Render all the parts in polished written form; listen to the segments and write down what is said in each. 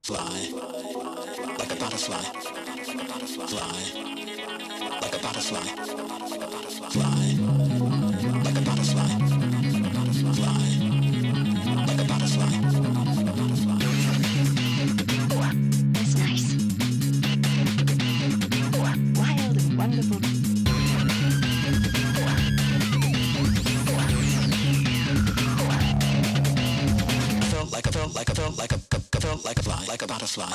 Fly like a butterfly. Fly like a butterfly. Fly like a butterfly. Fly like a butterfly. That's nice. Wild and wonderful. Felt like a fly, like a butterfly.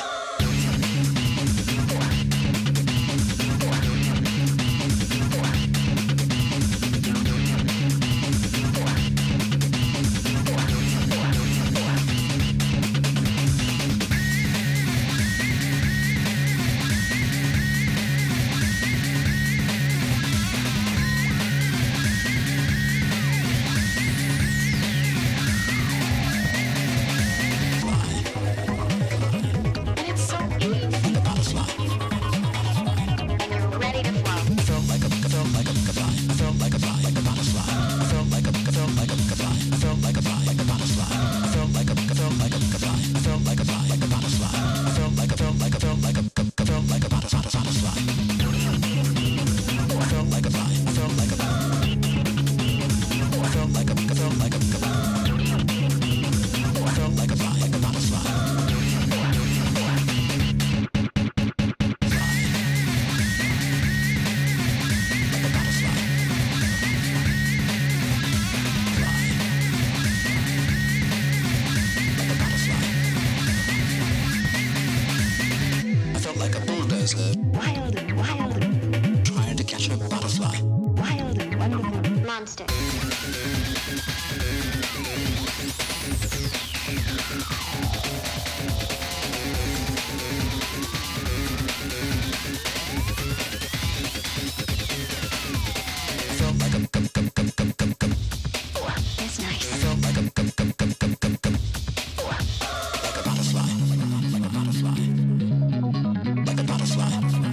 Wild and wild and Trying to catch a butterfly. wild and wonderful. Monster. That's nice. Like a butterfly. Like a butterfly.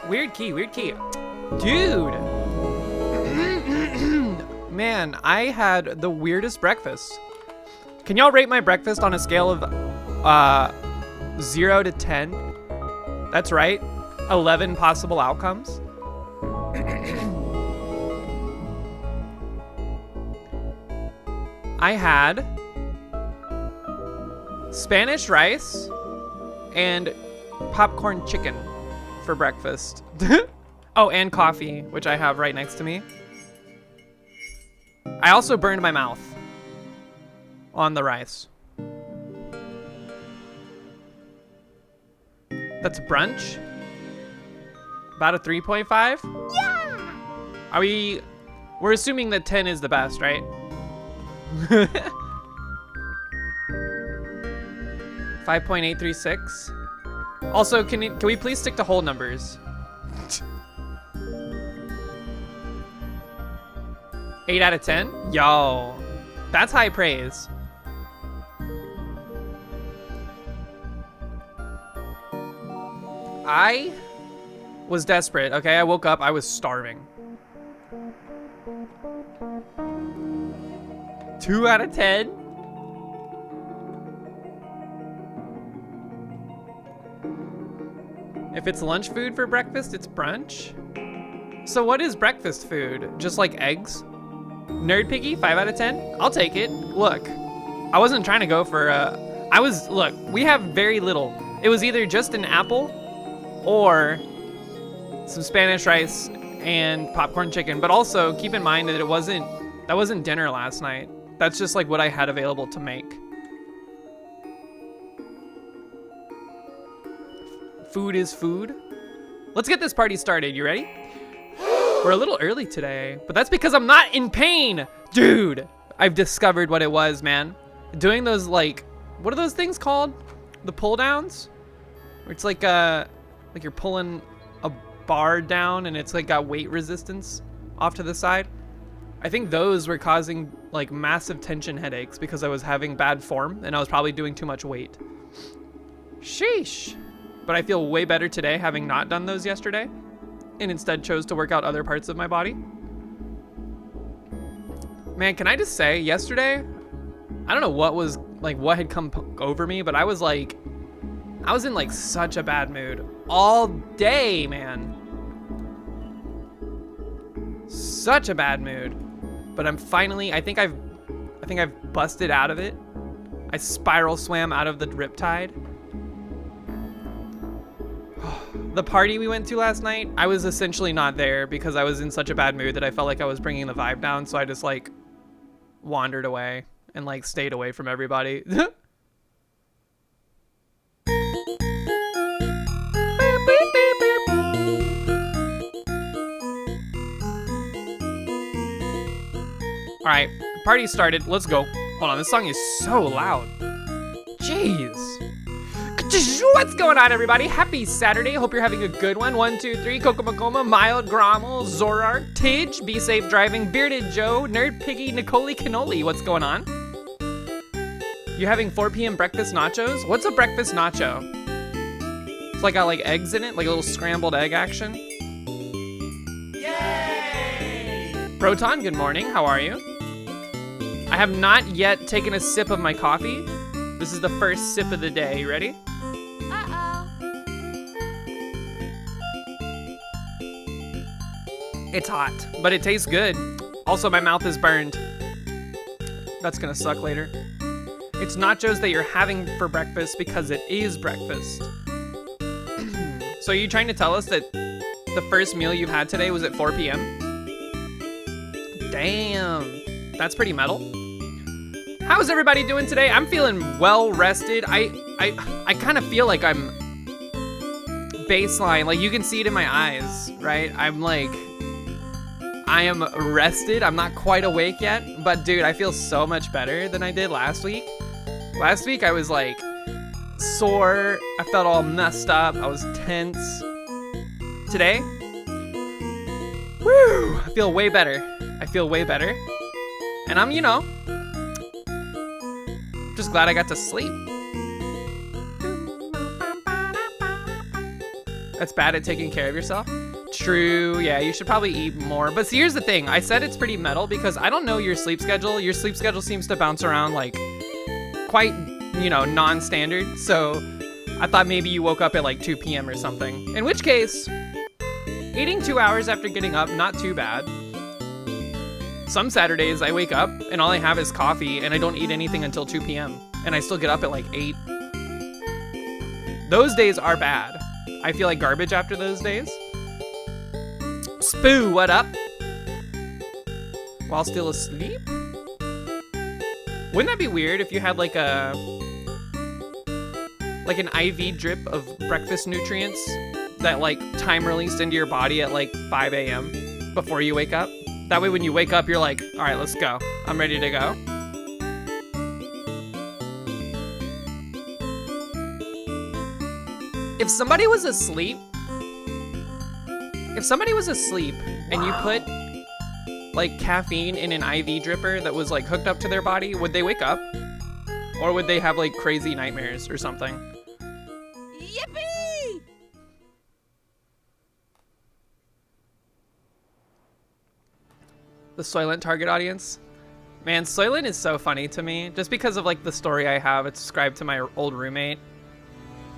Weird key, weird key. Dude. Man, I had the weirdest breakfast. Can y'all rate my breakfast on a scale of 0 to 10? That's right. 11 possible outcomes. I had Spanish rice and popcorn chicken for breakfast. Oh, and coffee, which I have right next to me. I also burned my mouth on the rice. That's brunch. About a 3.5? Yeah! We're assuming that 10 is the best, right? 5.836. Also, can we please stick to whole numbers? 8 out of 10? Yo, that's high praise. I was desperate, okay? I woke up, I was starving. 2 out of 10? If it's lunch food for breakfast, it's brunch? So what is breakfast food? Just like eggs? Nerd Piggy, 5 out of 10? I'll take it. Look, I wasn't trying to go for look, we have very little. It was either just an apple or some Spanish rice and popcorn chicken. But also keep in mind that that wasn't dinner last night. That's just like what I had available to make. Food is food. Let's get this party started. You ready? We're a little early today, but that's because I'm not in pain. Dude, I've discovered what it was, man. Doing those, like, what are those things called? The pull downs? Where it's like you're pulling a bar down and it's like got weight resistance off to the side. I think those were causing like massive tension headaches because I was having bad form and I was probably doing too much weight. Sheesh. But I feel way better today having not done those yesterday and instead chose to work out other parts of my body. Man, can I just say, yesterday, I don't know what had come over me, but I was in like such a bad mood all day, man. Such a bad mood. But I'm finally, I think I've busted out of it. I spiral swam out of the riptide. The party we went to last night, I was essentially not there because I was in such a bad mood that I felt like I was bringing the vibe down. So I just like wandered away and like stayed away from everybody. All right, party started. Let's go. Hold on, this song is so loud. Jeez. What's going on, everybody? Happy Saturday. Hope you're having a good one. 1, 2, 3. Kokomakoma, Mild, Grommel, Zorar, Tidge, Be Safe Driving, Bearded Joe, Nerd Piggy, Nicole Cannoli. What's going on? You having 4 p.m. breakfast nachos? What's a breakfast nacho? It's like got like eggs in it, like a little scrambled egg action. Yay! Proton, good morning. How are you? I have not yet taken a sip of my coffee. This is the first sip of the day. You ready? It's hot, but it tastes good. Also, my mouth is burned. That's gonna suck later. It's nachos that you're having for breakfast because it is breakfast. So are you trying to tell us that the first meal you've had today was at 4 p.m.? Damn, that's pretty metal. How's everybody doing today? I'm feeling well rested. I kind of feel like I'm baseline. Like you can see it in my eyes, right? I am rested. I'm not quite awake yet, but dude, I feel so much better than I did last week. Last week I was like sore. I felt all messed up. I was tense. Today, woo, I feel way better. I feel way better. And I'm, just glad I got to sleep. That's bad at taking care of yourself. True, yeah, you should probably eat more. But see, here's the thing. I said it's pretty metal because I don't know your sleep schedule. Your sleep schedule seems to bounce around like quite, you know, non-standard. So I thought maybe you woke up at like 2 p.m. or something. In which case, eating 2 hours after getting up, not too bad. Some Saturdays I wake up and all I have is coffee and I don't eat anything until 2 p.m. and I still get up at like 8. Those days are bad. I feel like garbage after those days. Spoo, what up? While still asleep? Wouldn't that be weird if you had like an IV drip of breakfast nutrients that like time released into your body at like 5 a.m. before you wake up? That way when you wake up, you're like, all right, let's go. I'm ready to go. If somebody was asleep and you put like caffeine in an IV dripper that was like hooked up to their body, would they wake up? Or would they have like crazy nightmares or something? Yippee! The Soylent target audience? Man, Soylent is so funny to me. Just because of like the story I have, it's ascribed to my old roommate.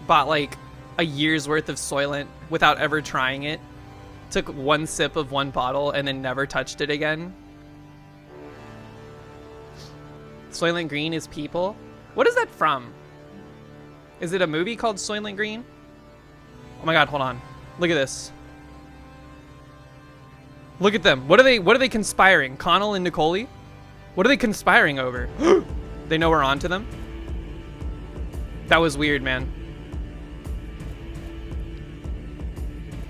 Bought like a year's worth of Soylent without ever trying it. Took one sip of one bottle and then never touched it again. Soylent Green is people? What is that from? Is it a movie called Soylent Green? Oh my god, hold on. Look at this. Look at them. What are they conspiring? Connell and Nicole? What are they conspiring over? They know we're onto them? That was weird, man.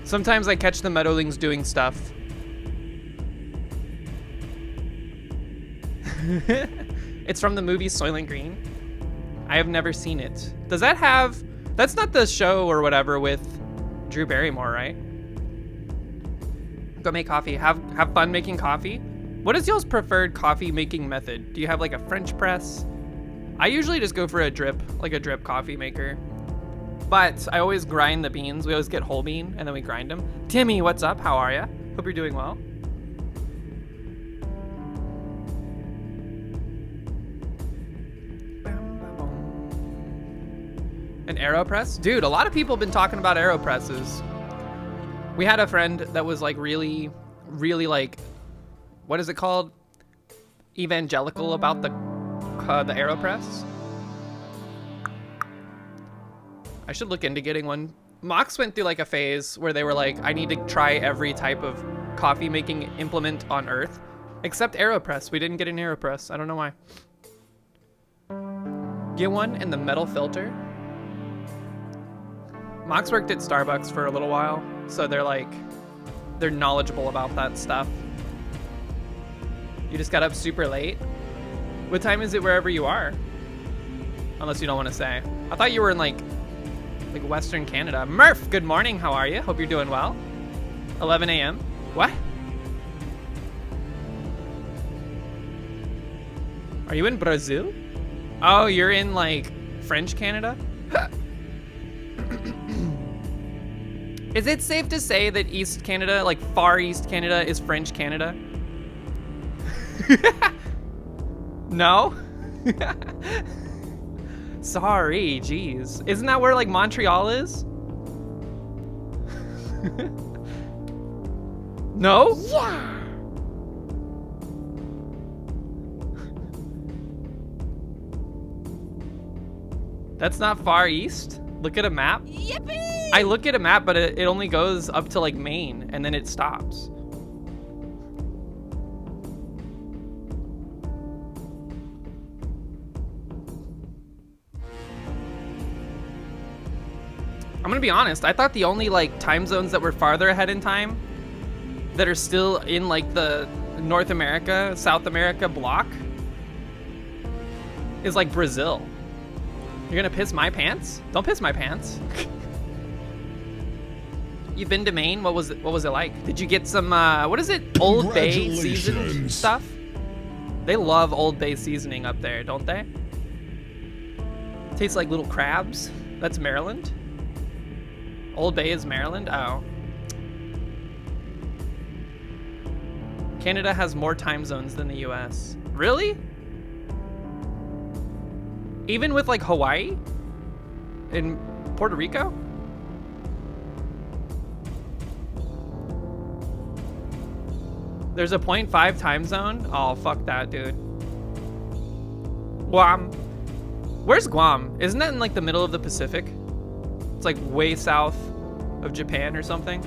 Sometimes I catch the Meadowlings doing stuff. It's from the movie Soylent Green. I have never seen it. Does that have... That's not the show or whatever with Drew Barrymore, right? Go make coffee. Have fun making coffee. What is y'all's preferred coffee making method? Do you have like a French press? I usually just go for a drip, like a drip coffee maker. But I always grind the beans. We always get whole bean and then we grind them. Timmy, what's up? How are ya? Hope you're doing well. An AeroPress? Dude, a lot of people have been talking about AeroPresses. We had a friend that was like really like, what is it called? Evangelical about the AeroPress. I should look into getting one. Mox went through like a phase where they were like, I need to try every type of coffee making implement on earth, except AeroPress. We didn't get an AeroPress. I don't know why. Get one in the metal filter. Mox worked at Starbucks for a little while, so they're knowledgeable about that stuff. You just got up super late? What time is it wherever you are? Unless you don't want to say. I thought you were in like Western Canada. Murph, good morning. How are you? Hope you're doing well. 11 a.m. What? Are you in Brazil? Oh, you're in like French Canada? Is it safe to say that East Canada, like Far East Canada, is French Canada? No? Sorry, jeez. Isn't that where like Montreal is? No? Yeah! That's not Far East? Look at a map. Yippee! I look at a map, but it only goes up to like Maine, and then it stops. I'm gonna be honest, I thought the only like time zones that were farther ahead in time that are still in like the North America, South America block is like Brazil. You're gonna piss my pants? Don't piss my pants. You've been to Maine? What was it like? Did you get some what is it? Old Bay seasoned stuff? They love Old Bay seasoning up there, don't they? Tastes like little crabs. That's Maryland. Old Bay is Maryland? Oh. Canada has more time zones than the US. Really? Even with like Hawaii? In Puerto Rico? There's a 0.5 time zone? Oh, fuck that, dude. Guam. Where's Guam? Isn't that in like the middle of the Pacific? It's like way south of Japan or something.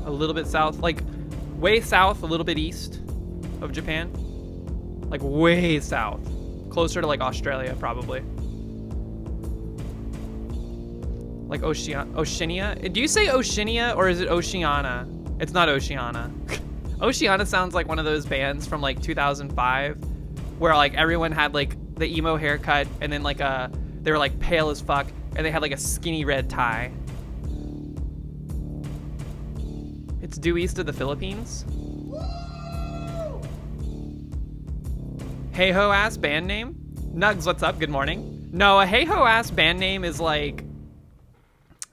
A little bit south, like way south, a little bit east of Japan. Like way south. Closer to like Australia, probably. Like Oceania? Do you say Oceania or is it Oceania? It's not Oceania. Oceania sounds like one of those bands from like 2005 where like everyone had like the emo haircut and then like they were like pale as fuck and they had like a skinny red tie. It's due east of the Philippines. Hey Ho ass band name? Nugs, what's up? Good morning. No, a Hey Ho ass band name is like,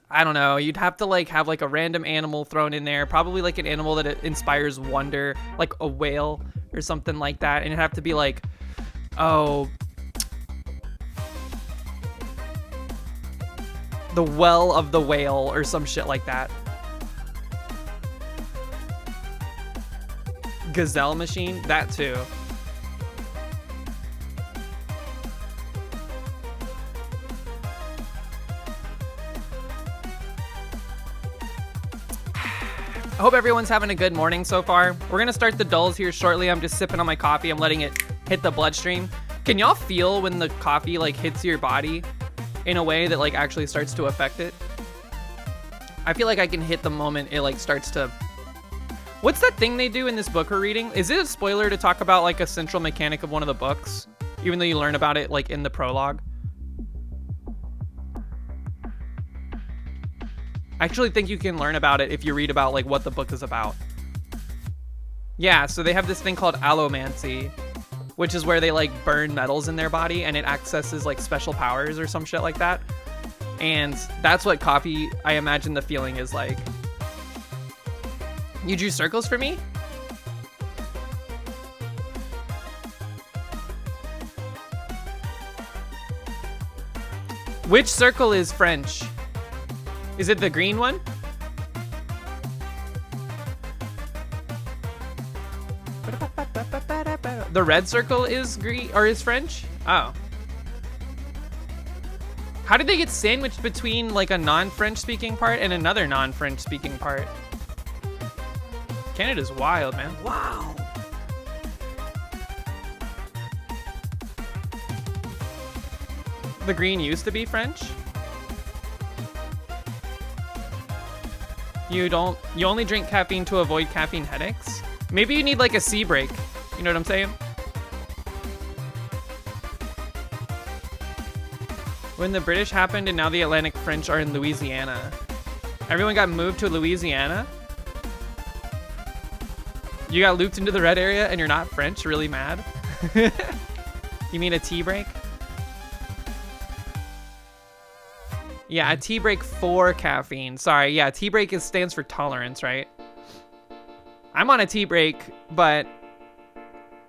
I don't know, you'd have to like have like a random animal thrown in there, probably like an animal that inspires wonder, like a whale or something like that. And it'd have to be like, oh, the well of the whale or some shit like that. Gazelle machine, that too. I hope everyone's having a good morning so far. We're gonna start the dulls here shortly. I'm just sipping on my coffee. I'm letting it hit the bloodstream. Can y'all feel when the coffee like hits your body in a way that like actually starts to affect it? I feel like I can hit the moment it like starts to... What's that thing they do in this book we're reading? Is it a spoiler to talk about like a central mechanic of one of the books? Even though you learn about it like in the prologue? I actually think you can learn about it if you read about like what the book is about. Yeah, so they have this thing called allomancy, which is where they like burn metals in their body and it accesses like special powers or some shit like that. And that's what coffee, I imagine the feeling is like. You drew circles for me? Which circle is French? Is it the green one? The red circle is green or is French? Oh. How did they get sandwiched between like a non-French speaking part and another non-French speaking part? Canada's wild, man. Wow. The green used to be French? You only drink caffeine to avoid caffeine headaches? Maybe you need like a sea break. You know what I'm saying? When the British happened and now the Atlantic French are in Louisiana. Everyone got moved to Louisiana? You got looped into the red area and you're not French? Really mad? You mean a tea break? Yeah, a tea break for caffeine. Sorry, yeah, tea break stands for tolerance, right? I'm on a tea break, but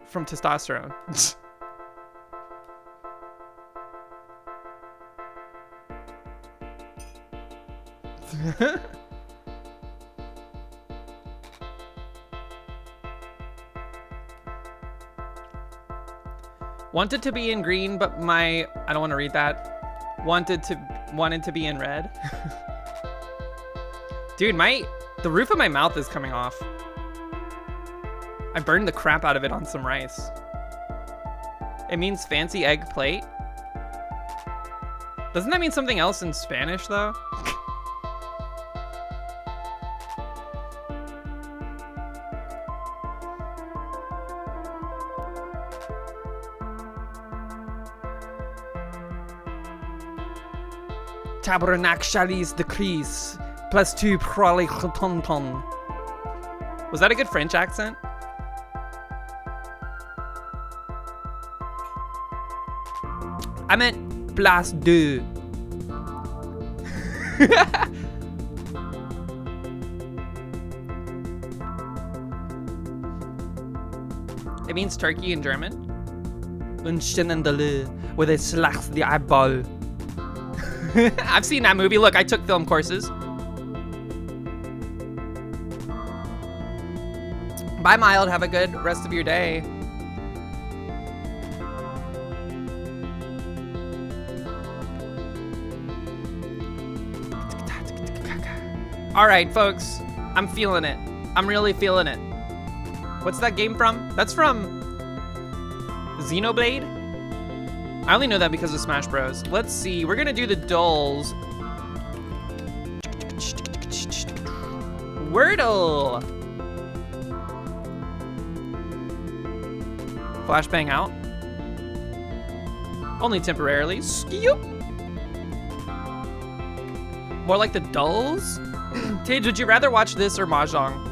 from testosterone. Wanted to be in green, but I don't want to read that. Wanted to be in red. Dude, the roof of my mouth is coming off. I burned the crap out of it on some rice. It means fancy egg plate. Doesn't that mean something else in Spanish though? Tabernacle Chalice decrease +2 prole tonton. Was that a good French accent? I meant +2. It means turkey in German. Unschnendele, where they slash the eyeball. I've seen that movie. Look, I took film courses. Bye, Mild. Have a good rest of your day. All right, folks. I'm feeling it. I'm really feeling it. What's that game from? That's from Xenoblade? I only know that because of Smash Bros. Let's see. We're gonna do the dolls. Wordle. Flashbang out. Only temporarily. Skew. More like the dolls? Tage, would you rather watch this or Mahjong?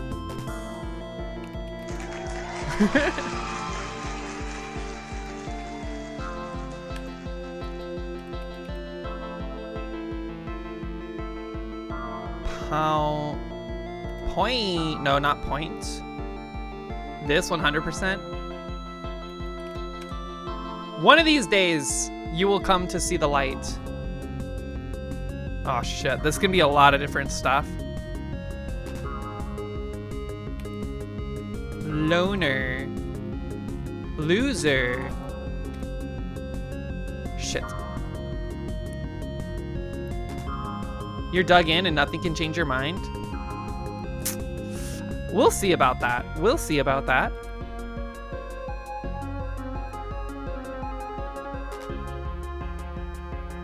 Point? No, not point. This 100%. One of these days, you will come to see the light. Oh shit, this can be a lot of different stuff. Loner. Loser. Shit. You're dug in and nothing can change your mind? We'll see about that. We'll see about that.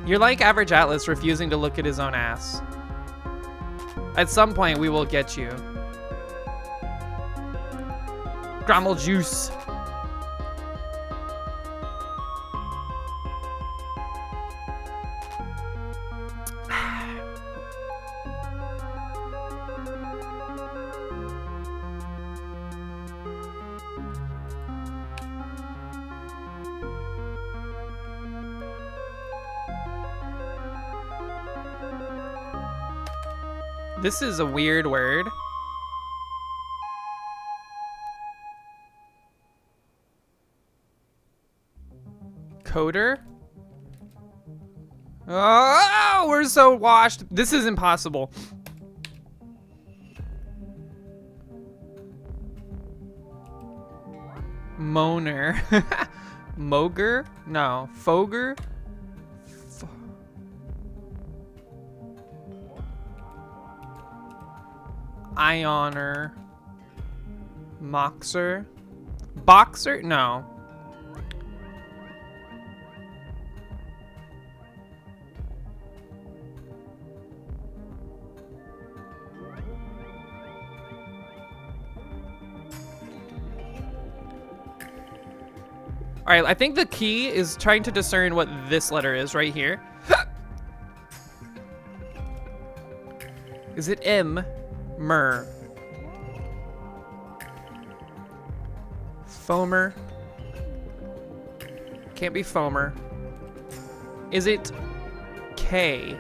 You're like Average Atlas refusing to look at his own ass. At some point, we will get you. Grammel juice. This is a weird word. Coder? Oh, we're so washed. This is impossible. Moaner. Moger? No. Foger? Ioner. Moxer. Boxer? No. All right, I think the key is trying to discern what this letter is right here. Is it M? Mer. Foamer. Can't be foamer. Is it K?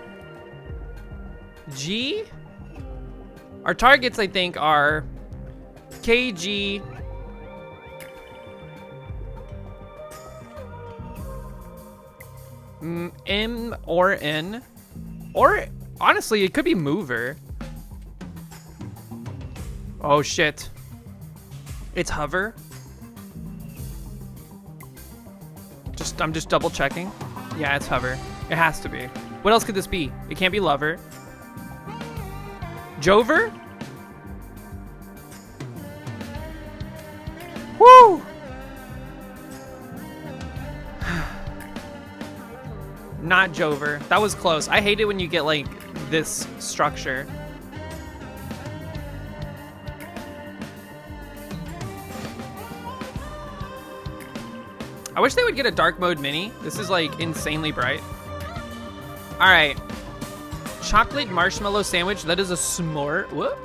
G? Our targets, I think, are KG. M or N. Or, honestly, it could be mover. Oh shit. It's hover. I'm just double checking. Yeah, it's hover. It has to be. What else could this be? It can't be lover. Jover? Woo! Not Jover. That was close. I hate it when you get like this structure. I wish they would get a dark mode mini. This is like insanely bright. All right. Chocolate marshmallow sandwich. That is a s'more. Whoop.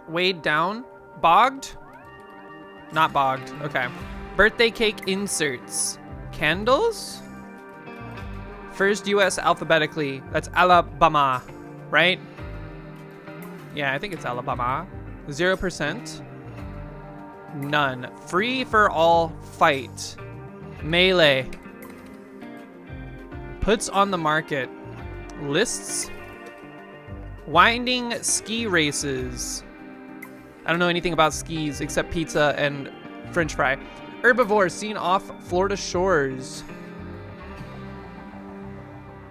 Weighed down. Bogged? Not bogged. Okay. Birthday cake inserts. Candles? First US alphabetically. That's Alabama, right? Yeah, I think it's Alabama. 0%. None. Free for all fight. Melee. Puts on the market. Lists. Winding ski races. I don't know anything about skis except pizza and French fry. Herbivore seen off Florida shores.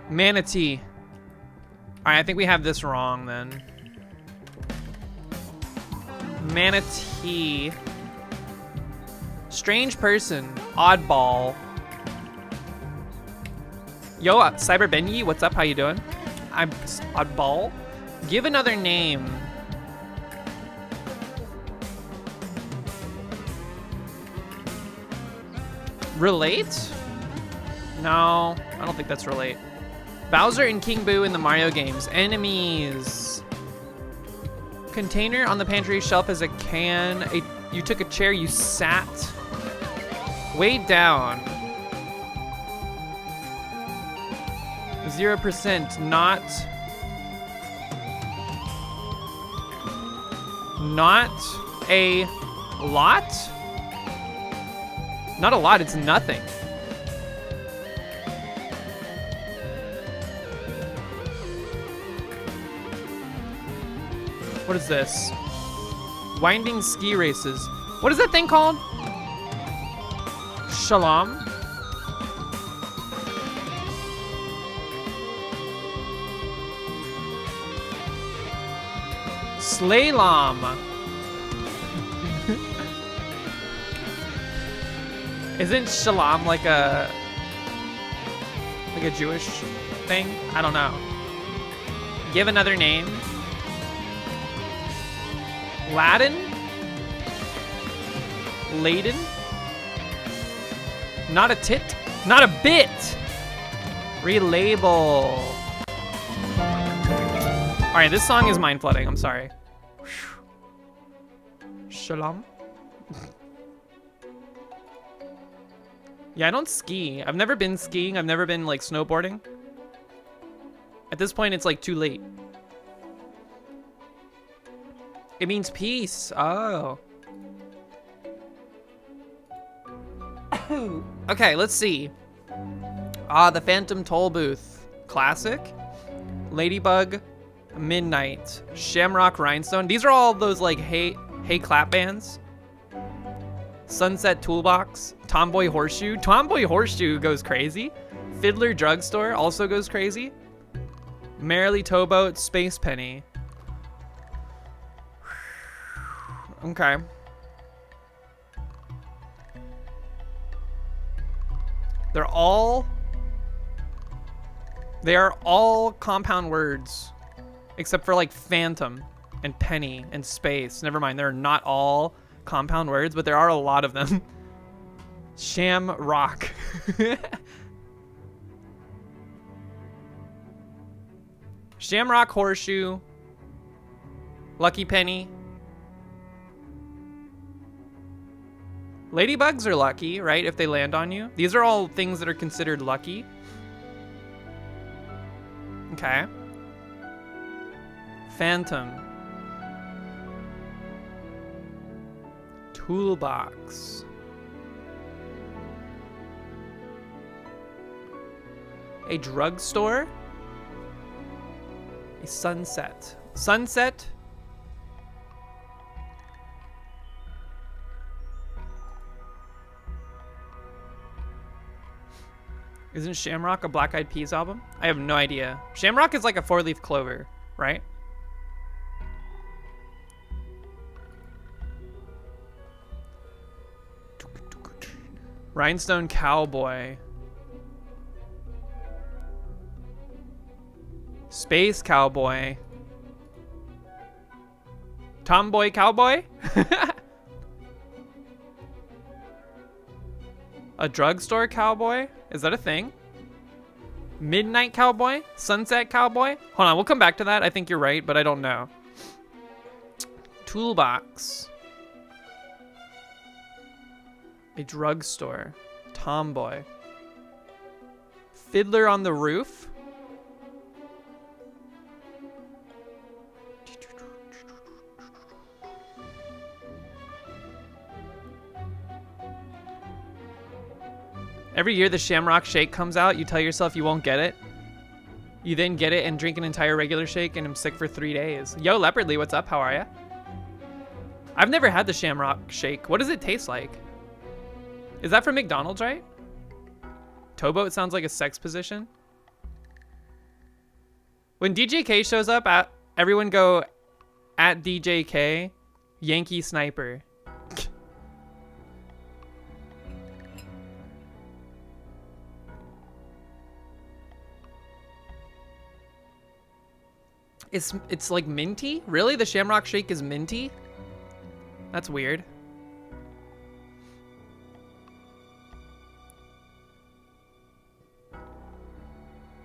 Manatee. All right, I think we have this wrong then. Manatee. Strange person. Oddball. Yo, Cyber Benyi, what's up? How you doing? I'm oddball. Give another name. Relate? No, I don't think that's relate. Bowser and King Boo in the Mario games. Enemies. Container on the pantry shelf is a can. You took a chair, you sat. Way down. 0%, not a lot? Not a lot, it's nothing. What is this? Winding ski races. What is that thing called? Shalom? Slalom. Isn't shalom like a Jewish thing? I don't know. Give another name. Latin? Laden? Not a tit? Not a bit! Relabel. Alright, this song is mind flooding, I'm sorry. Shalom? Yeah, I don't ski. I've never been skiing. I've never been like snowboarding. At this point, it's like too late. It means peace. Oh. Okay, let's see. The Phantom Toll Booth. Classic. Ladybug. Midnight. Shamrock Rhinestone. These are all those like hey clap bands. Sunset Toolbox. Tomboy Horseshoe. Tomboy Horseshoe goes crazy. Fiddler Drugstore also goes crazy. Merrily Towboat. Space Penny. Okay. They are all compound words. Except for like phantom and penny and space. Never mind, they're not all compound words, but there are a lot of them. Shamrock. Shamrock Horseshoe. Lucky Penny. Ladybugs are lucky, right? If they land on you. These are all things that are considered lucky. Okay. Phantom. Toolbox. A drugstore. A sunset. Sunset. Isn't Shamrock a Black Eyed Peas album? I have no idea. Shamrock is like a four-leaf clover, right? Rhinestone Cowboy. Space Cowboy. Tomboy Cowboy? A drugstore cowboy? Is that a thing? Midnight Cowboy? Sunset Cowboy? Hold on, we'll come back to that. I think you're right, but I don't know. Toolbox. A drugstore. Tomboy. Fiddler on the Roof. Every year the Shamrock Shake comes out, you tell yourself you won't get it. You then get it and drink an entire regular shake and I'm sick for 3 days. Yo, Leopardly, what's up? How are ya? I've never had the Shamrock Shake. What does it taste like? Is that from McDonald's, right? Towboat sounds like a sex position. When DJK shows up, everyone go at DJK, Yankee Sniper. It's like minty? Really? The Shamrock Shake is minty? That's weird.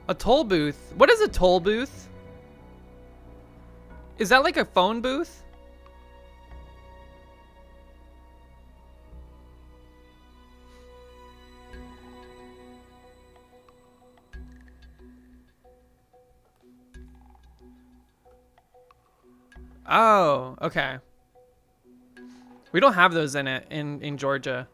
A toll booth? What is a toll booth? Is that like a phone booth? Oh, okay. We don't have those in Georgia.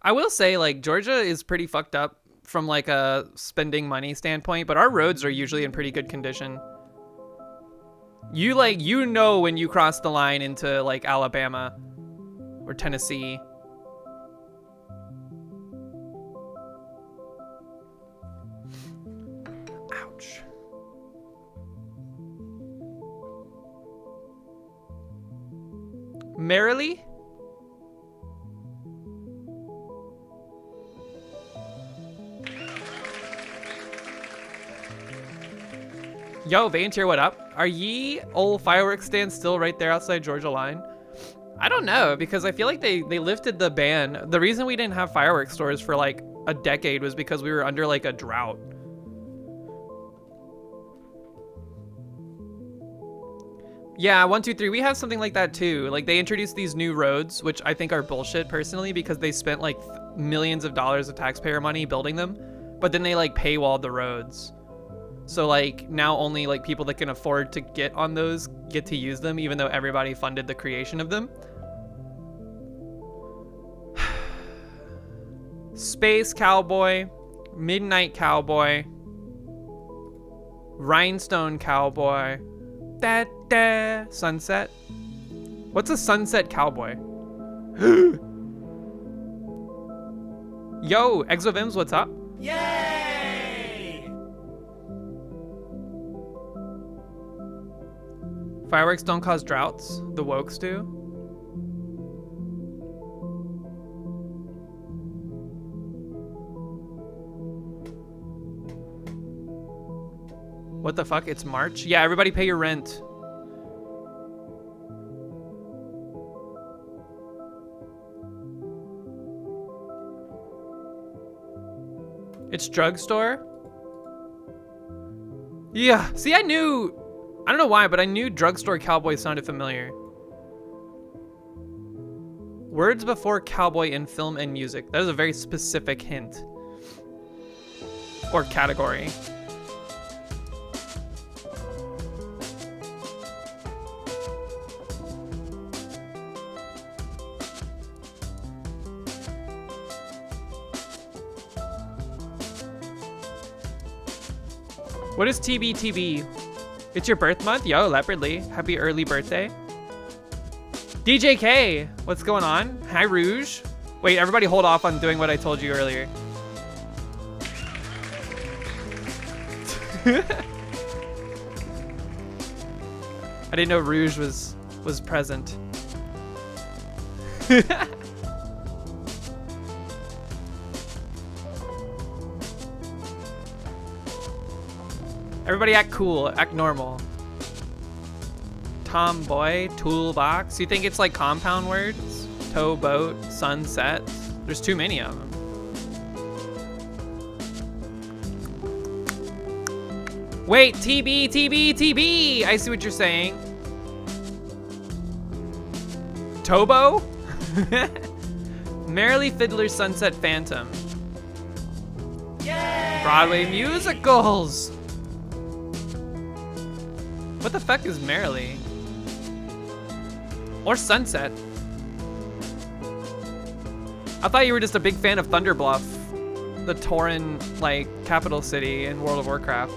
I will say, like, Georgia is pretty fucked up from like a spending money standpoint, but our roads are usually in pretty good condition. You know when you cross the line into like Alabama or Tennessee. Ouch. Merrily? Yo, Vaintier, what up? Are ye old fireworks stands still right there outside Georgia line? I don't know, because I feel like they lifted the ban. The reason we didn't have fireworks stores for like a decade was because we were under like a drought. Yeah, 1, 2, 3. We have something like that too. Like they introduced these new roads, which I think are bullshit personally, because they spent like millions of dollars of taxpayer money building them, but then they like paywalled the roads. So like now only like people that can afford to get on those get to use them, even though everybody funded the creation of them. Space Cowboy, Midnight Cowboy, Rhinestone Cowboy, Sunset. What's a Sunset Cowboy? Yo, Exovims, what's up? Yay! Fireworks don't cause droughts. The wokes do. What the fuck? It's March? Yeah, everybody pay your rent. It's drugstore? Yeah, see, I don't know why, but I knew drugstore cowboy sounded familiar. Words before cowboy in film and music. That is a very specific hint. Or category. What is TBTB? It's your birth month? Yo, Leopardly. Happy early birthday. DJK, what's going on? Hi, Rouge. Wait, everybody hold off on doing what I told you earlier. I didn't know Rouge was present. Everybody act cool, act normal. Tomboy, toolbox. You think it's like compound words? Towboat, sunset. There's too many of them. Wait, TB. I see what you're saying. Tobo? Merrily Fiddler's Sunset Phantom. Yay! Broadway musicals. What the fuck is Merrily? Or Sunset? I thought you were just a big fan of Thunderbluff, the Tauren, like, capital city in World of Warcraft.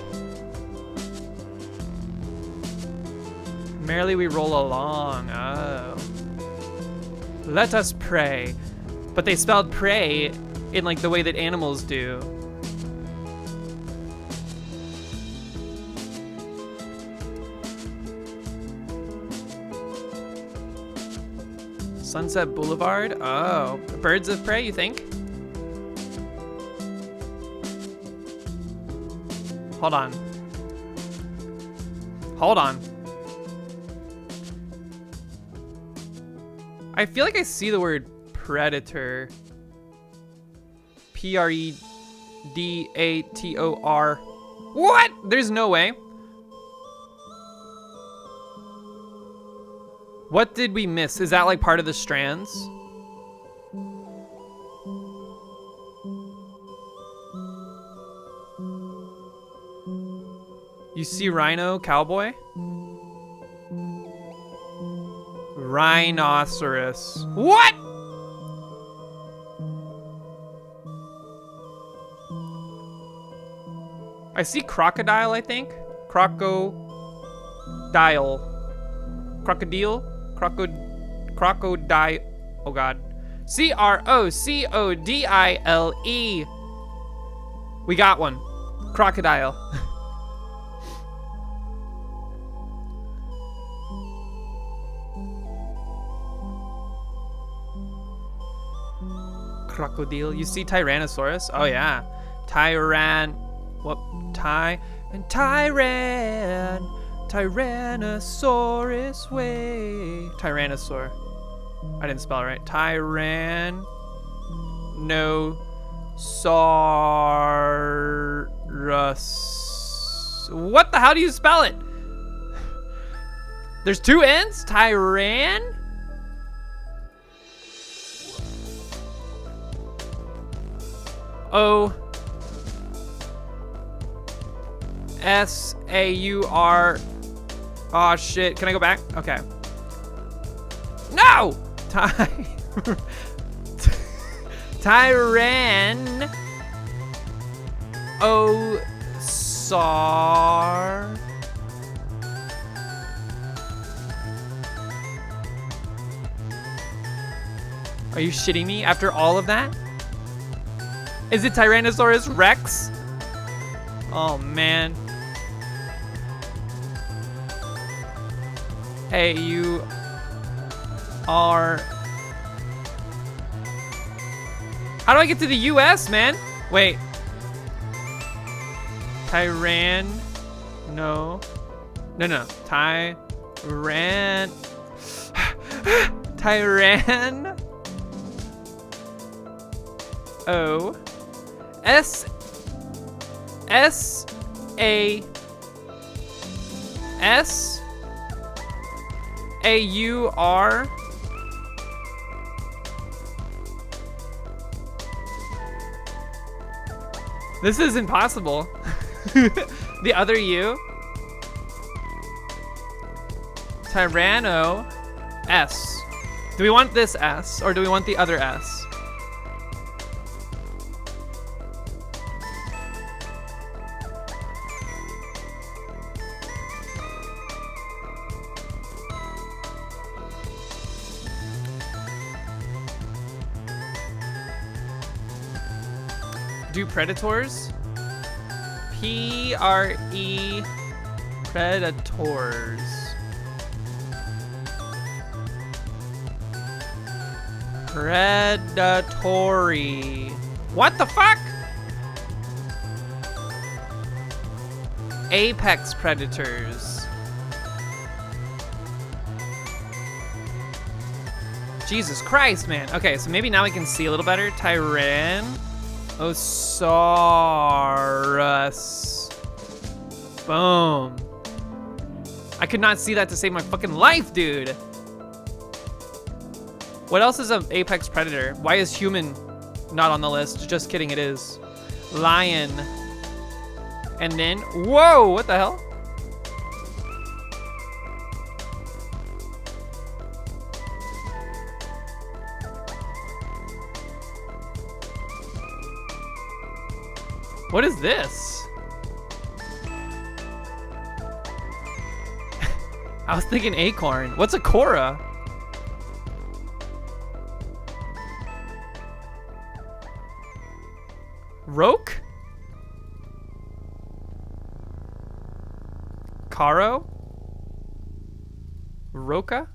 Merrily we roll along. Oh. Let us pray. But they spelled pray in, like, the way that animals do. Sunset Boulevard? Oh. Birds of Prey, you think? Hold on. Hold on. I feel like I see the word predator. Predator. What? There's no way. What did we miss? Is that like part of the strands? You see rhino, cowboy? Rhinoceros. What? I see crocodile, I think. Crocodile. Crocodile? Crocodile. Oh god. Crocodile. We got one. Crocodile. Crocodile. You see Tyrannosaurus? Oh yeah. Tyrannosaurus way. Tyrannosaur. I didn't spell it right. Tyrannosaurus. What the hell do you spell it? There's two N's? Tyran? O-S-A-U-R. Oh shit, can I go back? Okay. No! Tyran. O-sar. Are you shitting me after all of that? Is it Tyrannosaurus Rex? Oh man. A-U-R. How do I get to the US, man? Wait. Tyran. No. No. Tyran. Tyran. O. S. S. A. S. A-U-R. This is impossible. The other U. Tyranno. S. Do we want this S or do we want the other S? Do predators? P-R-E predators. Predatory. What the fuck? Apex predators. Jesus Christ, man. Okay, so maybe now we can see a little better. Tyrannosaurus. Boom. I could not see that to save my fucking life, dude. What else is an apex predator? Why is human not on the list? Just kidding, it is. Lion. And then, whoa, what the hell? What is this? I was thinking acorn. What's a Cora? Roke? Caro? Roca?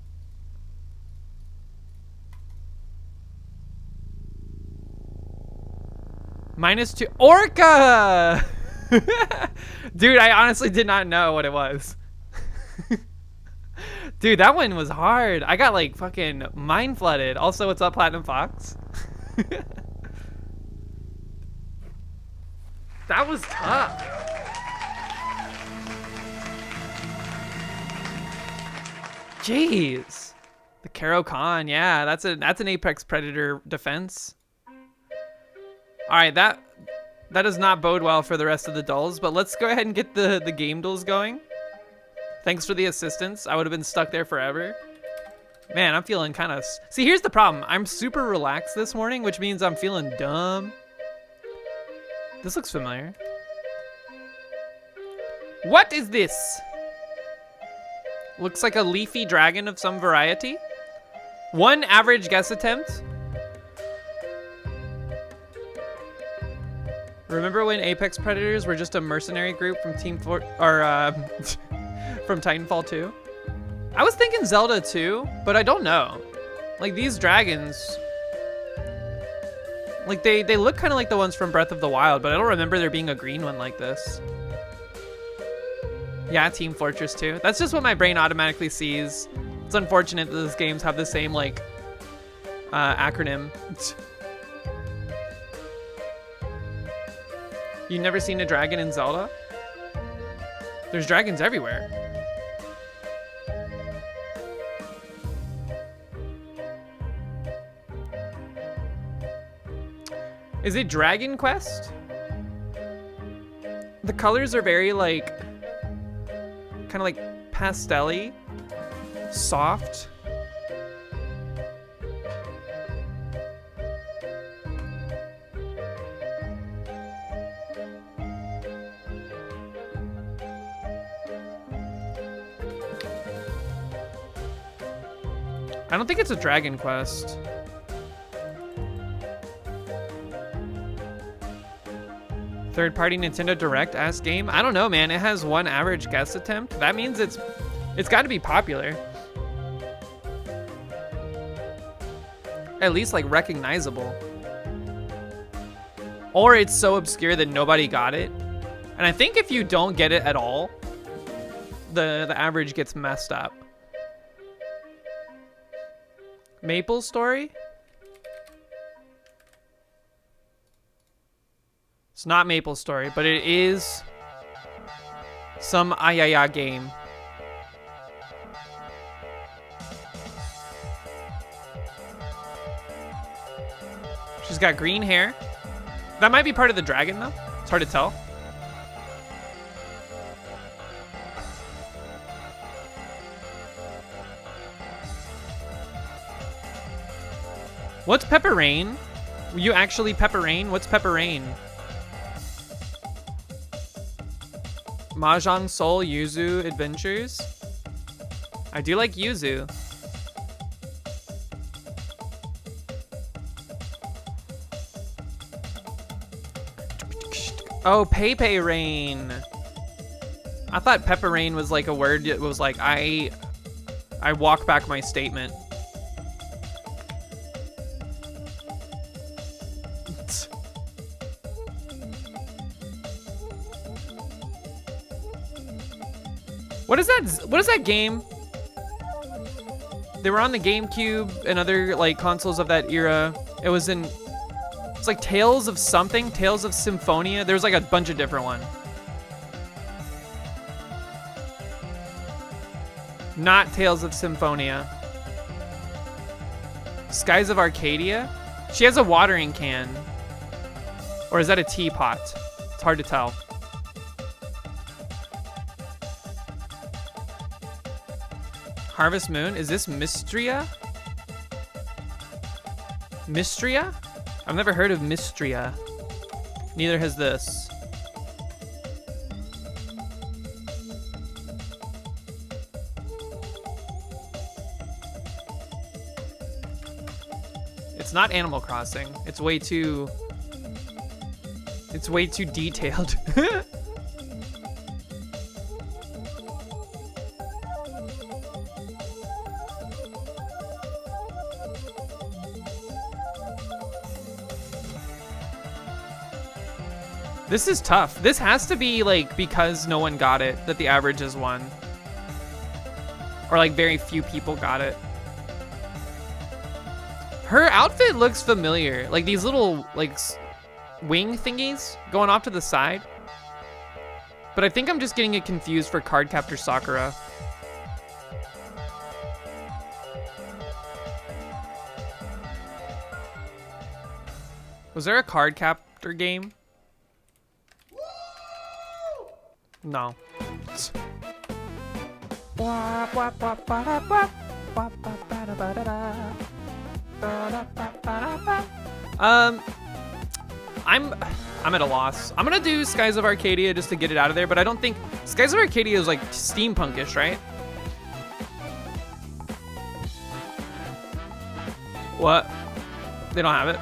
-2. Orca! Dude, I honestly did not know what it was. Dude, that one was hard. I got like fucking mind flooded. Also, what's up, Platinum Fox? That was tough. Jeez. The Caro Khan, yeah, that's an Apex Predator defense. Alright, that does not bode well for the rest of the dulls, but let's go ahead and get the game duels going. Thanks for the assistance. I would have been stuck there forever. Man, I'm feeling kind of... See, here's the problem. I'm super relaxed this morning, which means I'm feeling dumb. This looks familiar. What is this? Looks like a leafy dragon of some variety. 1 average guess attempt. Remember when Apex Predators were just a mercenary group from from Titanfall 2? I was thinking Zelda 2, but I don't know. Like these dragons, like they look kind of like the ones from Breath of the Wild, but I don't remember there being a green one like this. Yeah, Team Fortress 2. That's just what my brain automatically sees. It's unfortunate that those games have the same like acronym. You never seen a dragon in Zelda? There's dragons everywhere. Is it Dragon Quest? The colors are very like, kind of like pastel-y, soft. I don't think it's a Dragon Quest. Third-party Nintendo Direct-ass game? I don't know, man. It has 1 average guess attempt. That means it's got to be popular. At least, like, recognizable. Or it's so obscure that nobody got it. And I think if you don't get it at all, the average gets messed up. Maple Story? It's not Maple Story, but it is some Ayaya game. She's got green hair. That might be part of the dragon, though. It's hard to tell. What's Pepper Rain? Were you actually Pepper Rain? What's Pepper Rain? Mahjong Soul Yuzu Adventures. I do like Yuzu. Oh, Pepe Rain. I thought Pepper Rain was like a word. It was like I walk back my statement. What is that game? They were on the GameCube and other like consoles of that era. It's like Tales of something, Tales of Symphonia. There's like a bunch of different ones. Not Tales of Symphonia. Skies of Arcadia? She has a watering can. Or is that a teapot? It's hard to tell. Harvest Moon? Is this Mystria? Mystria? I've never heard of Mystria. Neither has this. not Animal Crossing. It's way too detailed. This is tough. This has to be like because no one got it that the average is 1. Or like very few people got it. Her outfit looks familiar. Like these little like wing thingies going off to the side. But I think I'm just getting it confused for Cardcaptor Sakura. Was there a Cardcaptor game? No. I'm at a loss. I'm gonna do Skies of Arcadia just to get it out of there, but I don't think Skies of Arcadia is like steampunkish, right? What? They don't have it.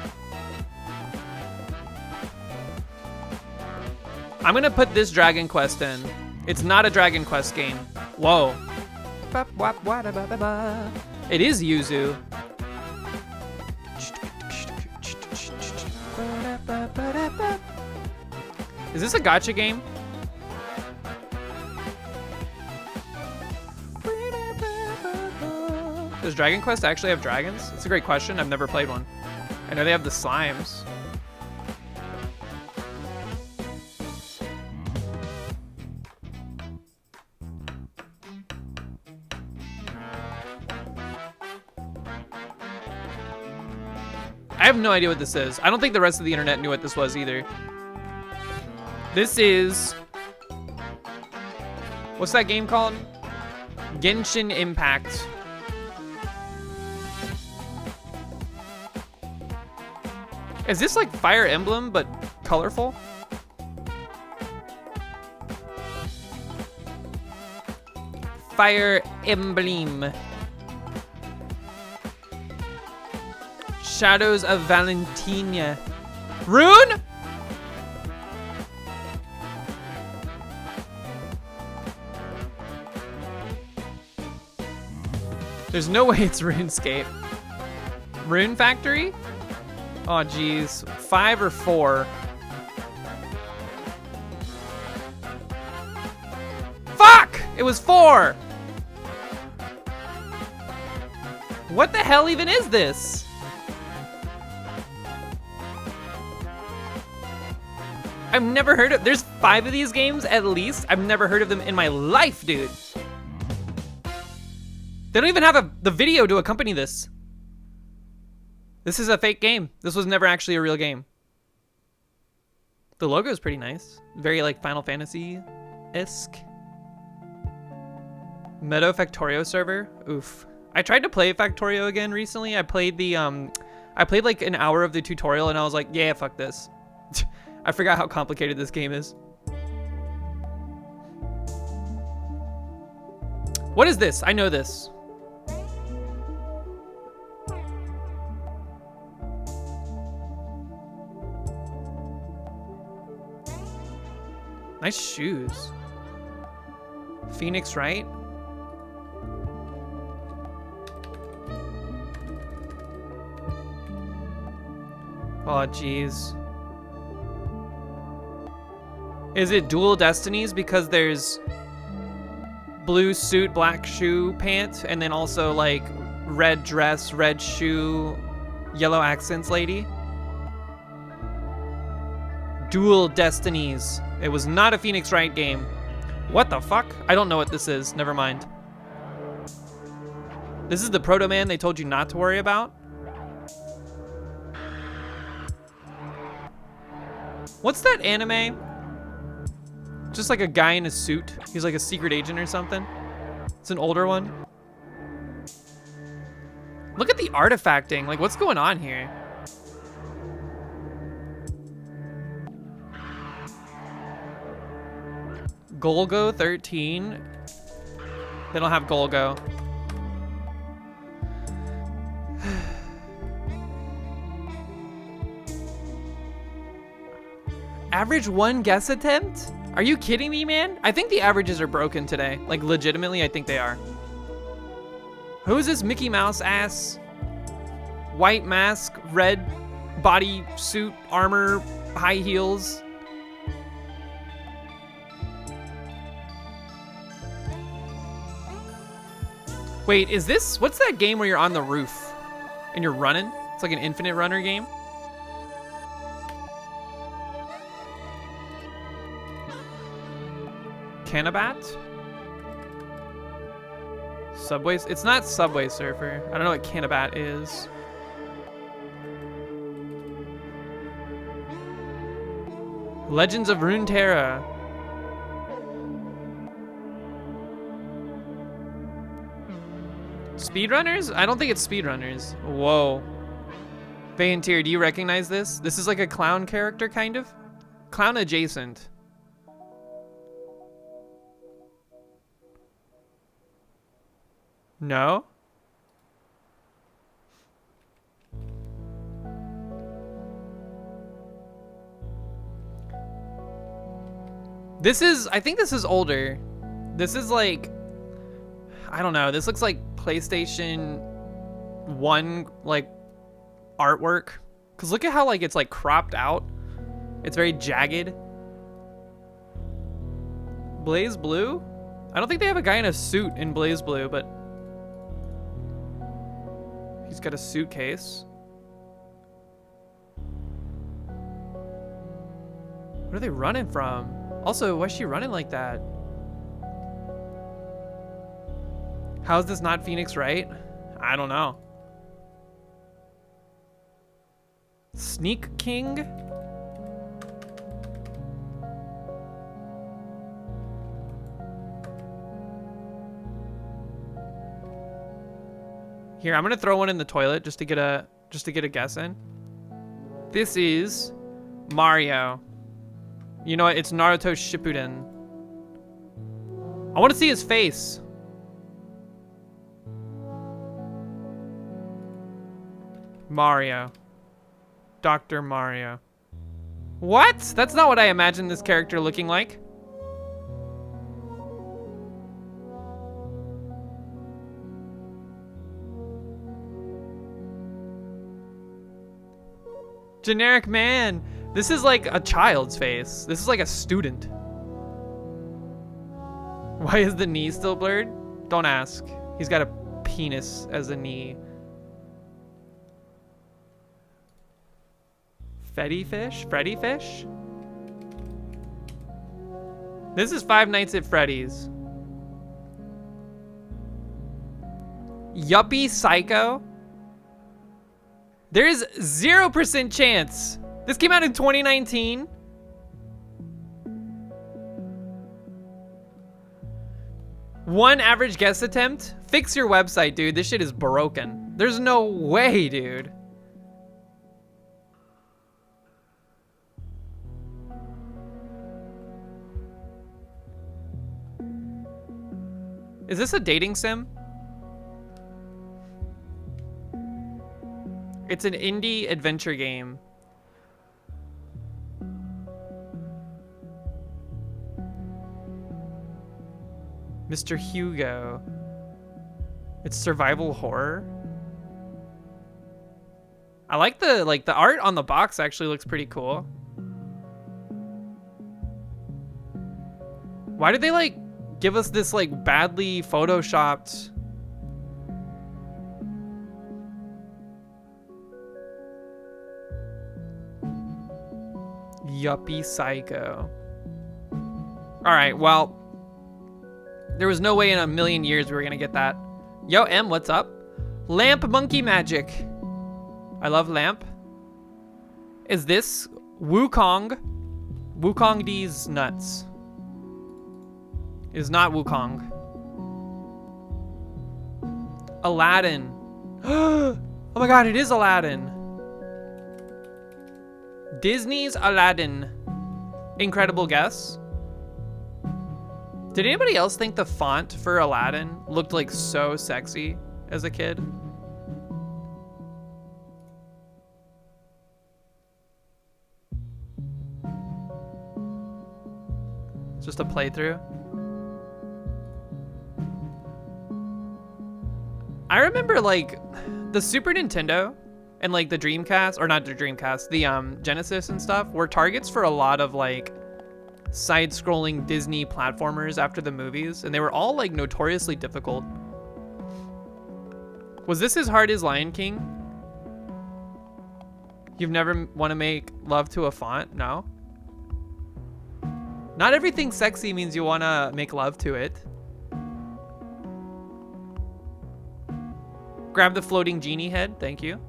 I'm gonna put this Dragon Quest in. It's not a Dragon Quest game. Whoa. It is Yuzu. Is this a gacha game? Does Dragon Quest actually have dragons? That's a great question. I've never played one. I know they have the slimes. I have no idea what this is. I don't think the rest of the internet knew what this was either. This is... What's that game called? Genshin Impact. Is this like Fire Emblem, but colorful? Fire Emblem. Shadows of Valentina. Rune? There's no way it's RuneScape. Rune Factory? Oh, geez. 5 or 4. Fuck! It was 4! What the hell even is this? I've never heard of, there's 5 of these games at least. I've never heard of them in my life, dude. They don't even have the video to accompany this. This is a fake game. This was never actually a real game. The logo is pretty nice. Very like Final Fantasy-esque. Meadow Factorio server. Oof. I tried to play Factorio again recently. I played like an hour of the tutorial and I was like, yeah, fuck this. I forgot how complicated this game is. What is this? I know this. Nice shoes. Phoenix Wright? Oh, jeez. Is it Dual Destinies because there's blue suit, black shoe, pant, and then also like red dress, red shoe, yellow accents lady? Dual Destinies. It was not a Phoenix Wright game. What the fuck? I don't know what this is. Never mind. This is the Proto Man they told you not to worry about? What's that anime? Just like a guy in a suit. He's like a secret agent or something. It's an older one. Look at the artifacting. Like, what's going on here? Golgo 13. They don't have Golgo. Average 1 guess attempt? Are you kidding me, man? I think the averages are broken today. Like, legitimately, I think they are. Who's this Mickey Mouse ass? White mask, red body suit, armor, high heels. Wait, is this, what's that game where you're on the roof and you're running? It's like an infinite runner game. Canabat? Subway, it's not Subway Surfer. I don't know what Canabat is. Legends of Runeterra. Speedrunners? I don't think it's speedrunners. Whoa. Vayantir, do you recognize this? This is like a clown character, kind of? Clown adjacent. No? This is, I think this is older. This is like, I don't know. This looks like PlayStation 1 like artwork. Cause look at how like it's like cropped out. It's very jagged. Blaze Blue? I don't think they have a guy in a suit in Blaze Blue, but he's got a suitcase. What are they running from? Also, why is she running like that? How is this not Phoenix Wright? I don't know. Sneak King? Here, I'm gonna throw one in the toilet just to get a guess in. This is Mario. You know what? It's Naruto Shippuden. I want to see his face. Mario. Dr. Mario. What? That's not what I imagined this character looking like. Generic man. This is like a child's face. This is like a student. Why is the knee still blurred? Don't ask. He's got a penis as a knee. Freddy Fish? Freddy Fish? This is Five Nights at Freddy's. Yuppie Psycho? There is 0% chance. This came out in 2019. One average guess attempt? Fix your website, dude. This shit is broken. There's no way, dude. Is this a dating sim? It's an indie adventure game. Mr. Hugo. It's survival horror. I like the art on the box actually looks pretty cool. Why did they like give us this like badly photoshopped? Yuppie Psycho. All right, well, there was no way in a million years we were gonna get that. Yo, M, what's up? Lamp Monkey Magic. I love Lamp. Is this Wukong? Wukong D's nuts. It is not Wukong. Aladdin. Oh my god, it is Aladdin. Disney's Aladdin. Incredible guess. Did anybody else think the font for Aladdin looked like so sexy as a kid? Just a playthrough. I remember like the Super Nintendo and like the Dreamcast, or not the Dreamcast, the Genesis and stuff were targets for a lot of like side-scrolling Disney platformers after the movies, and they were all like notoriously difficult. Was this as hard as Lion King? You've never want to make love to a font? No. Not everything sexy means you want to make love to it. Grab the floating genie head. Thank you.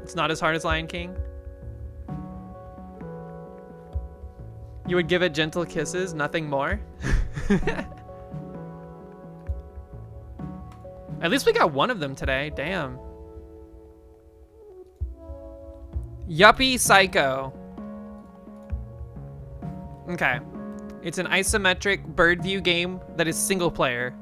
It's not as hard as Lion King. You would give it gentle kisses, nothing more. At least we got one of them today. Damn. Yuppie Psycho. Okay. It's an isometric bird view game that is single player.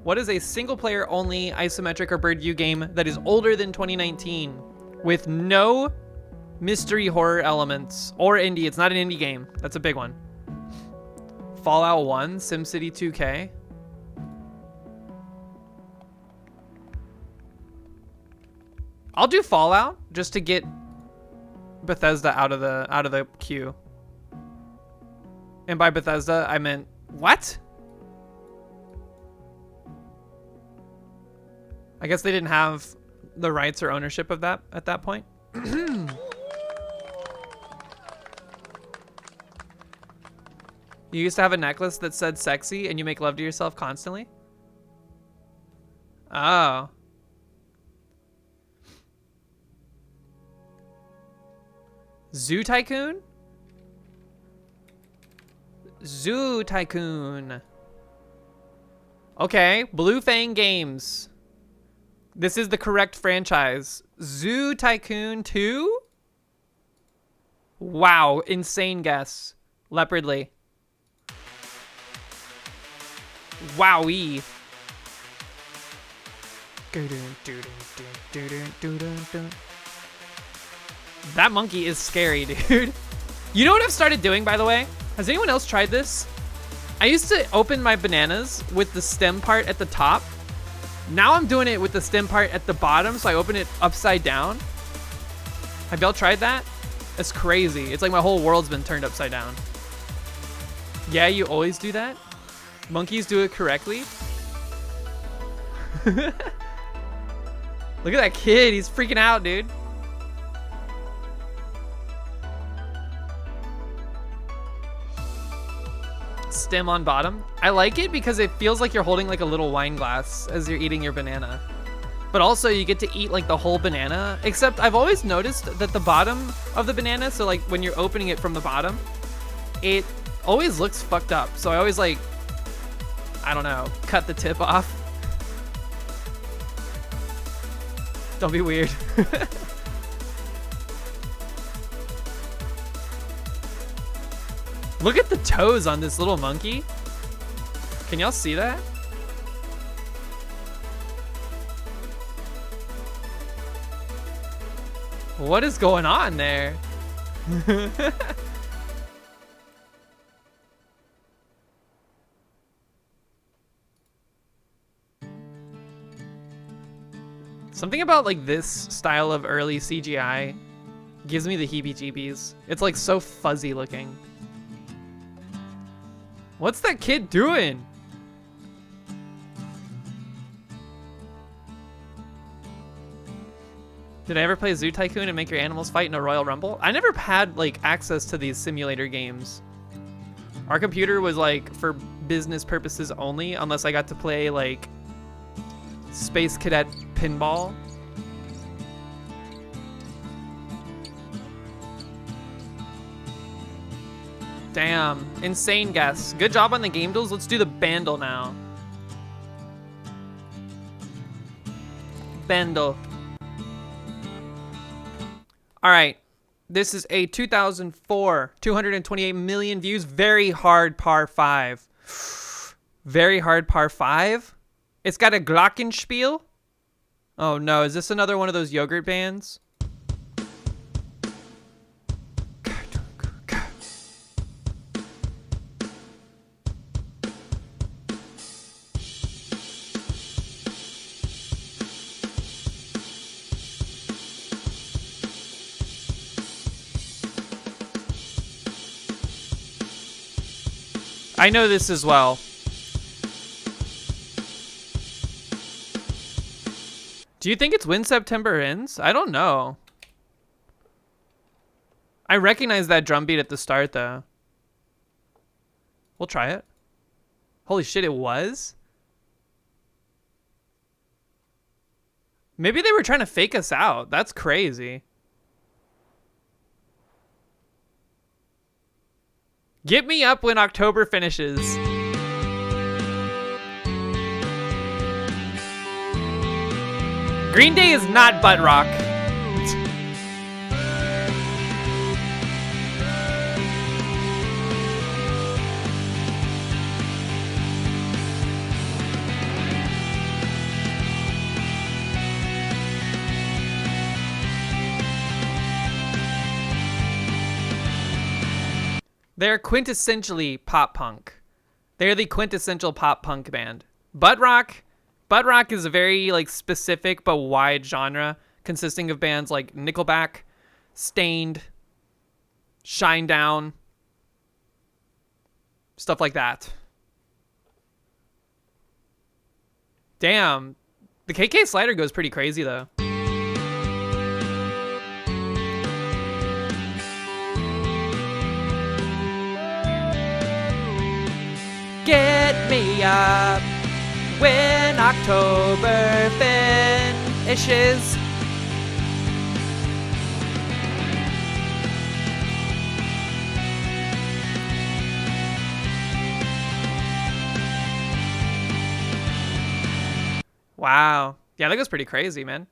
What is a single player only isometric or bird view game that is older than 2019 with no mystery horror elements or indie? It's not an indie game. That's a big one. Fallout 1, SimCity 2K. I'll do Fallout just to get Bethesda out of the queue. And by Bethesda, I meant what? I guess they didn't have the rights or ownership of that at that point. You used to have a necklace that said sexy and you make love to yourself constantly? Oh. Zoo Tycoon? Zoo Tycoon. Okay, Blue Fang Games. This is the correct franchise. Zoo Tycoon 2? Wow, insane guess. Leopardly. Wowee. That monkey is scary, dude. You know what I've started doing, by the way? Has anyone else tried this? I used to open my bananas with the stem part at the top. Now I'm doing it with the stem part at the bottom, so I open it upside down. Have y'all tried that? It's crazy. It's like my whole world's been turned upside down. Yeah, you always do that? Monkeys do it correctly? Look at that kid. He's freaking out, dude. Stem on bottom. I like it because it feels like you're holding like a little wine glass as you're eating your banana. But also you get to eat like the whole banana, except I've always noticed that the bottom of the banana, so like when you're opening it from the bottom, it always looks fucked up. So I always like, I don't know, cut the tip off. Don't be weird. Look at the toes on this little monkey. Can y'all see that? What is going on there? Something about like this style of early CGI gives me the heebie-jeebies. It's like so fuzzy looking. What's that kid doing? Did I ever play Zoo Tycoon and make your animals fight in a Royal Rumble? I never had like access to these simulator games. Our computer was like for business purposes only, unless I got to play like Space Cadet Pinball. Damn, insane guess. Good job on the game duels. Let's do the Bandle now. Bandle. All right, this is a 2004, 228 million views, very hard par 5. Very hard par 5? It's got a Glockenspiel? Oh no, is this another one of those yogurt bands? I know this as well. Do you think it's when September ends? I don't know. I recognize that drum beat at the start, though. We'll try it. Holy shit, it was? Maybe they were trying to fake us out. That's crazy. Get me up when October finishes. Green Day is not butt rock. They're quintessentially pop punk. They're the quintessential pop punk band. Butt rock is a very like specific but wide genre consisting of bands like Nickelback, Stained, Shinedown, stuff like that. Damn, the KK slider goes pretty crazy though. Get me up when October finishes. Wow. Yeah, that goes pretty crazy, man.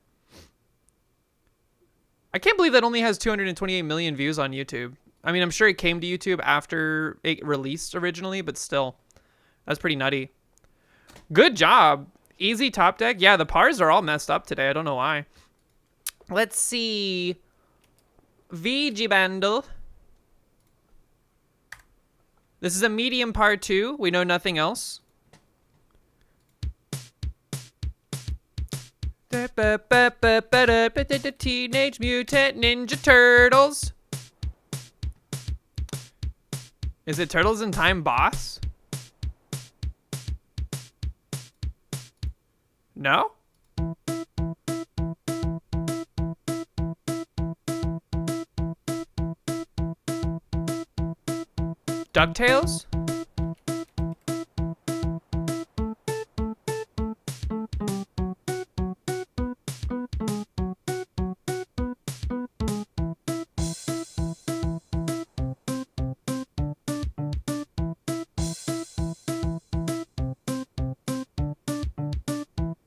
I can't believe that only has 228 million views on YouTube. I mean, I'm sure it came to YouTube after it released originally, but still. That's pretty nutty. Good job. Easy top deck. Yeah, the pars are all messed up today. I don't know why. Let's see. VG Bundle. This is a medium par 2. We know nothing else. Teenage Mutant Ninja Turtles. Is it Turtles in Time Boss? No? DuckTales?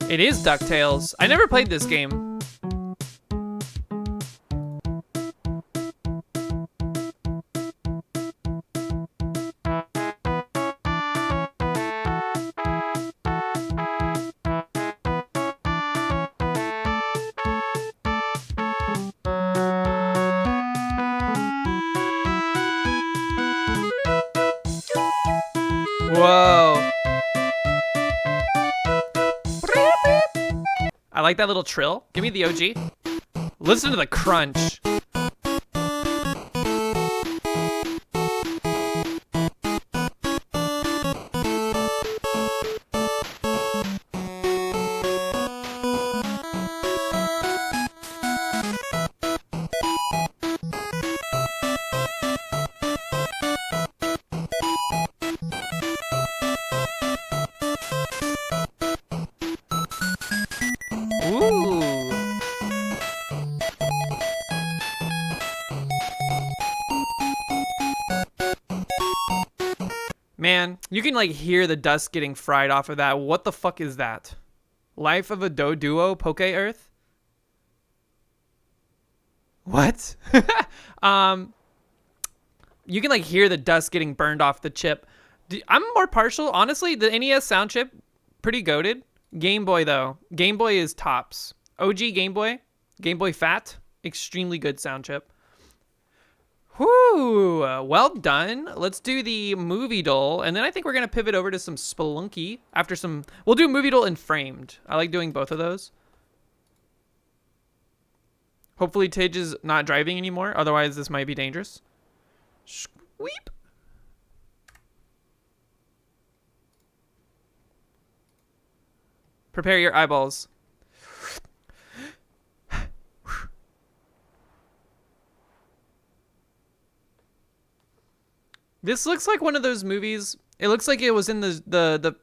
It is DuckTales. I never played this game. Whoa. I like that little trill. Give me the OG. Listen to the crunch. Ooh. Man, you can like hear the dust getting fried off of that. What the fuck is that? Life of a Doduo Poke Earth? What? You can like hear the dust getting burned off the chip. I'm more partial, honestly. The NES sound chip, pretty goated. Game Boy though, Game Boy is tops. OG Game Boy Fat, extremely good sound chip. Whoo, well done. Let's do the Movie Doll, and then I think we're gonna pivot over to some Spelunky after some. We'll do Movie Doll and Framed. I like doing both of those. Hopefully Tage is not driving anymore, otherwise this might be dangerous. Sweep. Prepare your eyeballs. This looks like one of those movies. It looks like it was in the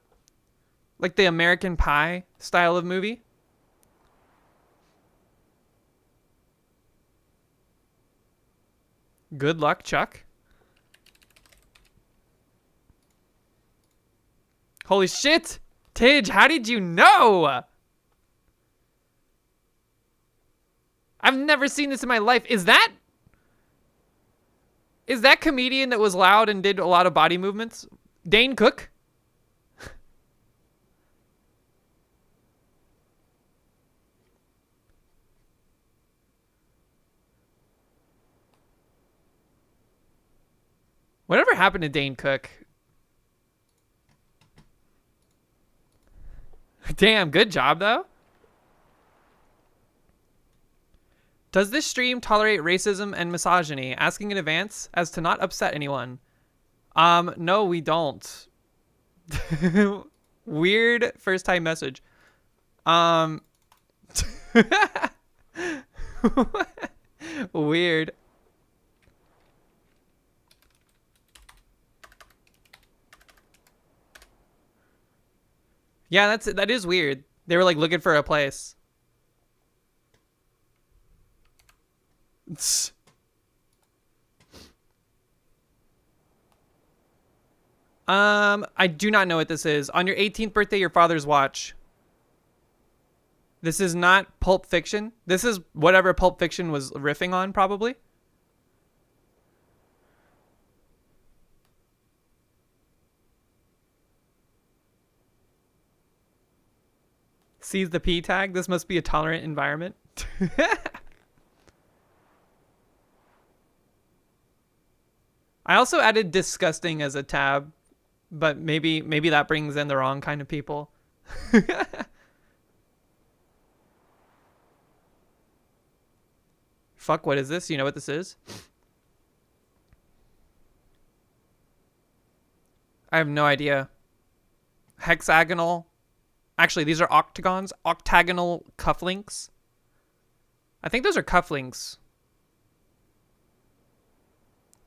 like the American Pie style of movie. Good luck, Chuck. Holy shit! Tidge, how did you know? I've never seen this in my life. Is that comedian that was loud and did a lot of body movements? Dane Cook? Whatever happened to Dane Cook? Damn, good job though. Does this stream tolerate racism and misogyny? Asking in advance as to not upset anyone. No, we don't. Weird first time message. Weird. Yeah, that is weird. They were like looking for a place. I do not know what this is. On your 18th birthday, your father's watch. This is not Pulp Fiction. This is whatever Pulp Fiction was riffing on, probably. Sees the P tag. This must be a tolerant environment. I also added disgusting as a tab, but maybe that brings in the wrong kind of people. Fuck, what is this? You know what this is? I have no idea. Hexagonal. Actually, these are octagons. Octagonal cufflinks. I think those are cufflinks.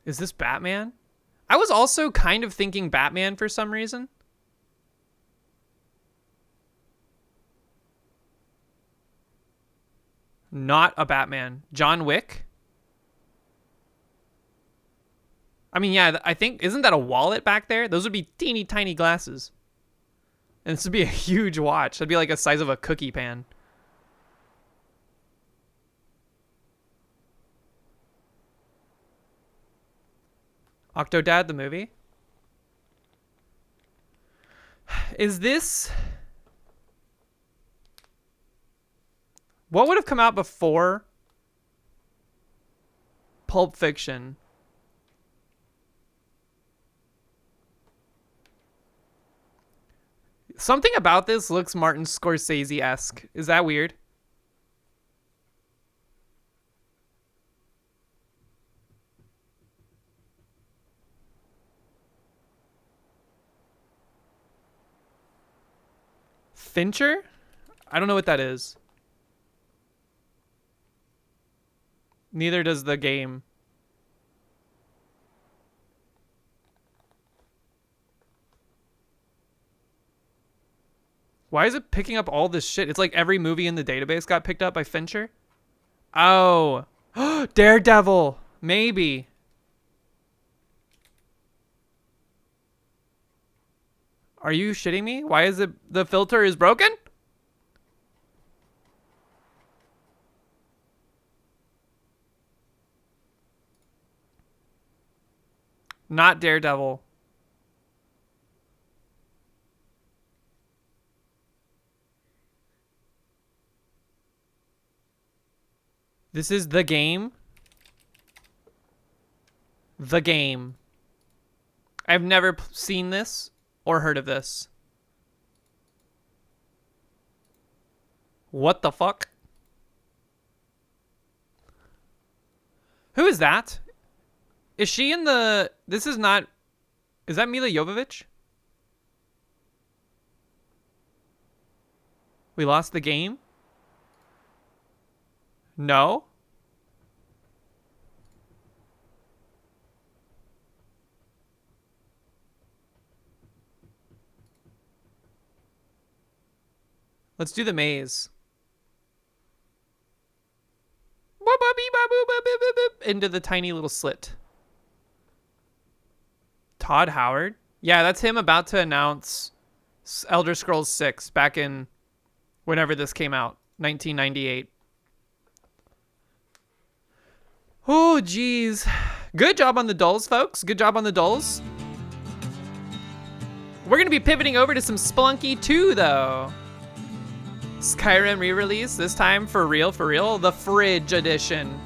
Is this Batman? I was also kind of thinking Batman for some reason. Not a Batman. John Wick? I mean, yeah, I think, isn't that a wallet back there? Those would be teeny tiny glasses. And this would be a huge watch. That'd be like the size of a cookie pan. Octodad, the movie? Is this... What would have come out before Pulp Fiction? Something about this looks Martin Scorsese-esque. Is that weird? Fincher? I don't know what that is. Neither does the game. Why is it picking up all this shit? It's like every movie in the database got picked up by Fincher. Oh. Daredevil. Maybe. Are you shitting me? Why is it the filter is broken? Not Daredevil. This is The Game. The Game. I've never seen this or heard of this. What the fuck? Who is that? Is she in the... This is not... Is that Mila Jovovich? We lost the game? No? Let's do the maze. Into the tiny little slit. Todd Howard? Yeah, that's him about to announce Elder Scrolls 6 back in whenever this came out, 1998. Oh, geez. Good job on the dulls, folks. Good job on the dulls. We're going to be pivoting over to some Spelunky 2, though. Skyrim re-release, this time for real, the Fridge Edition.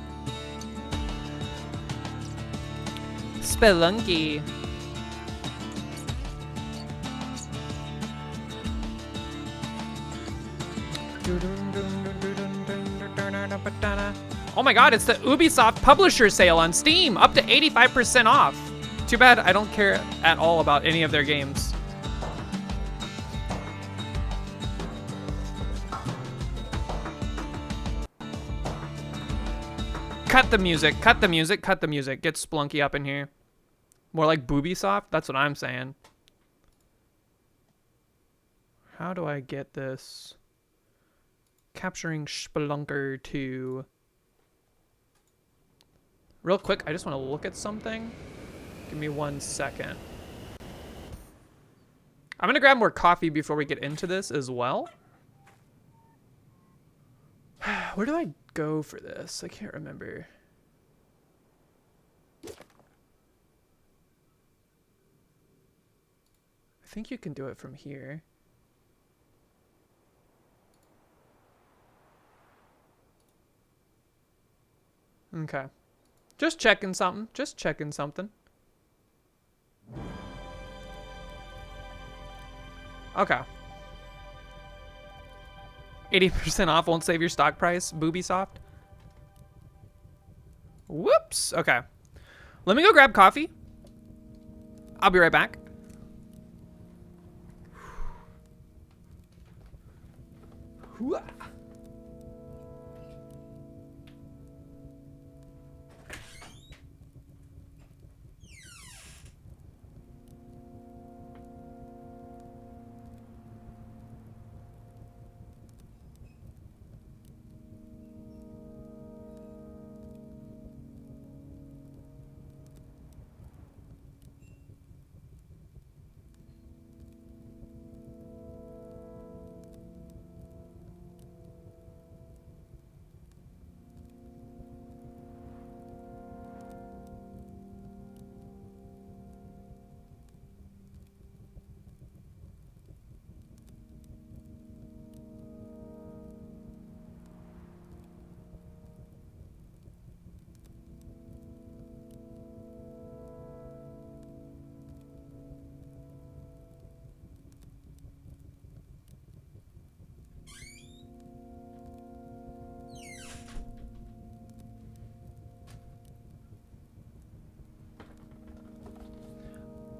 Spelunky. Oh my god, it's the Ubisoft Publisher Sale on Steam, up to 85% off. Too bad I don't care at all about any of their games. Cut the music, cut the music, cut the music. Get Spelunky up in here. More like Boobysoft, that's what I'm saying. How do I get this? Capturing Spelunker 2. Real quick, I just want to look at something. Give me 1 second. I'm going to grab more coffee before we get into this as well. Where do I go for this? I can't remember. I think you can do it from here. Okay. Just checking something. Just checking something. Okay. 80% off won't save your stock price, Boobysoft. Whoops. Okay. Let me go grab coffee. I'll be right back. Hooah.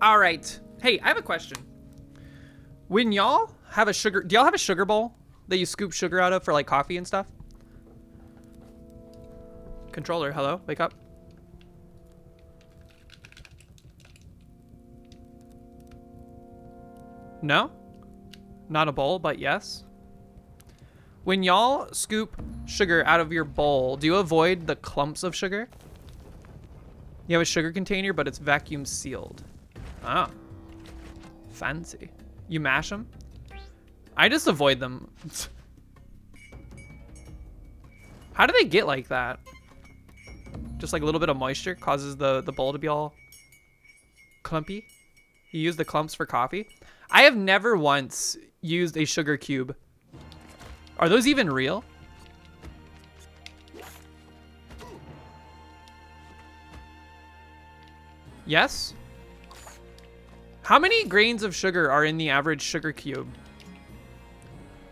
All right. Hey, I have a question. When y'all have a sugar, do y'all have a sugar bowl that you scoop sugar out of for like coffee and stuff? Controller, hello, wake up. No? Not a bowl, but yes. When y'all scoop sugar out of your bowl, do you avoid the clumps of sugar? You have a sugar container, but it's vacuum sealed. Oh, fancy. You mash them? I just avoid them. How do they get like that? Just like a little bit of moisture causes the bowl to be all clumpy. You use the clumps for coffee? I have never once used a sugar cube. Are those even real? Yes? How many grains of sugar are in the average sugar cube?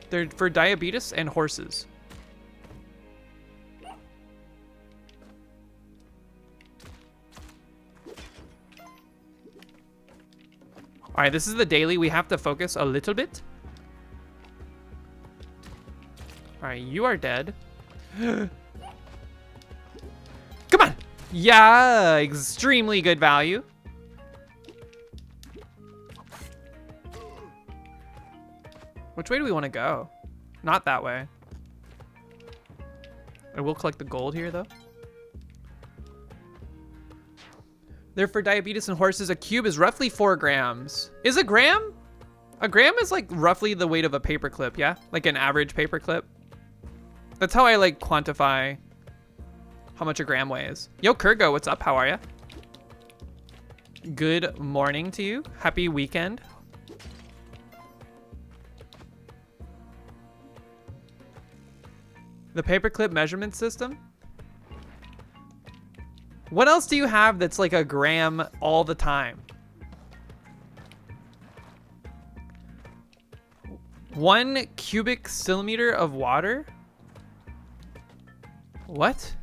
They're for diabetes and horses. All right, this is the daily. We have to focus a little bit. right, you are dead. Come on. Yeah, extremely good value. Which way do we want to go? Not that way. I will collect the gold here, though. There for diabetes in horses, a cube is roughly 4 grams. Is a gram? A gram is like roughly the weight of a paperclip, yeah? Like an average paperclip. That's how I like quantify how much a gram weighs. Yo, Kurgo, what's up? How are ya? Good morning to you. Happy weekend. The paperclip measurement system? What else do you have that's like a gram all the time? 1 cubic centimeter of water? What?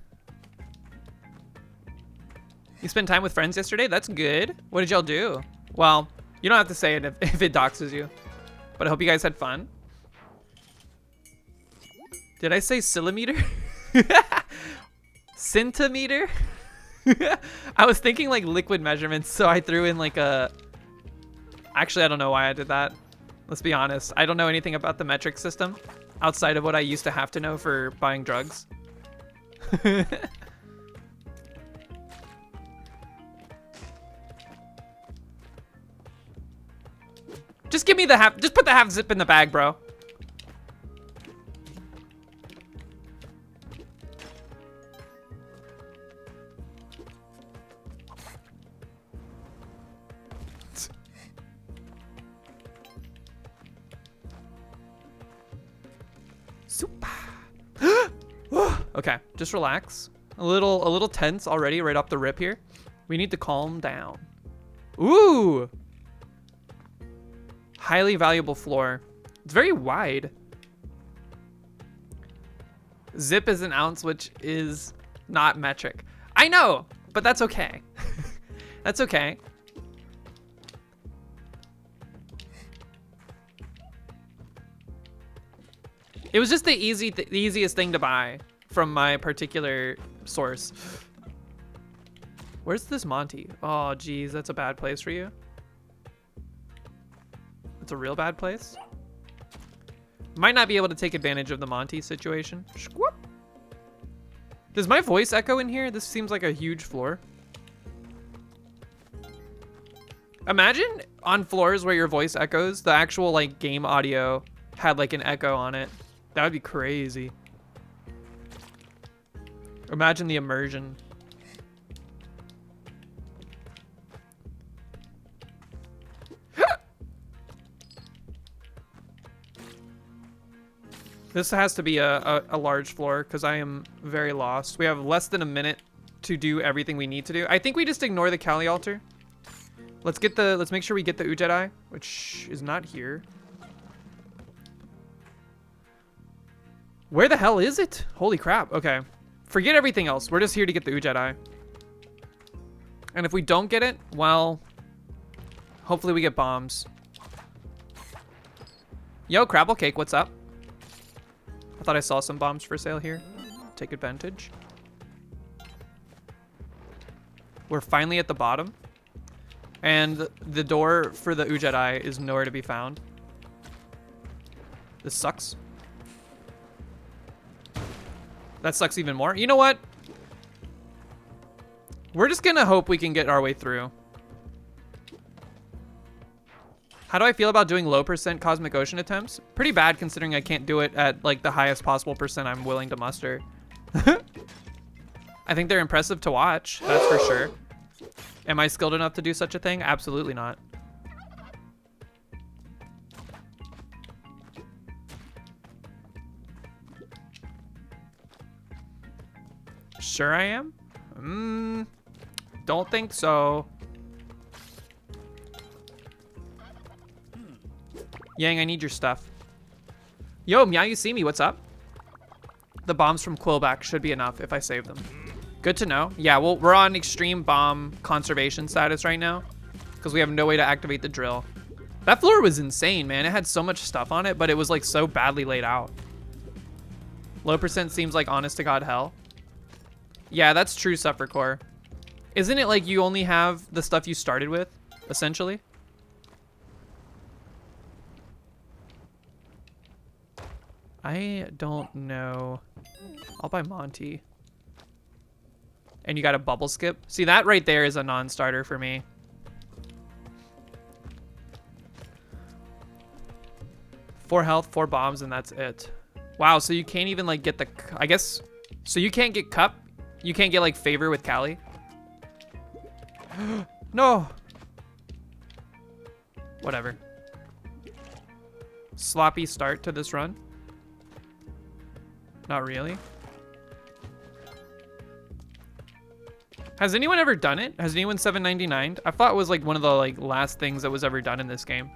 You spent time with friends yesterday? That's good. What did y'all do? Well, you don't have to say it if it doxes you. But I hope you guys had fun. Did I say centimeter? Centimeter? I was thinking like liquid measurements, so I threw in like a... Actually, I don't know why I did that. Let's be honest. I don't know anything about the metric system outside of what I used to have to know for buying drugs. Just give me the half, just put the half zip in the bag, bro. Okay, just relax. A little tense already right off the rip here. We need to calm down. Ooh! Highly valuable floor. It's very wide. Zip is an ounce, which is not metric. I know, but that's okay. That's okay. It was just the easiest thing to buy from my particular source. Where's this Monty? Oh, geez, that's a bad place for you. It's a real bad place. Might not be able to take advantage of the Monty situation. Squoop. Does my voice echo in here? This seems like a huge floor. Imagine on floors where your voice echoes, the actual like game audio had like an echo on it. That would be crazy. Imagine the immersion. This has to be a large floor because I am very lost. We have less than a minute to do everything we need to do. I think we just ignore the Kali altar. Let's make sure we get the Ujedi, which is not here. Where the hell is it? Holy crap. Okay. Forget everything else. We're just here to get the Ujedi. And if we don't get it, well, hopefully we get bombs. Yo, Crabble Cake, what's up? I thought I saw some bombs for sale here. Take advantage. We're finally at the bottom. And the door for the Ujedi is nowhere to be found. This sucks. That sucks even more. You know what? We're just gonna hope we can get our way through. How do I feel about doing low percent Cosmic Ocean attempts? Pretty bad considering I can't do it at like the highest possible percent I'm willing to muster. I think they're impressive to watch, that's for sure. Am I skilled enough to do such a thing? Absolutely not. Sure I am? Don't think so. Yang, I need your stuff. Yo, Meow, you see me, what's up? The bombs from Quillback should be enough if I save them. Good to know. Yeah, well, we're on extreme bomb conservation status right now because we have no way to activate the drill. That floor was insane, man. It had so much stuff on it, but it was like so badly laid out. Low percent seems like honest to God hell. Yeah, that's true, Suffercore. Isn't it like you only have the stuff you started with, essentially? I don't know. I'll buy Monty. And you got a bubble skip. See, that right there is a non-starter for me. Four health, 4 bombs, and that's it. Wow, so you can't even like get the, I guess, so you can't get cup? You can't get like favor with Callie? No. Whatever. Sloppy start to this run. Not really. Has anyone ever done it? Has anyone 799'd? I thought it was like one of the like last things that was ever done in this game.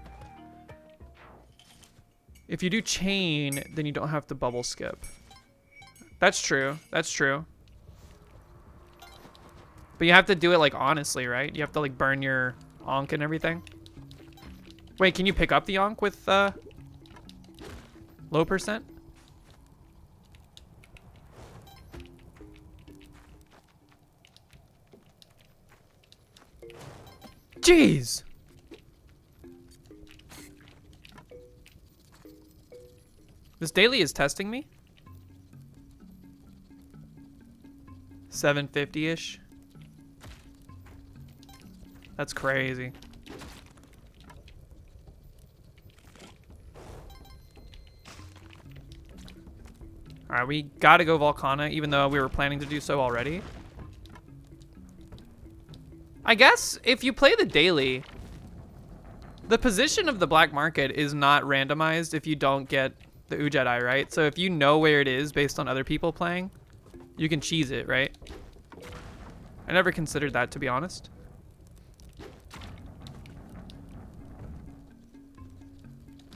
If you do chain, then you don't have to bubble skip. That's true. That's true. But you have to do it like honestly, right? You have to like burn your onk and everything. Wait, can you pick up the onk with low percent? Jeez. This daily is testing me. 750-ish. That's crazy. All right, we gotta go Volcana, even though we were planning to do so already. I guess if you play the daily, the position of the black market is not randomized if you don't get the Ujedi, right? So if you know where it is based on other people playing, you can cheese it, right? I never considered that, to be honest.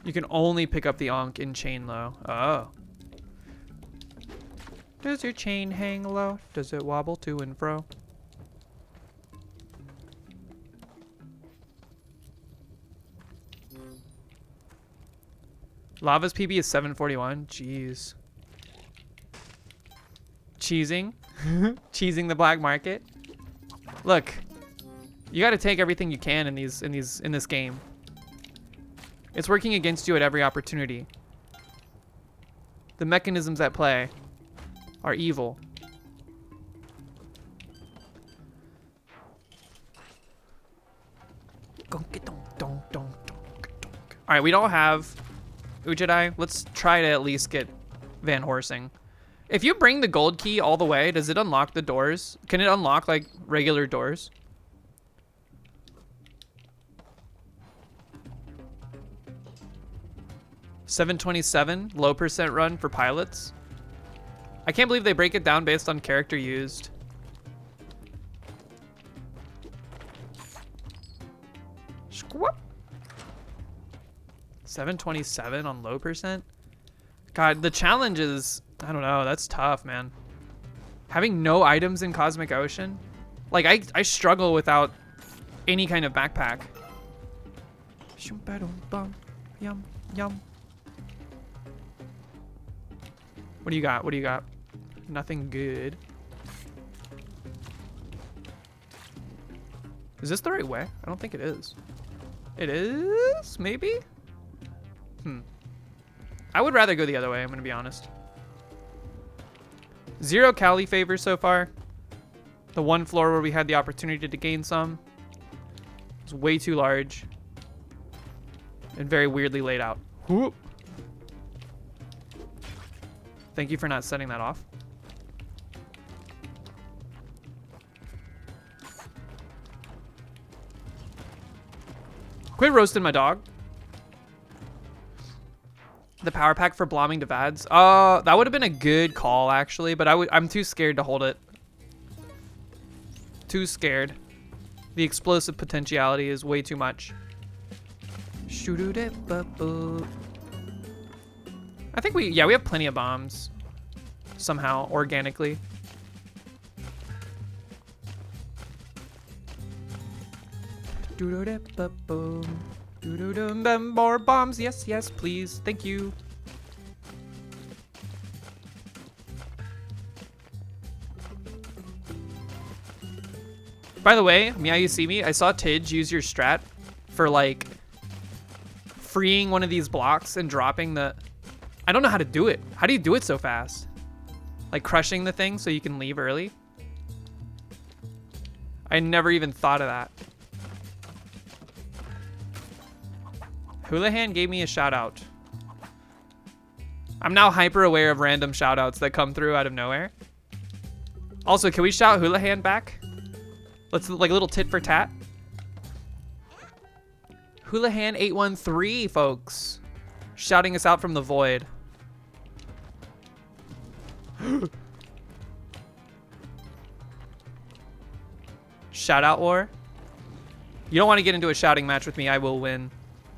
You can only pick up the onk in chain low. Oh. Does your chain hang low? Does it wobble to and fro? Lava's PB is 741. Jeez. Cheesing. Cheesing the black market. Look, you got to take everything you can in this game. It's working against you at every opportunity. The mechanisms at play are evil. All right, we don't have Ujedi. Let's try to at least get Van Horsing. If you bring the gold key all the way, does it unlock the doors? Can it unlock like regular doors? $727 low percent run for pilots. I can't believe they break it down based on character used. Squawk. 727 on low percent. God, the challenge is, I don't know, that's tough, man. Having no items in Cosmic Ocean, like I struggle without any kind of backpack. Yum yum. What do you got? What do you got? Nothing good. Is this the right way? I don't think it is. It is? Maybe? I would rather go the other way, I'm gonna be honest. 0 Callie favors so far. The one floor where we had the opportunity to gain some was way too large and very weirdly laid out. Whoop. Thank you for not setting that off. Quit roasting my dog. The power pack for blomming to Vads. That would have been a good call actually, but I'm too scared to hold it. Too scared. The explosive potentiality is way too much. I think we have plenty of bombs. Somehow, organically. More bombs, yes, yes, please, thank you. By the way, Meow You See Me, I saw Tidge use your strat for like freeing one of these blocks and dropping the... I don't know how to do it. How do you do it so fast? Like crushing the thing so you can leave early? I never even thought of that. Houlihan gave me a shout out. I'm now hyper aware of random shout outs that come through out of nowhere. Also, can we shout Houlihan back? Let's like a little tit for tat. Houlihan 813, folks. Shouting us out from the void. Shout out war. You don't want to get into a shouting match with me. I will win.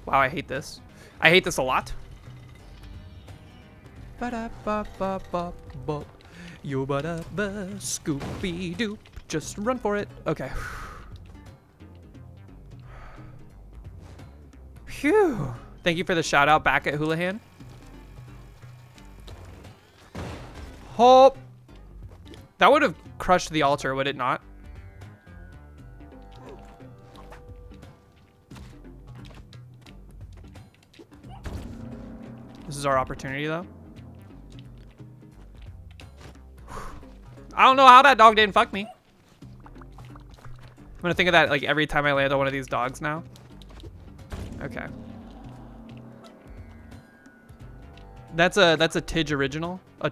Wow, I hate this. I hate this a lot. Ba-da-ba-ba-ba-ba. Yo-ba-da-ba, Scooby-Doo. Just run for it. Okay. Phew. Thank you for the shout out back at Houlihan. Hope. That would have crushed the altar, would it not? This is our opportunity, though. I don't know how that dog didn't fuck me. I'm gonna think of that like every time I land on one of these dogs now. Okay. That's a Tidge original. A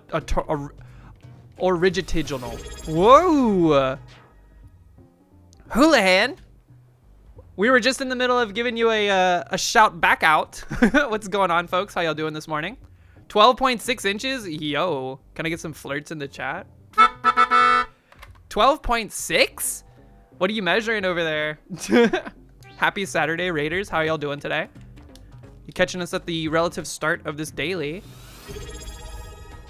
origitiginal. Whoa. Houlihan. We were just in the middle of giving you a shout back out. What's going on, folks? How y'all doing this morning? 12.6 inches? Yo. Can I get some flirts in the chat? 12.6? What are you measuring over there? Happy Saturday, Raiders. How y'all doing today? You catching us at the relative start of this daily.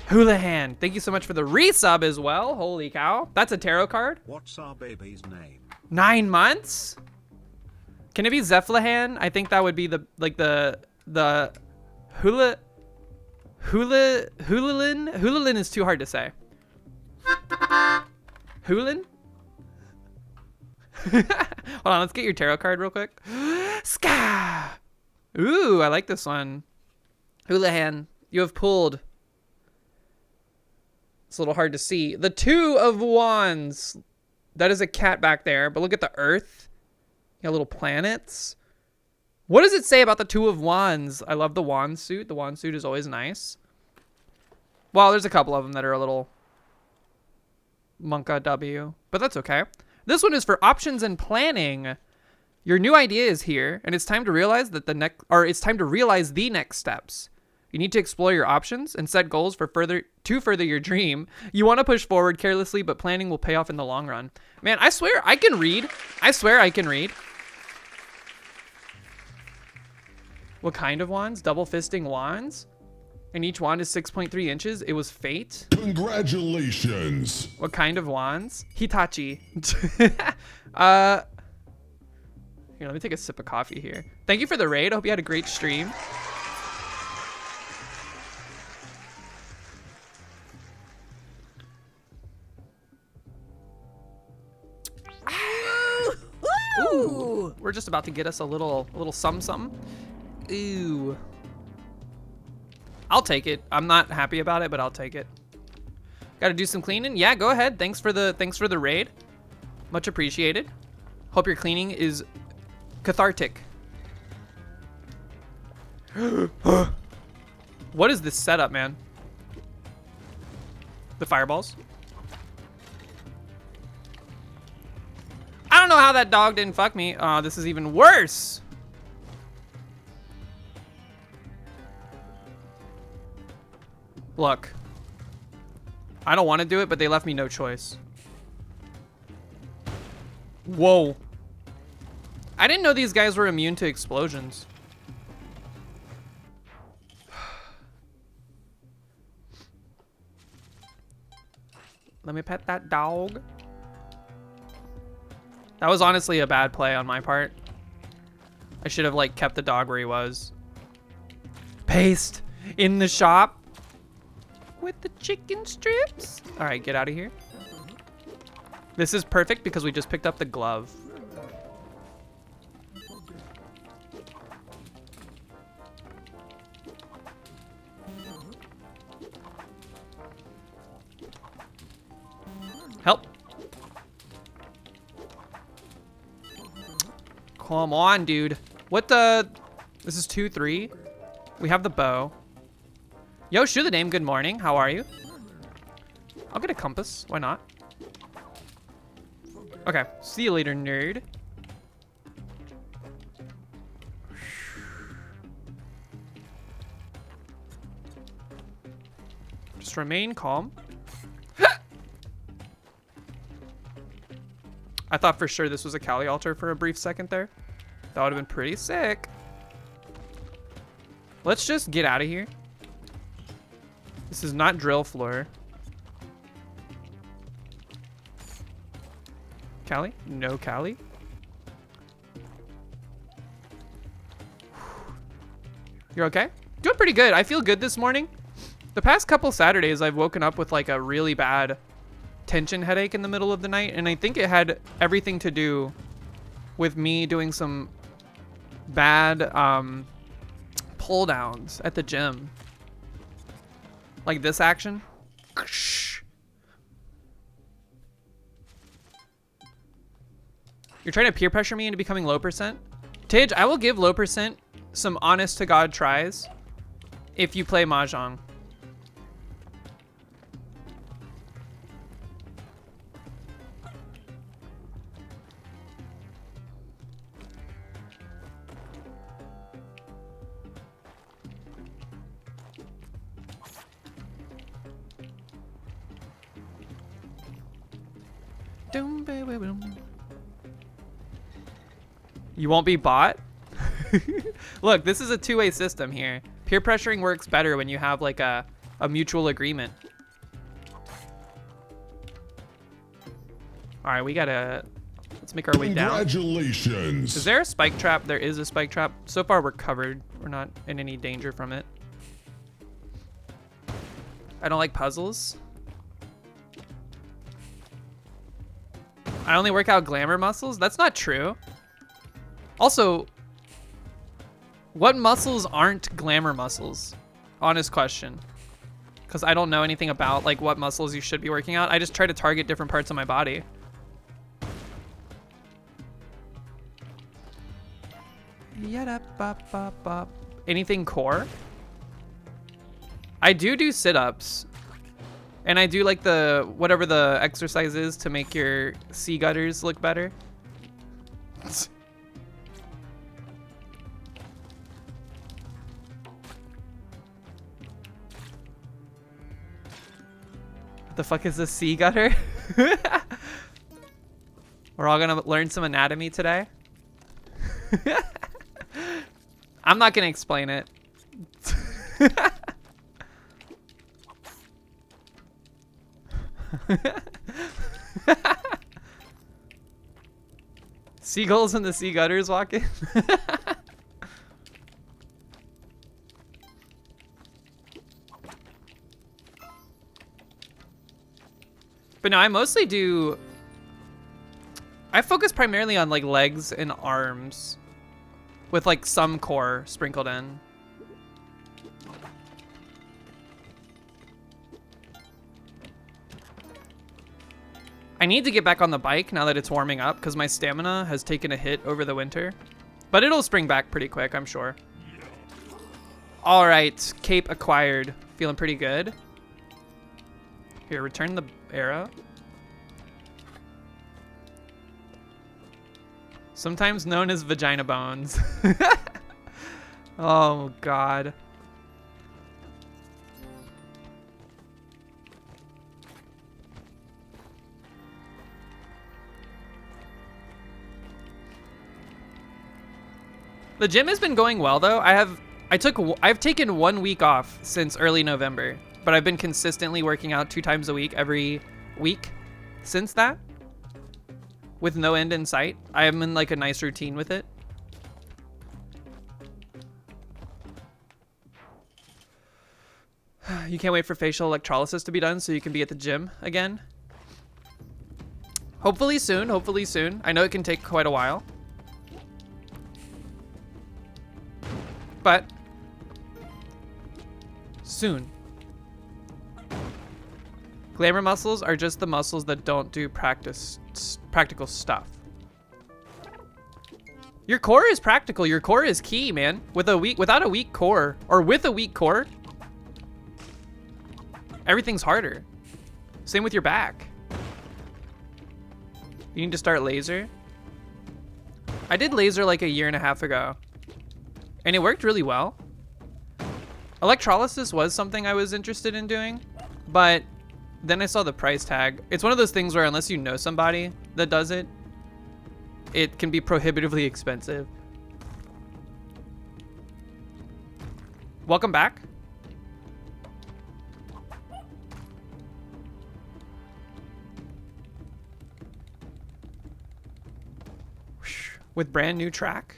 Houlihan, thank you so much for the resub as well. Holy cow. That's a tarot card. What's our baby's name? 9 months? Can it be Zephlehan? I think that would be the Houlihan? Houlihan is too hard to say. Houlihan? Hold on, let's get your tarot card real quick. Ska! Ooh, I like this one. Houlihan, you have pulled. It's a little hard to see. The Two of Wands. That is a cat back there, but look at the Earth. You got little planets. What does it say about the Two of Wands? I love the wand suit. The wand suit is always nice. Well, there's a couple of them that are a little Monka W, but that's okay. This one is for options and planning. Your new idea is here, and it's time to realize that it's time to realize the next steps. You need to explore your options and set goals for further your dream. You want to push forward carelessly, but planning will pay off in the long run. Man, I swear I can read. I swear I can read. What kind of wands? Double fisting wands? And each wand is 6.3 inches. It was fate. Congratulations. What kind of wands? Hitachi. Here, let me take a sip of coffee here. Thank you for the raid. I hope you had a great stream. Ooh, we're just about to get us a little something. Ooh. I'll take it. I'm not happy about it, but I'll take it. Got to do some cleaning? Yeah, go ahead. Thanks for the raid. Much appreciated. Hope your cleaning is cathartic. What is this setup, man? The fireballs? I don't know how that dog didn't fuck me. Oh, this is even worse. Look. I don't want to do it, but they left me no choice. Whoa. I didn't know these guys were immune to explosions. Let me pet that dog. That was honestly a bad play on my part. I should have like kept the dog where he was. Paste in the shop with the chicken strips. All right, get out of here. This is perfect because we just picked up the glove. Help. Come on, dude. What the? This is 2-3. We have the bow. Yo, shoot the name. Good morning. How are you? I'll get a compass. Why not? Okay. See you later, nerd. Just remain calm. I thought for sure this was a Kali altar for a brief second there. That would have been pretty sick. Let's just get out of here. This is not drill floor. Kali? No Kali? You're okay? Doing pretty good. I feel good this morning. The past couple Saturdays, I've woken up with like a really bad tension headache in the middle of the night, and I think it had everything to do with me doing some bad pull downs at the gym. Like this action. You're trying to peer pressure me into becoming low percent? Tage, I will give low percent some honest to God tries if you play Mahjong. You won't be bought? Look, this is a two-way system here. Peer pressuring works better when you have like a mutual agreement. All right, let's make our way down. Congratulations. Is there a spike trap? There is a spike trap. So far, we're covered. We're not in any danger from it. I don't like puzzles. I only work out glamour muscles? That's not true. Also, what muscles aren't glamour muscles? Honest question. Because I don't know anything about like what muscles you should be working out. I just try to target different parts of my body. Anything core? I do sit-ups. And I do like the, whatever the exercise is to make your sea gutters look better. What the fuck is a sea gutter? We're all gonna learn some anatomy today. I'm not gonna explain it. Seagulls in the sea gutters walking. But no, I mostly do. I focus primarily on like legs and arms, with like some core sprinkled in. I need to get back on the bike now that it's warming up because my stamina has taken a hit over the winter. But it'll spring back pretty quick, I'm sure. All right, cape acquired. Feeling pretty good. Here, return the arrow. Sometimes known as vagina bones. Oh, God. The gym has been going well though. I've taken 1 week off since early November, but I've been consistently working out 2 times a week every week since that, with no end in sight. I am in like a nice routine with it. You can't wait for facial electrolysis to be done so you can be at the gym again. Hopefully soon, hopefully soon. I know it can take quite a while. But soon. Glamour muscles are just the muscles that don't do practical stuff. Your core is practical. Your core is key, man. Without a weak core, or with a weak core, everything's harder. Same with your back. You need to start laser. I did laser like a 1.5 years ago, and it worked really well. Electrolysis was something I was interested in doing, but then I saw the price tag. It's one of those things where unless you know somebody that does it, it can be prohibitively expensive. Welcome back. With brand new track?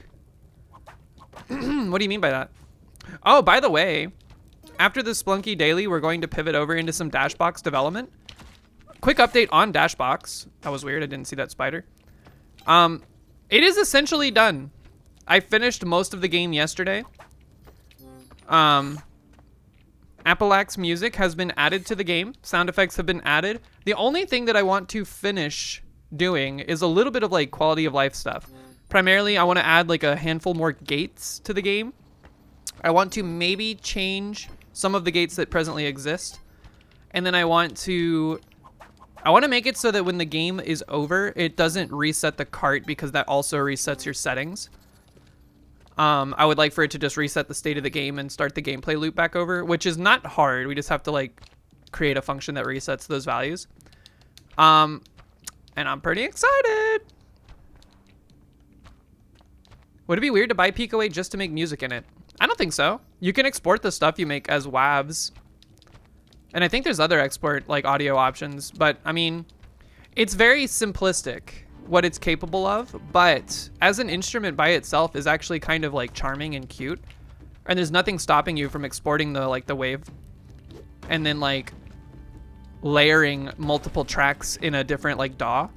What do you mean by that? Oh, by the way, after the Splunky Daily, we're going to pivot over into some Dashbox development. Quick update on Dashbox. That was weird, I didn't see that spider. It is essentially done. I finished most of the game yesterday. Appalax music has been added to the game. Sound effects have been added. The only thing that I want to finish doing is a little bit of like quality of life stuff. Primarily, I want to add like a handful more gates to the game. I want to maybe change some of the gates that presently exist. And then I want to make it so that when the game is over, it doesn't reset the cart because that also resets your settings. I would like for it to just reset the state of the game and start the gameplay loop back over, which is not hard. We just have to like create a function that resets those values. And I'm pretty excited. Would it be weird to buy Pico 8 just to make music in it? I don't think so. You can export the stuff you make as WAVs. And I think there's other export like audio options, but I mean, it's very simplistic what it's capable of, but as an instrument by itself is actually kind of like charming and cute. And there's nothing stopping you from exporting the wave and then like layering multiple tracks in a different like DAW.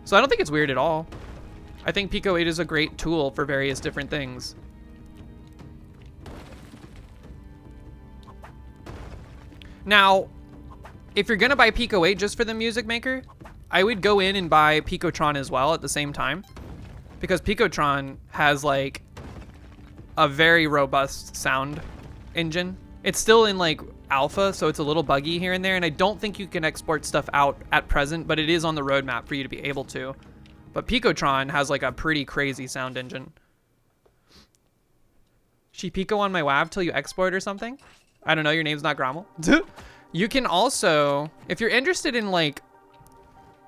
So I don't think it's weird at all. I think Pico 8 is a great tool for various different things. Now, if you're gonna buy Pico 8 just for the music maker, I would go in and buy Picotron as well at the same time, because Picotron has like a very robust sound engine. It's still in like alpha, so it's a little buggy here and there, and I don't think you can export stuff out at present, but it is on the roadmap for you to be able to. But Picotron has like a pretty crazy sound engine. She Pico on my WAV till you export or something? I don't know, your name's not Grommel. You can also, if you're interested in like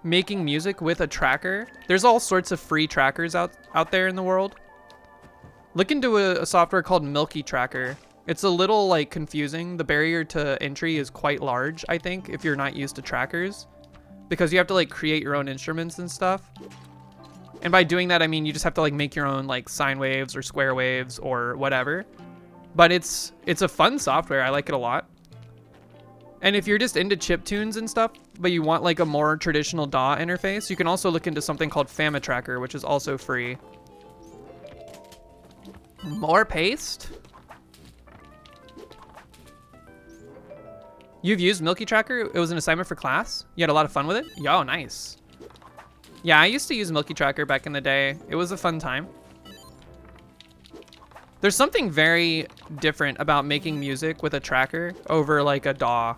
making music with a tracker, there's all sorts of free trackers out there in the world. Look into a software called Milky Tracker. It's a little like confusing. The barrier to entry is quite large, I think, if you're not used to trackers, because you have to like create your own instruments and stuff. And by doing that, I mean you just have to like make your own like sine waves or square waves or whatever. But it's a fun software. I like it a lot. And if you're just into chiptunes and stuff, but you want like a more traditional DAW interface, you can also look into something called FamiTracker, which is also free. More paste? You've used Milky Tracker? It was an assignment for class? You had a lot of fun with it? Yo, nice. Yeah, I used to use Milky Tracker back in the day. It was a fun time. There's something very different about making music with a tracker over like a DAW,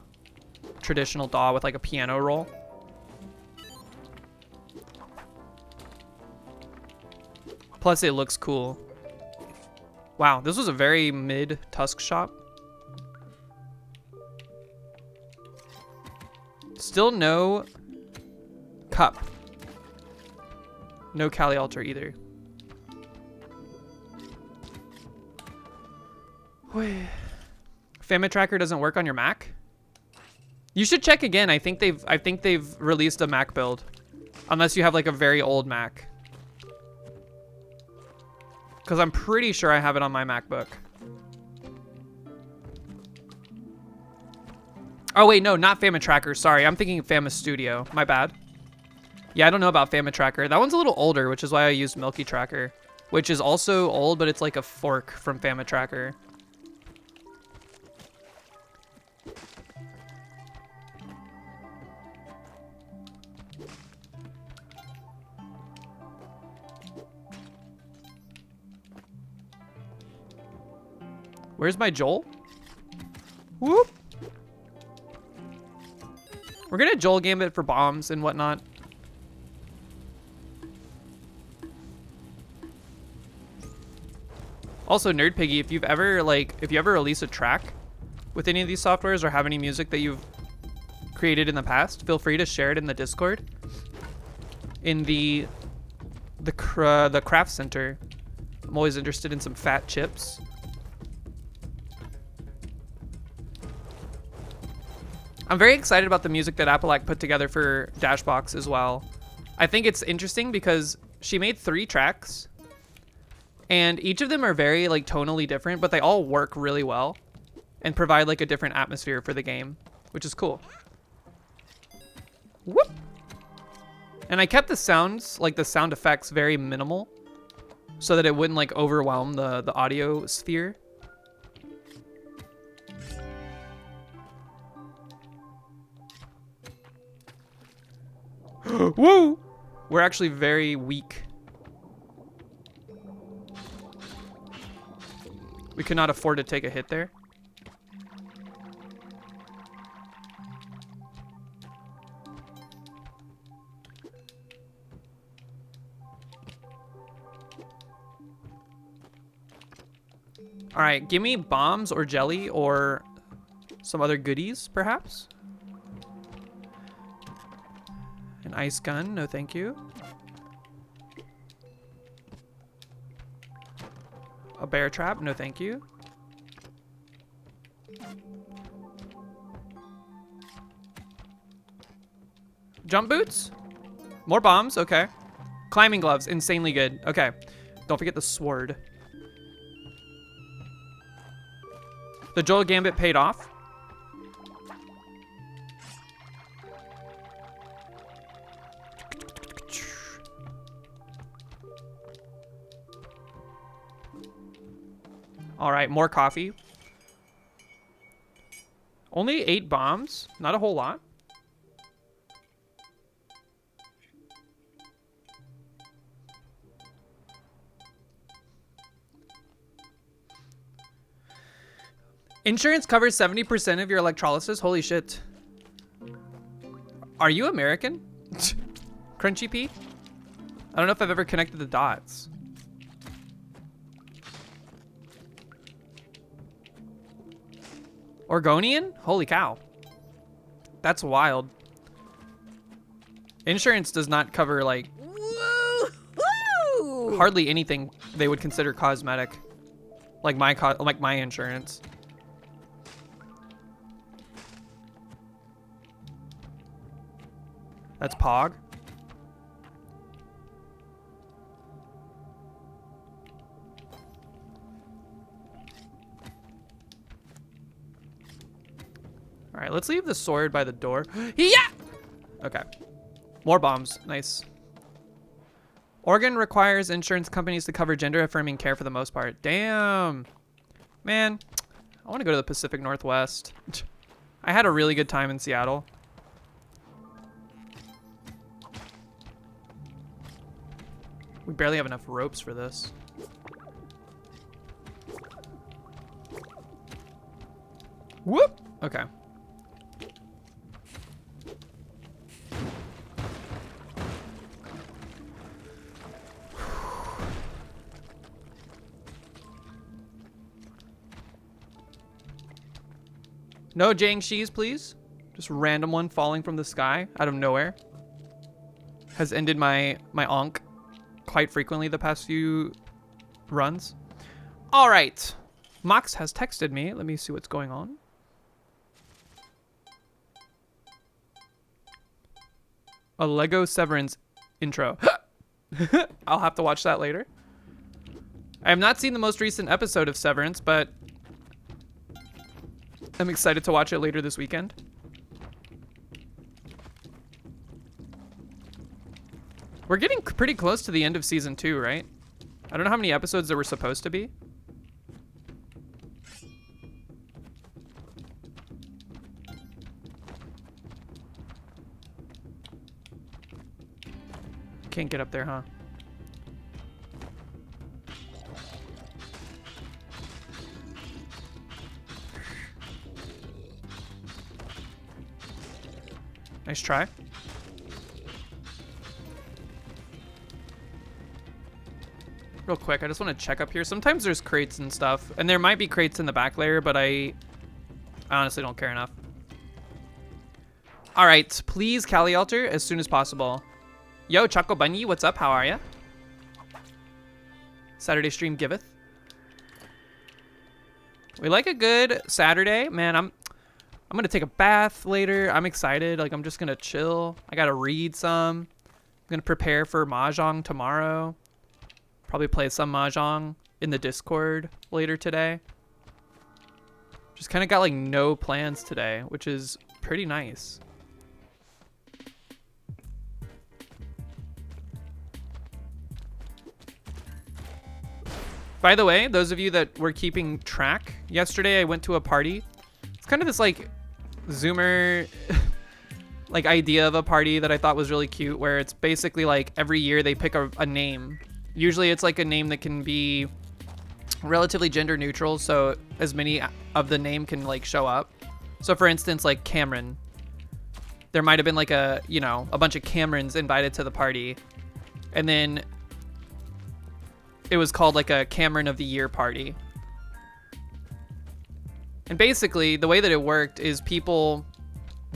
traditional DAW with like a piano roll. Plus it looks cool. Wow, this was a very mid Tusk shop. Still no cup. No Kali Altar either. FamiTracker doesn't work on your Mac? You should check again. I think they've released a Mac build. Unless you have like a very old Mac. Because I'm pretty sure I have it on my MacBook. Oh wait, no, not Fama Tracker. Sorry, I'm thinking Fama Studio. My bad. Yeah, I don't know about Fama Tracker. That one's a little older, which is why I used Milky Tracker, which is also old, but it's like a fork from Fama Tracker. Where's my Joel? Whoop. We're gonna Joel Gambit for bombs and whatnot. Also, Nerd Piggy, if you ever release a track with any of these softwares or have any music that you've created in the past, feel free to share it in the Discord. In the craft center. I'm always interested in some fat chips. I'm very excited about the music that Apple put together for Dashbox as well. I think it's interesting because she made 3 tracks and each of them are very like tonally different, but they all work really well and provide like a different atmosphere for the game, which is cool. Whoop. And I kept the sounds, like the sound effects, very minimal so that it wouldn't like overwhelm the audio sphere. Woo! We're actually very weak. We could not afford to take a hit there. All right, give me bombs or jelly or some other goodies, perhaps. An ice gun, no thank you. A bear trap, no thank you. Jump boots? More bombs, okay. Climbing gloves, insanely good. Okay, don't forget the sword. The Joel Gambit paid off. All right, more coffee. Only 8 bombs, not a whole lot. Insurance covers 70% of your electrolysis. Holy shit. Are you American? Crunchy Pete? I don't know if I've ever connected the dots. Oregonian? Holy cow. That's wild. Insurance does not cover like hardly anything they would consider cosmetic. Like my insurance. That's Pog. All right, let's leave the sword by the door. Yeah! Okay. More bombs. Nice. Oregon requires insurance companies to cover gender-affirming care for the most part. Damn. Man, I want to go to the Pacific Northwest. I had a really good time in Seattle. We barely have enough ropes for this. Whoop! Okay. No Jiangxis, please. Just random one falling from the sky out of nowhere. Has ended my onk quite frequently the past few runs. All right. Mox has texted me. Let me see what's going on. A Lego Severance intro. I'll have to watch that later. I have not seen the most recent episode of Severance, but I'm excited to watch it later this weekend. We're getting pretty close to the end of season 2, right? I don't know how many episodes there were supposed to be. Can't get up there, huh? Nice try. Real quick, I just want to check up here. Sometimes there's crates and stuff, and there might be crates in the back layer, but I honestly don't care enough. All right, please Kali Altar as soon as possible. Yo, Choco Bunny, what's up? How are ya? Saturday stream giveth. We like a good Saturday, man. I'm gonna take a bath later. I'm excited. Like I'm just gonna chill. I gotta read some. I'm gonna prepare for Mahjong tomorrow. Probably play some Mahjong in the Discord later today. Just kind of got like no plans today, which is pretty nice. By the way, those of you that were keeping track, yesterday I went to a party. It's kind of this like Zoomer like idea of a party that I thought was really cute, where it's basically like every year they pick a name. Usually it's like a name that can be relatively gender neutral, so as many of the name can like show up. So for instance, like Cameron. There might have been like a, you know, a bunch of Camerons invited to the party. And then it was called like a Cameron of the Year party. And basically the way that it worked is people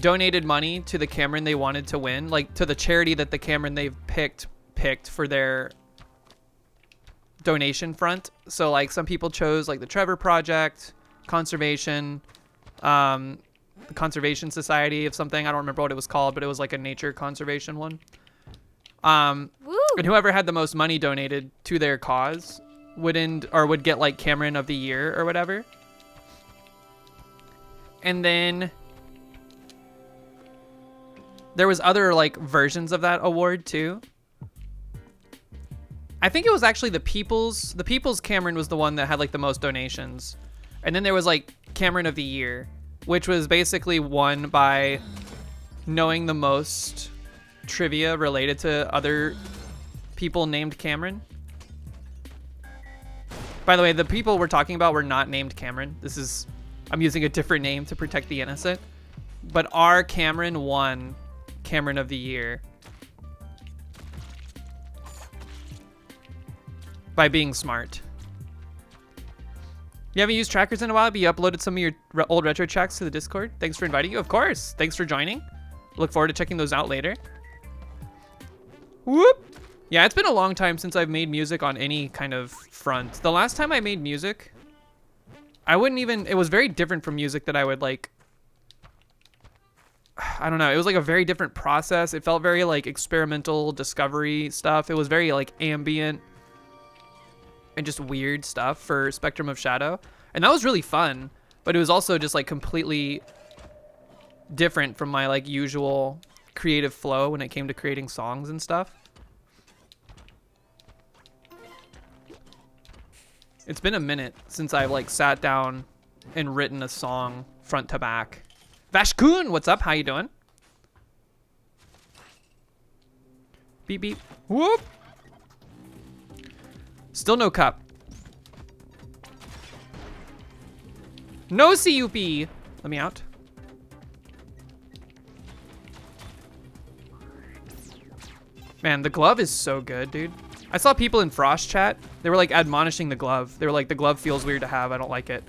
donated money to the Cameron they wanted to win, like to the charity that the Cameron they've picked for their donation front. So like some people chose like the Trevor Project, conservation, the Conservation Society of something. I don't remember what it was called, but it was like a nature conservation one. And whoever had the most money donated to their cause would get like Cameron of the Year or whatever. And then there was other like versions of that award too. I think it was actually the People's Cameron was the one that had like the most donations. And then there was like Cameron of the Year, which was basically won by knowing the most trivia related to other people named Cameron. By the way, the people we're talking about were not named Cameron. I'm using a different name to protect the innocent. But our Cameron won Cameron of the Year by being smart. You haven't used trackers in a while, but you uploaded some of your old retro tracks to the Discord. Thanks for inviting you. Of course. Thanks for joining. Look forward to checking those out later. Whoop. Yeah, it's been a long time since I've made music on any kind of front. The last time I made music, it was very different from music that I would like, I don't know. It was like a very different process. It felt very like experimental discovery stuff. It was very like ambient and just weird stuff for Spectrum of Shadow. And that was really fun, but it was also just like completely different from my like usual creative flow when it came to creating songs and stuff. It's been a minute since I've like sat down and written a song front to back. Vashkun, what's up? How you doing? Beep beep. Whoop. Still no cup. No CUP. Let me out. Man, the glove is so good, dude. I saw people in Frost chat. They were like admonishing the glove. They were like, the glove feels weird to have. I don't like it.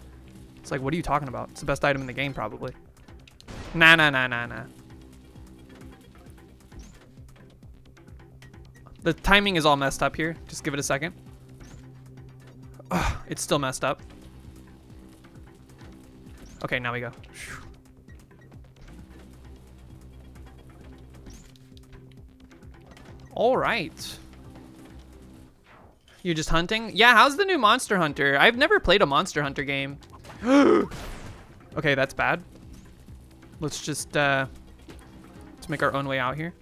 It's like, what are you talking about? It's the best item in the game, probably. Nah. The timing is all messed up here. Just give it a second. Ugh, it's still messed up. Okay, now we go. All right. You're just hunting? Yeah, how's the new Monster Hunter? I've never played a Monster Hunter game. Okay, that's bad. Let's just let's make our own way out here.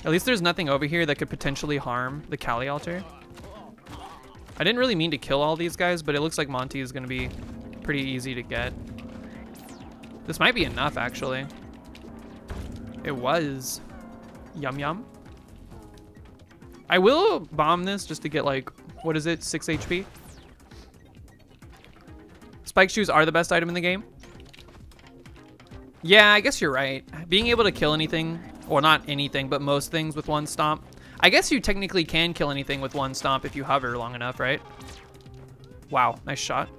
At least there's nothing over here that could potentially harm the Kali altar. I didn't really mean to kill all these guys, but it looks like Monty is going to be pretty easy to get. This might be enough, actually. It was. Yum yum. I will bomb this just to get like, what is it, 6 HP? Spike shoes are the best item in the game. Yeah, I guess you're right. Being able to kill anything, or not anything, but most things with one stomp. I guess you technically can kill anything with one stomp if you hover long enough, right? Wow, nice shot.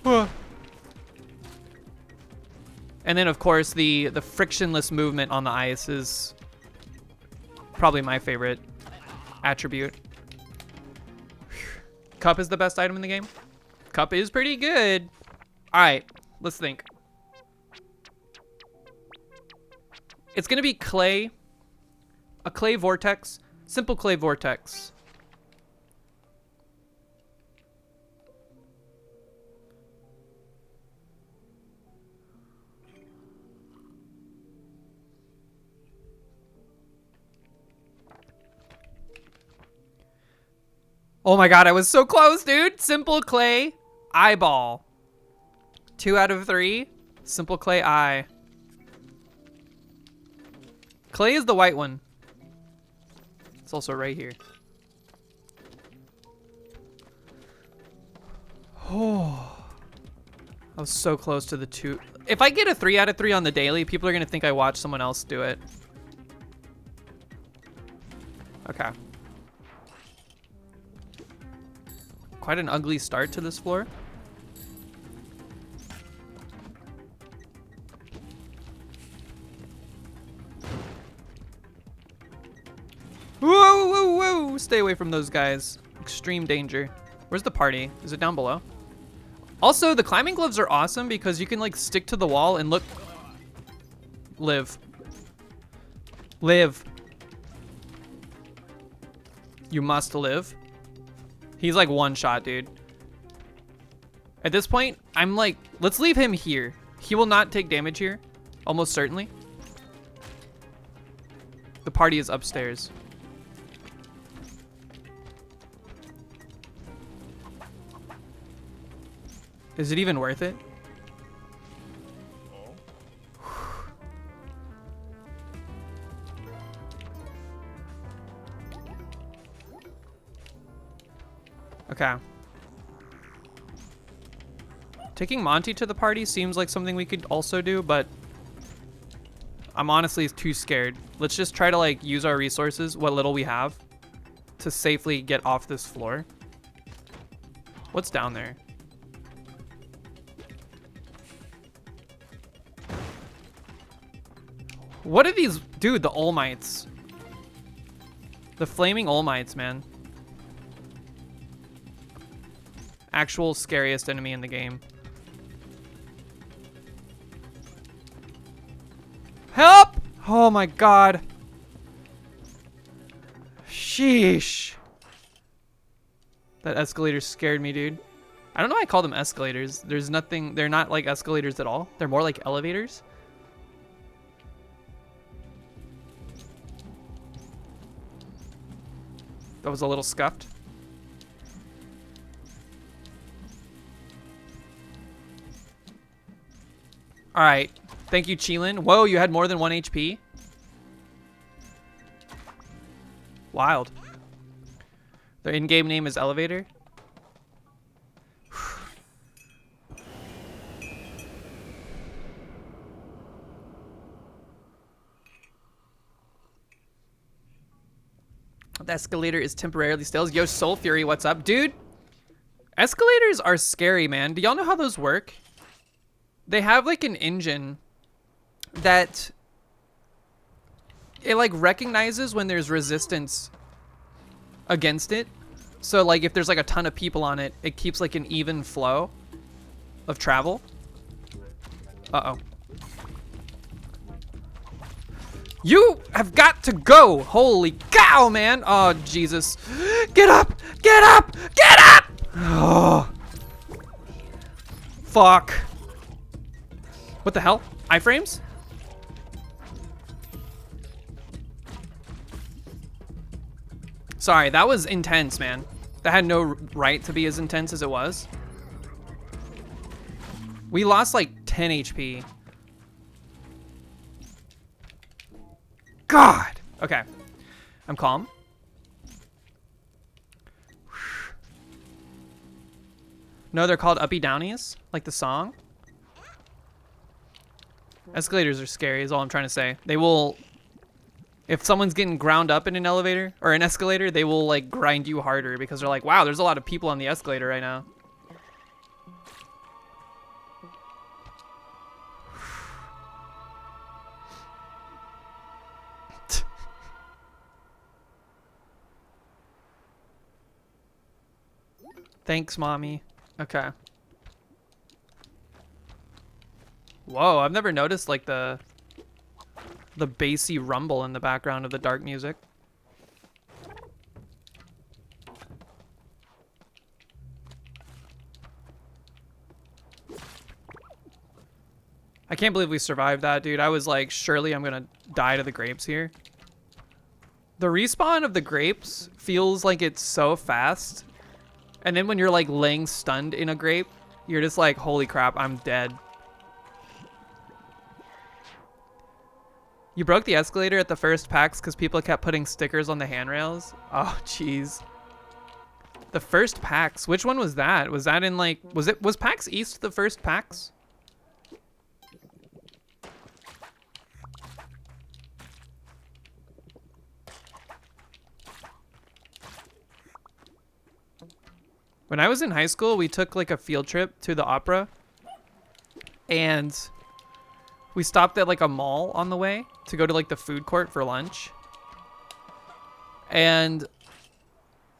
And then, of course, the frictionless movement on the ice is probably my favorite attribute. Cup is the best item in the game. Cup is pretty good. All right, let's think. It's gonna be clay, a clay vortex, simple clay vortex. Oh my god, I was so close, dude. Simple clay, eyeball. 2 out of 3. Simple clay eye. Clay is the white one. It's also right here. Oh, I was so close to the 2. If I get a 3 out of 3 on the daily, people are gonna think I watched someone else do it. Okay. Quite an ugly start to this floor. Whoa, whoa, whoa! Stay away from those guys. Extreme danger. Where's the party? Is it down below? Also, the climbing gloves are awesome because you can like stick to the wall and look. Live. Live. You must live. He's like one shot, dude. At this point, I'm like, let's leave him here. He will not take damage here, almost certainly. The party is upstairs. Is it even worth it? Okay. Taking Monty to the party seems like something we could also do, but I'm honestly too scared. Let's just try to like use our resources, what little we have, to safely get off this floor. What's down there? What are these? Dude, the All Mites. The flaming All Mites, man. Actual scariest enemy in the game. Help! Oh my god. Sheesh. That escalator scared me, dude. I don't know why I call them escalators. There's nothing, they're not like escalators at all. They're more like elevators. That was a little scuffed. All right. Thank you, Cheelin. Whoa, you had more than 1 HP? Wild. Their in-game name is Elevator. The escalator is temporarily still. Yo, Soul Fury, what's up? Dude, escalators are scary, man. Do y'all know how those work? They have like an engine that it like recognizes when there's resistance against it. So like if there's like a ton of people on it, it keeps like an even flow of travel. Uh-oh. You have got to go. Holy cow, man. Oh, Jesus. Get up. Get up. Get up. Oh. Fuck. What the hell? Iframes? Sorry, that was intense, man. That had no right to be as intense as it was. We lost like 10 HP. God! Okay. I'm calm. No, they're called uppy downies, like the song. Escalators are scary is all I'm trying to say. They will, if someone's getting ground up in an elevator or an escalator, they will like grind you harder because they're like, wow, there's a lot of people on the escalator right now. Thanks, mommy. Okay. Whoa, I've never noticed like the bassy rumble in the background of the dark music. I can't believe we survived that, dude. I was like, surely I'm gonna die to the grapes here. The respawn of the grapes feels like it's so fast. And then when you're like laying stunned in a grape, you're just like, holy crap, I'm dead. You broke the escalator at the first PAX because people kept putting stickers on the handrails? Oh, jeez. The first PAX? Which one was that? Was that in like, was PAX East the first PAX? When I was in high school, we took like a field trip to the opera, and we stopped at like a mall on the way to go to like the food court for lunch. And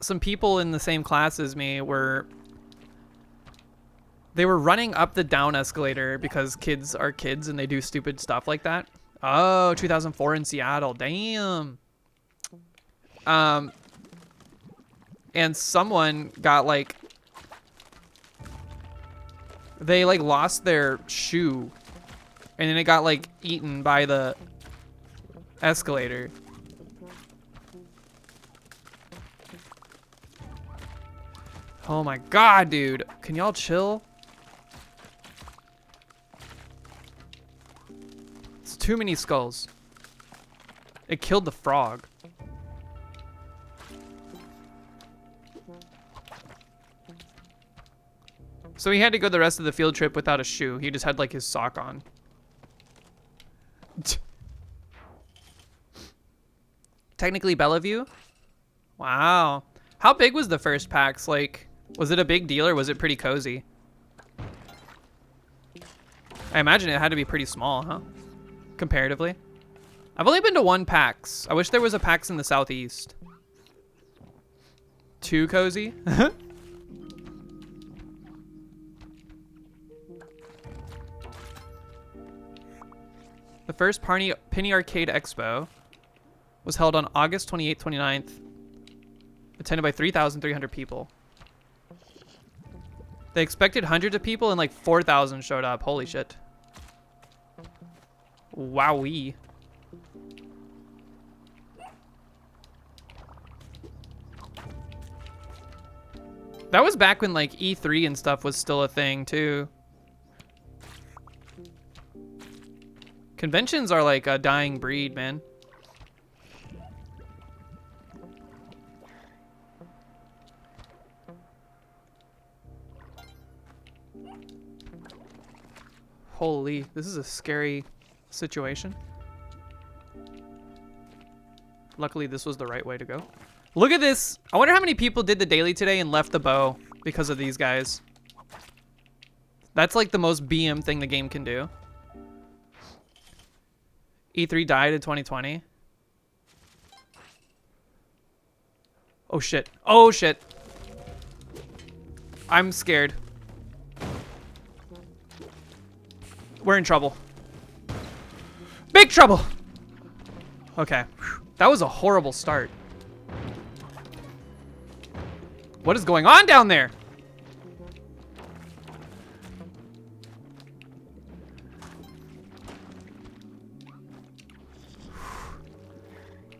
some people in the same class as me were running up the down escalator because kids are kids and they do stupid stuff like that. Oh, 2004 in Seattle. Damn. And someone got like, they like lost their shoe and then it got like eaten by the escalator. Oh my God, dude. Can y'all chill? It's too many skulls. It killed the frog. So he had to go the rest of the field trip without a shoe. He just had like his sock on. Technically Bellevue? Wow. How big was the first PAX? Like, was it a big deal or was it pretty cozy? I imagine it had to be pretty small, huh? Comparatively. I've only been to one PAX. I wish there was a PAX in the Southeast. Too cozy? The first Penny Arcade Expo was held on August 28th, 29th, attended by 3,300 people. They expected hundreds of people and like 4,000 showed up. Holy shit. Wowee. That was back when like E3 and stuff was still a thing too. Conventions are like a dying breed, man. Holy, this is a scary situation. Luckily, this was the right way to go. Look at this. I wonder how many people did the daily today and left the bow because of these guys. That's like the most BM thing the game can do. E3 died in 2020. Oh shit. Oh shit. I'm scared. We're in trouble. Big trouble. Okay. That was a horrible start. What is going on down there?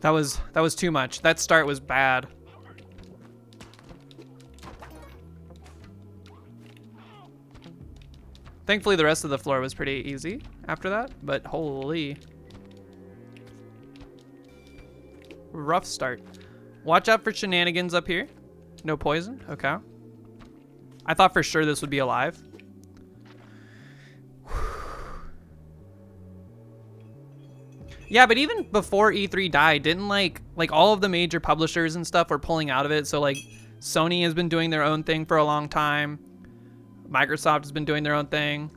That was too much. That start was bad. Thankfully, the rest of the floor was pretty easy after that, but holy. Rough start. Watch out for shenanigans up here. No poison? Okay. I thought for sure this would be alive. Yeah, but even before E3 died, didn't like all of the major publishers and stuff were pulling out of it. So like Sony has been doing their own thing for a long time. Microsoft has been doing their own thing.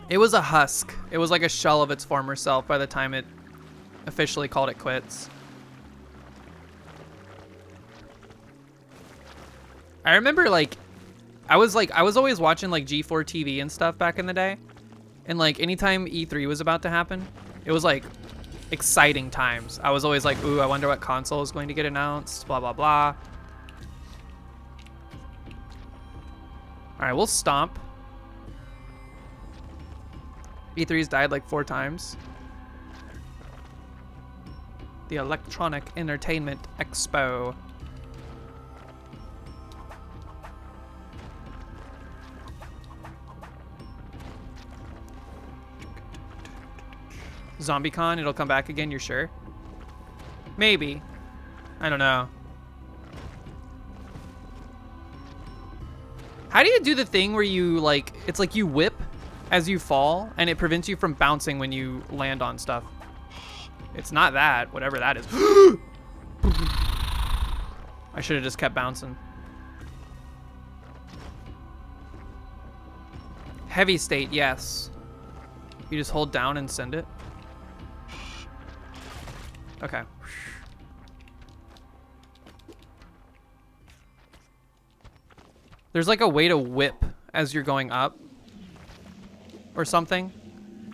It was a husk. It was like a shell of its former self by the time it officially called it quits. I remember I was always watching like G4 TV and stuff back in the day. And like anytime E3 was about to happen, it was like exciting times. I was always like, ooh, I wonder what console is going to get announced, blah, blah, blah. All right, we'll stomp. E3's died like 4 times. The Electronic Entertainment Expo. ZombieCon, it'll come back again, you're sure? Maybe. I don't know. How do you do the thing where you it's like you whip as you fall and it prevents you from bouncing when you land on stuff? It's not that, whatever that is. I should have just kept bouncing. Heavy state, yes. You just hold down and send it. Okay. There's like a way to whip as you're going up or something,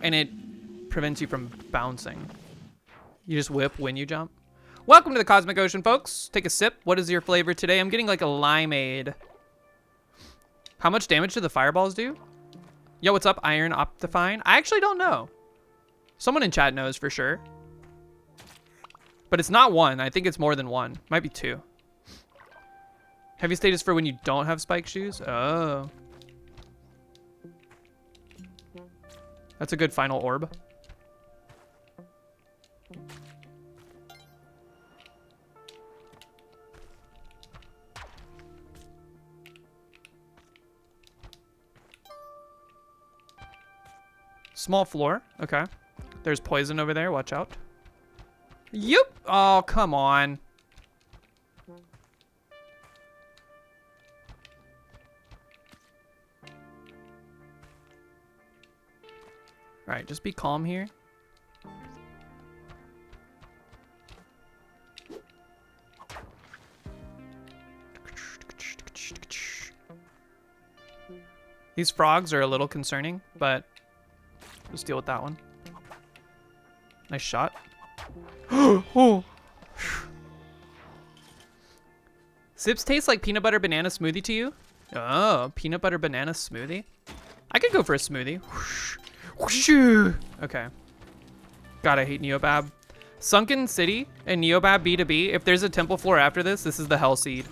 and it prevents you from bouncing. You just whip when you jump. Welcome to the Cosmic Ocean, folks. Take a sip. What is your flavor today? I'm getting like a limeade. How much damage do the fireballs do? Yo, what's up, Iron Optifine? I actually don't know. Someone in chat knows for sure. But it's not 1. I think it's more than 1. Might be 2. Heavy state is for when you don't have spike shoes? Oh. That's a good final orb. Small floor. Okay. There's poison over there. Watch out. Yep. Oh, come on. All right, just be calm here. These frogs are a little concerning, but let's deal with that one. Nice shot. Oh. Sips taste like peanut butter banana smoothie to you? Oh, peanut butter banana smoothie? I could go for a smoothie. Okay. God, I hate Neobab. Sunken City and Neobab B2B. If there's a temple floor after this, this is the Hell Seed.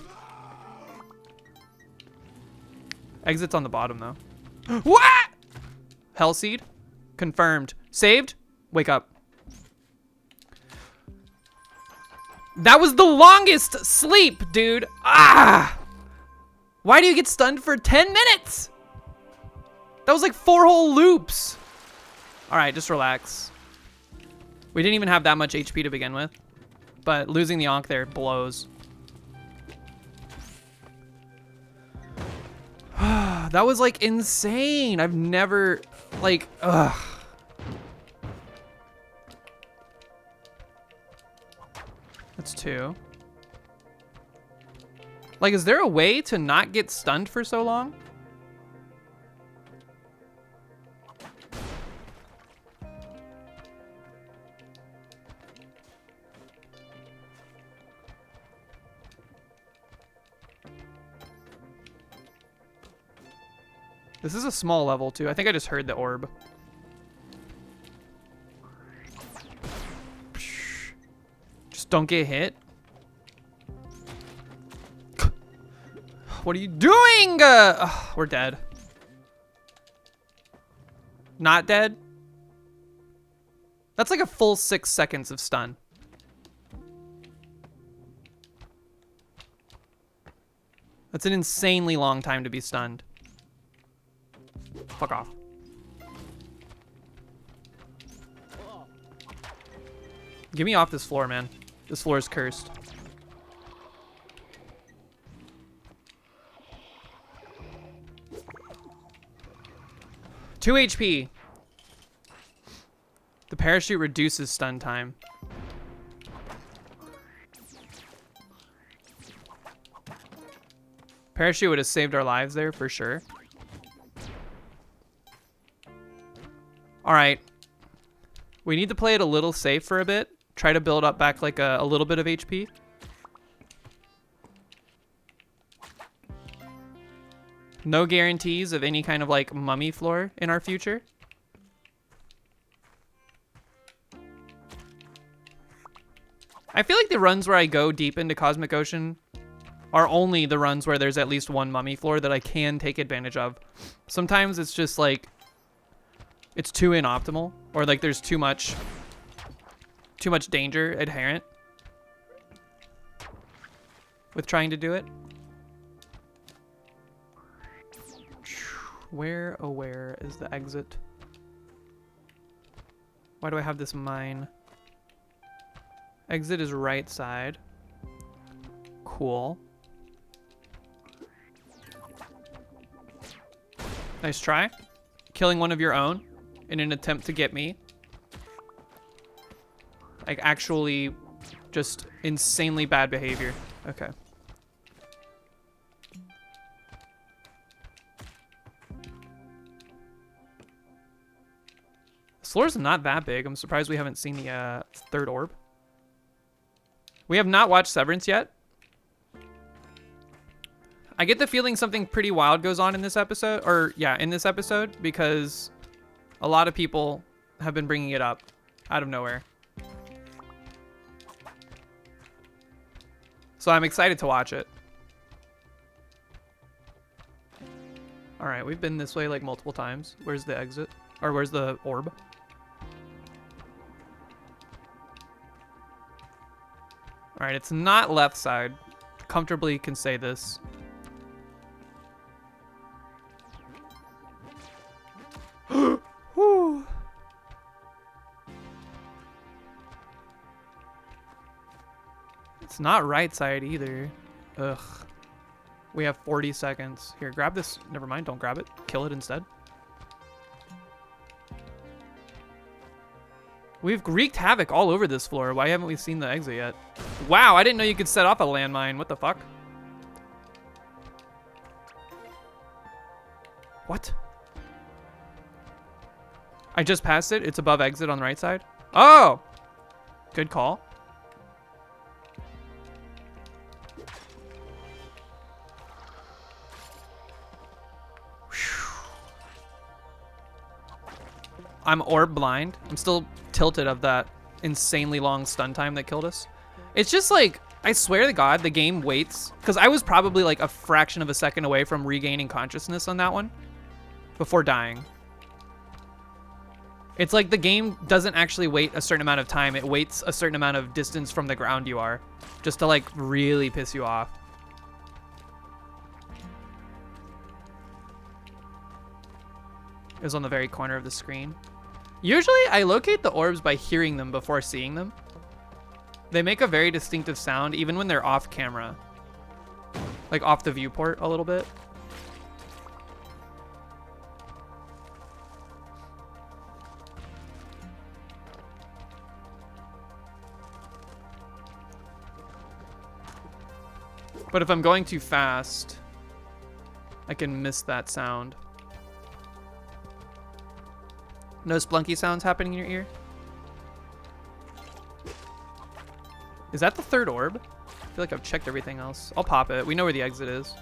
Exit's on the bottom, though. What? Hell Seed? Confirmed. Saved? Wake up. That was the longest sleep, dude. Ah! Why do you get stunned for 10 minutes? That was like 4 whole loops. All right, just relax. We didn't even have that much HP to begin with, but losing the Ankh there blows. That was like insane. I've never ugh. That's 2. Like, is there a way to not get stunned for so long? This is a small level too. I think I just heard the orb. Just don't get hit. What are you doing? We're dead. Not dead? That's like a full 6 seconds of stun. That's an insanely long time to be stunned. Fuck off. Get me off this floor, man. This floor is cursed. Two HP. The parachute reduces stun time. Parachute would have saved our lives there for sure. All right. We need to play it a little safe for a bit. Try to build up back like a little bit of HP. No guarantees of any kind of like mummy floor in our future. I feel like the runs where I go deep into Cosmic Ocean are only the runs where there's at least one mummy floor that I can take advantage of. Sometimes it's just like, it's too inoptimal, or like there's too much danger inherent with trying to do it. Where, oh where is the exit? Why do I have this mine? Exit is right side. Cool. Nice try. Killing one of your own in an attempt to get me. Like actually just insanely bad behavior. Okay. This floor's not that big. I'm surprised we haven't seen the third orb. We have not watched Severance yet. I get the feeling something pretty wild goes on in this episode, or yeah, in this episode, because a lot of people have been bringing it up out of nowhere. So I'm excited to watch it. All right, we've been this way like multiple times. Where's the exit? Or where's the orb? All right, it's not left side. Comfortably can say this. Whew. It's not right side either. Ugh. We have 40 seconds. Here, grab this. Never mind, don't grab it. Kill it instead. We've wreaked havoc all over this floor. Why haven't we seen the exit yet? Wow, I didn't know you could set off a landmine. What the fuck? What? I just passed it. It's above exit on the right side. Oh! Good call. I'm orb blind. I'm still tilted of that insanely long stun time that killed us. It's just like, I swear to God, the game waits. Because I was probably like a fraction of a second away from regaining consciousness on that one before dying. It's like the game doesn't actually wait a certain amount of time. It waits a certain amount of distance from the ground you are, just to like really piss you off. It was on the very corner of the screen. Usually I locate the orbs by hearing them before seeing them. They make a very distinctive sound even when they're off camera. Like off the viewport a little bit. But if I'm going too fast, I can miss that sound. No splunky sounds happening in your ear? Is that the third orb? I feel like I've checked everything else. I'll pop it. We know where the exit is.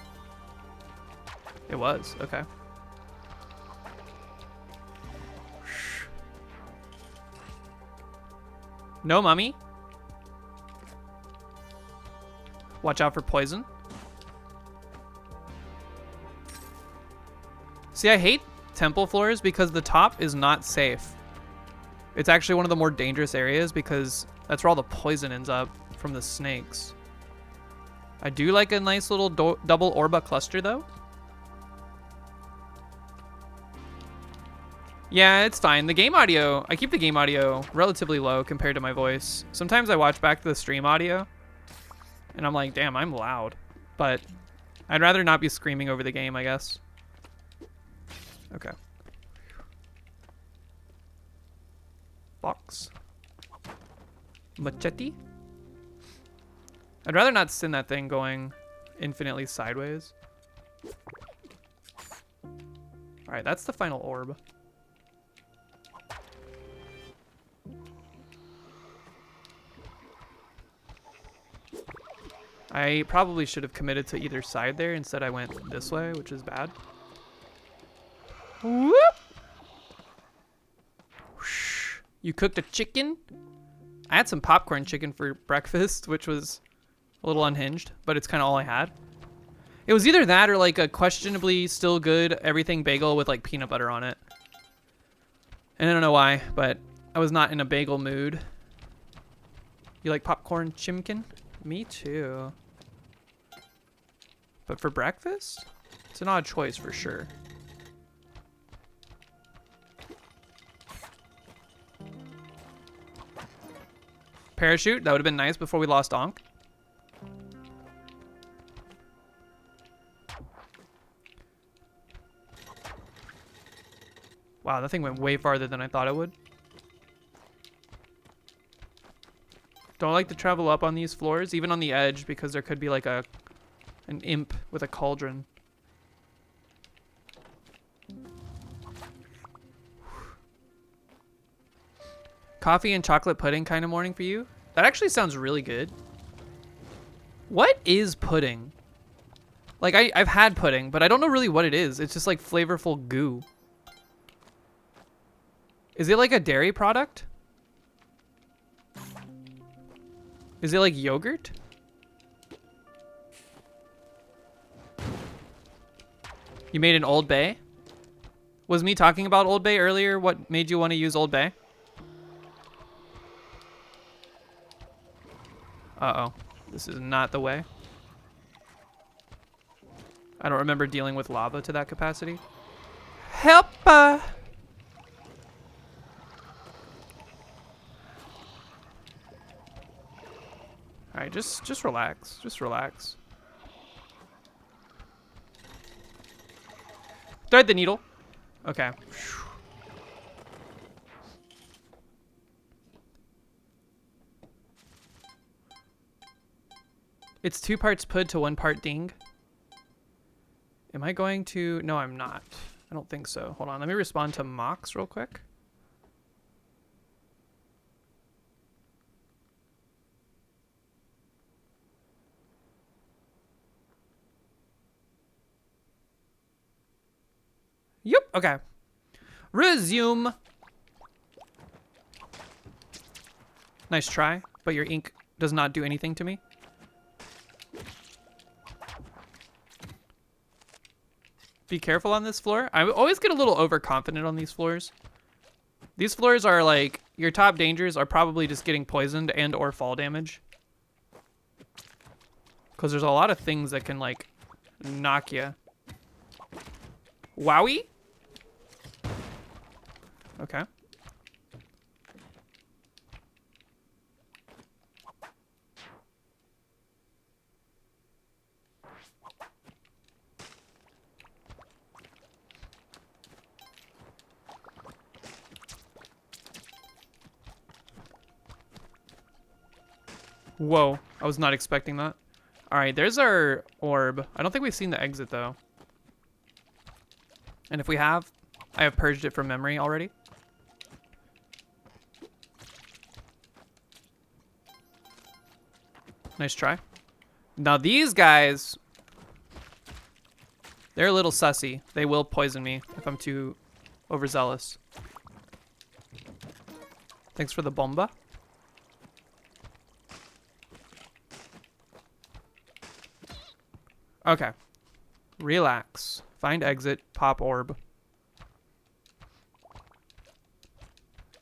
It was. Okay. No, mummy. Watch out for poison. See, I hate temple floors because the top is not safe. It's actually one of the more dangerous areas because that's where all the poison ends up from the snakes. I do like a nice little double Orba cluster though. Yeah, it's fine. The game audio, I keep the game audio relatively low compared to my voice. Sometimes I watch back the stream audio and I'm like, damn, I'm loud. But I'd rather not be screaming over the game, I guess. Okay. Box. Machete? I'd rather not send that thing going infinitely sideways. Alright, that's the final orb. I probably should have committed to either side there. Instead, I went this way, which is bad. Whoop! Whoosh. You cooked a chicken? I had some popcorn chicken for breakfast, which was a little unhinged, but it's kind of all I had. It was either that or like a questionably still good everything bagel with like peanut butter on it. And I don't know why, but I was not in a bagel mood. You like popcorn chimkin? Me too. But for breakfast? It's an odd choice for sure. Parachute? That would have been nice before we lost Ankh. Wow, that thing went way farther than I thought it would. Don't like to travel up on these floors, even on the edge, because there could be like an imp with a cauldron. Coffee and chocolate pudding kind of morning for you? That actually sounds really good. What is pudding? Like, I've had pudding, but I don't know really what it is. It's just like flavorful goo. Is it like a dairy product? Is it like yogurt? You made an Old Bay? Was me talking about Old Bay earlier what made you want to use Old Bay? Uh-oh. This is not the way. I don't remember dealing with lava to that capacity. Help! Alright, just relax. Just relax. Thread the needle. Okay. It's 2 parts pud to 1 part ding. Am I going to... No, I'm not. I don't think so. Hold on. Let me respond to Mox real quick. Yep. Okay. Resume. Nice try, but your ink does not do anything to me. Be careful on this floor. I always get a little overconfident on these floors. These floors are like, your top dangers are probably just getting poisoned and or fall damage. Because there's a lot of things that can like knock you. Wowie? Okay. Whoa, I was not expecting that. All right, there's our orb. I don't think we've seen the exit though. And if we have, I have purged it from memory already. Nice try. Now these guys, they're a little sussy. They will poison me if I'm too overzealous. Thanks for the bomba. Okay. Relax. Find exit. Pop orb.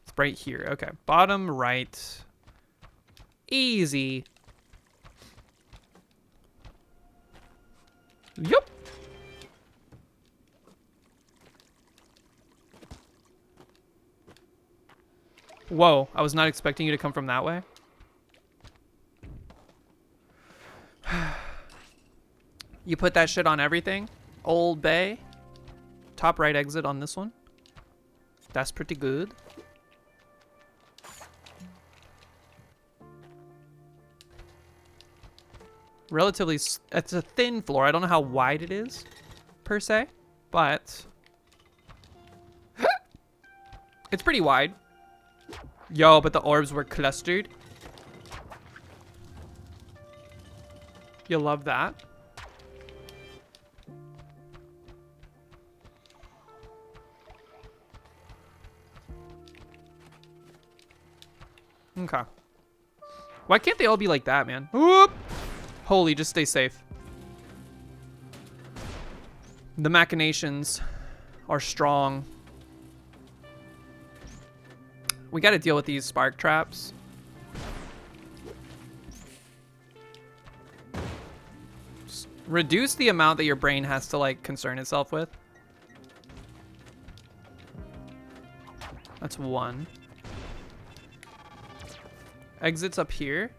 It's right here. Okay. Bottom right. Easy. Yup. Whoa, I was not expecting you to come from that way. You put that shit on everything? Old Bay. Top right exit on this one. That's pretty good. Relatively, it's a thin floor. I don't know how wide it is, per se, but it's pretty wide. Yo, but the orbs were clustered. You love that. Okay. Why can't they all be like that, man? Whoop! Holy, just stay safe. The machinations are strong. We got to deal with these spark traps. Just reduce the amount that your brain has to like concern itself with. That's one. Exits up here.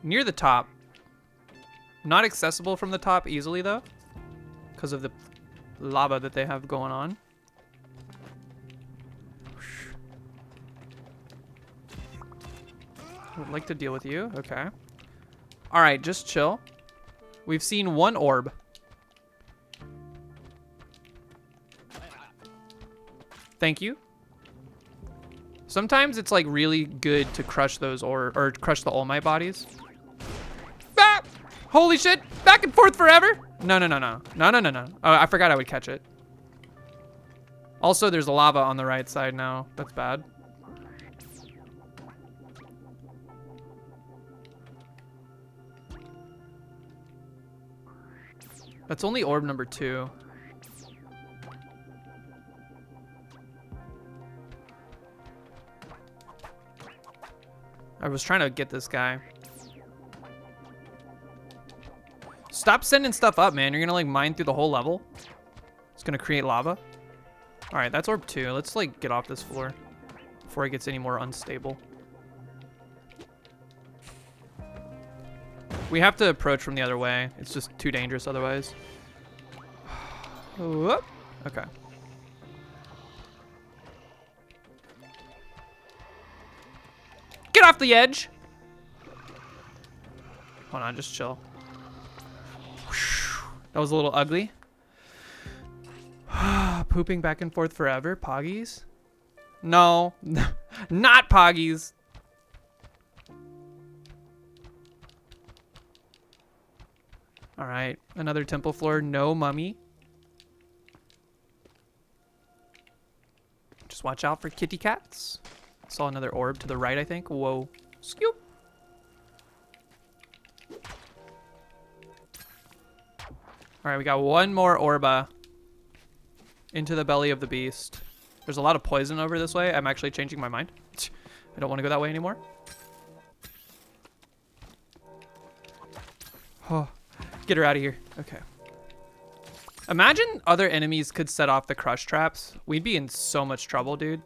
Near the top. Not accessible from the top easily though, because of the lava that they have going on. Would like to deal with you. Okay. All right, just chill. We've seen one orb. Thank you. Sometimes it's like really good to crush those or crush the All Might bodies. Ah! Holy shit! Back and forth forever? No, no, no, no. No, no, no, no. Oh, I forgot I would catch it. Also, there's lava on the right side now. That's bad. That's only orb number 2. I was trying to get this guy. Stop sending stuff up, man. You're gonna like mine through the whole level. It's gonna create lava. All right, that's orb 2. Let's like get off this floor before it gets any more unstable. We have to approach from the other way. It's just too dangerous otherwise. Whoop. Okay. Get off the edge. Hold on, just chill. That was a little ugly. Pooping back and forth forever. Poggies? No, not Poggies. All right, another temple floor. No mummy. Just watch out for kitty cats. Saw another orb to the right, I think. Whoa. Scoop. All right, we got one more orba into the belly of the beast. There's a lot of poison over this way. I'm actually changing my mind. I don't want to go that way anymore. Oh, get her out of here. Okay. Imagine other enemies could set off the crush traps. We'd be in so much trouble, dude.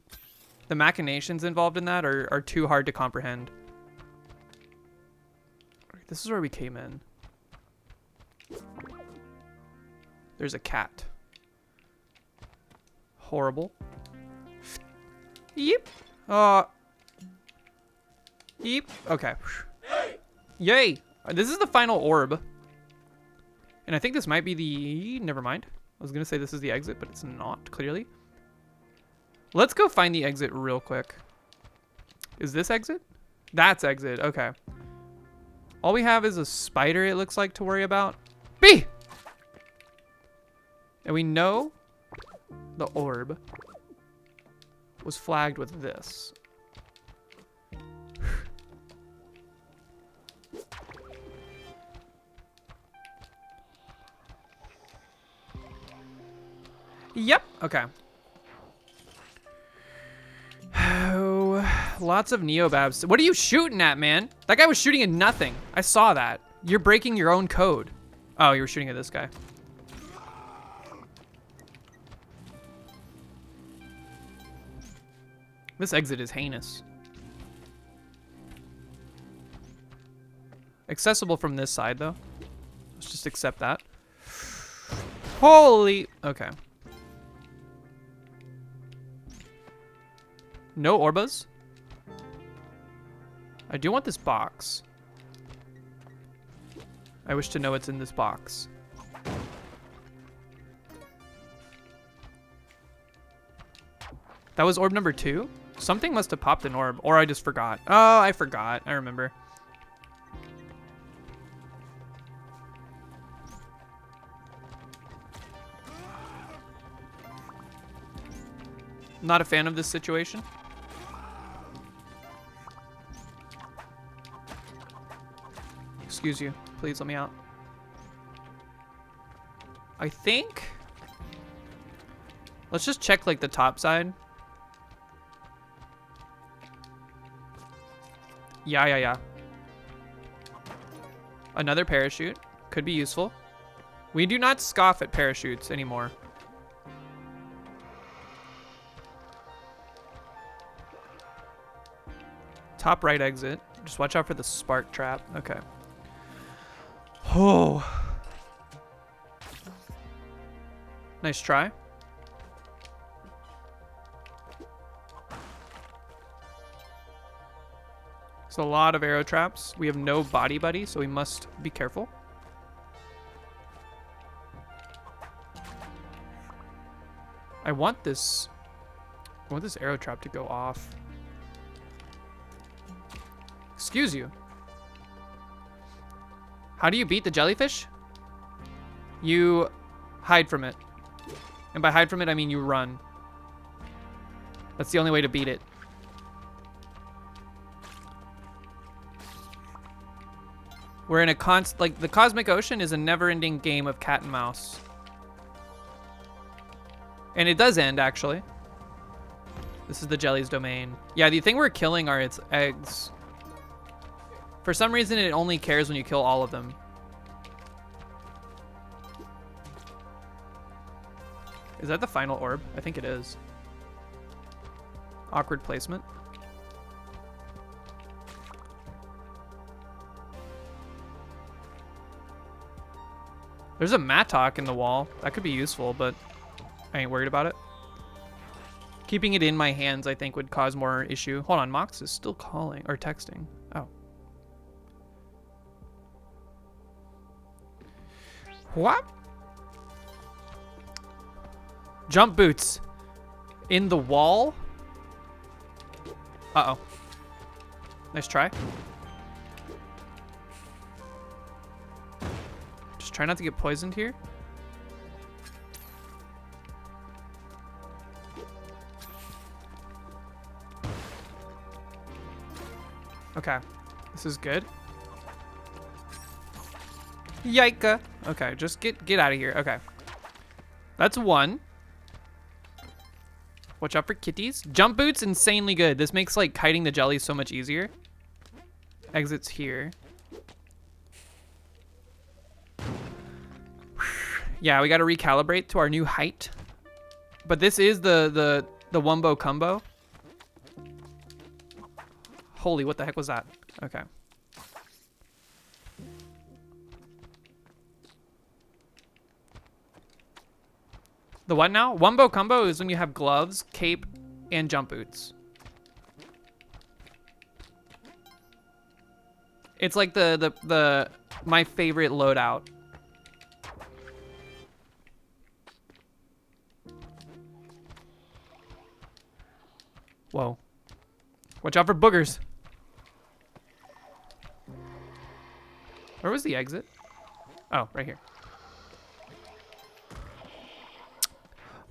The machinations involved in that are too hard to comprehend. This is where we came in. There's a cat. Horrible. Yep. Yep. Okay. Yay. This is the final orb. And I think this might be the... Never mind. I was going to say this is the exit, but it's not, clearly. Let's go find the exit real quick. Is this exit? That's exit. Okay. All we have is a spider, it looks like, to worry about. B! And we know the orb was flagged with this. Yep. Okay. Oh, lots of Neobabs. What are you shooting at, man? That guy was shooting at nothing. I saw that. You're breaking your own code. Oh, you were shooting at this guy. This exit is heinous. Accessible from this side, though. Let's just accept that. Holy... Okay. No Orbas. I do want this box. I wish to know what's in this box. That was orb number 2? Something must have popped an orb, or I just forgot. Oh, I forgot. I remember. Not a fan of this situation. Excuse you. Please let me out. I think... Let's just check, like, the top side. Yeah. Another parachute. Could be useful. We do not scoff at parachutes anymore. Top right exit. Just watch out for the spark trap. Okay. Oh. Nice try. There's a lot of arrow traps. We have no body buddy, so we must be careful. I want this arrow trap to go off. Excuse you. How do you beat the jellyfish? You hide from it. And by hide from it, I mean you run. That's the only way to beat it. We're in a like, the Cosmic Ocean is a never-ending game of cat and mouse. And it does end, actually. This is the jelly's domain. Yeah, the thing we're killing are its eggs. For some reason, it only cares when you kill all of them. Is that the final orb? I think it is. Awkward placement. There's a mattock in the wall. That could be useful, but I ain't worried about it. Keeping it in my hands, I think, would cause more issue. Hold on, Mox is still calling or texting. Oh. What? Jump boots in the wall. Uh-oh. Nice try. Just try not to get poisoned here. Okay. This is good. Yika. Okay, just get out of here. Okay. That's one. Watch out for kitties. Jump boots, insanely good. This makes, like, kiting the jelly so much easier. Exits here. Yeah, we got to recalibrate to our new height. But this is the Wumbo Combo. Holy, what the heck was that? Okay. The what now? Wumbo Combo is when you have gloves, cape, and jump boots. It's like my favorite loadout. Whoa. Watch out for boogers. Where was the exit? Oh, right here.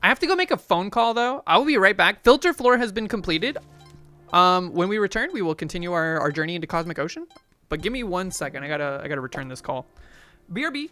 I have to go make a phone call, though. I will be right back. Filter floor has been completed. When we return, we will continue our journey into Cosmic Ocean. But give me 1 second. I gotta return this call. BRB.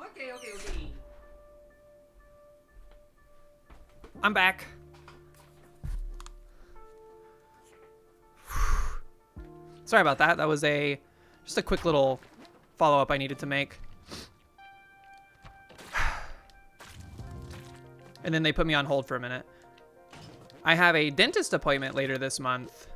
Okay. I'm back. Sorry about that. That was just a quick little follow-up I needed to make. And then they put me on hold for a minute. I have a dentist appointment later this month.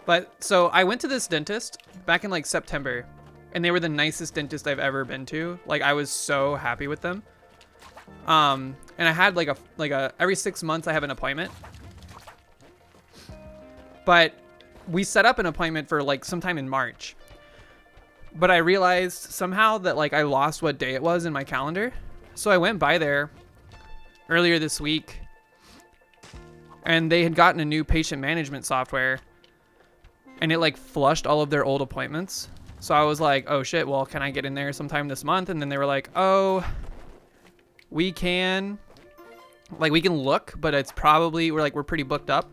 But so I went to this dentist back in like September, and they were the nicest dentist I've ever been to. Like, I was so happy with them. And I had like a every 6 months I have an appointment. But we set up an appointment for like sometime in March. But I realized somehow that like I lost what day it was in my calendar. So I went by there earlier this week, and they had gotten a new patient management software, and it like flushed all of their old appointments. So I was like, oh shit, well, can I get in there sometime this month? And then they were like, oh, we can look, but it's probably, we're pretty booked up.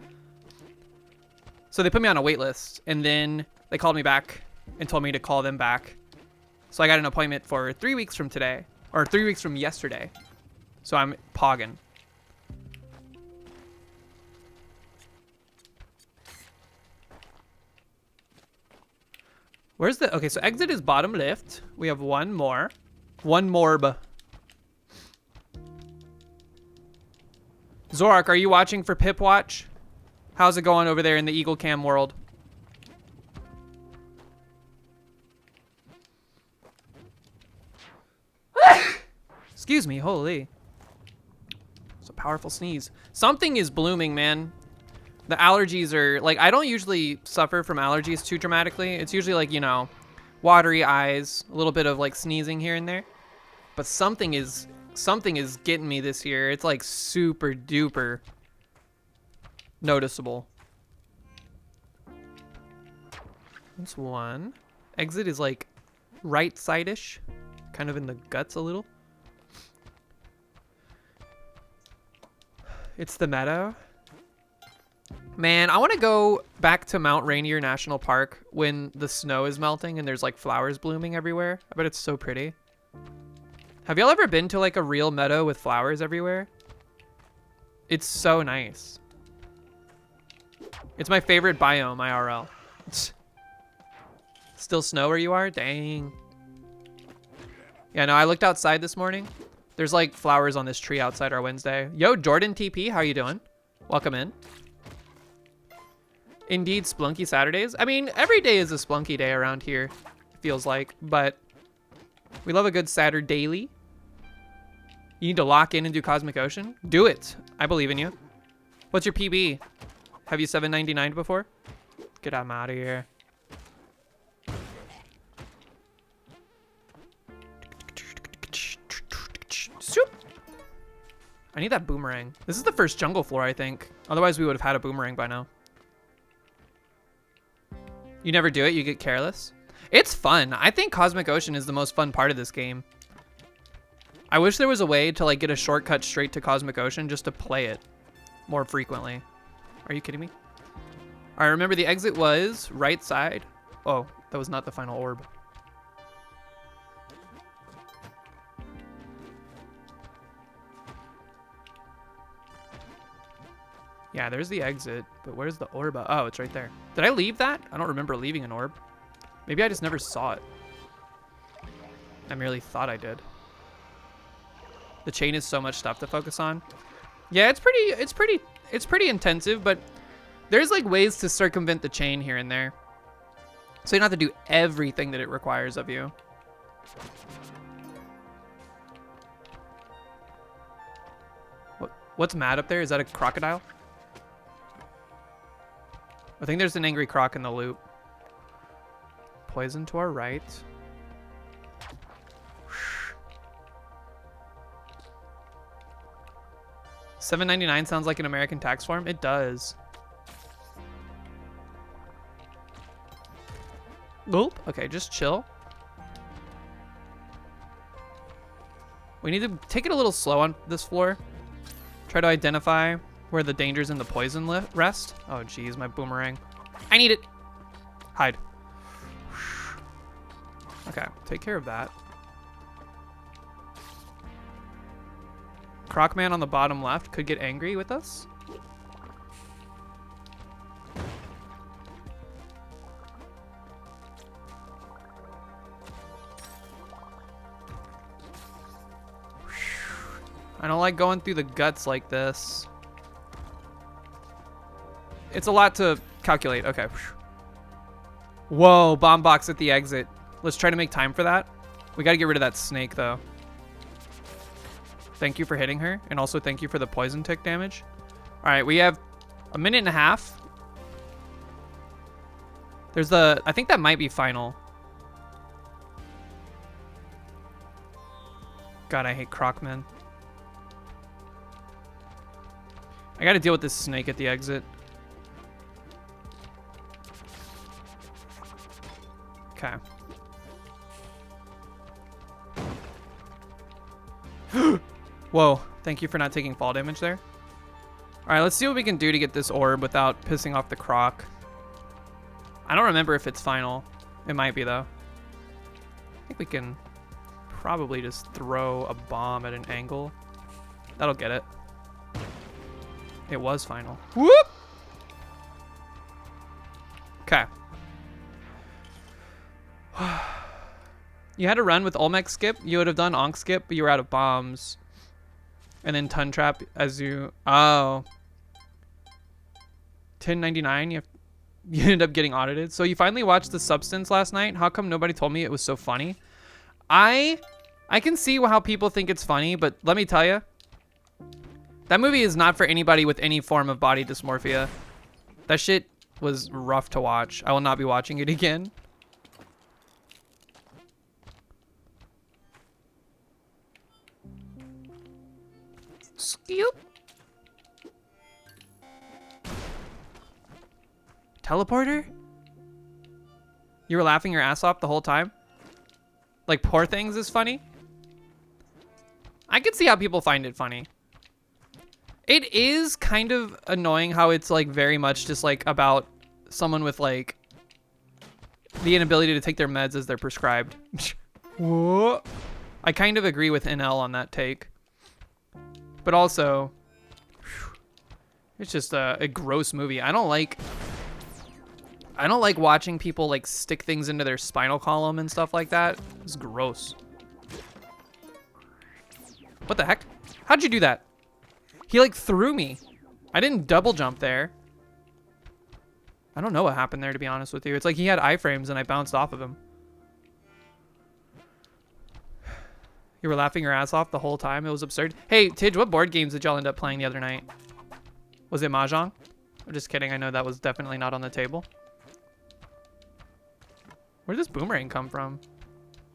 So they put me on a wait list, and then they called me back and told me to call them back. So I got an appointment for 3 weeks from today, or 3 weeks from yesterday. So I'm pogging. Where's the... Okay, so exit is bottom left. We have one more. One morb. Zorak, are you watching for Pip Watch? How's it going over there in the Eagle Cam world? Excuse me, holy. It's a powerful sneeze. Something is blooming, man. The allergies are, like, I don't usually suffer from allergies too dramatically. It's usually like, you know, watery eyes, a little bit of like sneezing here and there. But something is getting me this year. It's like super duper noticeable. That's one. Exit is like right side-ish, kind of in the guts a little. It's the meadow. Man, I want to go back to Mount Rainier National Park when the snow is melting and there's like flowers blooming everywhere. I bet it's so pretty. Have y'all ever been to like a real meadow with flowers everywhere? It's so nice. It's my favorite biome, IRL. Still snow where you are? Dang. Yeah, no, I looked outside this morning. There's like flowers on this tree outside our Wednesday. Yo, Jordan TP, how you doing? Welcome in. Indeed, Splunky Saturdays. I mean, every day is a Splunky day around here, it feels like, but we love a good Saturdaily. You need to lock in and do Cosmic Ocean? Do it. I believe in you. What's your PB? Have you 799 before? Get out of here. I need that boomerang. This is the first jungle floor, I think. Otherwise, we would have had a boomerang by now. You never do it, you get careless. It's fun. I think Cosmic Ocean is the most fun part of this game. I wish there was a way to like get a shortcut straight to Cosmic Ocean just to play it more frequently. Are you kidding me? All right, remember the exit was right side. Oh, that was not the final orb. Yeah, there's the exit, but where's the orb? Oh, it's right there. Did I leave that? I don't remember leaving an orb. Maybe I just never saw it. I merely thought I did. The chain is so much stuff to focus on. Yeah, it's pretty intensive, but there's like ways to circumvent the chain here and there. So you don't have to do everything that it requires of you. What's mad up there? Is that a crocodile? I think there's an angry croc in the loop. Poison to our right. $7.99 sounds like an American tax form. It does. Oop. Okay, just chill. We need to take it a little slow on this floor. Try to identify where the dangers in the poison rest. Oh, geez, my boomerang. I need it. Hide. Okay, take care of that. Crocman on the bottom left could get angry with us. I don't like going through the guts like this. It's a lot to calculate. Okay. Whoa, bomb box at the exit. Let's try to make time for that. We got to get rid of that snake, though. Thank you for hitting her. And also thank you for the poison tick damage. All right, we have a minute and a half. There's the... I think that might be final. God, I hate Crocman. I got to deal with this snake at the exit. Okay. Whoa, thank you for not taking fall damage there. All right, let's see what we can do to get this orb without pissing off the croc. I don't remember if it's final. It might be, though. I think we can probably just throw a bomb at an angle. That'll get it. It was final. Whoop! Okay. You had to run with Olmec skip. You would have done Onk skip, but you were out of bombs. And then Ton Trap as you... Oh. 1099, you ended up getting audited. So you finally watched The Substance last night. How come nobody told me it was so funny? I can see how people think it's funny, but let me tell you. That movie is not for anybody with any form of body dysmorphia. That shit was rough to watch. I will not be watching it again. Scoop. Teleporter? You were laughing your ass off the whole time? Like Poor Things is funny? I could see how people find it funny. It is kind of annoying how it's like very much just like about someone with like the inability to take their meds as they're prescribed. Whoa. I kind of agree with NL on that take. But also, it's just a gross movie. I don't like watching people like stick things into their spinal column and stuff like that. It's gross. What the heck? How'd you do that? He like threw me. I didn't double jump there. I don't know what happened there, to be honest with you. It's like he had iframes and I bounced off of him. You were laughing your ass off the whole time. It was absurd. Hey, Tidge, what board games did y'all end up playing the other night? Was it Mahjong? I'm just kidding. I know that was definitely not on the table. Where did this boomerang come from?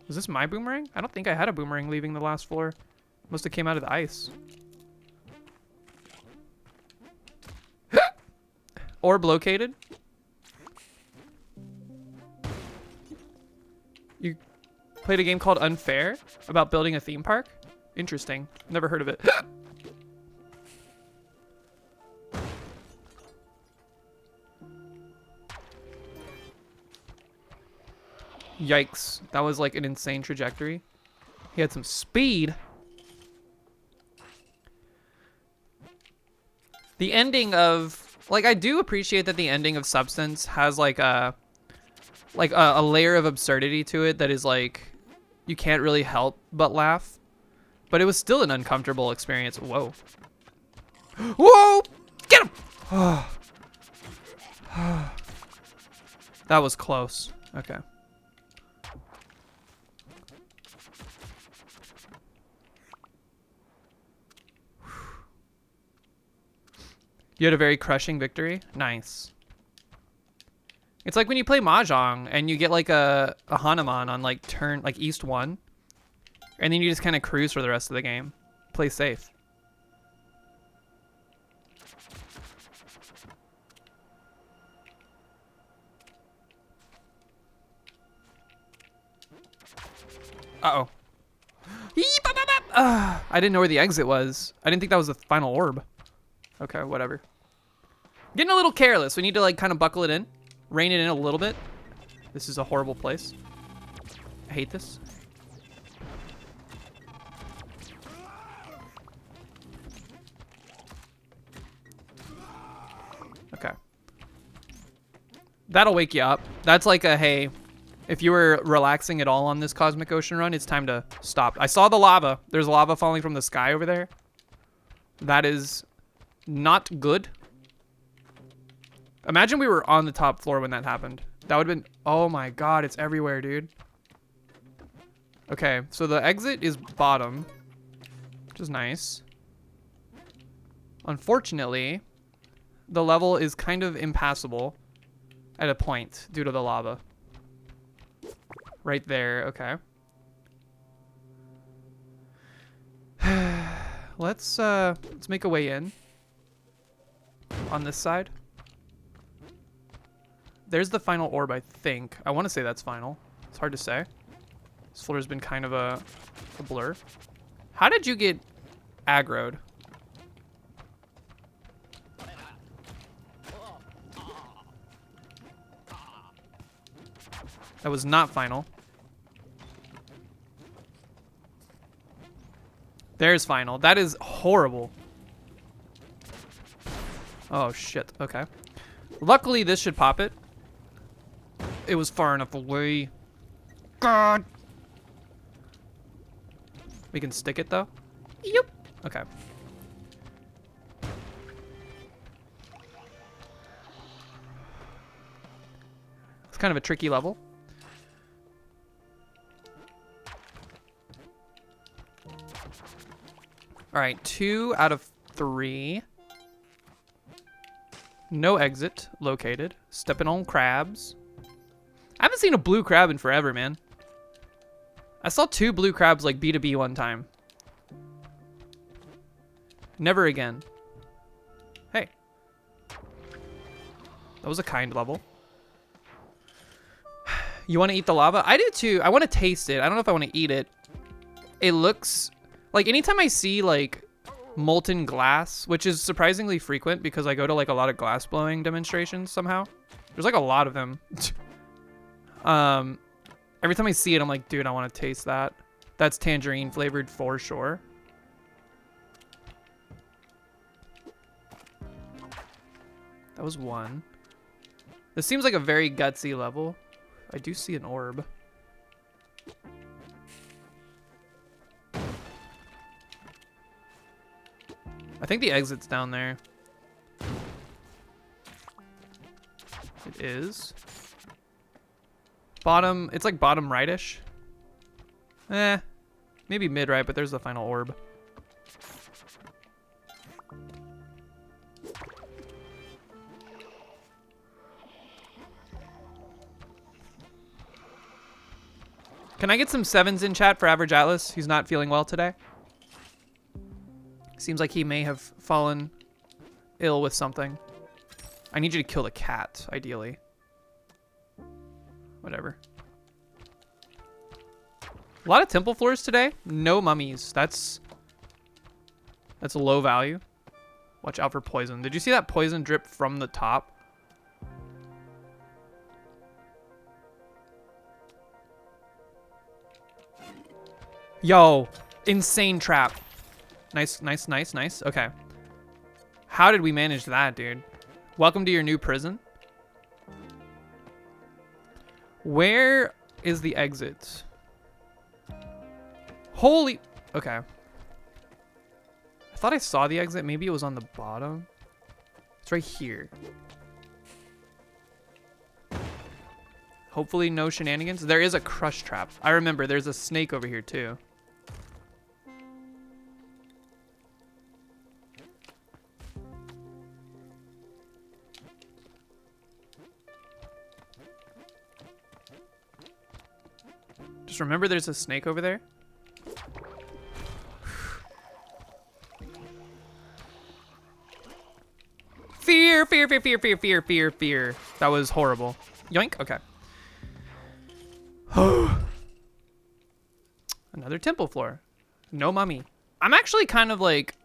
Was this my boomerang? I don't think I had a boomerang leaving the last floor. Must have came out of the ice. Orb located. You played a game called Unfair about building a theme park? Interesting. Never heard of it. Yikes. That was like an insane trajectory. He had some speed. The ending of... Like, I do appreciate that the ending of Substance has like a layer of absurdity to it that is like... You can't really help but laugh. But it was still an uncomfortable experience. Whoa. Whoa! Get him! That was close. Okay. You had a very crushing victory? Nice. It's like when you play Mahjong and you get like a Hanuman on like turn, like East 1. And then you just kind of cruise for the rest of the game. Play safe. Uh-oh. I didn't know where the exit was. I didn't think that was the final orb. Okay, whatever. Getting a little careless. We need to like kind of buckle it in. Rein it in a little bit. This is a horrible place. I hate this. Okay. That'll wake you up. That's like a, hey, if you were relaxing at all on this Cosmic Ocean run, it's time to stop. I saw the lava. There's lava falling from the sky over there. That is not good. Imagine we were on the top floor when that happened. That would have been, oh my God, it's everywhere, dude. Okay, so the exit is bottom, which is nice. Unfortunately, the level is kind of impassable at a point due to the lava. Right there, okay. Let's make a way in on this side. There's the final orb, I think. I want to say that's final. It's hard to say. This floor has been kind of a blur. How did you get aggroed? That was not final. There's final. That is horrible. Oh, shit. Okay. Luckily, this should pop it. It was far enough away. God. We can stick it, though. Yep. Okay. It's kind of a tricky level. All right, 2 out of 3. No exit located. Stepping on crabs. I haven't seen a blue crab in forever, man. I saw 2 blue crabs like B2B one time. Never again. Hey. That was a kind level. You want to eat the lava? I do too. I want to taste it. I don't know if I want to eat it. It looks... like, anytime I see, like, molten glass, which is surprisingly frequent because I go to, like, a lot of glass blowing demonstrations somehow. There's, like, a lot of them. Every time I see it, I'm like, dude, I want to taste that. That's tangerine flavored for sure. That was 1. This seems like a very gutsy level. I do see an orb. I think the exit's down there. It is. Bottom, it's like bottom right-ish. Maybe mid-right, but there's the final orb. Can I get some 7s in chat for Average Atlas? He's not feeling well today. Seems like he may have fallen ill with something. I need you to kill the cat, ideally. Whatever. A lot of temple floors today. No mummies. That's a low value. Watch out for poison. Did you see that poison drip from the top? Yo, insane trap. Nice, nice, nice, nice. Okay. How did we manage that, dude? Welcome to your new prison. Where is the exit? Holy... okay. I thought I saw the exit. Maybe it was on the bottom. It's right here. Hopefully no shenanigans. There is a crush trap. I remember there's a snake over here too. Just remember there's a snake over there. Fear, fear, fear, fear, fear, fear, fear, fear. That was horrible. Yoink, okay. Another temple floor. No mummy. I'm actually kind of like...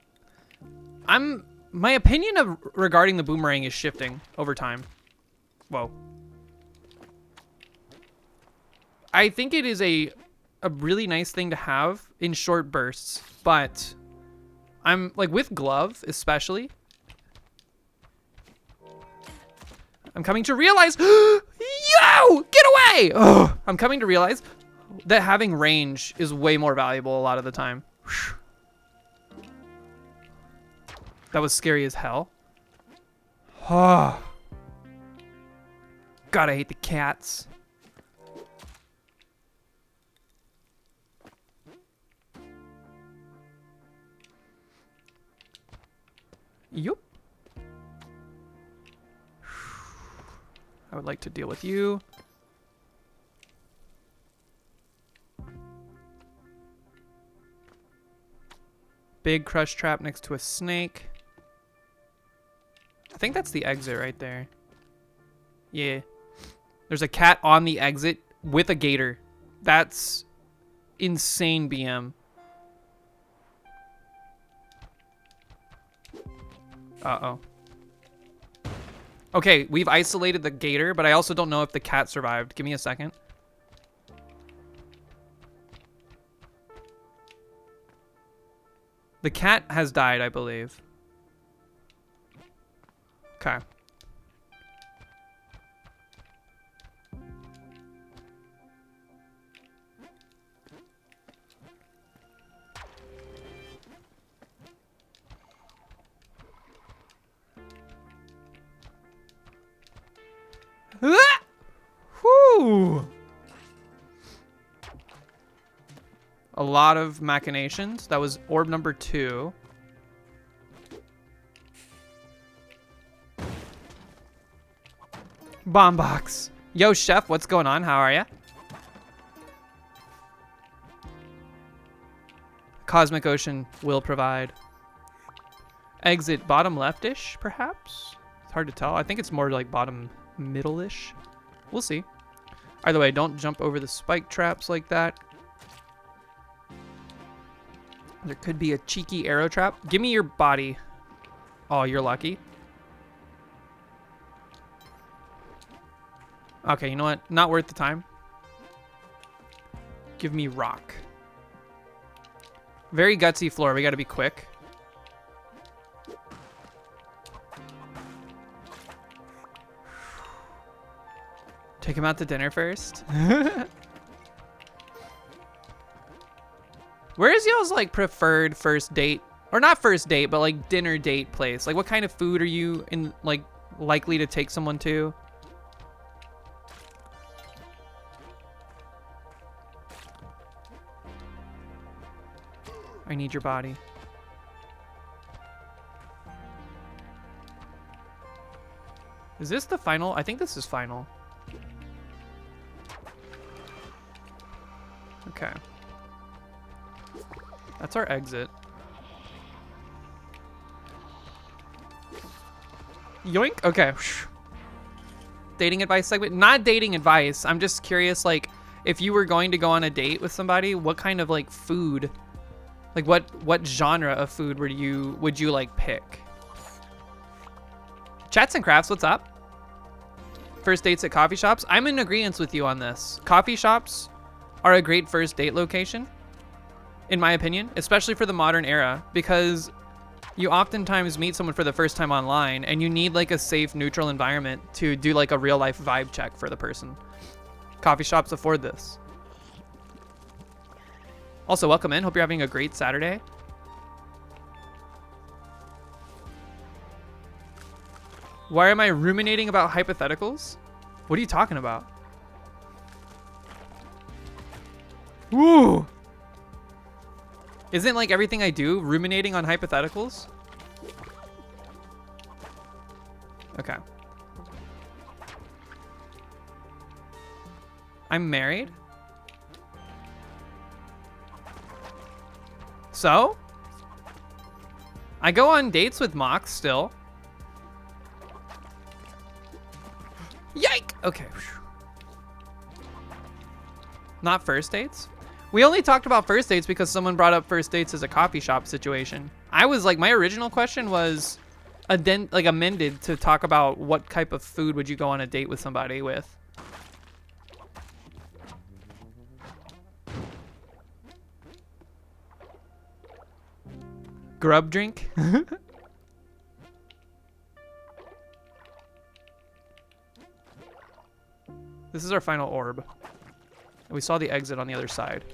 my opinion regarding the boomerang is shifting over time. Whoa. I think it is a really nice thing to have in short bursts, but I'm like with glove especially. I'm coming to realize, yo, get away! Ugh. I'm coming to realize that having range is way more valuable a lot of the time. That was scary as hell. Oh. God, I hate the cats. Yup. I would like to deal with you. Big crush trap next to a snake. I think that's the exit right there. Yeah. There's a cat on the exit with a gator. That's insane BM. Uh-oh. Okay, we've isolated the gator, but I also don't know if the cat survived. Give me a second. The cat has died, I believe. Okay. Ah! Whew. A lot of machinations. That was orb number 2. Bomb box. Yo, chef, what's going on? How are ya? Cosmic Ocean will provide. Exit bottom leftish, perhaps? It's hard to tell. I think it's more like bottom middle-ish. We'll see. Either way, don't jump over the spike traps like that. There could be a cheeky arrow trap. Give me your body. Oh, you're lucky. Okay, you know what? Not worth the time. Give me rock. Very gutsy floor. We gotta be quick. Take him out to dinner first. Where is y'all's like preferred first date? Or not first date, but like dinner date place? Like what kind of food are you in like likely to take someone to? I need your body. Is this the final? I think this is final. Okay. That's our exit. Yoink. Okay. Dating advice segment. Not dating advice. I'm just curious, like, if you were going to go on a date with somebody, what kind of like food, like what genre of food would you like pick? Chats and Crafts, what's up? First dates at coffee shops. I'm in agreement with you on this. Coffee shops are a great first date location, in my opinion, especially for the modern era, because you oftentimes meet someone for the first time online and you need like a safe, neutral environment to do like a real life vibe check for the person. Coffee shops afford this. Also, welcome in. Hope you're having a great Saturday. Why am I ruminating about hypotheticals? What are you talking about? Woo! Isn't like everything I do ruminating on hypotheticals? Okay. I'm married? So? I go on dates with Mox still. Yike! Okay. Not first dates? We only talked about first dates because someone brought up first dates as a coffee shop situation. I was like, my original question was amended to talk about what type of food would you go on a date with somebody with. Grub drink. This is our final orb. And we saw the exit on the other side.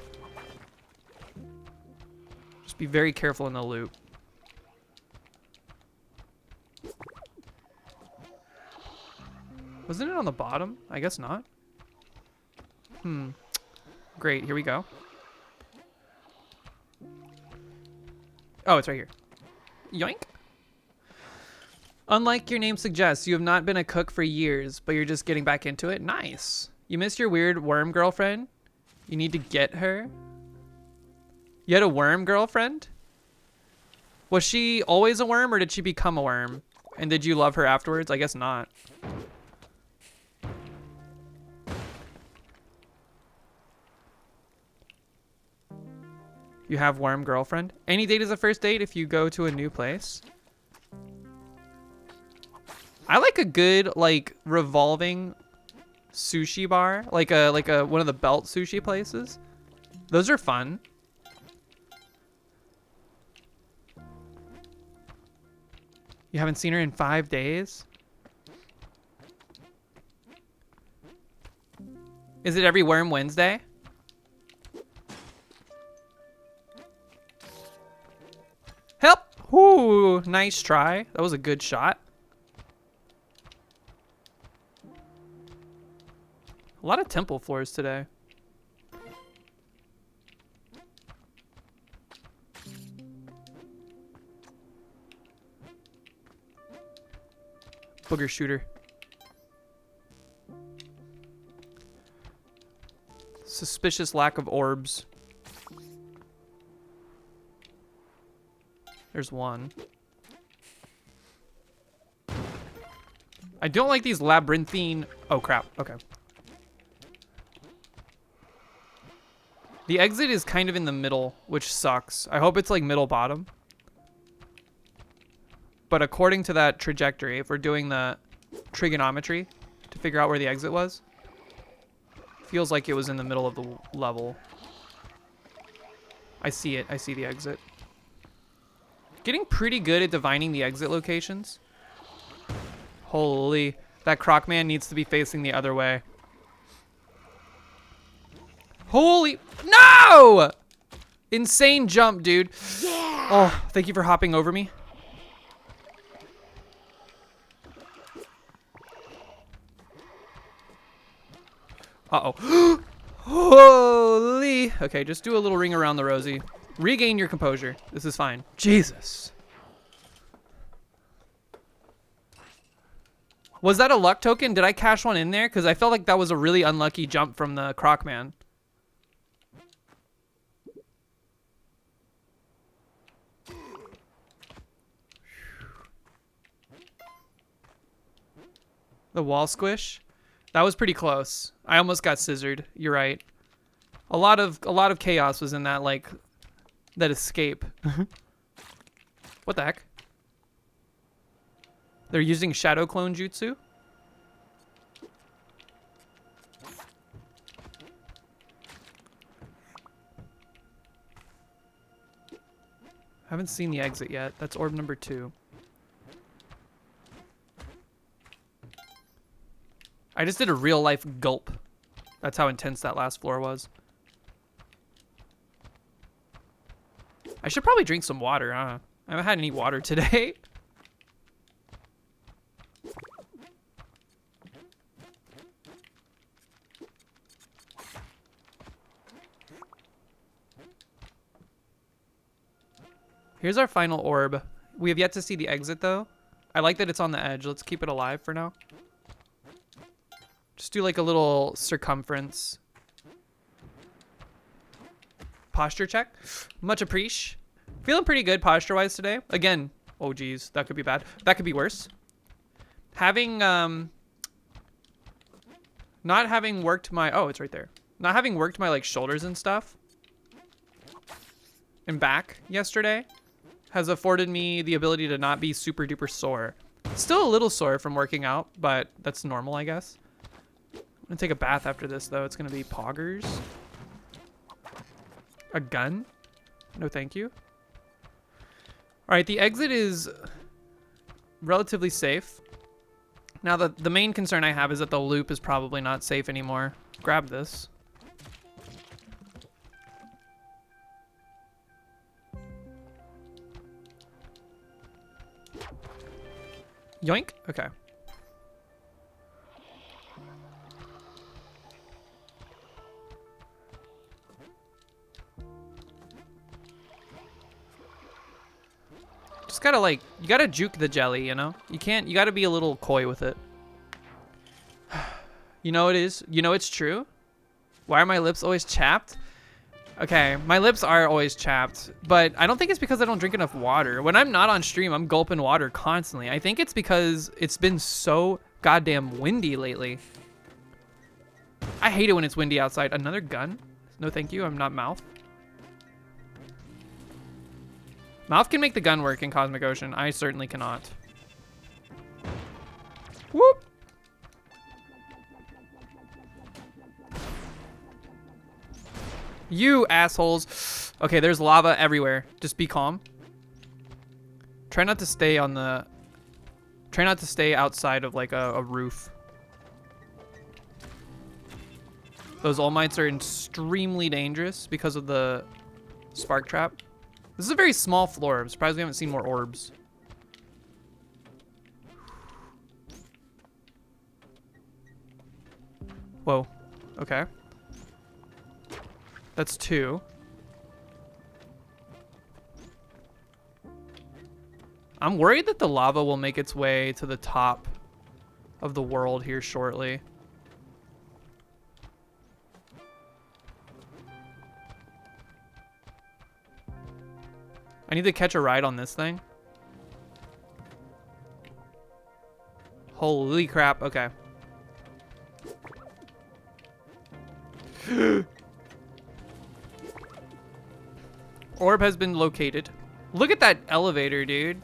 Just be very careful in the loop. Wasn't it on the bottom? I guess not. Great, here we go. Oh, it's right here. Yoink. Unlike your name suggests, you have not been a cook for years, but you're just getting back into it. Nice. You missed your weird worm girlfriend? You need to get her? You had a worm girlfriend? Was she always a worm, or did she become a worm? And did you love her afterwards? I guess not. You have worm girlfriend? Any date is a first date if you go to a new place. I like a good, like, revolving sushi bar. Like a one of the belt sushi places. Those are fun. You haven't seen her in 5 days? Is it every Worm Wednesday? Help! Ooh, nice try. That was a good shot. A lot of temple floors today. Booger shooter. Suspicious lack of orbs. There's one. I don't like these labyrinthine... Oh, crap. Okay. The exit is kind of in the middle, which sucks. I hope it's like middle bottom. But according to that trajectory, if we're doing the trigonometry to figure out where the exit was, feels like it was in the middle of the level. I see it. I see the exit. Getting pretty good at divining the exit locations. Holy, that croc man needs to be facing the other way. Holy, no! Insane jump, dude. Yeah. Oh, thank you for hopping over me. Uh-oh. Holy. Okay, just do a little ring around the rosy. Regain your composure. This is fine. Jesus. Was that a luck token? Did I cash one in there? Because I felt like that was a really unlucky jump from the croc man. The wall squish? That was pretty close. I almost got scissored. You're right. A lot of chaos was in that, like, that escape. What the heck? They're using shadow clone jutsu? Haven't seen the exit yet. That's orb number 2. I just did a real life gulp. That's how intense that last floor was. I should probably drink some water, huh? I haven't had any water today. Here's our final orb. We have yet to see the exit, though. I like that it's on the edge. Let's keep it alive for now. Just do like a little circumference. Posture check. Much appreciate. Feeling pretty good posture-wise today. Again, oh geez, that could be bad. That could be worse. Having, not having worked my, oh, it's right there. Not having worked my like shoulders and stuff and back yesterday has afforded me the ability to not be super duper sore. Still a little sore from working out, but that's normal, I guess. I'm gonna take a bath after this, though. It's gonna be poggers. A gun? No, thank you. All right, the exit is relatively safe. Now, the main concern I have is that the loop is probably not safe anymore. Grab this. Yoink. Okay. Just gotta like, you gotta juke the jelly, you know? You gotta be a little coy with it. You know it is? You know it's true? Why are my lips always chapped? Okay, my lips are always chapped, but I don't think it's because I don't drink enough water. When I'm not on stream, I'm gulping water constantly. I think it's because it's been so goddamn windy lately. I hate it when it's windy outside. Another gun? No thank you, I'm not Mouth. Mouth can make the gun work in Cosmic Ocean. I certainly cannot. Whoop! You assholes. Okay, there's lava everywhere. Just be calm. Try not to stay on the... Try not to stay outside of like a roof. Those all mites are extremely dangerous because of the spark trap. This is a very small floor. I'm surprised we haven't seen more orbs. Whoa. Okay. That's 2. I'm worried that the lava will make its way to the top of the world here shortly. I need to catch a ride on this thing. Holy crap, okay. Orb has been located. Look at that elevator, dude.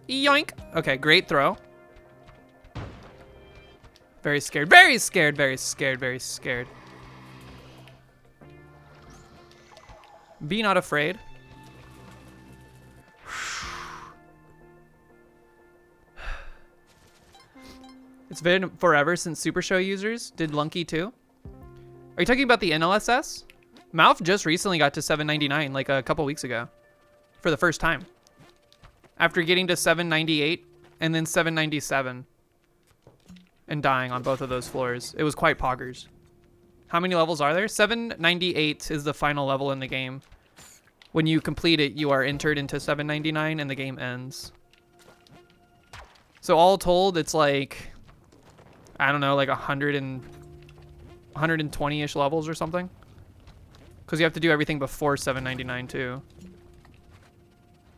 Yoink. Okay, great throw. Very scared, very scared, very scared, very scared. Be not afraid. It's been forever since Super Show users did Lunky too. Are you talking about the NLSS? Mouth just recently got to 799 like a couple weeks ago for the first time. After getting to 798 and then 797 and dying on both of those floors. It was quite poggers. How many levels are there? 798 is the final level in the game. When you complete it, you are entered into 799 and the game ends. So all told, it's like, I don't know, like 120-ish levels or something. Because you have to do everything before 799 too.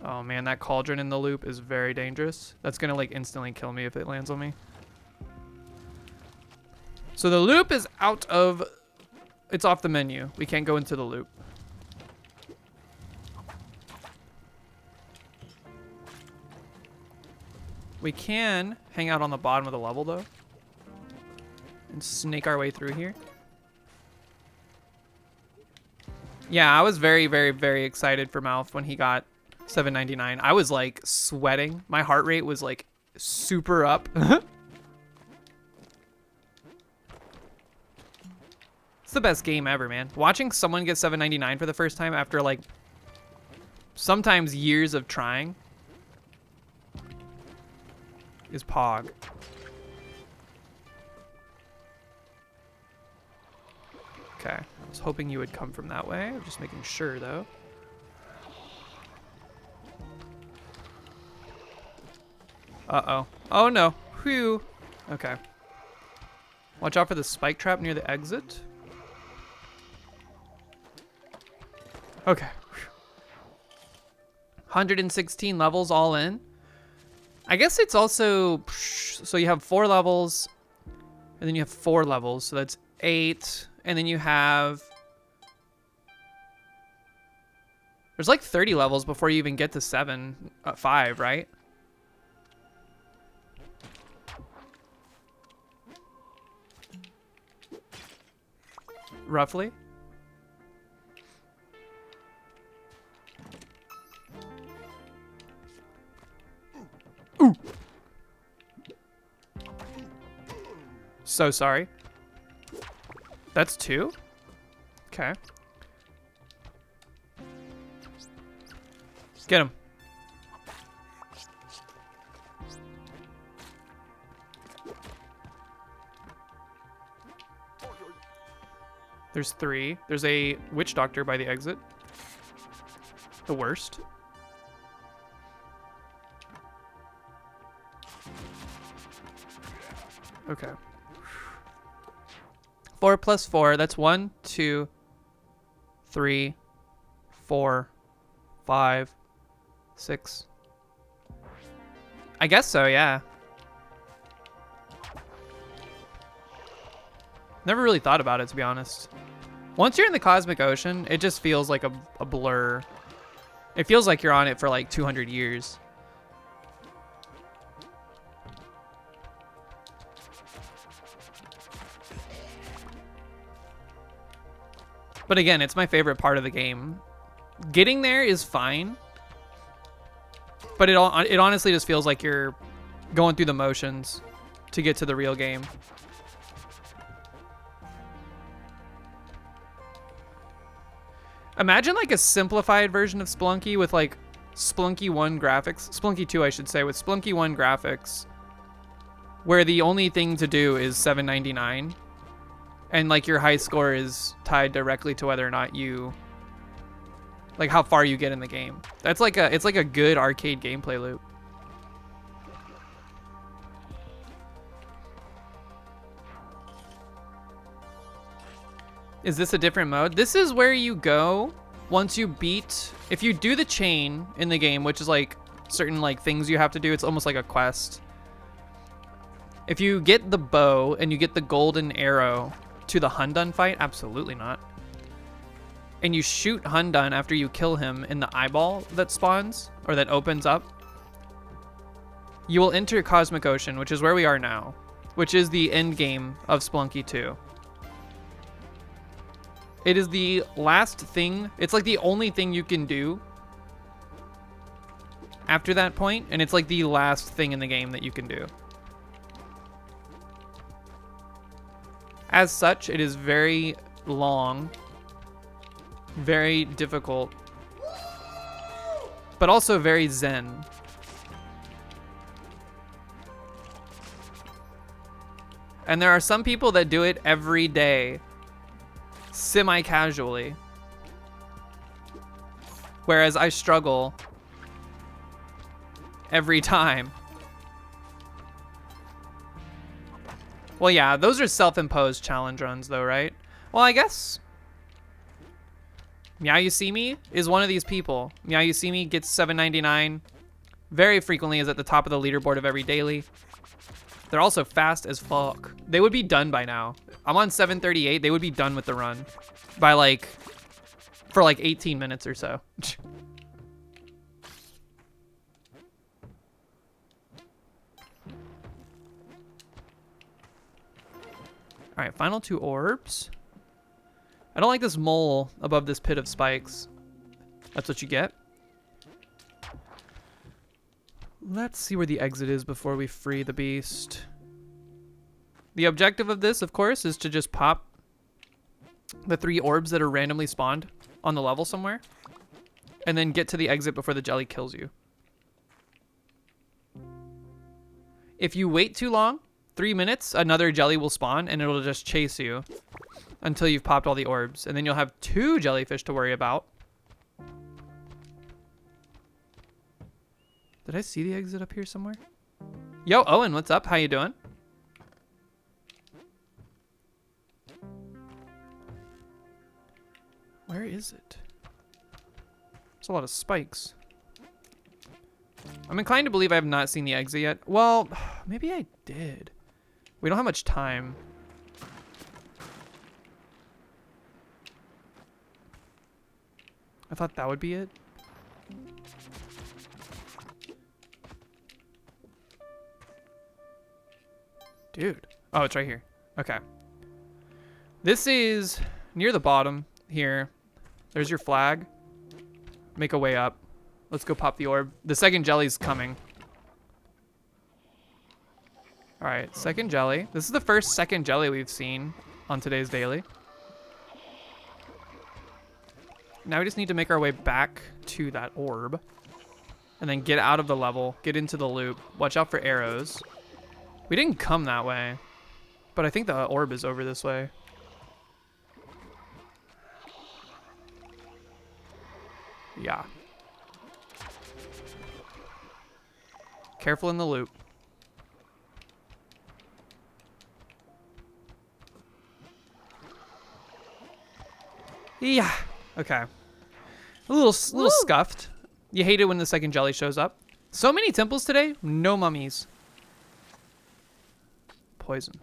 Oh man, that cauldron in the loop is very dangerous. That's gonna like instantly kill me if it lands on me. So the loop is out of, it's off the menu. We can't go into the loop. We can hang out on the bottom of the level though. And snake our way through here. Yeah, I was very, very, very excited for Mouth when he got 799. I was like sweating. My heart rate was like super up. It's the best game ever, man. Watching someone get 799 for the first time after like sometimes years of trying is pog. Okay, I was hoping you would come from that way. I'm just making sure though. Uh-oh. Oh no. Whew. Okay. Watch out for the spike trap near the exit. Okay. 116 levels all in. I guess it's also, so you have 4 levels and then you have 4 levels. So that's 8. And then you have, there's like 30 levels before you even get to 5, right? Roughly. So sorry. That's 2? Okay. Get him. There's 3. There's a witch doctor by the exit. The worst. Okay. 4 plus 4. That's 1, 2, 3, 4, 5, 6. I guess so, yeah. Never really thought about it, to be honest. Once you're in the cosmic ocean, it just feels like a blur. It feels like you're on it for like 200 years. But again, it's my favorite part of the game. Getting there is fine, but it honestly just feels like you're going through the motions to get to the real game. Imagine like a simplified version of Spelunky with like Spelunky 1 graphics, Spelunky 2 I should say, with Spelunky 1 graphics, where the only thing to do is 799, and like your high score is tied directly to whether or not you, like how far you get in the game. That's like it's like a good arcade gameplay loop. Is this a different mode? This is where you go once you beat, if you do the chain in the game, which is like certain like things you have to do. It's almost like a quest. If you get the bow and you get the golden arrow to the Hundun fight, absolutely not. And you shoot Hundun after you kill him in the eyeball that spawns or that opens up, you will enter Cosmic Ocean, which is where we are now, which is the end game of Spelunky 2. It is the last thing. It's like the only thing you can do after that point, and it's like the last thing in the game that you can do. As such, it is very long, very difficult, but also very zen. And there are some people that do it every day, semi-casually, whereas I struggle every time. Well, yeah, those are self-imposed challenge runs though, right? Well, I guess Meowusimi is one of these people. Meowusimi gets 799, very frequently is at the top of the leaderboard of every daily. They're also fast as fuck. They would be done by now. I'm on 738. They would be done with the run by like, for like 18 minutes or so. All right, final 2 orbs. I don't like this mole above this pit of spikes. That's what you get. Let's see where the exit is before we free the beast. The objective of this, of course, is to just pop the 3 orbs that are randomly spawned on the level somewhere, and then get to the exit before the jelly kills you. If you wait too long, 3 minutes, another jelly will spawn, and it'll just chase you until you've popped all the orbs, and then you'll have 2 jellyfish to worry about. Did I see the exit up here somewhere? Yo, Owen, what's up? How you doing? Where is it? There's a lot of spikes. I'm inclined to believe I have not seen the exit yet. Well, maybe I did. We don't have much time. I thought that would be it. Dude. Oh, it's right here. Okay. This is near the bottom here. There's your flag. Make a way up. Let's go pop the orb. The second jelly's coming. All right, second jelly. This is the first second jelly we've seen on today's daily. Now we just need to make our way back to that orb. And then get out of the level, get into the loop. Watch out for arrows. We didn't come that way, but I think the orb is over this way. Yeah. Careful in the loop. Yeah. Okay. A little scuffed. You hate it when the second jelly shows up. So many temples today, no mummies. Poison.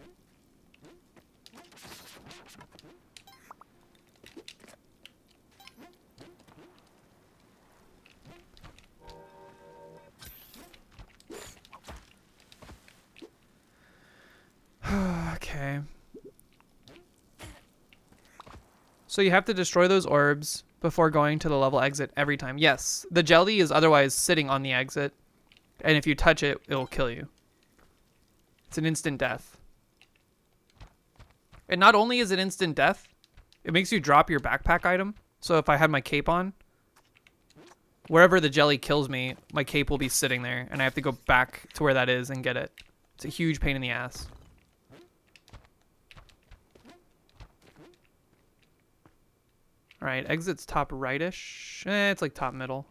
Okay. So you have to destroy those orbs before going to the level exit every time. Yes, the jelly is otherwise sitting on the exit, and if you touch it, it'll kill you. It's an instant death. And not only is it instant death, it makes you drop your backpack item. So if I had my cape on, wherever the jelly kills me, my cape will be sitting there, and I have to go back to where that is and get it. It's a huge pain in the ass. All right, exit's top rightish. It's like top middle.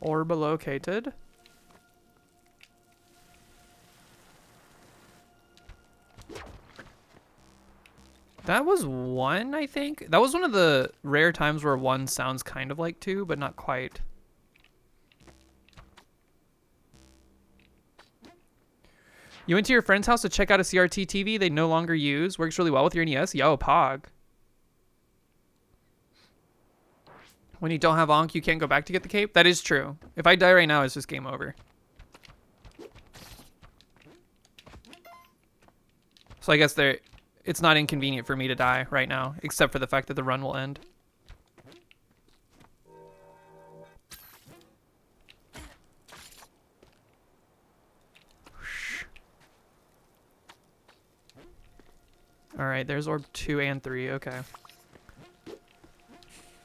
Orb located. That was one, I think. That was one of the rare times where one sounds kind of like two, but not quite. You went to your friend's house to check out a CRT TV they no longer use. Works really well with your NES. Yo, Pog. When you don't have Ankh, you can't go back to get the cape? That is true. If I die right now, it's just game over. So I guess it's not inconvenient for me to die right now, except for the fact that the run will end. All right, there's orb 2 and 3. Okay.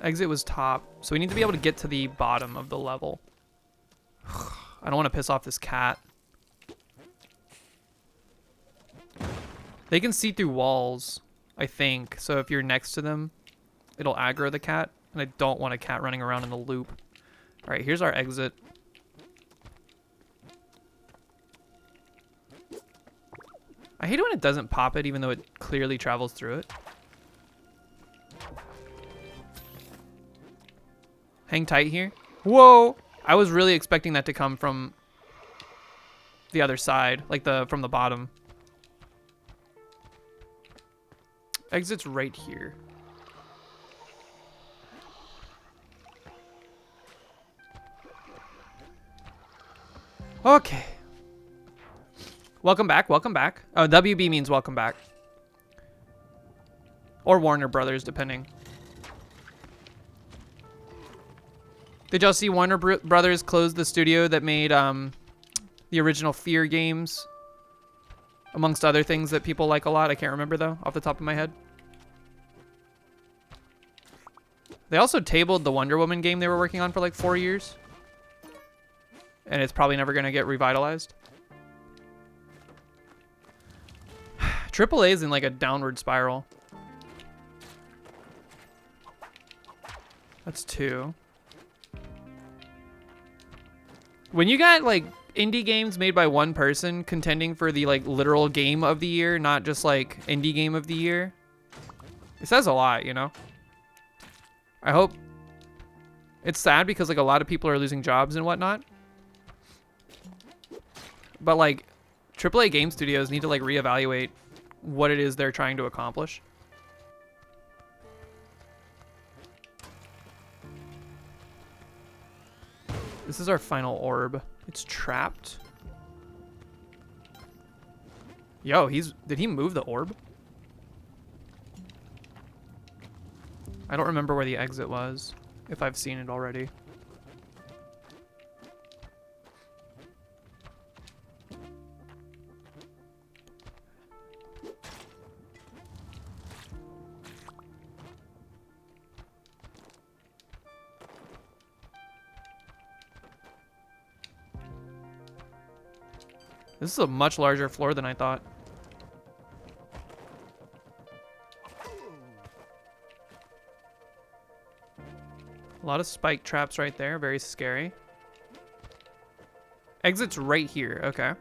Exit was top, so we need to be able to get to the bottom of the level. I don't want to piss off this cat. They can see through walls, I think. So if you're next to them, it'll aggro the cat. And I don't want a cat running around in the loop. All right, here's our exit. I hate it when it doesn't pop it, even though it clearly travels through it. Hang tight here. Whoa! I was really expecting that to come from the other side, like from the bottom. Exit's right here. Okay. Welcome back, welcome back. Oh, WB means welcome back. Or Warner Brothers, depending. Did y'all see Warner Brothers close the studio that made the original Fear games? Amongst other things that people like a lot. I can't remember, though, off the top of my head. They also tabled the Wonder Woman game they were working on for like 4 years. And it's probably never going to get revitalized. AAA is in like a downward spiral. That's 2. When you got like indie games made by one person contending for the like literal game of the year, not just like indie game of the year, it says a lot, you know? I hope it's sad because like a lot of people are losing jobs and whatnot. But like AAA game studios need to like reevaluate what it is they're trying to accomplish. This is our final orb. It's trapped. Yo, did he move the orb? I don't remember where the exit was, if I've seen it already. This is a much larger floor than I thought. A lot of spike traps right there. Very scary. Exit's right here. Okay.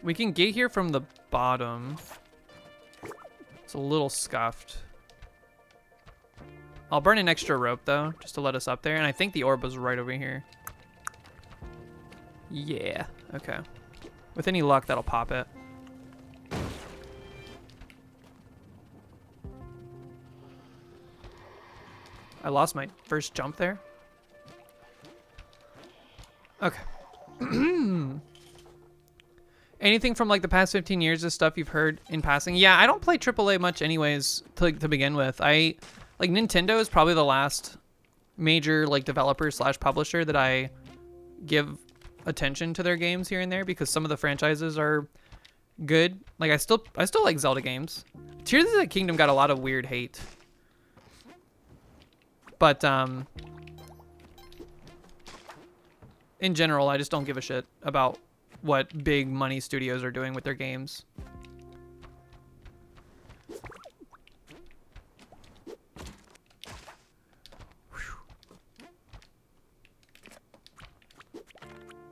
We can get here from the bottom. It's a little scuffed. I'll burn an extra rope, though, just to let us up there. And I think the orb was right over here. Yeah. Okay. With any luck, that'll pop it. I lost my first jump there. Okay. Anything from like the past 15 years of stuff you've heard in passing? Yeah, I don't play AAA much anyways to begin with. Like Nintendo is probably the last major like developer / publisher that I give attention to their games here and there because some of the franchises are good. Like I still like Zelda games. Tears of the Kingdom got a lot of weird hate. But in general, I just don't give a shit about what big money studios are doing with their games.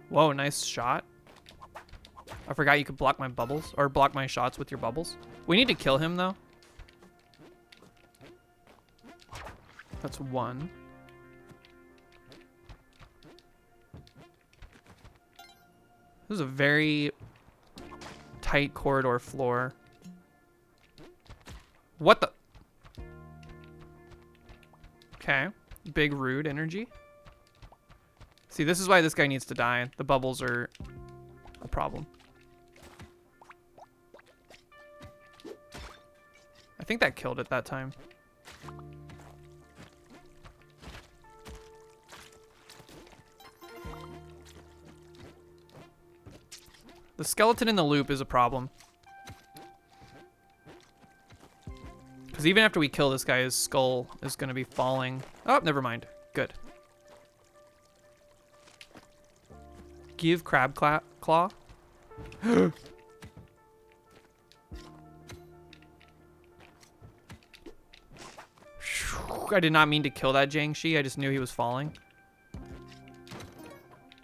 Whoa, nice shot. I forgot you could block my bubbles, or block my shots with your bubbles. We need to kill him, though. That's one. This is a very tight corridor floor. What the? Okay. Big rude energy. See, this is why this guy needs to die. The bubbles are a problem. I think that killed it that time. The skeleton in the loop is a problem. Because even after we kill this guy, his skull is going to be falling. Oh, never mind. Good. Give crab claw. I did not mean to kill that Jiangshi. I just knew he was falling.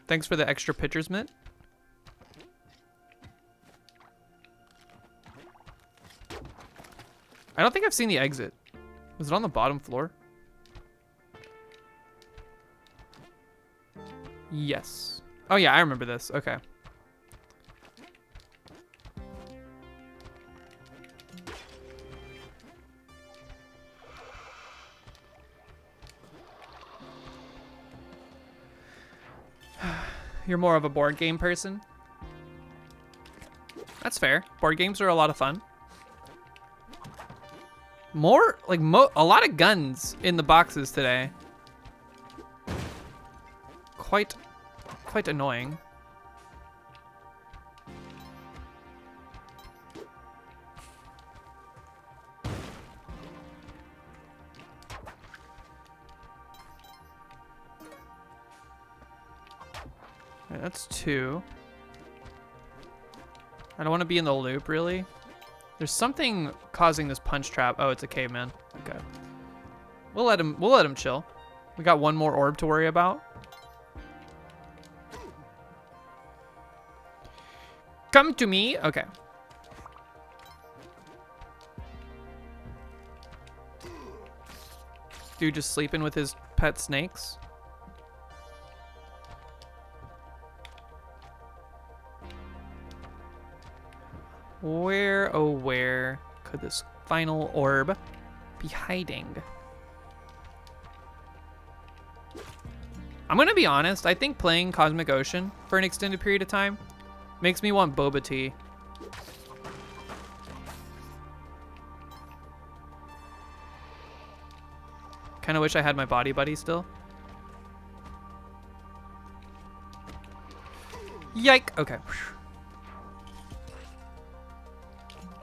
Thanks for the extra pitcher's mitt. I don't think I've seen the exit. Was it on the bottom floor? Yes. Oh yeah, I remember this. Okay. You're more of a board game person? That's fair. Board games are a lot of fun. More, like, a lot of guns in the boxes today. Quite annoying. Alright, that's two. I don't want to be in the loop, really. There's something causing this punch trap. Oh, it's a caveman. Okay. We'll let him chill. We got one more orb to worry about. Come to me. Okay. Dude just sleeping with his pet snakes. Where, oh where could this final orb be hiding? I'm gonna be honest, I think playing Cosmic Ocean for an extended period of time makes me want boba tea. Kinda wish I had my body buddy still. Yike, okay.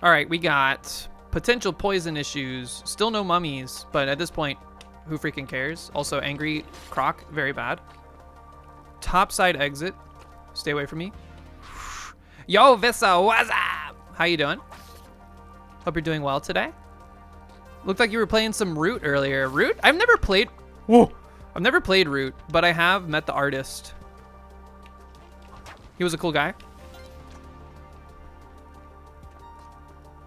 All right, we got potential poison issues. Still no mummies, but at this point, who freaking cares? Also, angry croc, very bad. top side exit. Stay away from me. Yo, Vissa, what's up? How you doing? Hope you're doing well today. Looked like you were playing some Root earlier. Root? I've never played... Whoa! I've never played Root, but I have met the artist. He was a cool guy.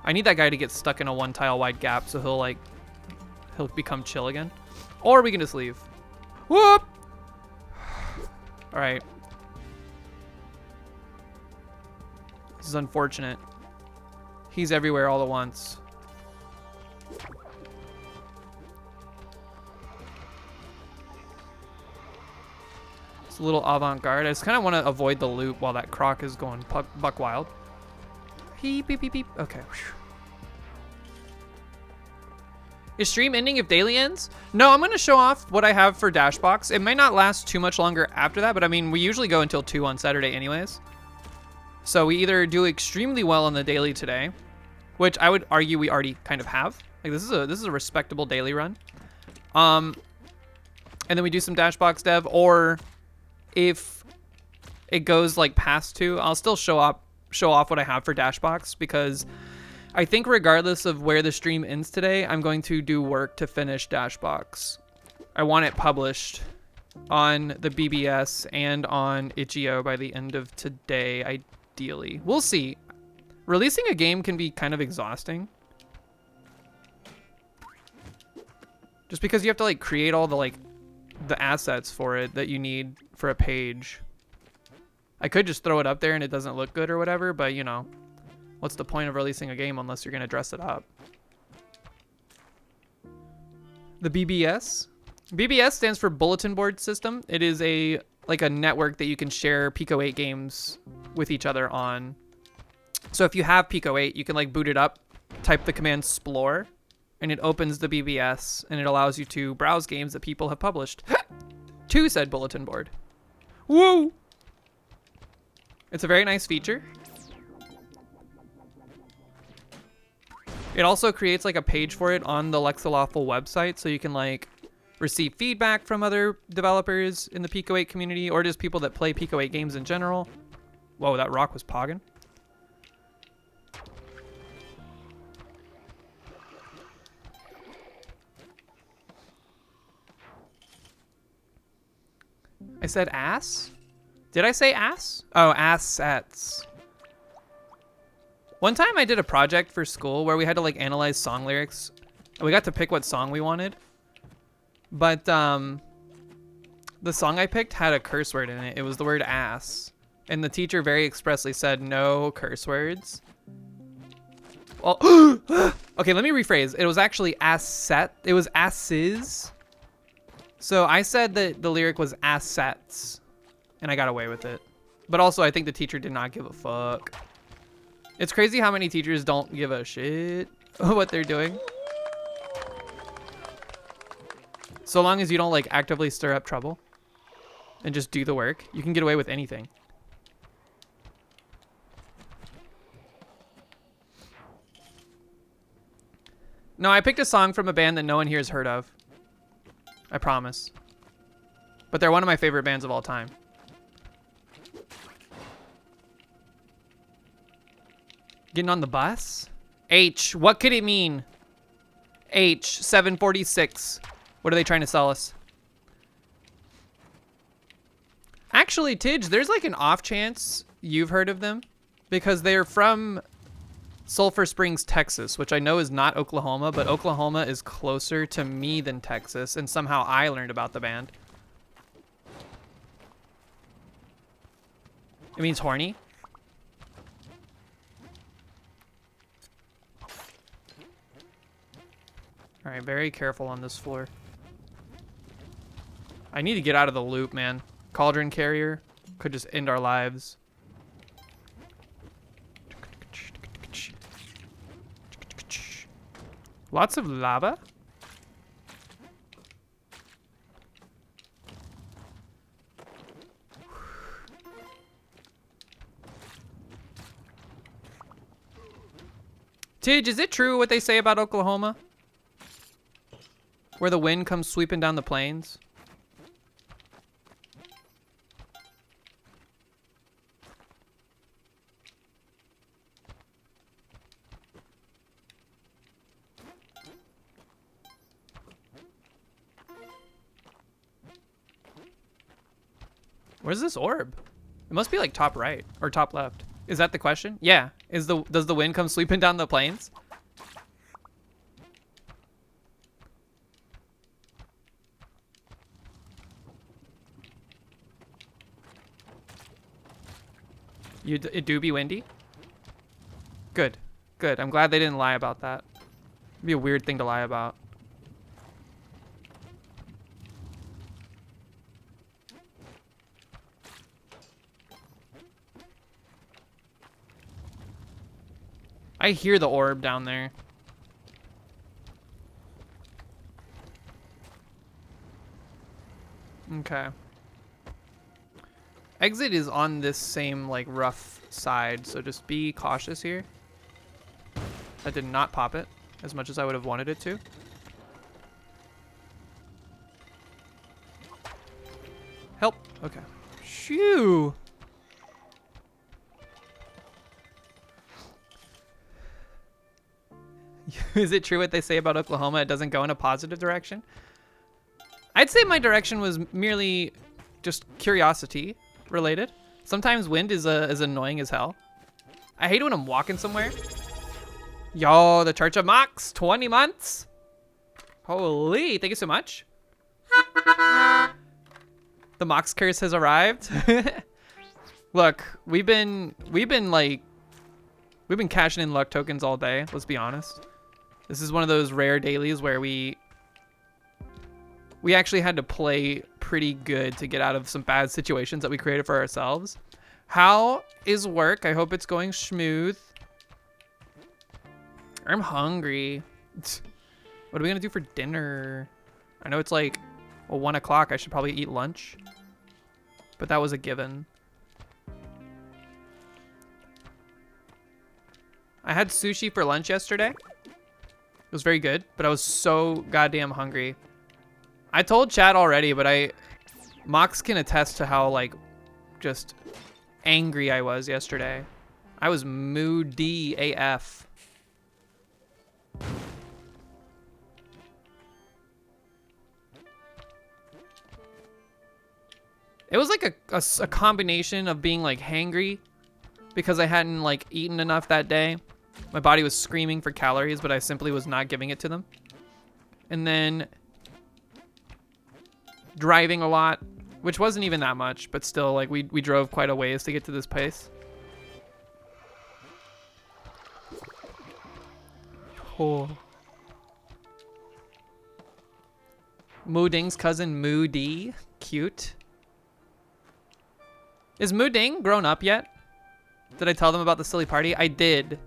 I need that guy to get stuck in a 1 tile wide gap so he'll become chill again. Or we can just leave. Whoop! All right. This is unfortunate. He's everywhere all at once. It's a little avant-garde. I just kind of want to avoid the loop while that croc is going buck wild. Beep, beep, beep, beep. Okay. Is stream ending if daily ends? No, I'm going to show off what I have for Dashbox. It might not last too much longer after that, but I mean, we usually go until 2 on Saturday anyways. So we either do extremely well on the daily today, which I would argue we already kind of have. Like this is a respectable daily run. And then we do some Dashbox dev, or if it goes like past 2, I'll still show off what I have for Dashbox, because I think regardless of where the stream ends today, I'm going to do work to finish Dashbox. I want it published on the BBS and on itch.io by the end of today, ideally. We'll see. Releasing a game can be kind of exhausting. Just because you have to like create all the assets for it that you need for a page. I could just throw it up there and it doesn't look good or whatever, but you know, what's the point of releasing a game unless you're going to dress it up? The BBS? BBS stands for Bulletin Board System. It is a network that you can share Pico 8 games with each other on. So if you have Pico 8, you can like boot it up, type the command Splore, and it opens the BBS and it allows you to browse games that people have published to said bulletin board. Woo! It's a very nice feature. It also creates like a page for it on the Lexalawful website, so you can like receive feedback from other developers in the Pico 8 community, or just people that play Pico 8 games in general. Whoa, that rock was pogging. I said ass? Did I say ass? Oh, assets. One time I did a project for school where we had to like analyze song lyrics. And we got to pick what song we wanted. But the song I picked had a curse word in it. It was the word ass. And the teacher very expressly said no curse words. Well, okay, let me rephrase. It was actually asset. It was asses. So I said that the lyric was assets. And I got away with it. But also, I think the teacher did not give a fuck. It's crazy how many teachers don't give a shit what they're doing. So long as you don't like actively stir up trouble and just do the work, you can get away with anything. No, I picked a song from a band that no one here has heard of. I promise. But they're one of my favorite bands of all time. Getting on the bus? H, what could it mean? H, 746. What are they trying to sell us? Actually, Tidge, there's like an off chance you've heard of them, because they're from Sulphur Springs, Texas, which I know is not Oklahoma, but Oklahoma is closer to me than Texas, and somehow I learned about the band. It means horny. All right, very careful on this floor. I need to get out of the loop, man. Cauldron Carrier could just end our lives. Lots of lava. Tidge, is it true what they say about Oklahoma? Where the wind comes sweeping down the plains? Where's this orb? It must be like top right or top left. Is that the question? Yeah. Does the wind come sweeping down the plains? It do be windy? Good. Good. I'm glad they didn't lie about that. It'd be a weird thing to lie about. I hear the orb down there. Okay. Exit is on this same like rough side, so just be cautious here. I did not pop it as much as I would have wanted it to. Help. Okay. Shoo. Is it true what they say about Oklahoma? It doesn't go in a positive direction? I'd say my direction was merely just curiosity related. Sometimes wind is annoying as hell. I hate when I'm walking somewhere. Yo, the Church of Mox, 20 months. Holy, thank you so much. The Mox curse has arrived. Look, we've been cashing in luck tokens all day, let's be honest. This is one of those rare dailies where we actually had to play pretty good to get out of some bad situations that we created for ourselves. How is work? I hope it's going smooth. I'm hungry. What are we gonna do for dinner? I know it's like, well, 1 o'clock. I should probably eat lunch. But that was a given. I had sushi for lunch yesterday. It was very good, but I was so goddamn hungry. I told Chad already, but Mox can attest to how like just angry I was yesterday. I was moody AF. It was like a combination of being like hangry because I hadn't like eaten enough that day. My body was screaming for calories, but I simply was not giving it to them. And then driving a lot, which wasn't even that much, but still like we drove quite a ways to get to this place. Oh. Mooding's cousin Moody. Cute. Is Mooding grown up yet? Did I tell them about the silly party? I did.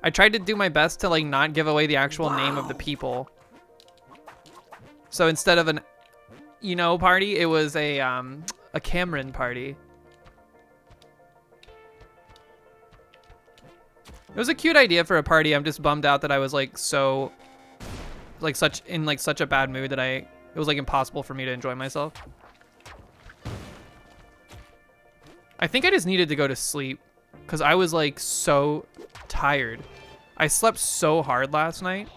I tried to do my best to like not give away the actual name of the people. So instead of an party, it was a Cameron party. It was a cute idea for a party. I'm just bummed out that I was like so in such a bad mood that it was like impossible for me to enjoy myself. I think I just needed to go to sleep because I was like so tired. I slept so hard last night.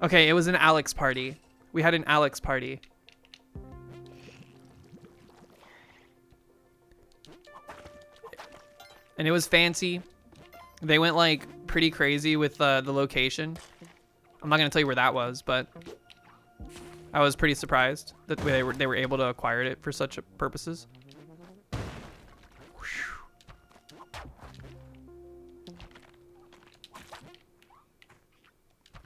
Okay, it was an Alex party. We had an Alex party. And it was fancy. They went like pretty crazy with the location. I'm not gonna tell you where that was, but I was pretty surprised that they were able to acquire it for such purposes.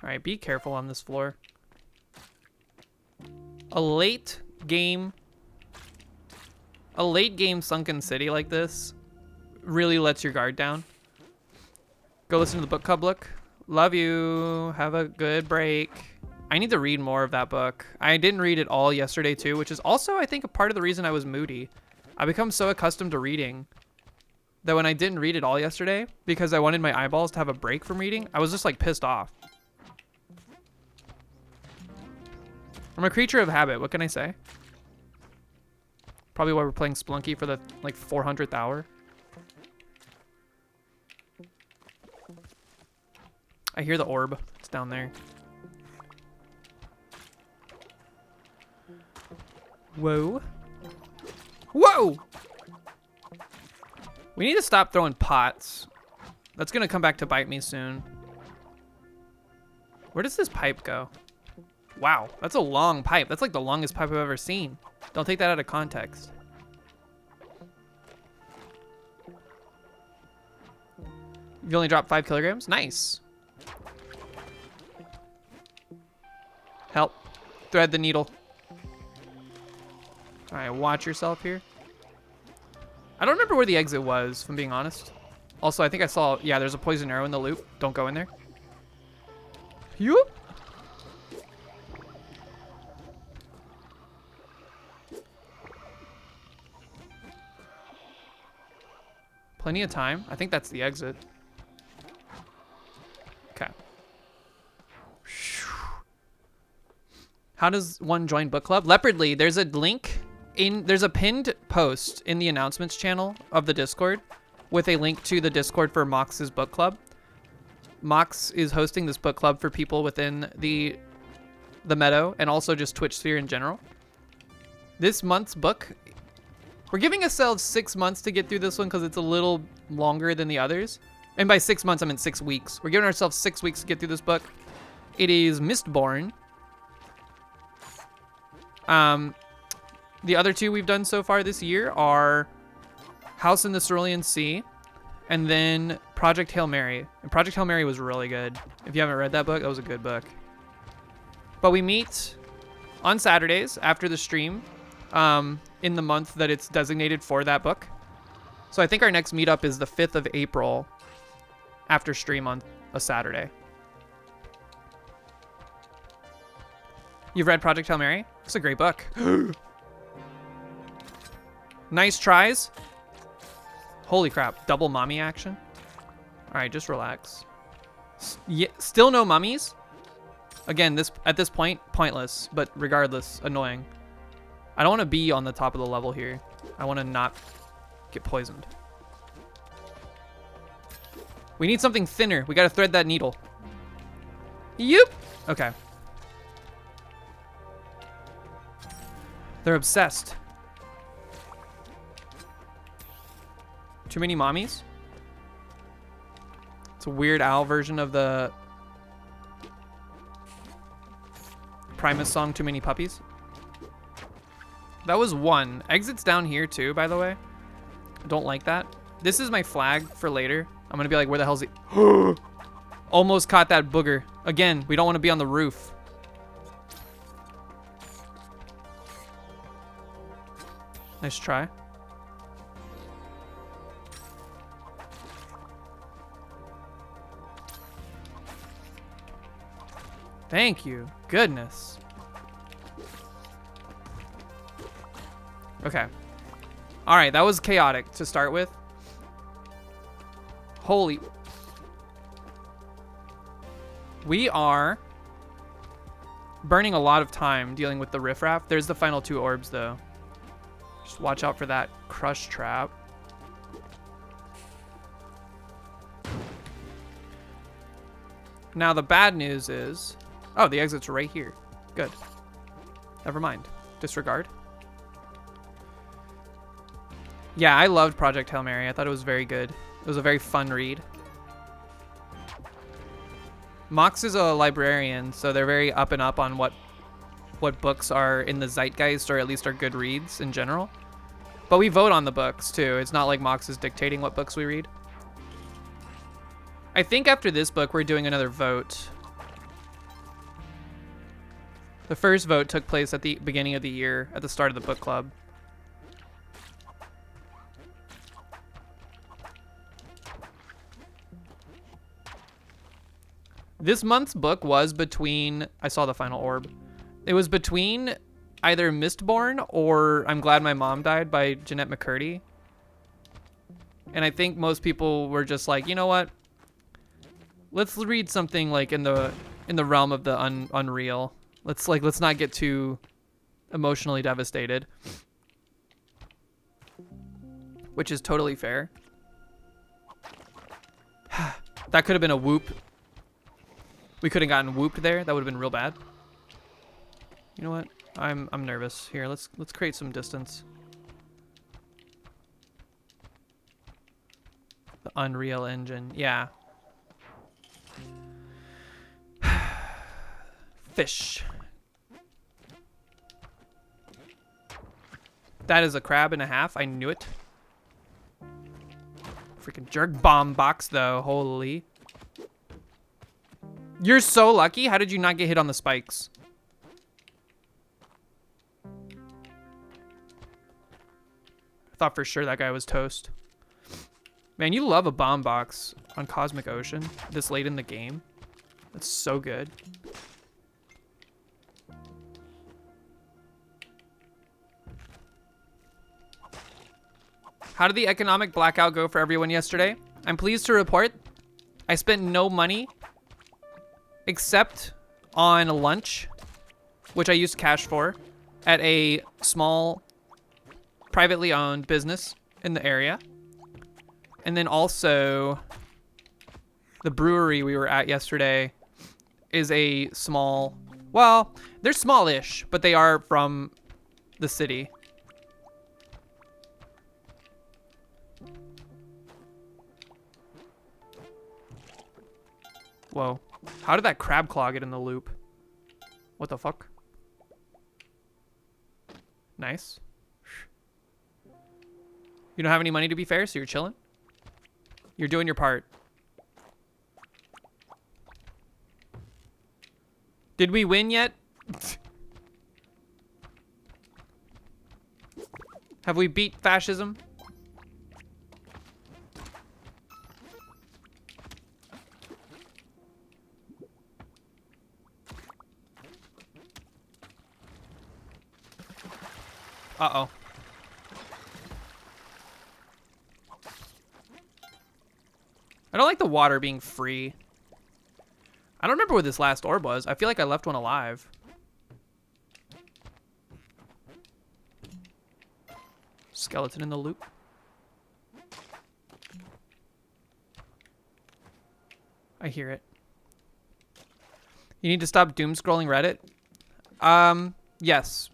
All right, be careful on this floor. A late game sunken city like this really lets your guard down. Go listen to the book club look. Love you. Have a good break. I need to read more of that book. I didn't read it all yesterday too, which is also, I think, a part of the reason I was moody. I become so accustomed to reading that when I didn't read it all yesterday because I wanted my eyeballs to have a break from reading, I was just like pissed off. I'm a creature of habit. What can I say? Probably why we're playing Splunky for the like 400th hour. I hear the orb. It's down there. Whoa. Whoa! We need to stop throwing pots. That's gonna come back to bite me soon. Where does this pipe go? Wow, that's a long pipe. That's like the longest pipe I've ever seen. Don't take that out of context. You only dropped 5 kilograms? Nice. Help. Thread the needle. All right, watch yourself here. I don't remember where the exit was, if I'm being honest. Also, I think I saw, yeah, there's a poison arrow in the loop. Don't go in there. Yoop. Plenty of time. I think that's the exit. Okay. How does one join book club? Leopardly, there's a link there's a pinned post in the announcements channel of the Discord with a link to the Discord for Mox's book club. Mox is hosting this book club for people within the Meadow and also just Twitch sphere in general. This month's book, we're giving ourselves 6 months to get through this one because it's a little longer than the others. And by 6 months, I mean 6 weeks. We're giving ourselves 6 weeks to get through this book. It is Mistborn. The other 2 we've done so far this year are House in the Cerulean Sea and then Project Hail Mary. And Project Hail Mary was really good. If you haven't read that book, that was a good book. But we meet on Saturdays after the stream in the month that it's designated for that book. So I think our next meetup is the 5th of April after stream on a Saturday. You've read Project Hail Mary? It's a great book. Nice tries. Holy crap, double mommy action. All right, just relax. Yeah, still no mummies. Again, at this point, pointless, but regardless, annoying. I don't want to be on the top of the level here. I want to not get poisoned. We need something thinner. We got to thread that needle. Yep. Okay. They're obsessed. Too many mommies? It's a Weird Al version of the Primus song, Too Many Puppies. That was 1. Exit's down here too, by the way. I don't like that. This is my flag for later. I'm gonna be like, where the hell's he? Almost caught that booger. Again, we don't want to be on the roof. Nice try. Thank you. Goodness. Okay. All right, that was chaotic to start with. Holy. We are burning a lot of time dealing with the riffraff. There's the final 2 orbs, though. Just watch out for that crush trap. Now, the bad news is... Oh, the exit's right here. Good. Never mind. Disregard. Yeah, I loved Project Hail Mary. I thought it was very good. It was a very fun read. Mox is a librarian, so they're very up and up on what books are in the zeitgeist, or at least are good reads in general. But we vote on the books, too. It's not like Mox is dictating what books we read. I think after this book, we're doing another vote. The first vote took place at the beginning of the year, at the start of the book club. This month's book was between... I saw the final orb. It was between either Mistborn or I'm Glad My Mom Died by Jeanette McCurdy. And I think most people were just like, you know what? Let's read something like in the realm of the unreal. Let's not get too emotionally devastated. Which is totally fair. That could have been a whoop. We could have gotten whooped there. That would have been real bad. You know what? I'm nervous. Here, let's create some distance. The Unreal Engine. Yeah. Fish. That is a crab and a half. I knew it. Freaking jerk bomb box though. Holy. You're so lucky. How did you not get hit on the spikes? I thought for sure that guy was toast. Man, you love a bomb box on Cosmic Ocean this late in the game. That's so good. How did the economic blackout go for everyone yesterday? I'm pleased to report I spent no money except on lunch, which I used cash for, at a small privately owned business in the area. And then also the brewery we were at yesterday is a small, well, they're smallish, but they are from the city. Whoa. How did that crab claw get in the loop? What the fuck? Nice. You don't have any money to be fair, so you're chilling? You're doing your part. Did we win yet? Have we beat fascism? Uh-oh. I don't like the water being free. I don't remember what this last orb was. I feel like I left one alive. Skeleton in the loop. I hear it. You need to stop doom scrolling Reddit? Yes.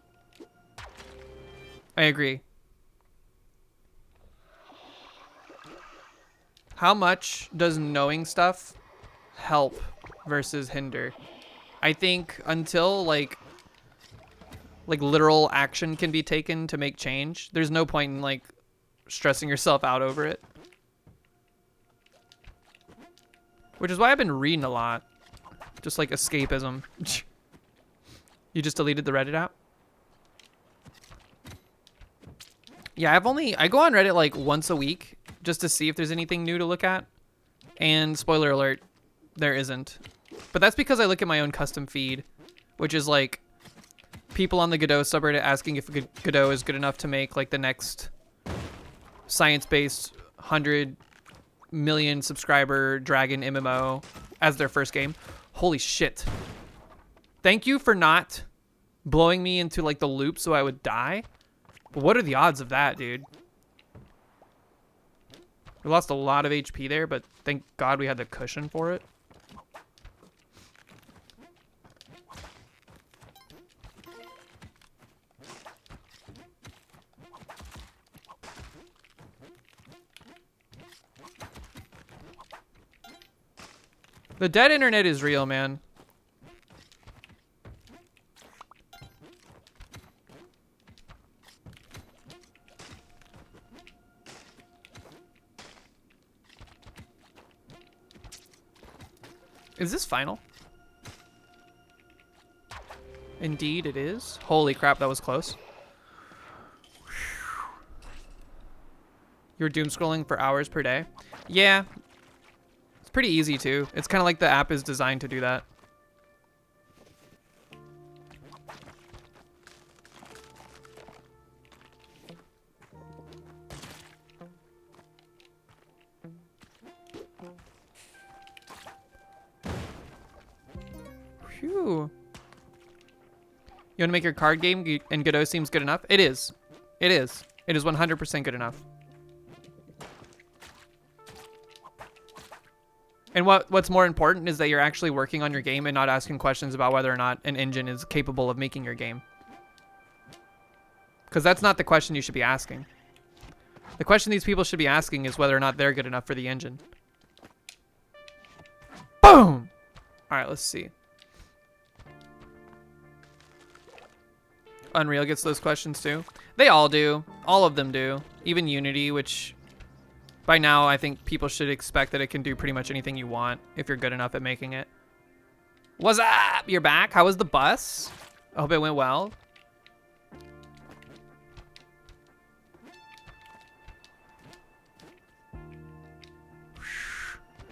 I agree. How much does knowing stuff help versus hinder? I think until like literal action can be taken to make change, there's no point in like stressing yourself out over it. Which is why I've been reading a lot. Just like escapism. You just deleted the Reddit app? Yeah, I go on Reddit like once a week just to see if there's anything new to look at. And spoiler alert, there isn't. But that's because I look at my own custom feed, which is like people on the Godot subreddit asking if Godot is good enough to make like the next science-based 100 million subscriber Dragon MMO as their first game. Holy shit. Thank you for not blowing me into like the loop so I would die. But what are the odds of that, dude? We lost a lot of HP there, but thank God we had the cushion for it. The dead internet is real, man. Is this final? Indeed it is. Holy crap, that was close. You're doom scrolling for hours per day? Yeah. It's pretty easy too. It's kind of like the app is designed to do that. Phew. You want to make your card game and Godot seems good enough? It is. It is. It is 100% good enough. And what's more important is that you're actually working on your game and not asking questions about whether or not an engine is capable of making your game. Because that's not the question you should be asking. The question these people should be asking is whether or not they're good enough for the engine. Boom! Alright, let's see. Unreal gets those questions too. They all do. All of them do. Even Unity, which by now I think people should expect that it can do pretty much anything you want if you're good enough at making it. What's up? You're back? How was the bus? I hope it went well.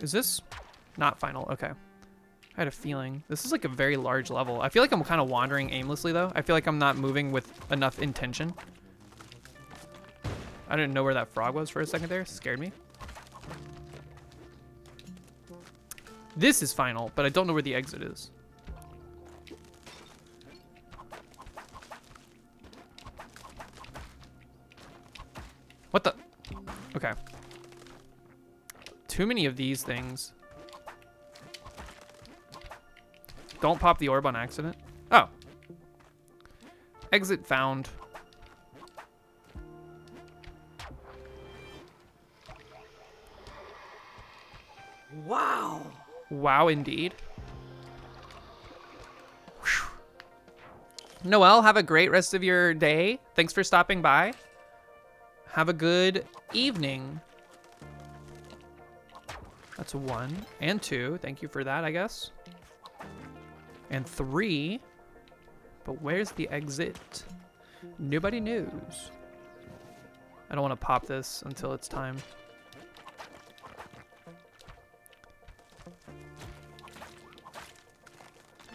Is this not final? Okay. I had a feeling. This is like a very large level. I feel like I'm kind of wandering aimlessly though. I feel like I'm not moving with enough intention. I didn't know where that frog was for a second there. It scared me. This is final, but I don't know where the exit is. What the? Okay. Too many of these things. Don't pop the orb on accident. Oh. Exit found. Wow. Wow, indeed. Whew. Noelle, have a great rest of your day. Thanks for stopping by. Have a good evening. That's 1 and 2. Thank you for that, I guess. And 3. But where's the exit? Nobody knows. I don't want to pop this until it's time.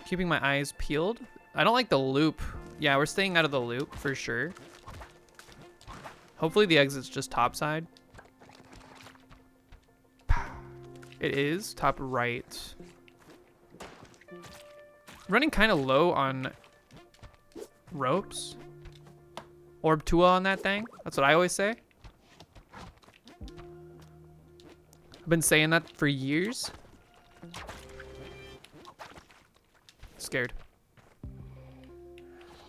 Keeping my eyes peeled. I don't like the loop. Yeah, we're staying out of the loop for sure. Hopefully the exit's just top side. It is top right. Running kind of low on ropes. Orb Tua on that thing. That's what I always say. I've been saying that for years. Scared.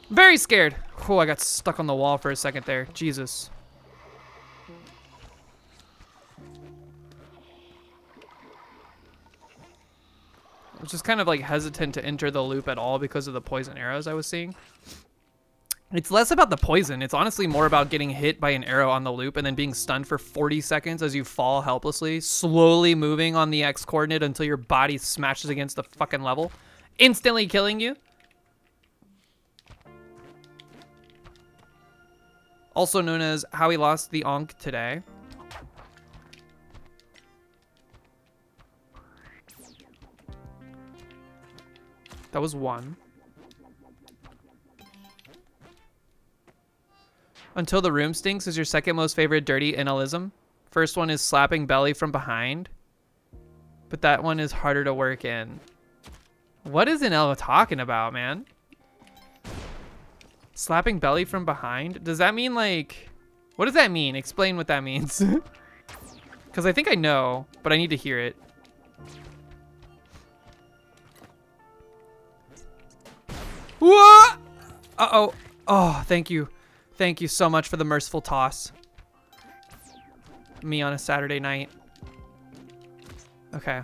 Very scared. Oh, I got stuck on the wall for a second there. Jesus. I was just kind of like hesitant to enter the loop at all because of the poison arrows I was seeing. It's less about the poison. It's honestly more about getting hit by an arrow on the loop and then being stunned for 40 seconds as you fall helplessly, slowly moving on the X coordinate until your body smashes against the fucking level, instantly killing you. Also known as how he lost the Ankh today. That was 1. Until the Room Stinks is your second most favorite dirty inalism. First one is slapping belly from behind. But that one is harder to work in. What is Inel talking about, man? Slapping belly from behind? Does that mean like... What does that mean? Explain what that means. Because I think I know, but I need to hear it. What? Uh-oh. Oh, thank you. Thank you so much for the merciful toss. Me on a Saturday night. Okay.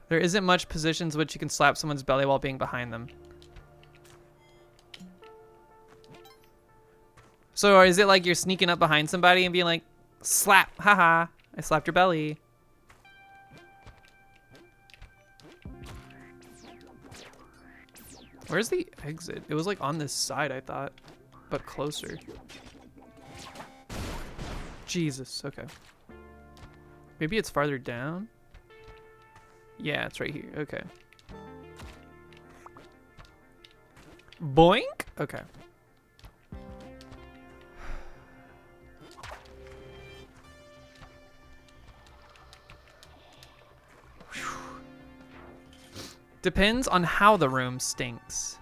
There isn't much positions which you can slap someone's belly while being behind them. So is it like you're sneaking up behind somebody and being like, slap, haha, I slapped your belly. Where's the exit? It was like on this side, I thought, but closer. Jesus, okay. Maybe it's farther down? Yeah, it's right here, okay. Boink? Okay. Depends on how the room stinks.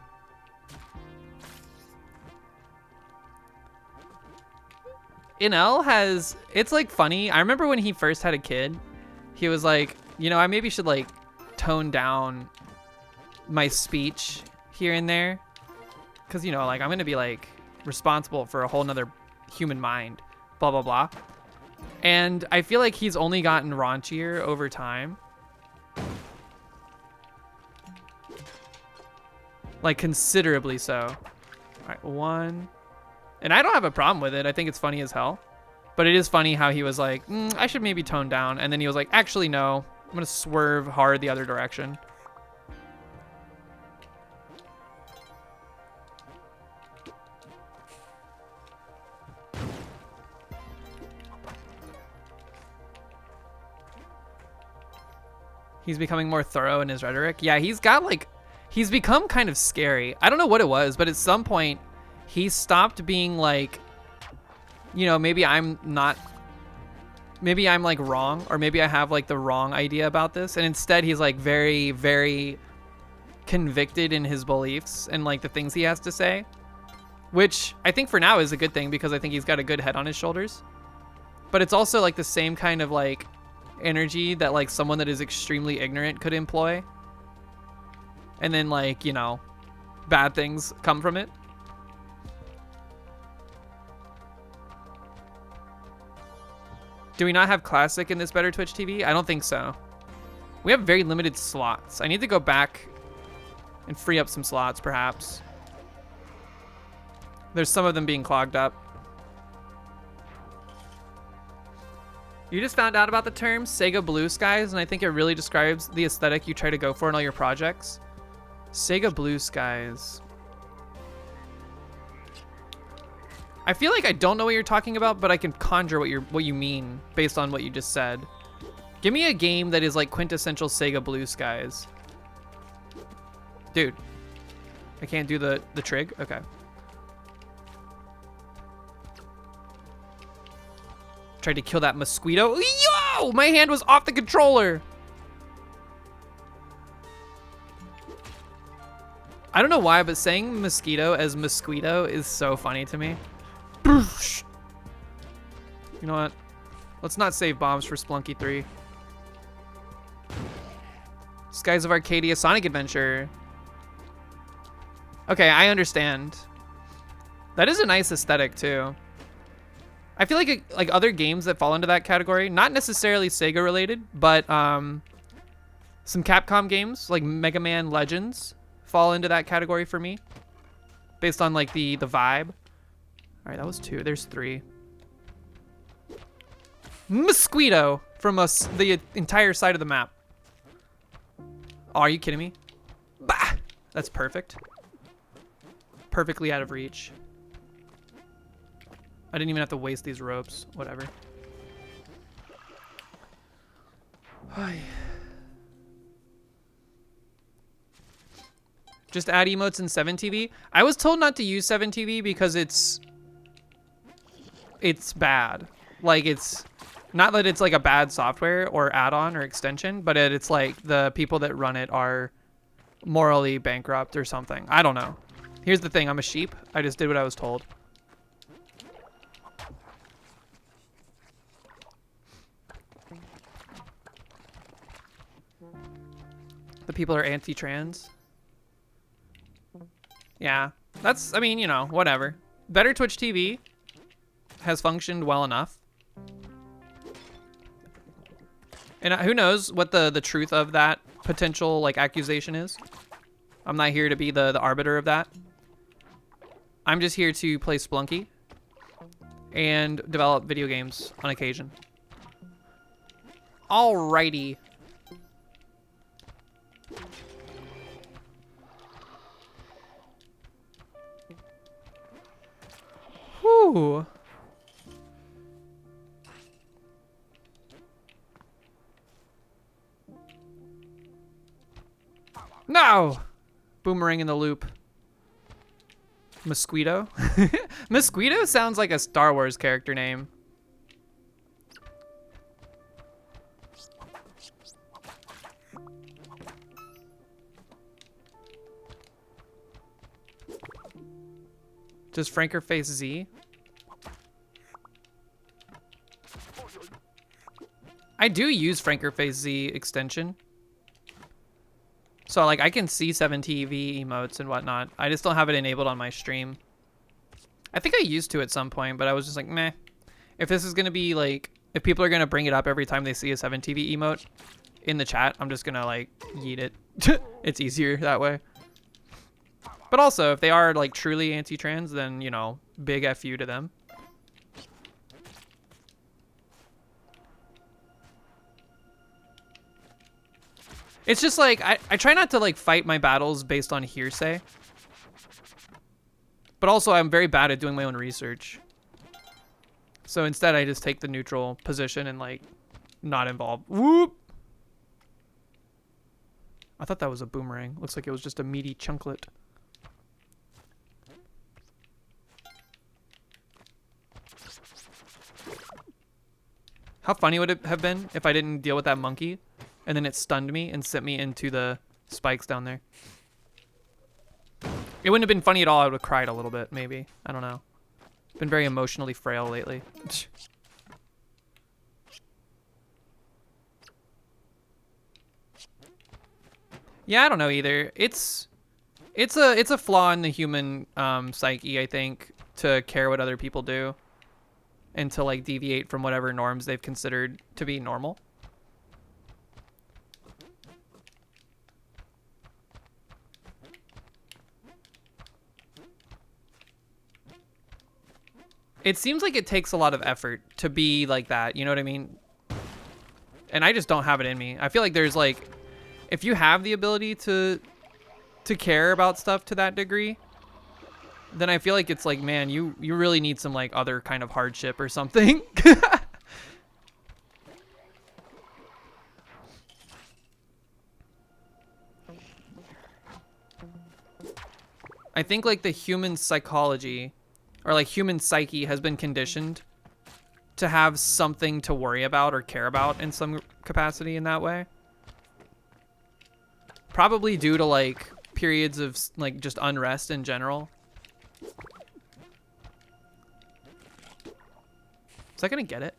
Inel has, it's like funny. I remember when he first had a kid, he was like, you know, I maybe should like tone down my speech here and there. Because, you know, like, I'm going to be, like, responsible for a whole nother human mind. Blah, blah, blah. And I feel like he's only gotten raunchier over time. Like, considerably so. All right, 1. And I don't have a problem with it. I think it's funny as hell. But it is funny how he was like, I should maybe tone down. And then he was like, actually, no. I'm going to swerve hard the other direction. He's becoming more thorough in his rhetoric. Yeah, he's got like, he's become kind of scary. I don't know what it was, but at some point he stopped being like, you know, maybe I'm like wrong, or maybe I have like the wrong idea about this. And instead he's like very, very convicted in his beliefs and like the things he has to say, which I think for now is a good thing because I think he's got a good head on his shoulders. But it's also like the same kind of like energy that like someone that is extremely ignorant could employ. And then like, you know, bad things come from it. Do we not have classic in this Better Twitch TV? I don't think so. We have very limited slots. I need to go back and free up some slots, perhaps. There's some of them being clogged up. You just found out about the term Sega Blue Skies, and I think it really describes the aesthetic you try to go for in all your projects. Sega Blue Skies. I feel like I don't know what you're talking about, but I can conjure what you mean based on what you just said. Give me a game that is like quintessential Sega Blue Skies. Dude, I can't do the trig? Okay. Tried to kill that mosquito. Yo! My hand was off the controller. I don't know why, but saying mosquito as mosquito is so funny to me. You know what? Let's not save bombs for Splunky 3. Skies of Arcadia Sonic Adventure. Okay, I understand. That is a nice aesthetic too. I feel like other games that fall into that category, not necessarily Sega related, but some Capcom games like Mega Man Legends fall into that category for me, based on like the vibe. All right, that was 2. There's 3. Mosquito from the entire side of the map. Oh, are you kidding me? Bah! That's perfect. Perfectly out of reach. I didn't even have to waste these ropes. Whatever. Just add emotes in 7TV. I was told not to use 7TV because it's bad. Like, it's not that it's like a bad software or add-on or extension, but it's like the people that run it are morally bankrupt or something. I don't know. Here's the thing. I'm a sheep. I just did what I was told. The people are anti-trans. Yeah, that's, I mean, you know, whatever. Better Twitch TV has functioned well enough. And who knows what the truth of that potential, like, accusation is. I'm not here to be the arbiter of that. I'm just here to play Splunky and develop video games on occasion. Alrighty. Whew. No! Boomerang in the loop. Mosquito? Mosquito sounds like a Star Wars character name. Does Franker face Z? I do use Franker face Z extension. So like I can see 7TV emotes and whatnot. I just don't have it enabled on my stream. I think I used to at some point, but I was just like, meh. If this is gonna be like, if people are gonna bring it up every time they see a 7TV emote in the chat, I'm just gonna like yeet it. It's easier that way. But also, if they are like truly anti-trans, then you know, big FU to them. It's just like, I try not to like fight my battles based on hearsay. But also I'm very bad at doing my own research. So instead I just take the neutral position and like not involved. Whoop! I thought that was a boomerang. Looks like it was just a meaty chunklet. How funny would it have been if I didn't deal with that monkey and then it stunned me and sent me into the spikes down there? It wouldn't have been funny at all. I would have cried a little bit, maybe. I don't know. Been very emotionally frail lately. Yeah, I don't know either. It's a flaw in the human psyche, I think, to care what other people do and to like deviate from whatever norms they've considered to be normal. It seems like it takes a lot of effort to be like that, you know what I mean? And I just don't have it in me. I feel like there's like, if you have the ability to care about stuff to that degree, then I feel like it's like, man, you really need some like other kind of hardship or something. I think like the human psychology or like human psyche has been conditioned to have something to worry about or care about in some capacity in that way. Probably due to like periods of like just unrest in general. Is that gonna get it?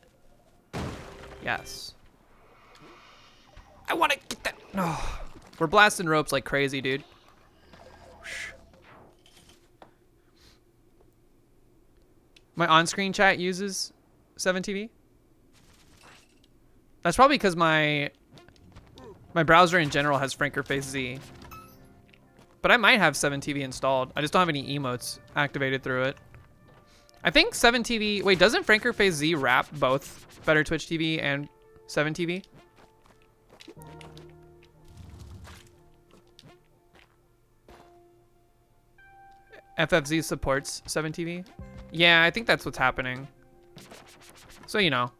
Yes. I want to get that. Oh, we're blasting ropes like crazy, dude. My on-screen chat uses 7TV. That's probably because my browser in general has FrankerFace Z. But I might have 7TV installed. I just don't have any emotes activated through it. I think 7TV... Wait, doesn't FrankerFace Z wrap both Better Twitch TV and 7TV? FFZ supports 7TV? Yeah, I think that's what's happening. So, you know.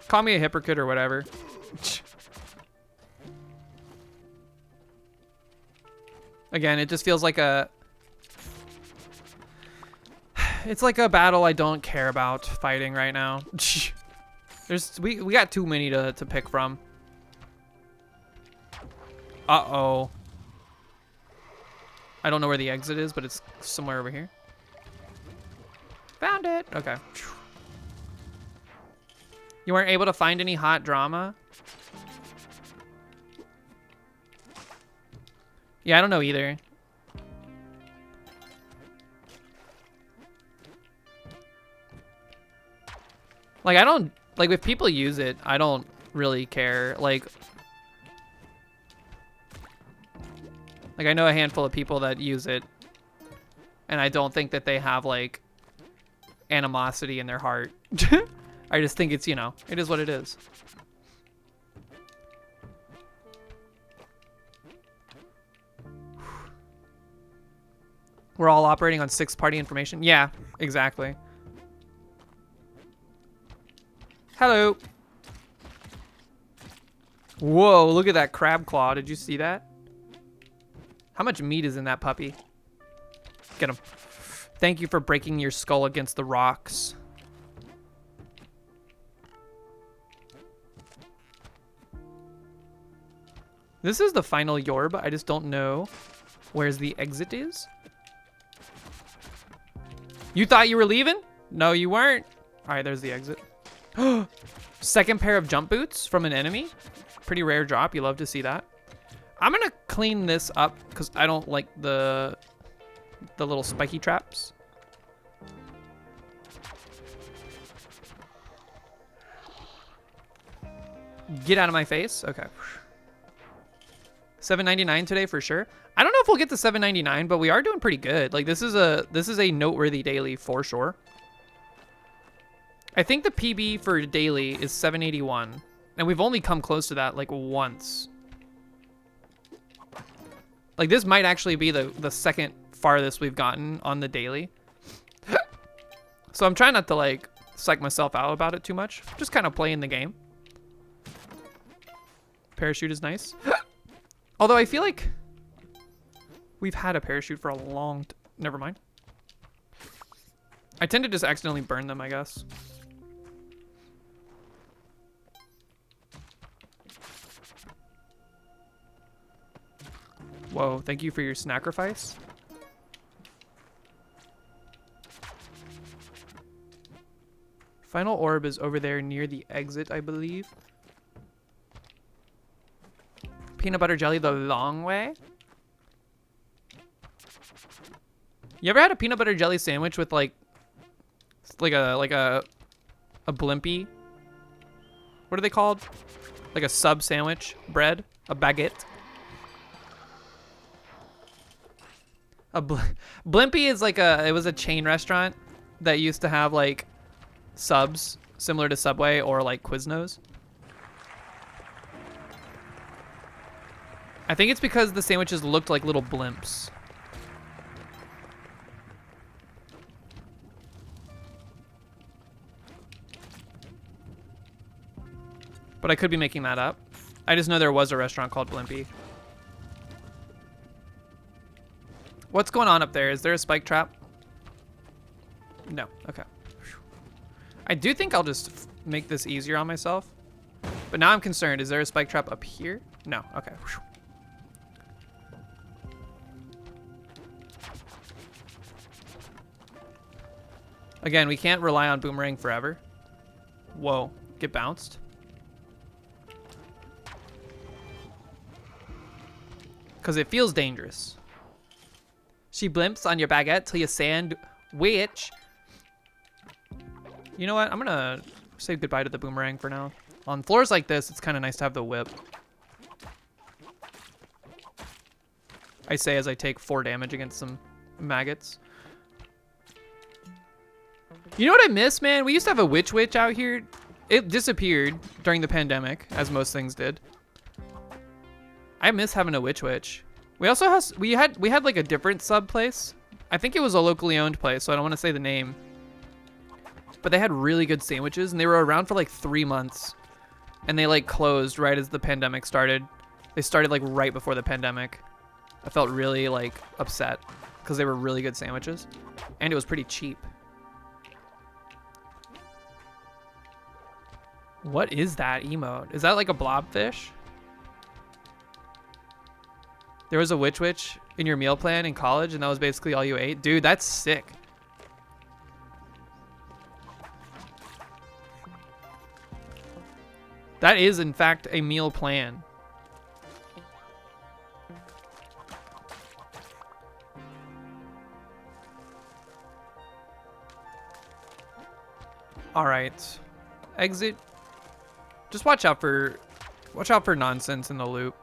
Call me a hypocrite or whatever. Again, it just feels like a... It's like a battle I don't care about fighting right now. We got too many to pick from. Uh-oh. I don't know where the exit is, but it's somewhere over here. Found it. Okay. You weren't able to find any hot drama? Yeah, I don't know either. Like, I don't... Like, if people use it, I don't really care. Like, I know a handful of people that use it. And I don't think that they have, like, animosity in their heart. I just think it's, you know, it is what it is. We're all operating on 6-party information? Yeah, exactly. Hello. Whoa, look at that crab claw. Did you see that? How much meat is in that puppy? Get him. Thank you for breaking your skull against the rocks. This is the final Yorb. I just don't know where's the exit is. You thought you were leaving? No, you weren't. All right, there's the exit. Second pair of jump boots from an enemy. Pretty rare drop. You love to see that. I'm gonna clean this up because I don't like the little spiky traps. Get out of my face. Okay. $7.99 today for sure. I don't know if we'll get to $7.99, but we are doing pretty good. Like this is a noteworthy daily for sure. I think the PB for daily is $7.81, and we've only come close to that like once. Like this might actually be the second farthest we've gotten on the daily. So I'm trying not to like psych myself out about it too much. Just kind of playing the game. Parachute is nice. Although I feel like we've had a parachute for a long never mind. I tend to just accidentally burn them, I guess. Whoa, thank you for your sacrifice. Final orb is over there near the exit, I believe. Peanut butter jelly the long way. You ever had a peanut butter jelly sandwich with like a blimpie? What are they called? Like a sub sandwich bread, a baguette. Blimpie is like it was a chain restaurant that used to have like subs similar to Subway or like Quiznos. I think it's because the sandwiches looked like little blimps. But I could be making that up. I just know there was a restaurant called Blimpie. What's going on up there? Is there a spike trap? No. Okay. I do think I'll just make this easier on myself. But now I'm concerned. Is there a spike trap up here? No. Okay. Again, we can't rely on boomerang forever. Whoa. Get bounced. Because it feels dangerous. She blimps on your baguette till you sandwich. You know what? I'm gonna say goodbye to the boomerang for now. On floors like this, it's kind of nice to have the whip. I say as I take 4 damage against some maggots. You know what I miss, man? We used to have a witch out here. It disappeared during the pandemic, as most things did. I miss having a witch. We also had like a different sub place. I think it was a locally owned place, so I don't want to say the name. But they had really good sandwiches, and they were around for like 3 months. And they like closed right as the pandemic started. They started like right before the pandemic. I felt really like upset because they were really good sandwiches. And it was pretty cheap. What is that emote? Is that like a blobfish? There was a witch in your meal plan in college, and that was basically all you ate? Dude, that's sick. That is, in fact, a meal plan. All right. Exit. Just watch out for nonsense in the loop.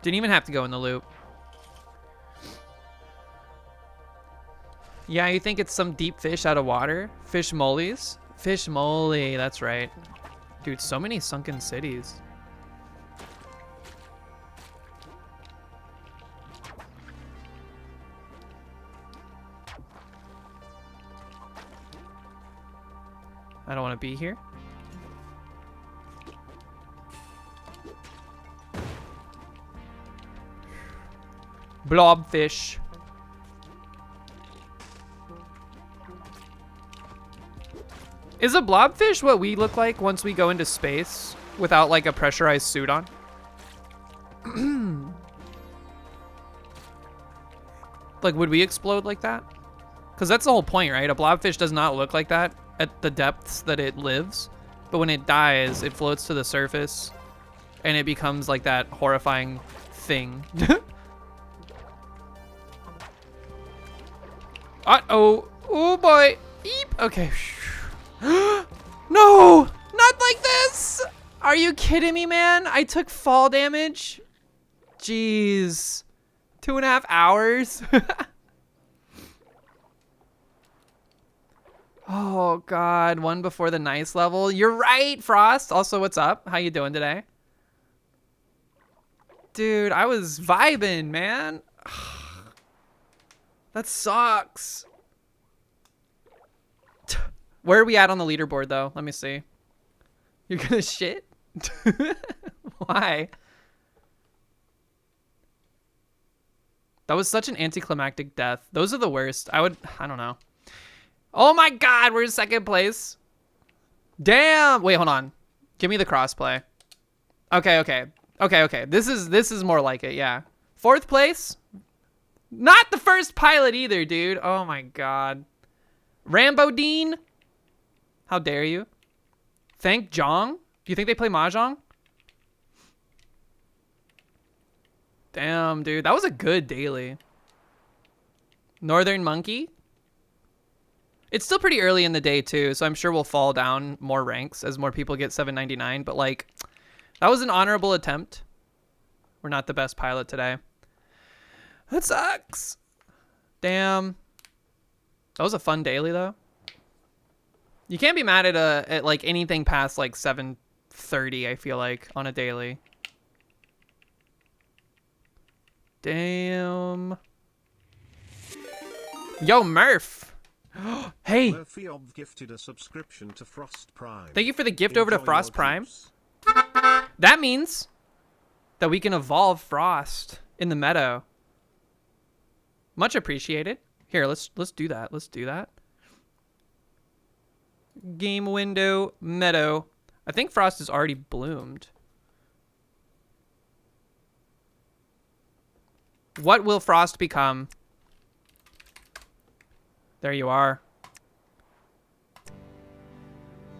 Didn't even have to go in the loop. Yeah, you think it's some deep fish out of water? Fish mollies? Fish moly, that's right. Dude, so many sunken cities. I don't want to be here. Blobfish. Is a blobfish what we look like once we go into space without like a pressurized suit on? Like, would we explode like that? Because that's the whole point, right? A blobfish does not look like that at the depths that it lives. but when it dies, it floats to the surface, and it becomes like that horrifying thing. Uh-oh. Oh, boy. Eep. Okay. No! Not like this! Are you kidding me, man? I took fall damage? Jeez. 2.5 hours? Oh, God. One before the nice level. You're right, Frost. Also, what's up? How you doing today? Dude, I was vibing, man. That sucks. Where are we at on the leaderboard, though? Let me see. You're gonna shit? Why? That was such an anticlimactic death. Those are the worst. I don't know. Oh my God, we're in second place. Damn. Wait, hold on. Give me the crossplay. Okay. This is more like it, yeah. Fourth place? Not the first pilot either, dude. Oh my God. Rambo Dean? How dare you? Thank Jong? Do you think they play Mahjong? Damn, dude. That was a good daily. Northern Monkey? It's still pretty early in the day, too, so I'm sure we'll fall down more ranks as more people get 799. But, like, that was an honorable attempt. We're not the best pilot today. That sucks. Damn. That was a fun daily, though. You can't be mad at like, anything past, like, 7:30, I feel like, on a daily. Damn. Yo, Murph. Hey. Murphy Ob gifted a subscription to Frost Prime. Thank you for the gift over to Enjoy Frost your Prime. juice. That means that we can evolve Frost in the meadow. Much appreciated. Here, let's do that. Let's do that. Game window, meadow. I think Frost is already bloomed. What will Frost become? There you are.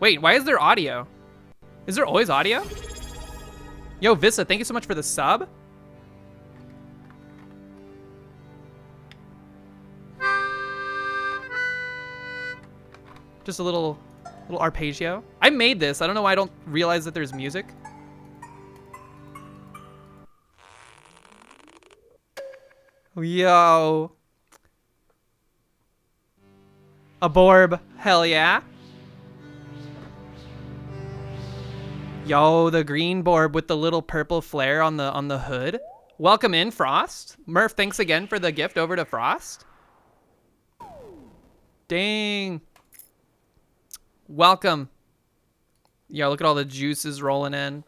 Wait, why is there audio? Is there always audio? Yo, Vissa, thank you so much for the sub. Just a little arpeggio. I made this. I don't know why I don't realize that there's music. Yo. A Borb. Hell yeah. Yo, the green Borb with the little purple flare on the hood. Welcome in, Frost. Murph, thanks again for the gift over to Frost. Dang. Welcome. Yo, look at all the juices rolling in.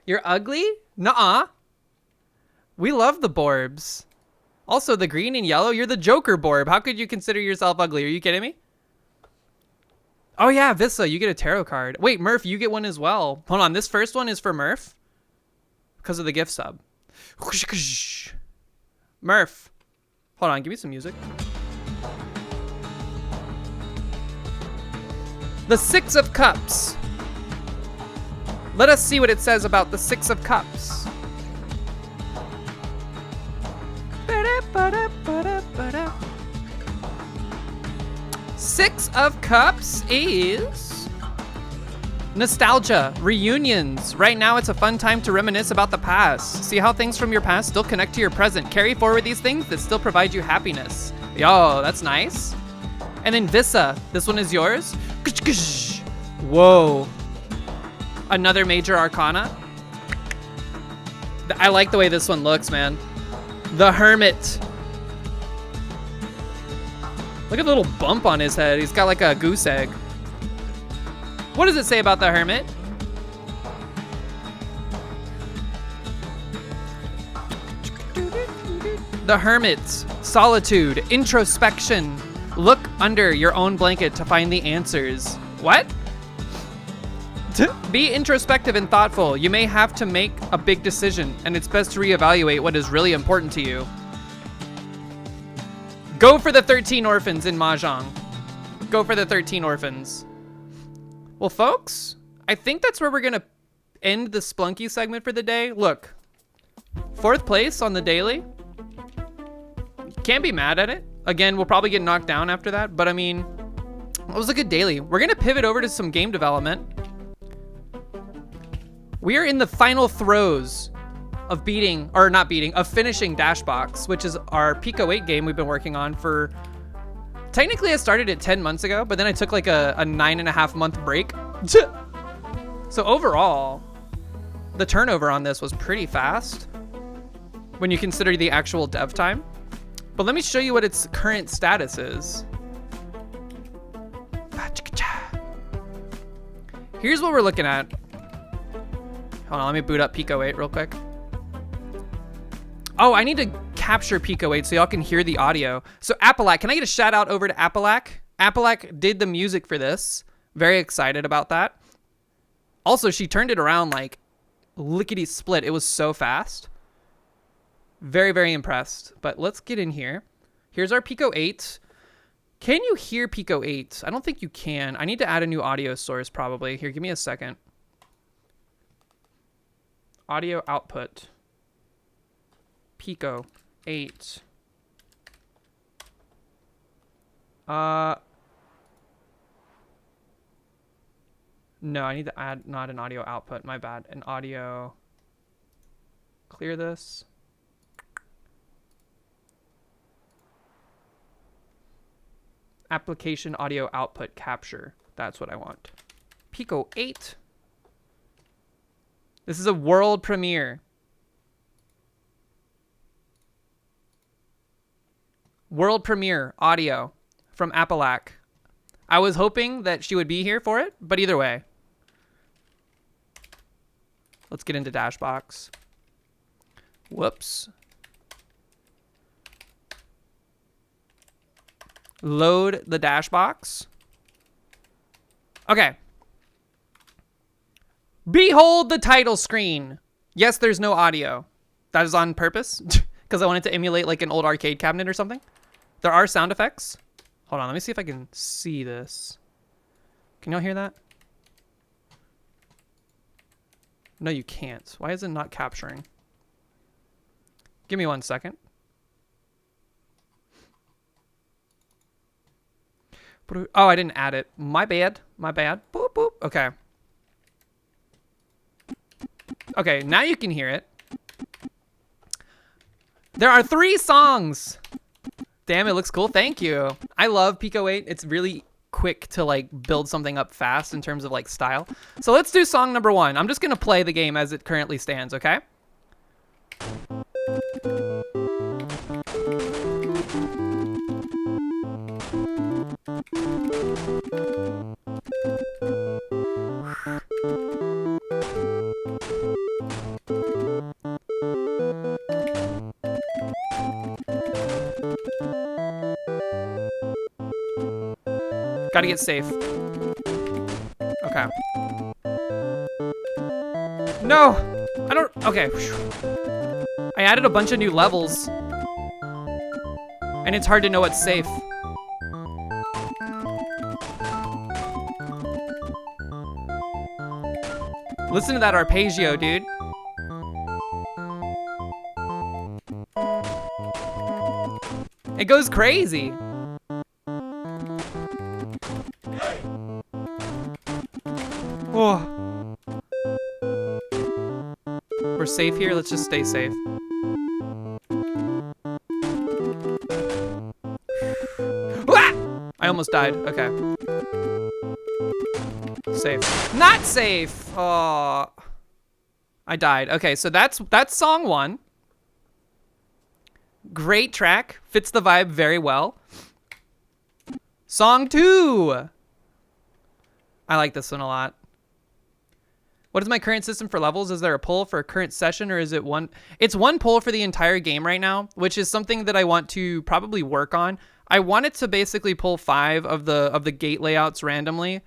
You're ugly? Nuh-uh. We love the Borbs. Also, the green and yellow, you're the Joker Borb. How could you consider yourself ugly? Are you kidding me? Oh yeah, Vissa, you get a tarot card. Wait, Murph, you get one as well. Hold on, this first one is for Murph because of the gift sub. Murph. Hold on, give me some music. The Six of Cups. Let us see what it says about the Six of Cups. Six of Cups is nostalgia, reunions. Right now, it's a fun time to reminisce about the past. See how things from your past still connect to your present. Carry forward these things that still provide you happiness. Yo, that's nice. And then Vissa, this one is yours. Whoa. Another major arcana. I like the way this one looks, man. The Hermit. Look at the little bump on his head. He's got like a goose egg. What does it say about the Hermit? The Hermit. Solitude. Introspection. Look under your own blanket to find the answers. What? Be introspective and thoughtful. You may have to make a big decision, and it's best to reevaluate what is really important to you. Go for the 13 orphans in Mahjong. Go for the 13 orphans. Well, folks, I think that's where we're going to end the Splunky segment for the day. Look, 4th place on the daily. Can't be mad at it. Again, we'll probably get knocked down after that, but I mean, it was a good daily. We're going to pivot over to some game development. We are in the final throes of finishing Dashbox, which is our Pico 8 game we've been working on for, technically I started it 10 months ago, but then I took like a 9.5 month break. So overall, the turnover on this was pretty fast when you consider the actual dev time. But let me show you what its current status is. Here's what we're looking at. Hold on, let me boot up Pico 8 real quick. Oh, I need to capture Pico 8 so y'all can hear the audio. So Apalac, can I get a shout out over to Apalac? Apalac did the music for this. Very excited about that. Also, she turned it around like lickety split. It was so fast. Very, very impressed. But let's get in here. Here's our Pico 8. Can you hear Pico 8? I don't think you can. I need to add a new audio source probably. Here, give me a second. Audio output. Pico 8. No, I need to add not an audio output. My bad. An audio. Clear this. Application audio output capture. That's what I want. Pico 8. This is a world premiere. World premiere audio from Apalac. I was hoping that she would be here for it, but either way. Let's get into Dashbox. Whoops. Load the Dashbox. Okay. Behold the title screen. Yes, there's no audio. That is on purpose because I wanted to emulate like an old arcade cabinet or something. There are sound effects. Hold on, let me see if I can see this. Can y'all hear that? No, you can't. Why is it not capturing? Give me 1 second. Oh, I didn't add it. My bad. My bad. Boop, boop. Okay. Okay, now you can hear it. There are 3 songs. Damn, it looks cool. Thank you. I love Pico 8. It's really quick to like build something up fast in terms of like style. So let's do song number 1. I'm just going to play the game as it currently stands, okay? Gotta get safe. Okay. No! I don't... Okay. I added a bunch of new levels. And it's hard to know what's safe. Listen to that arpeggio, dude. It goes crazy. Oh. We're safe here. Let's just stay safe. Ah! I almost died. Okay. Safe. Not safe. Oh. I died. Okay, so that's song 1. Great track. Fits the vibe very well. Song 2. I like this one a lot. What is my current system for levels? Is there a poll for a current session, or is it one? It's one poll for the entire game right now, which is something that I want to probably work on. I want it to basically pull 5 of the gate layouts randomly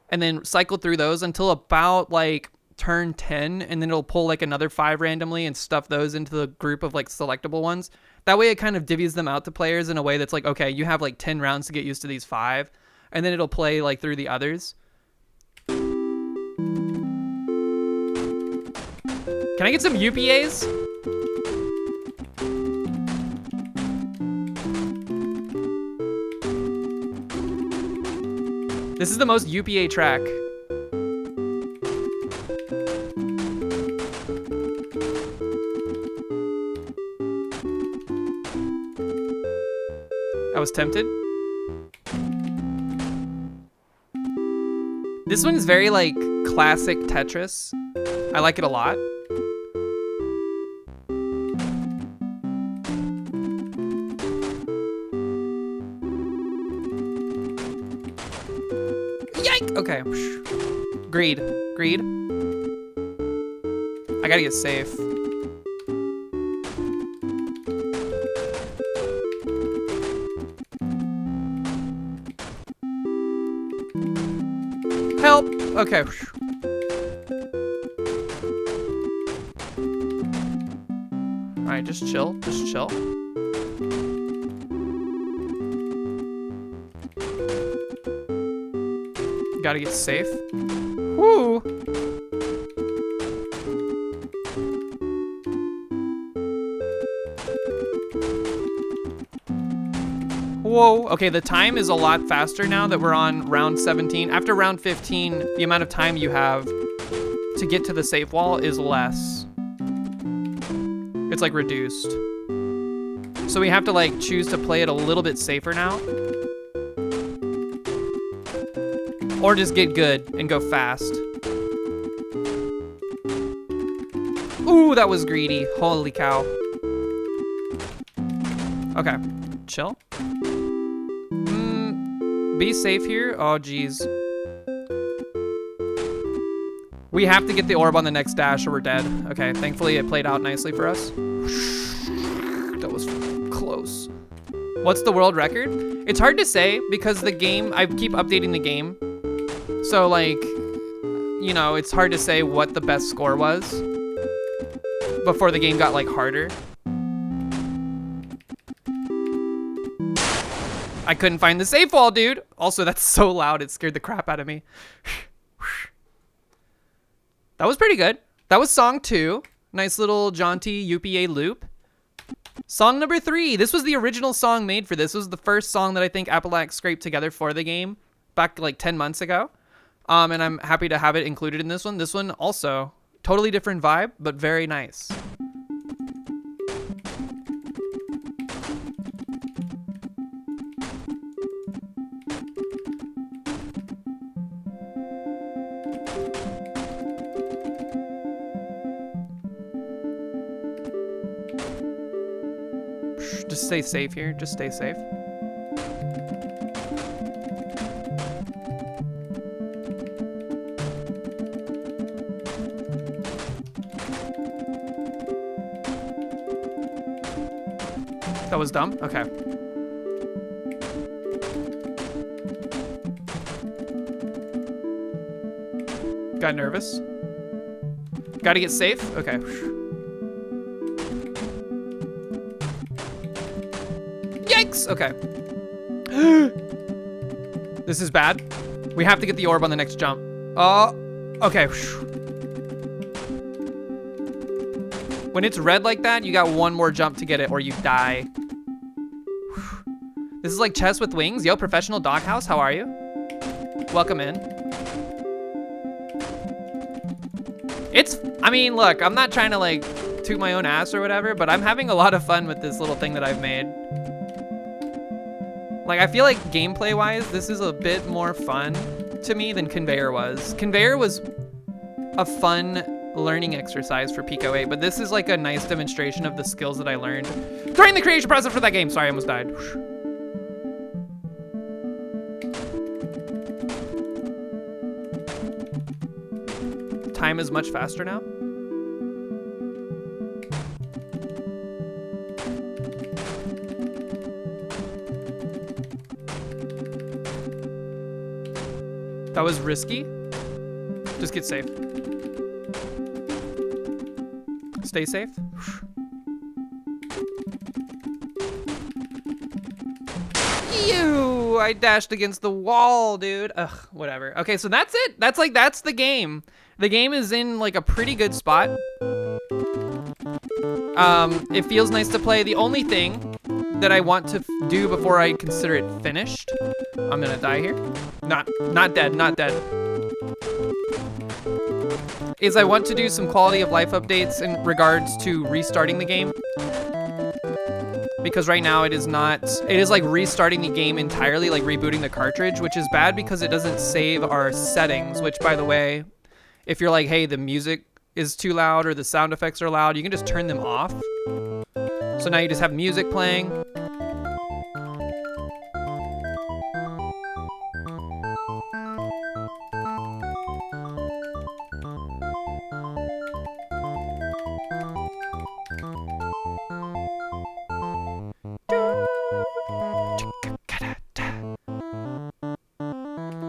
and then cycle through those until about like turn 10, and then it'll pull like another 5 randomly and stuff those into the group of like selectable ones. That way it kind of divvies them out to players in a way that's like, okay, you have like 10 rounds to get used to these 5, and then it'll play like through the others. Can I get some UPAs? This is the most UPA track. I was tempted. This one's very like classic Tetris. I like it a lot. Yike! Okay. Greed. Greed. I gotta get safe. Help! Okay. Alright, just chill. Just chill. Gotta get safe. Woo! Whoa. Okay, the time is a lot faster now that we're on round 17. After round 15, the amount of time you have to get to the safe wall is less. It's like reduced. So we have to like choose to play it a little bit safer now. Or just get good and go fast. Ooh, that was greedy. Holy cow. Okay, chill. Be safe here. Oh, geez. We have to get the orb on the next dash or we're dead. Okay, thankfully it played out nicely for us. That was close. What's the world record? It's hard to say because the game, I keep updating the game. So like, you know, it's hard to say what the best score was before the game got like harder. I couldn't find the safe wall, dude. Also, that's so loud, it scared the crap out of me. That was pretty good. That was song 2. Nice little jaunty UPA loop. Song number 3. This was the original song made for this. This was the first song that I think Apple scraped together for the game back like 10 months ago. And I'm happy to have it included in this one. This one also, totally different vibe, but very nice. Just stay safe here. Just stay safe. That was dumb. Okay. Got nervous. Gotta get safe. Okay. Yikes! Okay. This is bad. We have to get the orb on the next jump. Oh, okay. When it's red like that, you got one more jump to get it or you die. This is like chess with wings. Yo, professional doghouse, how are you? Welcome in. I mean, look, I'm not trying to like toot my own ass or whatever, but I'm having a lot of fun with this little thing that I've made. Like, I feel like gameplay-wise, this is a bit more fun to me than Conveyor was. Conveyor was a fun learning exercise for Pico 8, but this is like a nice demonstration of the skills that I learned during the creation process for that game. Sorry, I almost died. Time is much faster now. That was risky. Just get safe. Stay safe. Ew, I dashed against the wall, dude. Ugh, whatever. Okay, so that's it. That's the game. The game is in like a pretty good spot. It feels nice to play. The only thing that I want to do before I consider it finished, I'm gonna die here. Not dead, not dead. Is I want to do some quality of life updates in regards to restarting the game. Because right now it is not, it is like restarting the game entirely, like rebooting the cartridge, which is bad because it doesn't save our settings, which by the way, if you're like, hey, the music is too loud or the sound effects are loud, you can just turn them off. So now you just have music playing.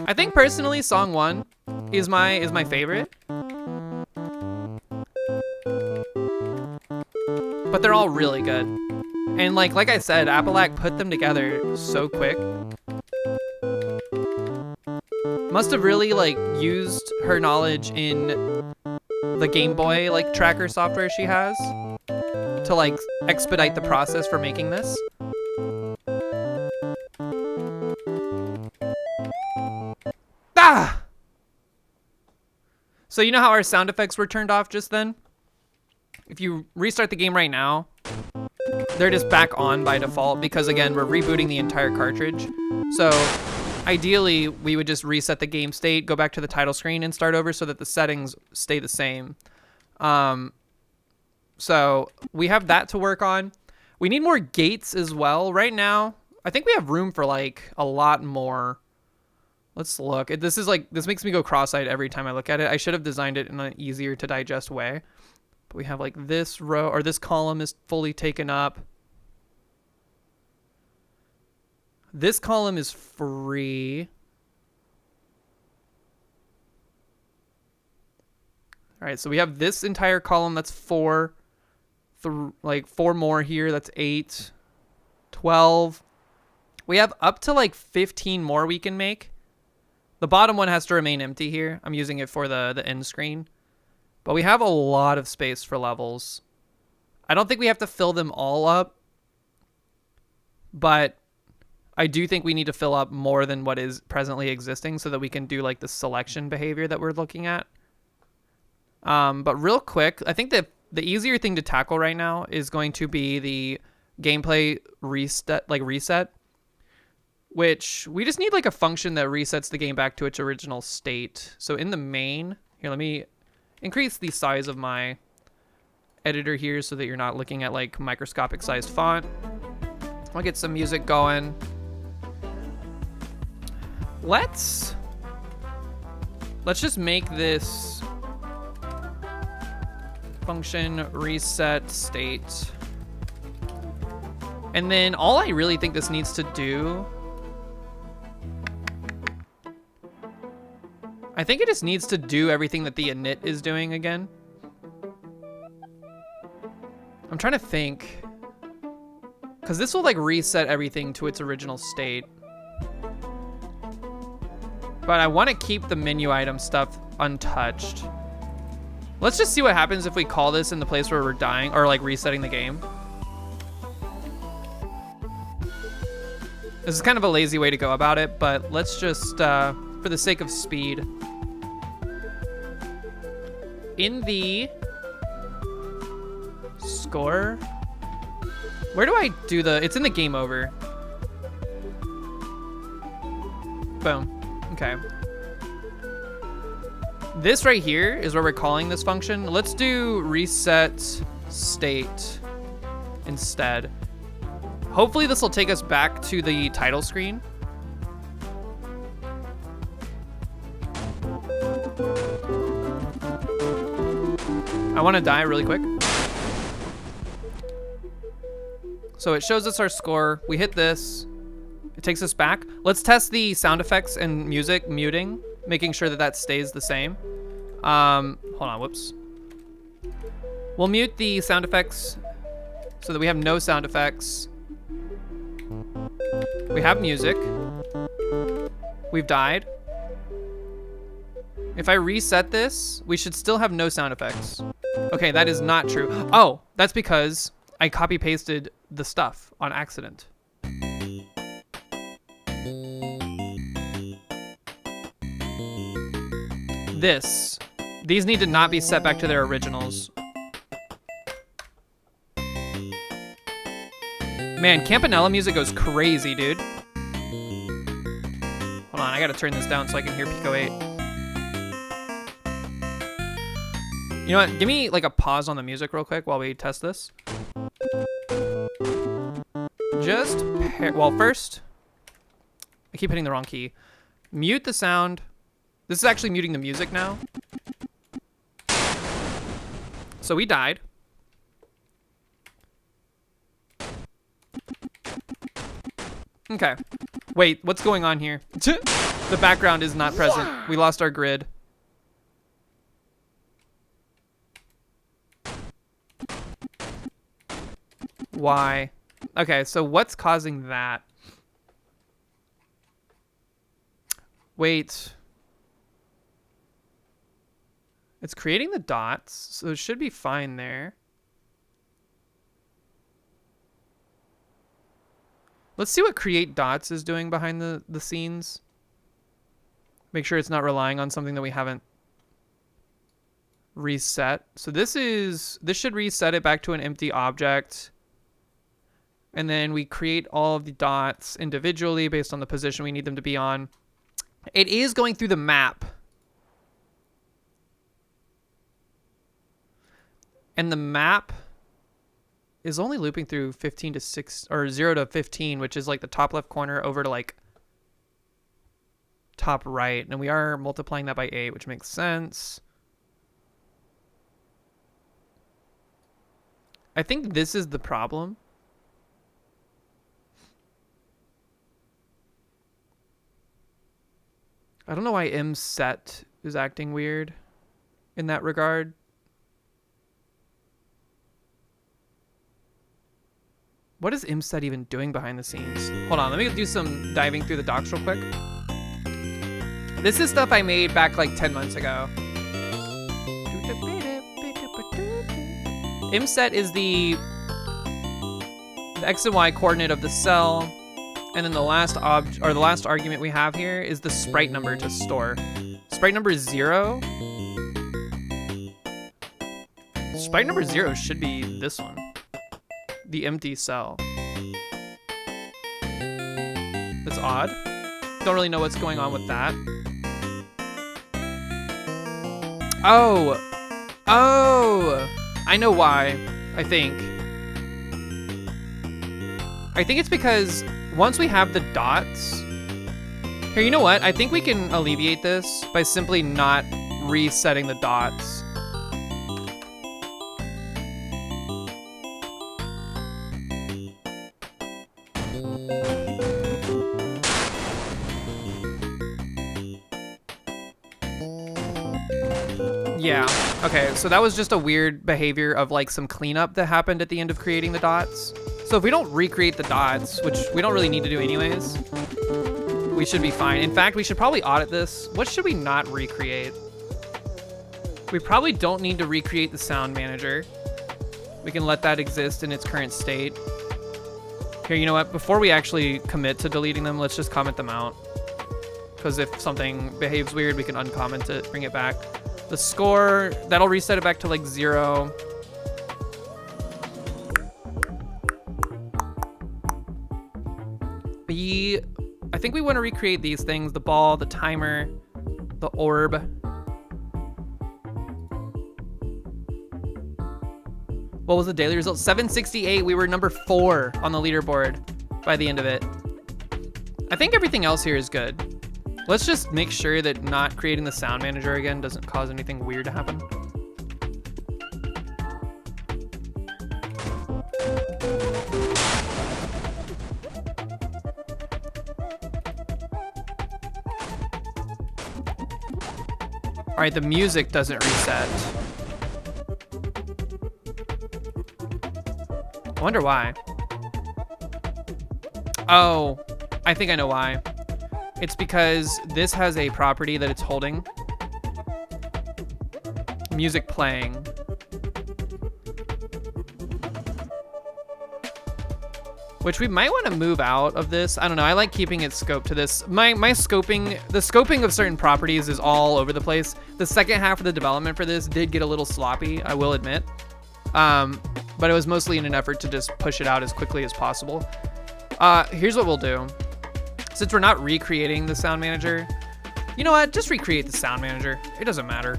I think personally song 1 is my favorite. But they're all really good. And like I said, Apalac put them together so quick. Must have really like used her knowledge in the Game Boy like tracker software she has to like expedite the process for making this. Ah! So you know how our sound effects were turned off just then? If you restart the game right now, they're just back on by default because again, we're rebooting the entire cartridge. So ideally, we would just reset the game state, go back to the title screen and start over so that the settings stay the same. So we have that to work on. We need more gates as well. Right now, I think we have room for like a lot more. Let's look. This makes me go cross-eyed every time I look at it. I should have designed it in an easier to digest way. But we have like this row, or this column is fully taken up. This column is free. All right, so we have this entire column, that's 4. Like 4 more here, that's 8. 12. We have up to like 15 more we can make. The bottom one has to remain empty here. I'm using it for the end screen. But we have a lot of space for levels. I don't think we have to fill them all up. But I do think we need to fill up more than what is presently existing so that we can do like the selection behavior that we're looking at. But real quick, I think that the easier thing to tackle right now is going to be the gameplay reset. Which we just need like a function that resets the game back to its original state. So in the main, here, let me increase the size of my editor here so that you're not looking at like microscopic sized font. I'll get some music going. Let's just make this function reset state. And then all I really think this needs to do, I think it just needs to do everything that the init is doing again. I'm trying to think. Because this will like reset everything to its original state. But I want to keep the menu item stuff untouched. Let's just see what happens if we call this in the place where we're dying or like resetting the game. This is kind of a lazy way to go about it, but let's just, for the sake of speed, in the score, where do I do it's in the game over. Boom. Okay. This right here is where we're calling this function. Let's do reset state instead. Hopefully this will take us back to the title screen. I want to die really quick. So it shows us our score. We hit this. It takes us back. Let's test the sound effects and music muting, making sure that that stays the same. Hold on, whoops. We'll mute the sound effects so that we have no sound effects. We have music. We've died. If I reset this, we should still have no sound effects. Okay, that is not true. Oh, That's because I copy pasted the stuff on accident. These need to not be set back to their originals. Man, Campanella music goes crazy, dude. Hold on, I gotta turn this down so I can hear Pico 8. You know what? Give me like a pause on the music real quick while we test this. Well, first, I keep hitting the wrong key. Mute the sound. This is actually muting the music now. So we died. Okay. Wait, what's going on here? The background is not present. We lost our grid. Why? Okay, so what's causing that? Wait. It's creating the dots, so it should be fine there. Let's see what create dots is doing behind the scenes. Make sure it's not relying on something that we haven't reset. So this should reset it back to an empty object. And then we create all of the dots individually based on the position we need them to be on. It is going through the map. And the map is only looping through 15 to 6 or 0 to 15, which is like the top left corner over to like top right. And we are multiplying that by 8, which makes sense. I think this is the problem. I don't know why mset is acting weird in that regard. What is mset even doing behind the scenes? Hold on, let me do some diving through the docs real quick. This is stuff I made back like 10 months ago. Mset is the X and Y coordinate of the cell. And then the last argument we have here is the sprite number to store. Sprite number 0. Sprite number 0 should be this one. The empty cell. That's odd. Don't really know what's going on with that. Oh! I know why, I think. I think it's because once we have the dots... Here, you know what? I think we can alleviate this by simply not resetting the dots. Yeah, okay, so that was just a weird behavior of like some cleanup that happened at the end of creating the dots. So if we don't recreate the dots, which we don't really need to do anyways, we should be fine. In fact, we should probably audit this. What should we not recreate? We probably don't need to recreate the sound manager. We can let that exist in its current state. Here, you know what? Before we actually commit to deleting them, let's just comment them out. Because if something behaves weird, we can uncomment it, bring it back. The score, that'll reset it back to like 0. I think we want to recreate these things, the ball, the timer, the orb. What was the daily result? 768. We were number 4 on the leaderboard by the end of it. I think everything else here is good. Let's just make sure that not creating the sound manager again doesn't cause anything weird to happen. All right, the music doesn't reset. I wonder why. Oh, I think I know why. It's because this has a property that it's holding. Music playing. which we might want to move out of this. I don't know. I like keeping it scoped to this. My scoping, the scoping of certain properties is all over the place. The second half of the development for this did get a little sloppy, I will admit. But it was mostly in an effort to just push it out as quickly as possible. Here's what we'll do. Since we're not recreating the sound manager, you know what? Just recreate the sound manager. It doesn't matter.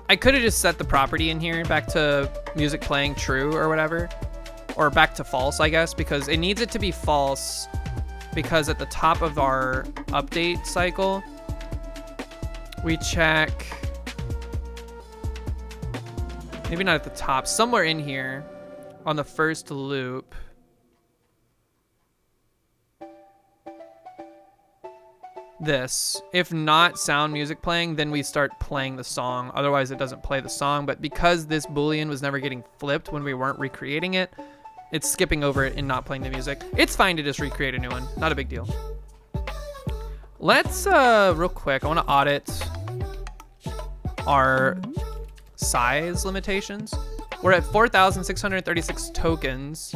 I could have just set the property in here back to music playing true or whatever, or back to false, I guess, because it needs it to be false because at the top of our update cycle, we check, maybe not at the top, somewhere in here on the first loop. This, if not sound music playing, then we start playing the song. Otherwise it doesn't play the song, but because this boolean was never getting flipped when we weren't recreating it, it's skipping over it and not playing the music. It's fine to just recreate a new one, not a big deal. Let's real quick, I want to audit our size limitations. We're at 4,636 tokens,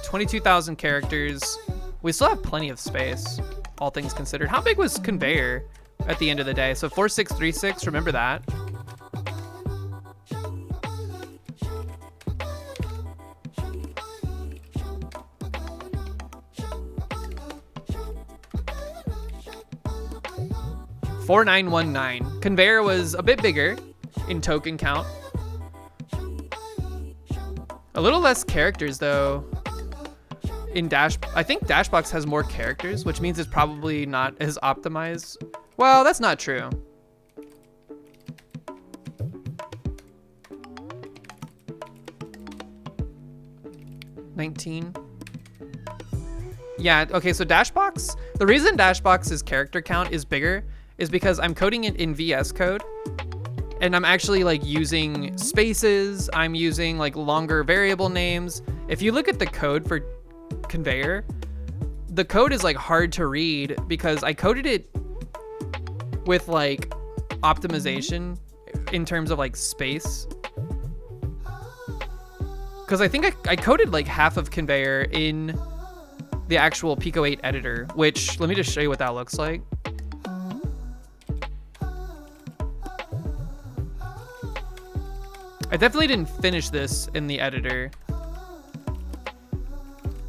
22,000 characters. We still have plenty of space, all things considered. How big was Conveyor at the end of the day? So 4636, remember that. $4,919. Conveyor was a bit bigger in token count. A little less characters though. In I think Dashbox has more characters, which means it's probably not as optimized. Well, that's not true. $19. Yeah, okay, so Dashbox, the reason Dashbox's character count is bigger is because I'm coding it in VS Code. And I'm actually like using spaces, I'm using like longer variable names. If you look at the code for Conveyor, the code is like hard to read because I coded it with like optimization in terms of like space. Because I think I coded like half of Conveyor in the actual Pico 8 editor, which let me just show you what that looks like. I definitely didn't finish this in the editor,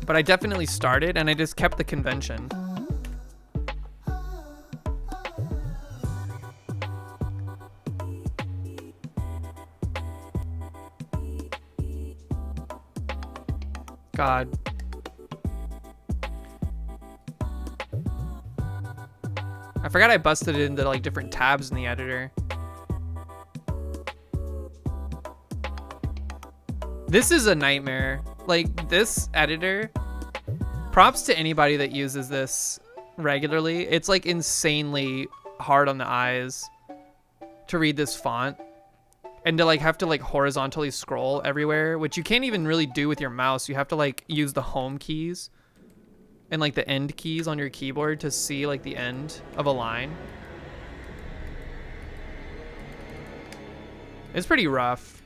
but I definitely started and I just kept the convention. God. I forgot I busted it into like different tabs in the editor. This is a nightmare. Like this editor, props to anybody that uses this regularly. It's like insanely hard on the eyes to read this font and to like have to like horizontally scroll everywhere, which you can't even really do with your mouse. You have to like use the home keys and like the end keys on your keyboard to see like the end of a line. It's pretty rough.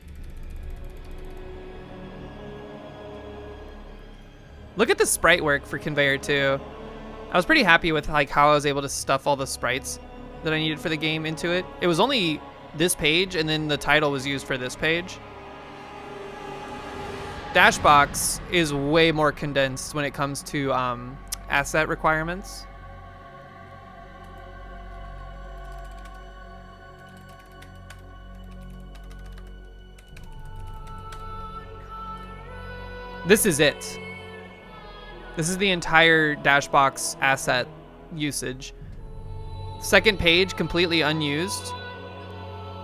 Look at the sprite work for Conveyor 2. I was pretty happy with like how I was able to stuff all the sprites that I needed for the game into it. It was only this page and then the title was used for this page. Dashbox is way more condensed when it comes to asset requirements. This is it. This is the entire Dashbox asset usage. Second page, completely unused.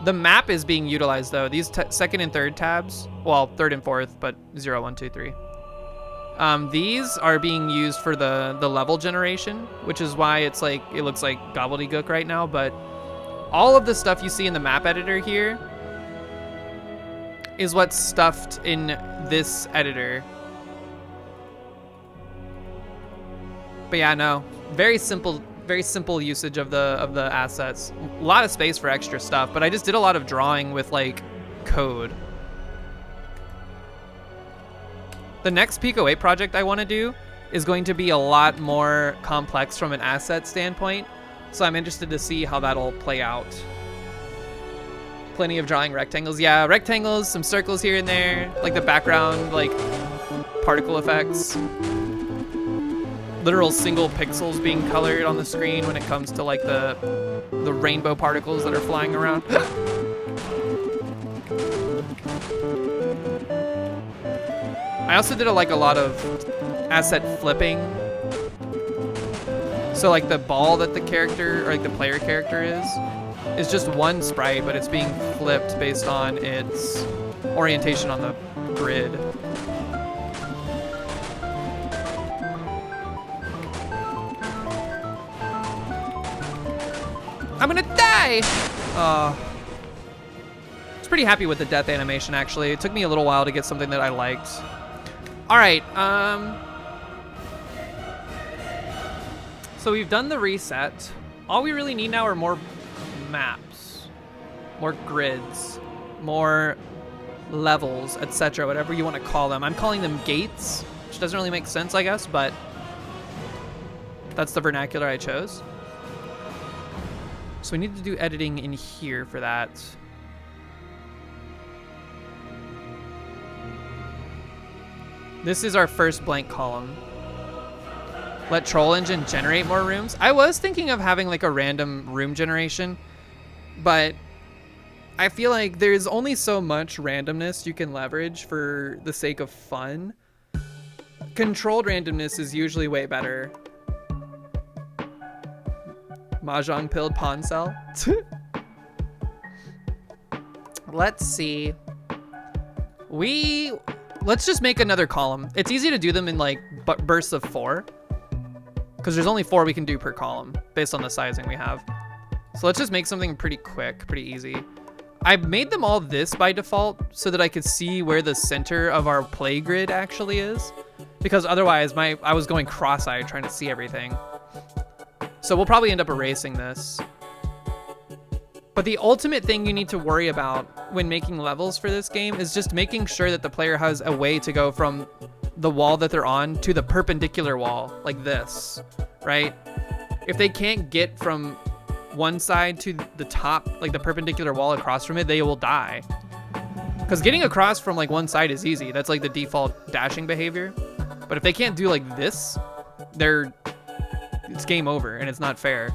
The map is being utilized though. These second and third tabs, well, third and fourth, but 0, 1, 2, 3. These are being used for the level generation, which is why it's like, it looks like gobbledygook right now, but all of the stuff you see in the map editor here is what's stuffed in this editor. But yeah, no, very simple usage of the assets. A lot of space for extra stuff, but I just did a lot of drawing with like code. The next Pico 8 project I want to do is going to be a lot more complex from an asset standpoint. So I'm interested to see how that'll play out. Plenty of drawing rectangles. Yeah, rectangles, some circles here and there, like the background, like particle effects. Literal single pixels being colored on the screen when it comes to like the rainbow particles that are flying around. I also did a lot of asset flipping. So like the ball that the character, or like the player character is just one sprite, but it's being flipped based on its orientation on the grid. I'm gonna die! I was pretty happy with the death animation, actually. It took me a little while to get something that I liked. All right, so we've done the reset. All we really need now are more maps, more grids, more levels, etc., whatever you want to call them. I'm calling them gates, which doesn't really make sense, I guess, but that's the vernacular I chose. So we need to do editing in here for that. This is our first blank column. Let Troll Engine generate more rooms. I was thinking of having like a random room generation, but I feel like there's only so much randomness you can leverage for the sake of fun. Controlled randomness is usually way better. Mahjong pilled pawn cell. Let's see. Let's just make another column. It's easy to do them in like bursts of 4. Because there's only 4 we can do per column based on the sizing we have. So let's just make something pretty quick, pretty easy. I made them all this by default so that I could see where the center of our play grid actually is. Because otherwise I was going cross-eyed trying to see everything. So we'll probably end up erasing this. But the ultimate thing you need to worry about when making levels for this game is just making sure that the player has a way to go from the wall that they're on to the perpendicular wall, like this, right? If they can't get from one side to the top, like the perpendicular wall across from it, they will die. Because getting across from like one side is easy. That's like the default dashing behavior. But if they can't do like this, it's game over and it's not fair.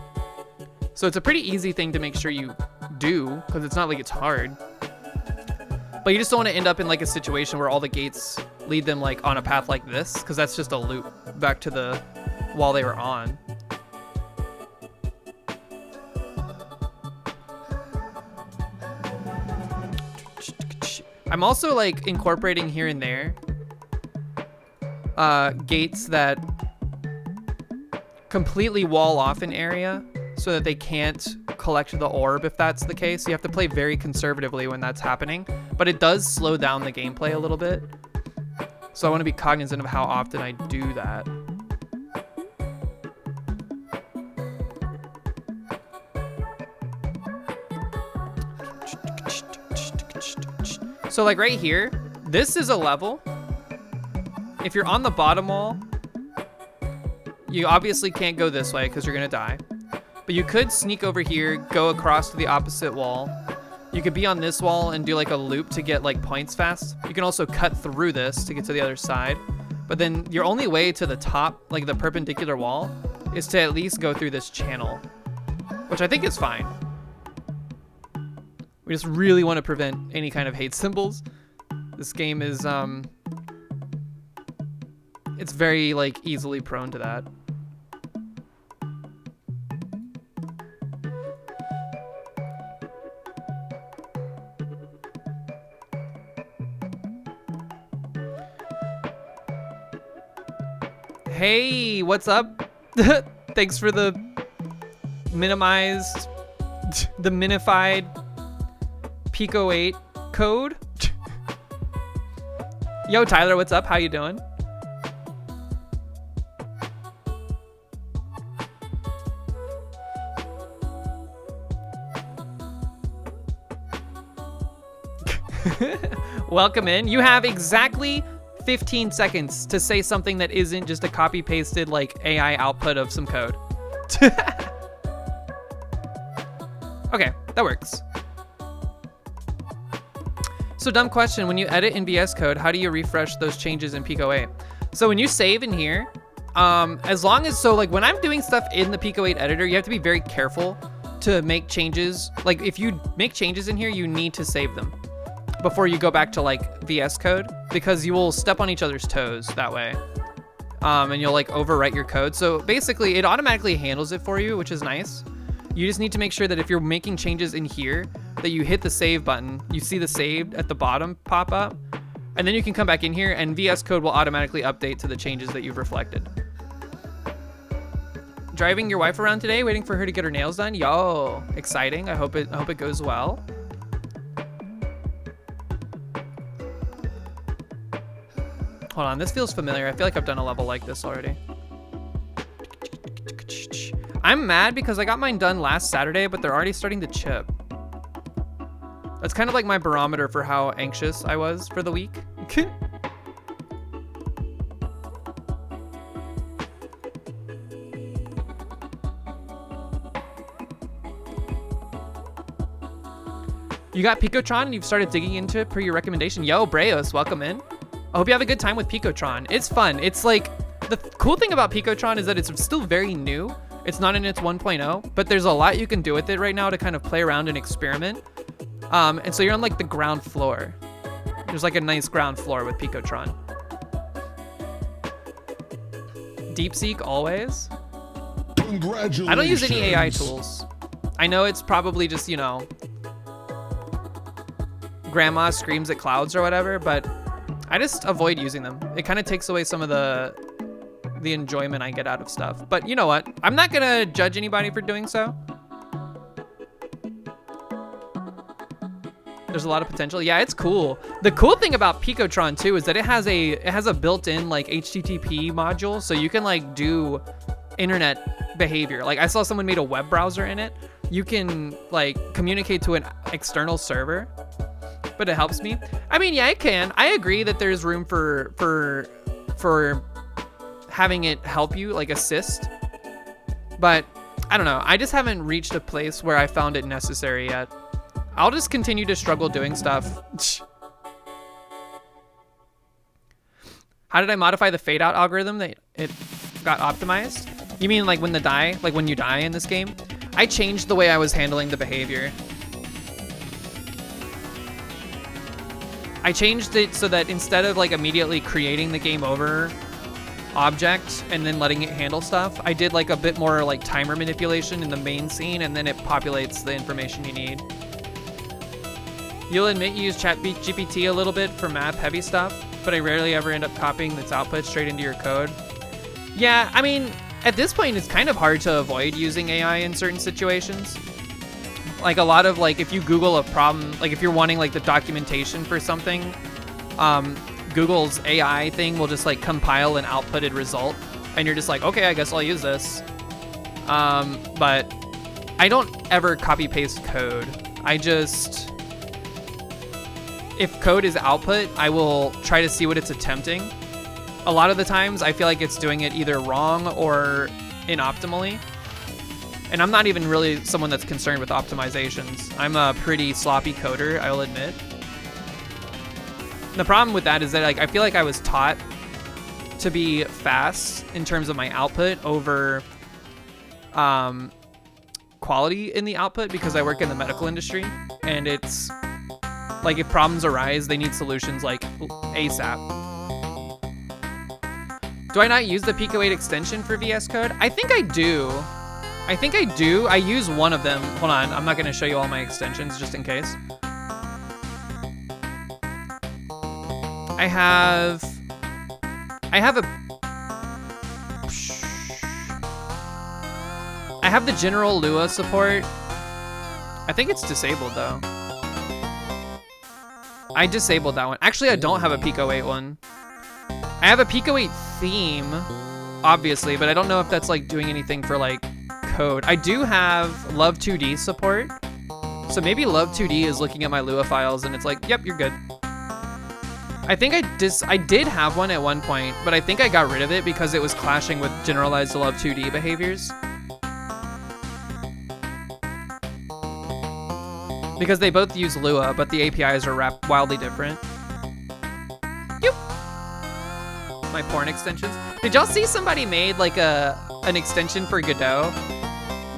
So it's a pretty easy thing to make sure you do, because it's not like it's hard. But you just don't want to end up in like a situation where all the gates lead them like on a path like this, because that's just a loop back to the wall they were on. I'm also like incorporating here and there gates that completely wall off an area so that they can't collect the orb if that's the case. You have to play very conservatively when that's happening, but it does slow down the gameplay a little bit. So I want to be cognizant of how often I do that. So like right here, this is a level. If you're on the bottom wall, you obviously can't go this way because you're gonna die. But you could sneak over here, go across to the opposite wall. You could be on this wall and do like a loop to get like points fast. You can also cut through this to get to the other side. But then your only way to the top, like the perpendicular wall, is to at least go through this channel, which I think is fine. We just really want to prevent any kind of hate symbols. This game is, it's very like easily prone to that. Hey, what's up? Thanks for the minimized, the minified Pico 8 code. Yo, Tyler, what's up? How you doing? Welcome in. You have exactly 15 seconds to say something that isn't just a copy pasted like AI output of some code. Okay, that works. So dumb question, when you edit in VS Code, how do you refresh those changes in Pico 8? So when you save in here, as long as, so like when I'm doing stuff in the Pico 8 editor, you have to be very careful to make changes. Like if you make changes in here, you need to save them before you go back to like VS Code, because you will step on each other's toes that way. And you'll like overwrite your code. So basically it automatically handles it for you, which is nice. You just need to make sure that if you're making changes in here, that you hit the save button. You see the saved at the bottom pop up, and then you can come back in here and VS Code will automatically update to the changes that you've reflected. Driving your wife around today, waiting for her to get her nails done. Yo, exciting. I hope it goes well. Hold on, this feels familiar. I feel like I've done a level like this already. I'm mad because I got mine done last Saturday, but they're already starting to chip. That's kind of like my barometer for how anxious I was for the week. You got Picotron and you've started digging into it per your recommendation. Yo, Breos, welcome in. I hope you have a good time with Picotron. It's fun. It's like, the cool thing about Picotron is that it's still very new. It's not in its 1.0, but there's a lot you can do with it right now to kind of play around and experiment. And so you're on like the ground floor. There's like a nice ground floor with Picotron. DeepSeek always. Congratulations. I don't use any AI tools. I know it's probably just, you know, grandma screams at clouds or whatever, but I just avoid using them. It kind of takes away some of the enjoyment I get out of stuff. But you know what? I'm not gonna judge anybody for doing so. There's a lot of potential. Yeah, it's cool. The cool thing about Picotron too is that it has a built-in like HTTP module, so you can like do internet behavior. Like I saw someone made a web browser in it. You can like communicate to an external server, but it helps me. I mean, yeah, it can. I agree that there's room for having it help you, like assist. But I don't know. I just haven't reached a place where I found it necessary yet. I'll just continue to struggle doing stuff. How did I modify the fade out algorithm that it got optimized? You mean like when you die in this game? I changed the way I was handling the behavior. I changed it so that instead of like immediately creating the game over object and then letting it handle stuff, I did like a bit more like timer manipulation in the main scene, and then it populates the information you need. You'll admit you use ChatGPT a little bit for map heavy stuff, but I rarely ever end up copying its output straight into your code. Yeah, I mean, at this point it's kind of hard to avoid using AI in certain situations. Like a lot of like, if you Google a problem, like if you're wanting like the documentation for something, Google's AI thing will just like compile an outputted result, and you're just like, okay, I guess I'll use this. But I don't ever copy paste code. If code is output, I will try to see what it's attempting. A lot of the times I feel like it's doing it either wrong or inoptimally. And I'm not even really someone that's concerned with optimizations. I'm a pretty sloppy coder, I'll admit. The problem with that is that like I feel like I was taught to be fast in terms of my output over quality in the output, because I work in the medical industry, and it's like if problems arise, they need solutions like ASAP. Do I not use the Pico 8 extension for VS Code? I think I do. I use one of them. Hold on, I'm not gonna show you all my extensions just in case. I have the general Lua support. I think it's disabled though. I disabled that one. Actually, I don't have a Pico 8 one. I have a Pico 8 theme, obviously, but I don't know if that's like doing anything for like code. I do have Love2D support. So maybe Love2D is looking at my Lua files and it's like, yep, you're good. I think I did have one at one point, but I think I got rid of it because it was clashing with generalized love 2D behaviors. Because they both use Lua, but the APIs are wildly different. Yoop. My porn extensions. Did y'all see somebody made like an extension for Godot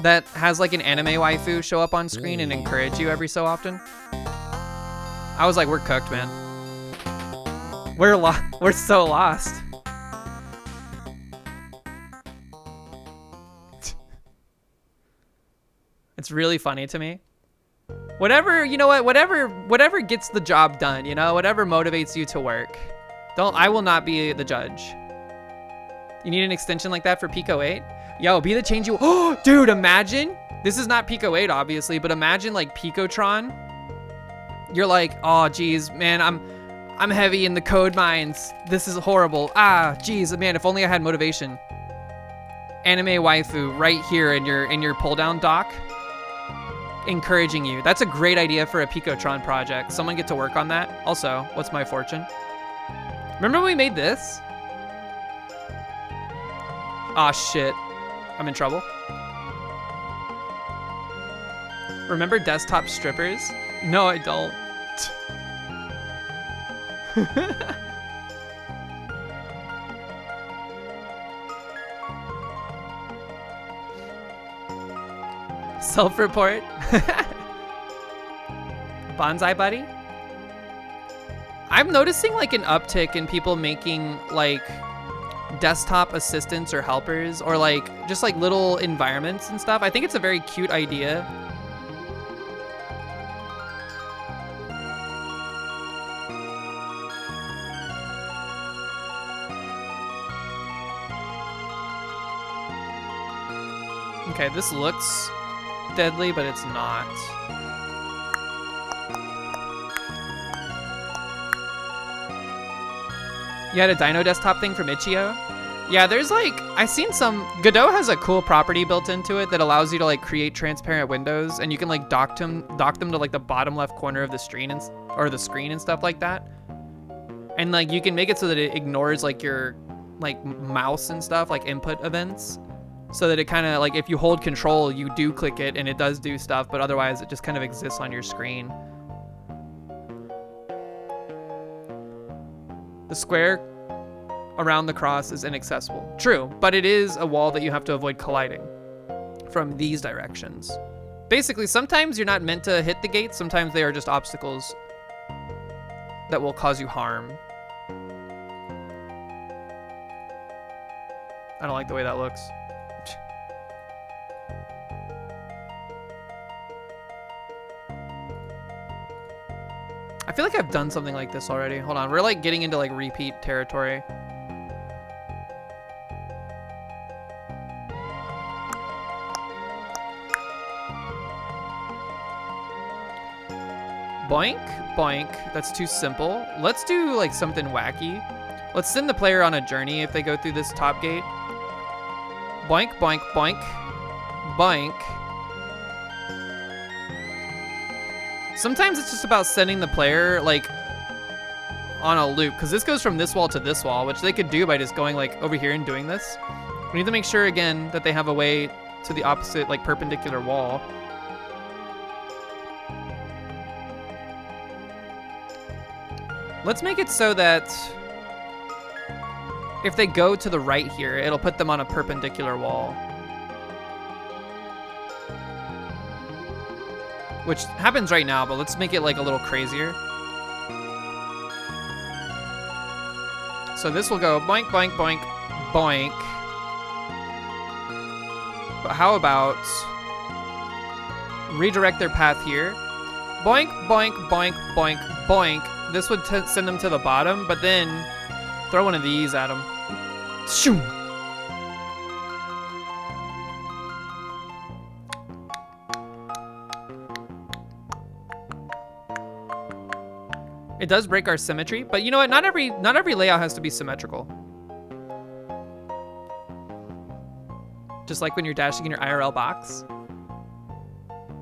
that has like an anime waifu show up on screen and encourage you every so often? I was like, we're cooked, man. We're so lost. It's really funny to me. Whatever, you know what? Whatever gets the job done, you know, whatever motivates you to work. I will not be the judge. You need an extension like that for Pico 8? Yo, be the change you. Oh, dude, imagine. This is not Pico 8, obviously, but imagine like Picotron. You're like, oh, geez, man, I'm heavy in the code mines. This is horrible. Ah, geez, man, if only I had motivation. Anime waifu right here in your pull down dock, encouraging you. That's a great idea for a Picotron project. Someone get to work on that. Also, what's my fortune? Remember when we made this? Aw, shit. I'm in trouble. Remember desktop strippers? No, I don't. Self-report. Bonsai Buddy. I'm noticing like an uptick in people making like desktop assistants or helpers or like just like little environments and stuff. I think it's a very cute idea. Okay, this looks deadly, but it's not. You had a Dino desktop thing from Itch.io? Yeah, there's like, I've seen some, Godot has a cool property built into it that allows you to like create transparent windows, and you can like dock them to like the bottom left corner of the screen or the screen and stuff like that. And like you can make it so that it ignores like your like mouse and stuff, like input events. So that it kind of like, if you hold control, you do click it and it does do stuff, but otherwise it just kind of exists on your screen. The square around the cross is inaccessible. True, but it is a wall that you have to avoid colliding from these directions. Basically, sometimes you're not meant to hit the gates, sometimes they are just obstacles that will cause you harm. I don't like the way that looks. I feel like I've done something like this already. Hold on, we're like getting into like repeat territory. Boink, boink, that's too simple. Let's do like something wacky. Let's send the player on a journey if they go through this top gate. Boink, boink, boink, boink. Sometimes it's just about sending the player like on a loop, because this goes from this wall to this wall, which they could do by just going like over here and doing this. We need to make sure again that they have a way to the opposite, like perpendicular wall. Let's make it so that if they go to the right here, it'll put them on a perpendicular wall. Which happens right now, but let's make it like a little crazier. So this will go boink, boink, boink, boink. But how about redirect their path here? Boink, boink, boink, boink, boink. This would send them to the bottom, but then throw one of these at them. Shoo! It does break our symmetry, but you know what? Not every layout has to be symmetrical. Just like when you're dashing in your IRL box.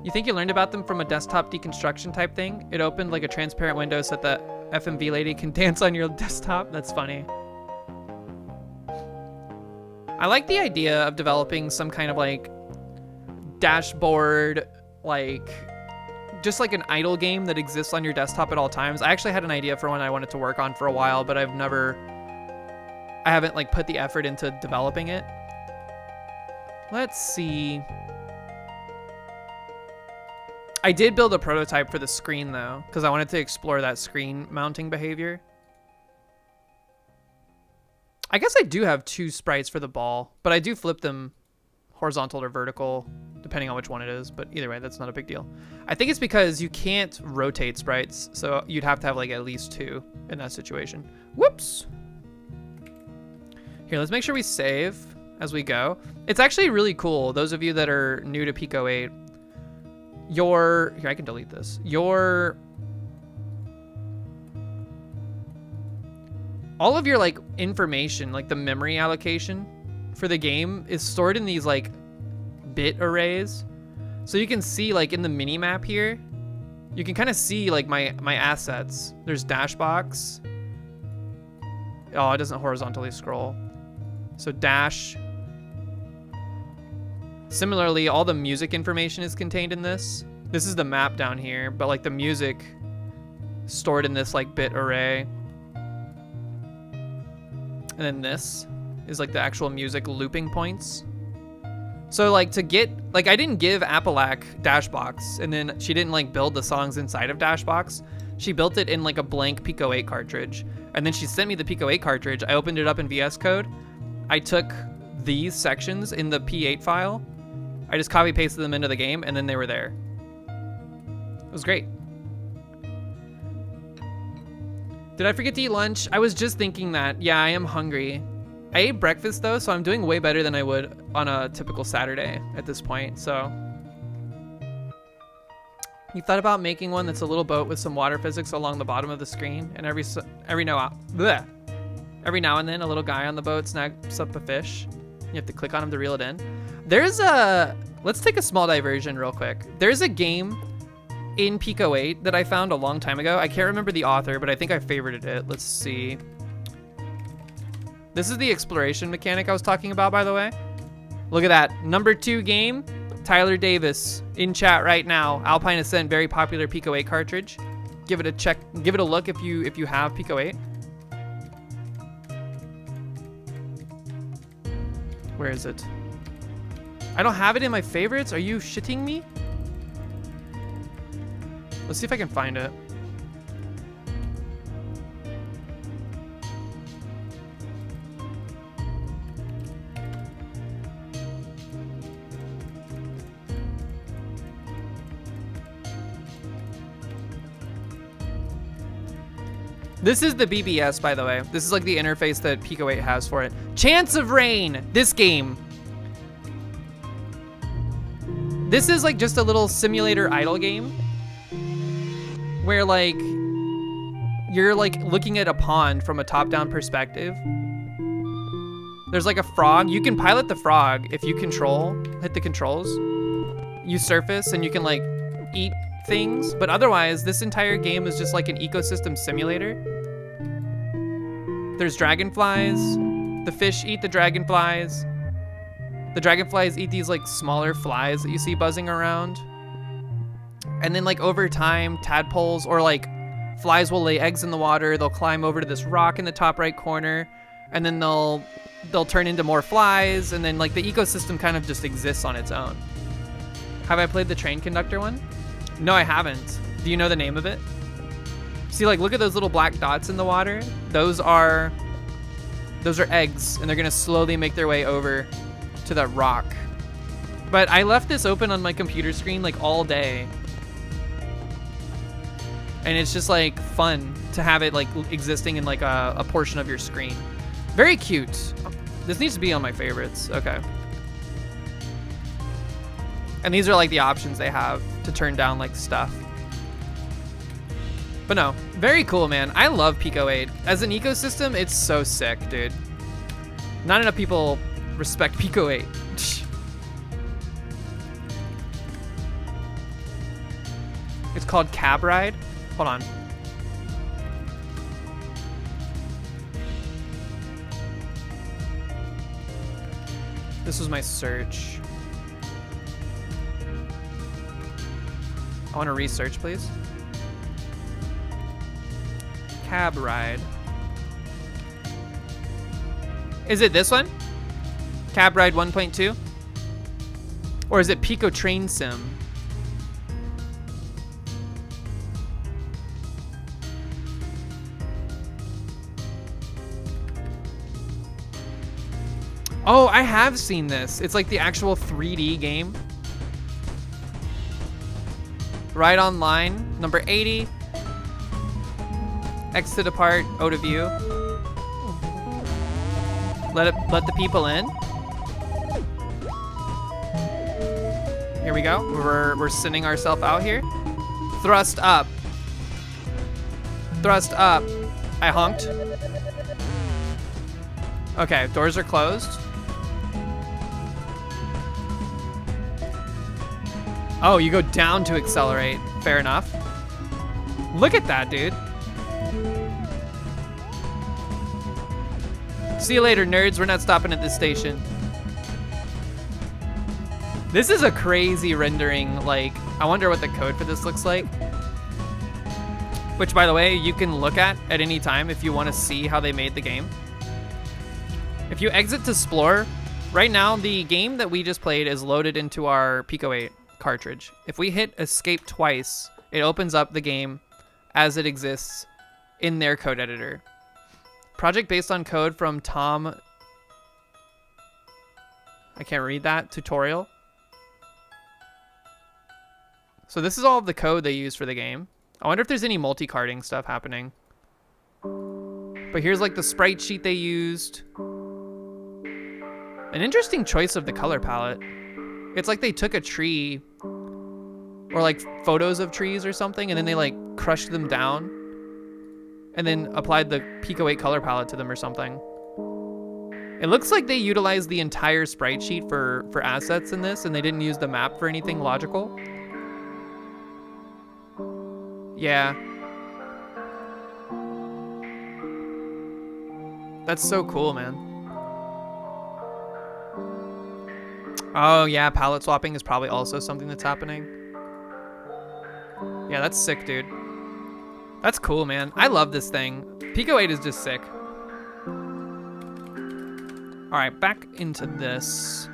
You think you learned about them from a desktop deconstruction type thing? It opened like a transparent window so that FMV lady can dance on your desktop. That's funny. I like the idea of developing some kind of like dashboard, like just like an idle game that exists on your desktop at all times. I actually had an idea for one I wanted to work on for a while, but I haven't like put the effort into developing it. Let's see. I did build a prototype for the screen though, because I wanted to explore that screen mounting behavior. I guess I do have 2 sprites for the ball, but I do flip them horizontal or vertical, depending on which one it is. But either way, that's not a big deal. I think it's because you can't rotate sprites, so you'd have to have like at least 2 in that situation. Whoops. Here, let's make sure we save as we go. It's actually really cool. Those of you that are new to Pico 8, here, I can delete this. All of your like information, like the memory allocation for the game is stored in these like bit arrays. So you can see like in the mini map here, you can kind of see like my assets. There's Dashbox. Oh, it doesn't horizontally scroll. So dash. Similarly, all the music information is contained in this. This is the map down here, but like the music stored in this like bit array. And then this is like the actual music looping points. So like to get, like I didn't give Apalac Dashbox, and then she didn't like build the songs inside of Dashbox. She built it in like a blank Pico 8 cartridge. And then she sent me the Pico 8 cartridge. I opened it up in VS Code. I took these sections in the P8 file. I just copy pasted them into the game and then they were there. It was great. Did I forget to eat lunch? I was just thinking that. Yeah, I am hungry. I ate breakfast though, so I'm doing way better than I would on a typical Saturday at this point, so. You thought about making one that's a little boat with some water physics along the bottom of the screen, and every now and then a little guy on the boat snaps up a fish. You have to click on him to reel it in. Let's take a small diversion real quick. There's a game in Pico 8 that I found a long time ago. I can't remember the author, but I think I favorited it. Let's see. This is the exploration mechanic I was talking about, by the way. Look at that. Number 2 game, Tyler Davis in chat right now. Alpine Ascent, very popular Pico 8 cartridge. Give it a check. Give it a look if you have Pico 8. Where is it? I don't have it in my favorites. Are you shitting me? Let's see if I can find it. This is the BBS, by the way. This is like the interface that Pico 8 has for it. Chance of Rain, this game. This is like just a little simulator idle game where like you're like looking at a pond from a top-down perspective. There's like a frog. You can pilot the frog if you hit the controls. You surface and you can like eat things, but otherwise this entire game is just like an ecosystem simulator. There's dragonflies. The fish eat the dragonflies. The dragonflies eat these like smaller flies that you see buzzing around. And then like over time, tadpoles or like flies will lay eggs in the water. They'll climb over to this rock in the top right corner, and then they'll turn into more flies, and then like the ecosystem kind of just exists on its own. Have I played the train conductor one? No, I haven't. Do you know the name of it? See, like, look at those little black dots in the water. Those are eggs, and they're gonna slowly make their way over to that rock. But I left this open on my computer screen like all day. And it's just like fun to have it like existing in like a portion of your screen. Very cute. This needs to be on my favorites. Okay. And these are like the options they have to turn down like stuff. But no, very cool, man. I love Pico 8. As an ecosystem, it's so sick, dude. Not enough people respect Pico 8. It's called Cab Ride. Hold on. This was my search. I want to research, please. Cab ride. Is it this one? Cab ride 1.2? Or is it Pico Train Sim? Oh, I have seen this. It's like the actual 3D game. Ride online, number 80. X to depart, O to view. Let the people in. Here we go. We're sending ourselves out here. Thrust up. Thrust up. I honked. Okay, doors are closed. Oh, you go down to accelerate. Fair enough. Look at that, dude. See you later, nerds. We're not stopping at this station. This is a crazy rendering. Like, I wonder what the code for this looks like. Which, by the way, you can look at any time if you want to see how they made the game. If you exit to explore, right now the game that we just played is loaded into our Pico 8 cartridge. If we hit escape twice, it opens up the game as it exists in their code editor. Project based on code from Tom, I can't read that, tutorial. So this is all of the code they use for the game. I wonder if there's any multi-carding stuff happening. But here's like the sprite sheet they used. An interesting choice of the color palette. It's like they took a tree or like photos of trees or something, and then they like crushed them down and then applied the Pico 8 color palette to them or something. It looks like they utilized the entire sprite sheet for assets in this, and they didn't use the map for anything logical. Yeah. That's so cool, man. Oh yeah, palette swapping is probably also something that's happening. Yeah, that's sick, dude. That's cool, man. I love this thing. Pico 8 is just sick. All right, back into this.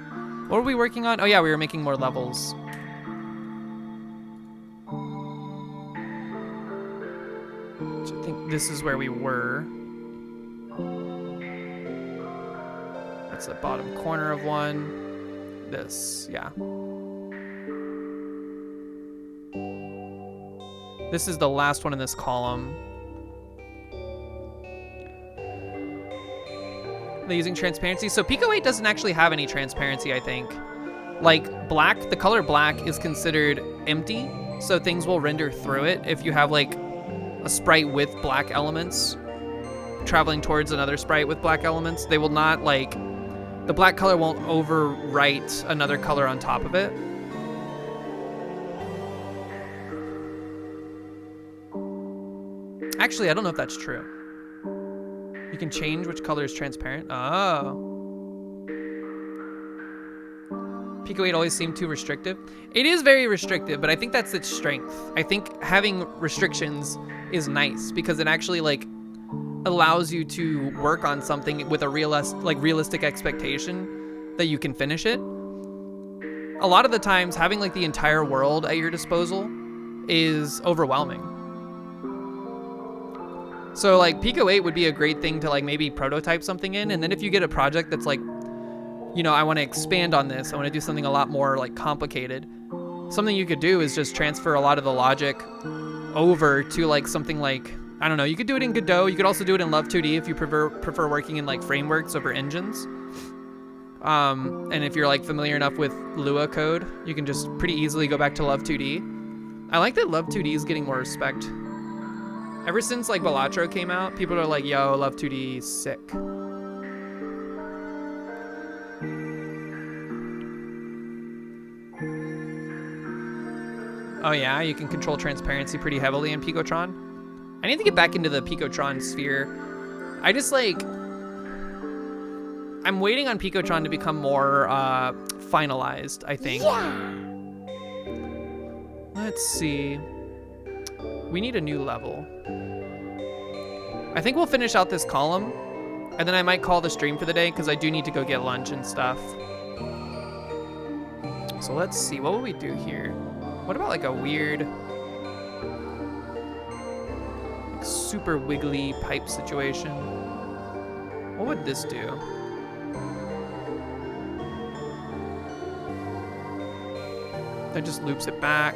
What were we working on? Oh yeah, we were making more levels. So I think this is where we were. That's the bottom corner of one. This, yeah. This is the last one in this column. They're using transparency. So Pico 8 doesn't actually have any transparency, I think. Like black, the color black is considered empty, so things will render through it. If you have like a sprite with black elements traveling towards another sprite with black elements, they will not like, the black color won't overwrite another color on top of it. Actually, I don't know if that's true. You can change which color is transparent. Oh. Pico 8 always seemed too restrictive. It is very restrictive, but I think that's its strength. I think having restrictions is nice because it actually like allows you to work on something with a realistic expectation that you can finish it. A lot of the times having like the entire world at your disposal is overwhelming. So like Pico 8 would be a great thing to like maybe prototype something in, and then if you get a project that's like, you know, I want to expand on this, I want to do something a lot more like complicated, something you could do is just transfer a lot of the logic over to like something like, I don't know, you could do it in Godot. You could also do it in Love 2D if you prefer working in like frameworks over engines. And if you're like familiar enough with Lua code, you can just pretty easily go back to Love 2D. I like that Love 2D is getting more respect. Ever since like Balatro came out, people are like, yo, Love 2D is sick. Oh yeah, you can control transparency pretty heavily in Picotron. I need to get back into the Picotron sphere. I just like, I'm waiting on Picotron to become more finalized, I think. Let's see. We need a new level. I think we'll finish out this column, and then I might call the stream for the day because I do need to go get lunch and stuff. So let's see, what will we do here? What about like a weird, like super wiggly pipe situation? What would this do? That just loops it back.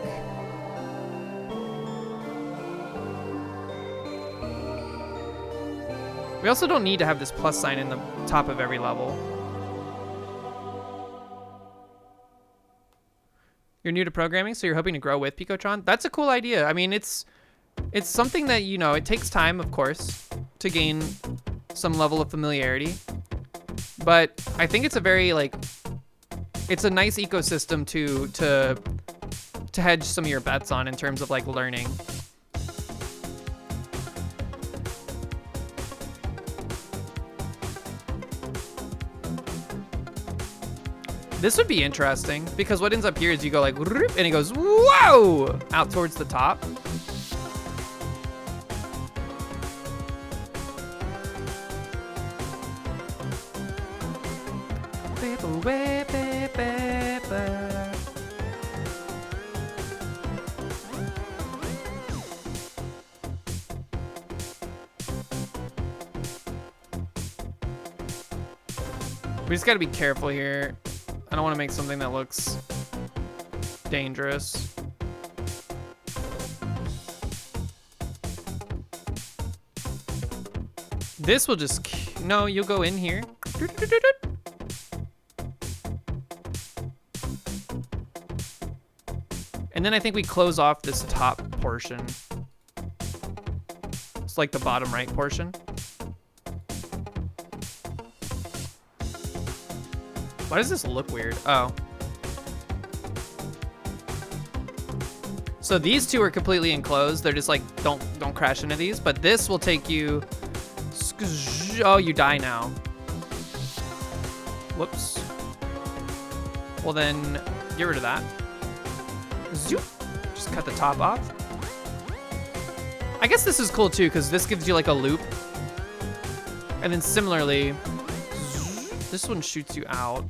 We also don't need to have this plus sign in the top of every level. You're new to programming, so you're hoping to grow with Picotron? That's a cool idea. I mean, it's something that, you know, it takes time, of course, to gain some level of familiarity. But I think it's a very, like, it's a nice ecosystem to hedge some of your bets on in terms of, like, learning. This would be interesting because what ends up here is you go like, and it goes, whoa, out towards the top. We just gotta be careful here. I don't want to make something that looks dangerous. This will just, no, you'll go in here. And then I think we close off this top portion. It's like the bottom right portion. Why does this look weird? Oh. So these two are completely enclosed. They're just like, don't crash into these. But this will take you, oh, you die now. Whoops. Well then, get rid of that. Zoop. Just cut the top off. I guess this is cool too, because this gives you like a loop. And then similarly, this one shoots you out.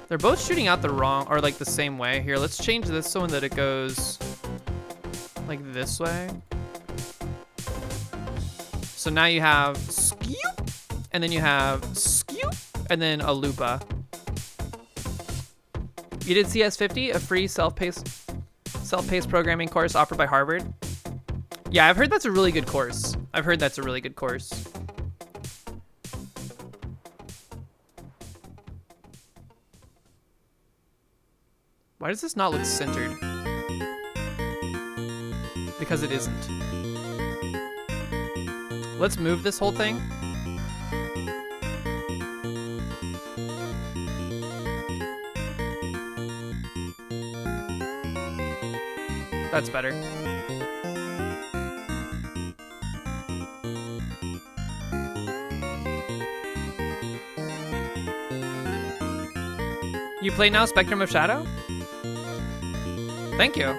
They're both shooting out the wrong, or like the same way. Here, let's change this so that it goes like this way. So now you have skew, and then you have skew, and then a loopa. You did CS50, a free self-paced programming course offered by Harvard. Yeah, I've heard that's a really good course. Why does this not look centered? Because it isn't. Let's move this whole thing. That's better. You play now Spectrum of Shadow? Thank you.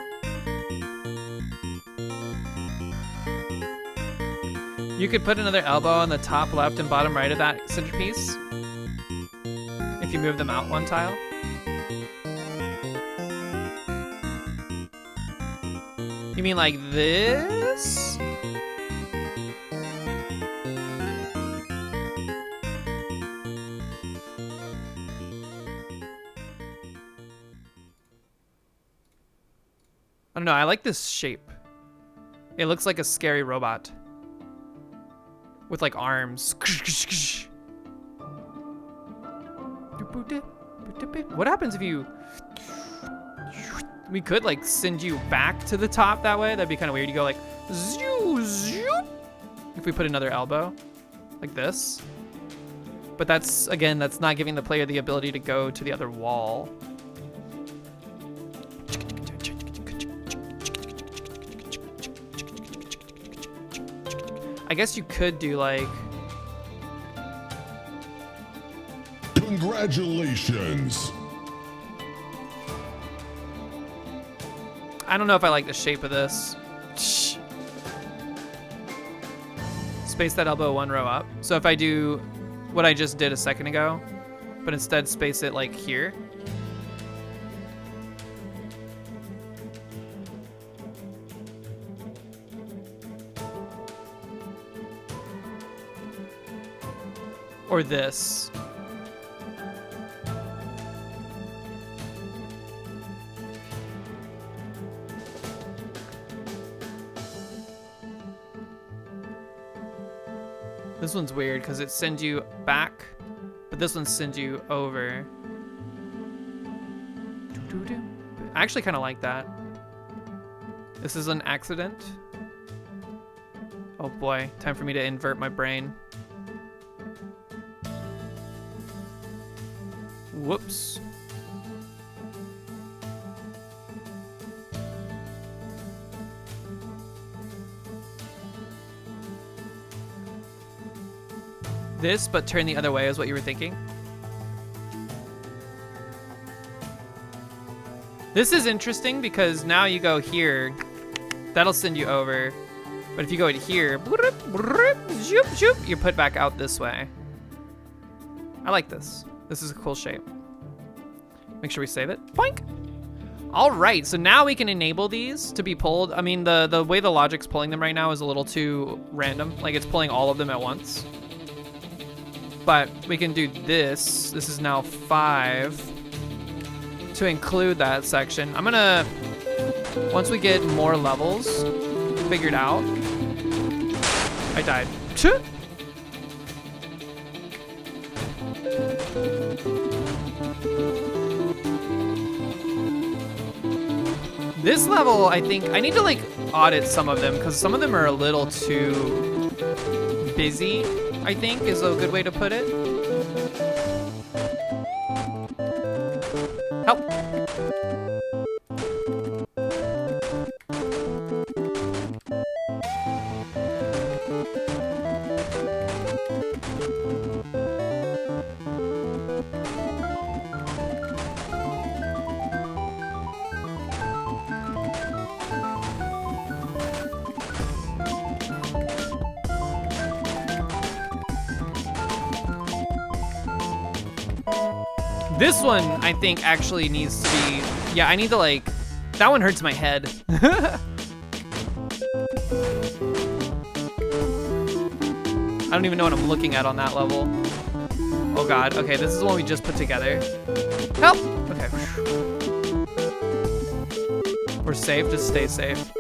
You could put another elbow on the top left and bottom right of that centerpiece if you move them out one tile. You mean like this? I don't know, I like this shape. It looks like a scary robot. With like arms. What happens if you... We could like send you back to the top that way. That'd be kind of weird. You go like... If we put another elbow. Like this. But that's, again, that's not giving the player the ability to go to the other wall. I guess you could do like, Congratulations. I don't know if I like the shape of this. Space that elbow 1 row up. So if I do what I just did a second ago, but instead space it like here. Or this. This one's weird because it sends you back, but this one sends you over. I actually kind of like that. This is an accident. Oh boy, time for me to invert my brain. Whoops. This, but turn the other way is what you were thinking. This is interesting because now you go here, that'll send you over. But if you go in here, you put back out this way. I like this. This is a cool shape. Make sure we save it. Boink! All right, so now we can enable these to be pulled. I mean, the way the logic's pulling them right now is a little too random. Like it's pulling all of them at once. But we can do this. This is now 5 to include that section. I'm gonna, once we get more levels figured out. I died. This level, I think, I need to like audit some of them because some of them are a little too busy, I think is a good way to put it. Help. This one, I think, actually needs to be... Yeah, I need to, like... That one hurts my head. I don't even know what I'm looking at on that level. Oh, God. Okay, this is the one we just put together. Help! Okay. We're safe. Just stay safe.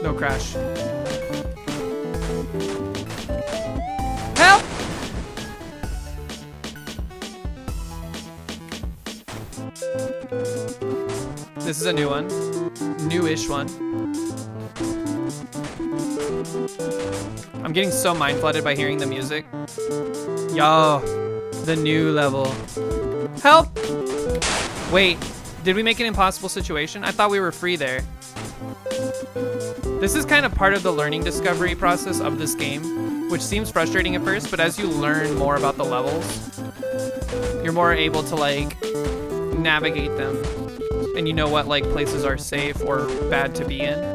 No crash. Help! This is a new one. Newish one. I'm getting so mind flooded by hearing the music. Yo, the new level. Help! Wait, did we make an impossible situation? I thought we were free there. This is kind of part of the learning discovery process of this game, which seems frustrating at first, but as you learn more about the levels, you're more able to like navigate them, and you know what like places are safe or bad to be in.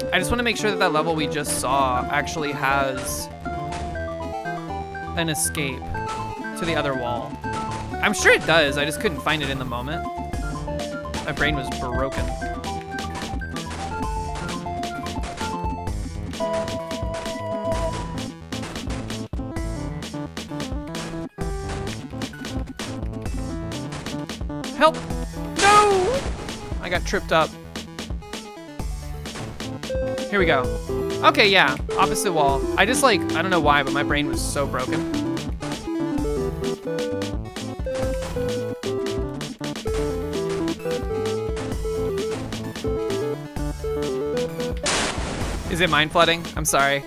I just want to make sure that that level we just saw actually has an escape to the other wall. I'm sure it does, I just couldn't find it in the moment. My brain was broken. Help! No! I got tripped up. Here we go. Okay, yeah, opposite wall. I just like, I don't know why, but my brain was so broken. Is it mind flooding? I'm sorry.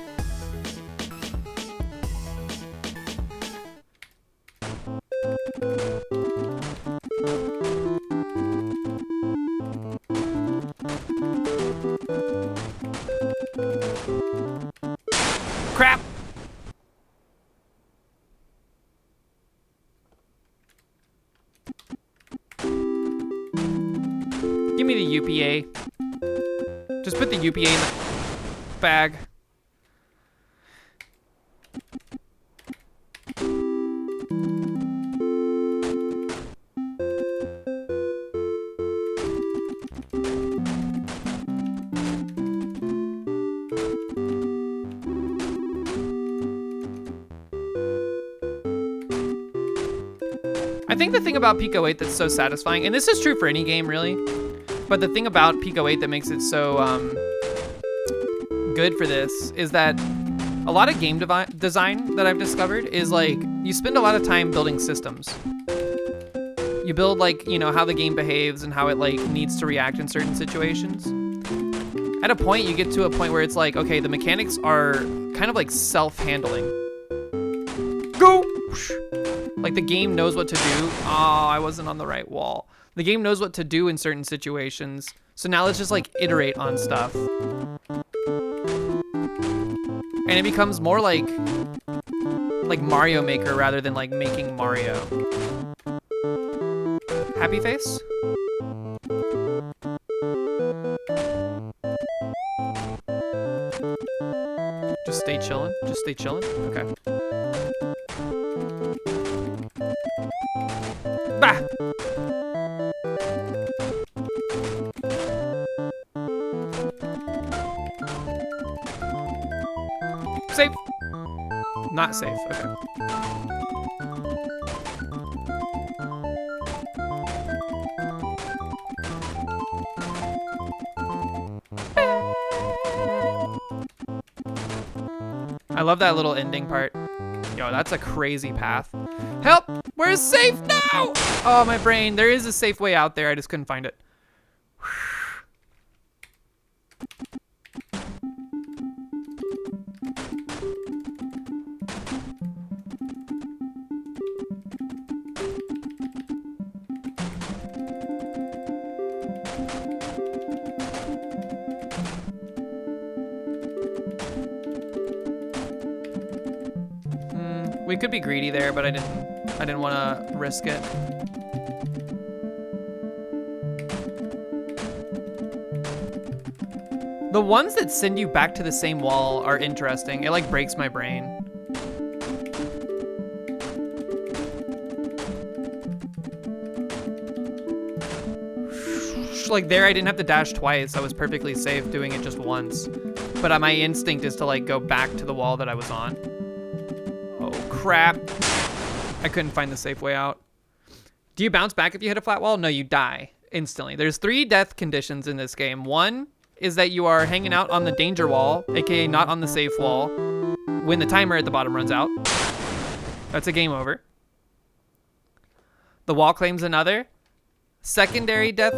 Crap! Give me the UPA. Just put the UPA in the bag. I think the thing about Pico 8 that's so satisfying, and this is true for any game really, but the thing about Pico 8 that makes it so good for this is that a lot of game design that I've discovered is like, you spend a lot of time building systems. You build like, you know, how the game behaves and how it like needs to react in certain situations. At a point, you get to a point where it's like, okay, the mechanics are kind of like self-handling. Go! Like the game knows what to do. Oh, I wasn't on the right wall. The game knows what to do in certain situations. So now let's just like iterate on stuff. And it becomes more like Mario Maker rather than like making Mario. Happy face? Just stay chillin'. Just stay chillin'. Okay. Bah! Safe. Not safe. Okay. I love that little ending part. Yo, that's a crazy path. Help! Where's safe now? Oh, my brain. There is a safe way out there. I just couldn't find it. We could be greedy there, but I didn't want to risk it. The ones that send you back to the same wall are interesting. It like breaks my brain. Like there, I didn't have to dash twice. I was perfectly safe doing it just once. But my instinct is to like go back to the wall that I was on. Oh crap. I couldn't find the safe way out. Do you bounce back if you hit a flat wall? No, you die instantly. There's 3 death conditions in this game. One is that you are hanging out on the danger wall, aka not on the safe wall, when the timer at the bottom runs out. That's a game over. The wall claims another. Secondary death,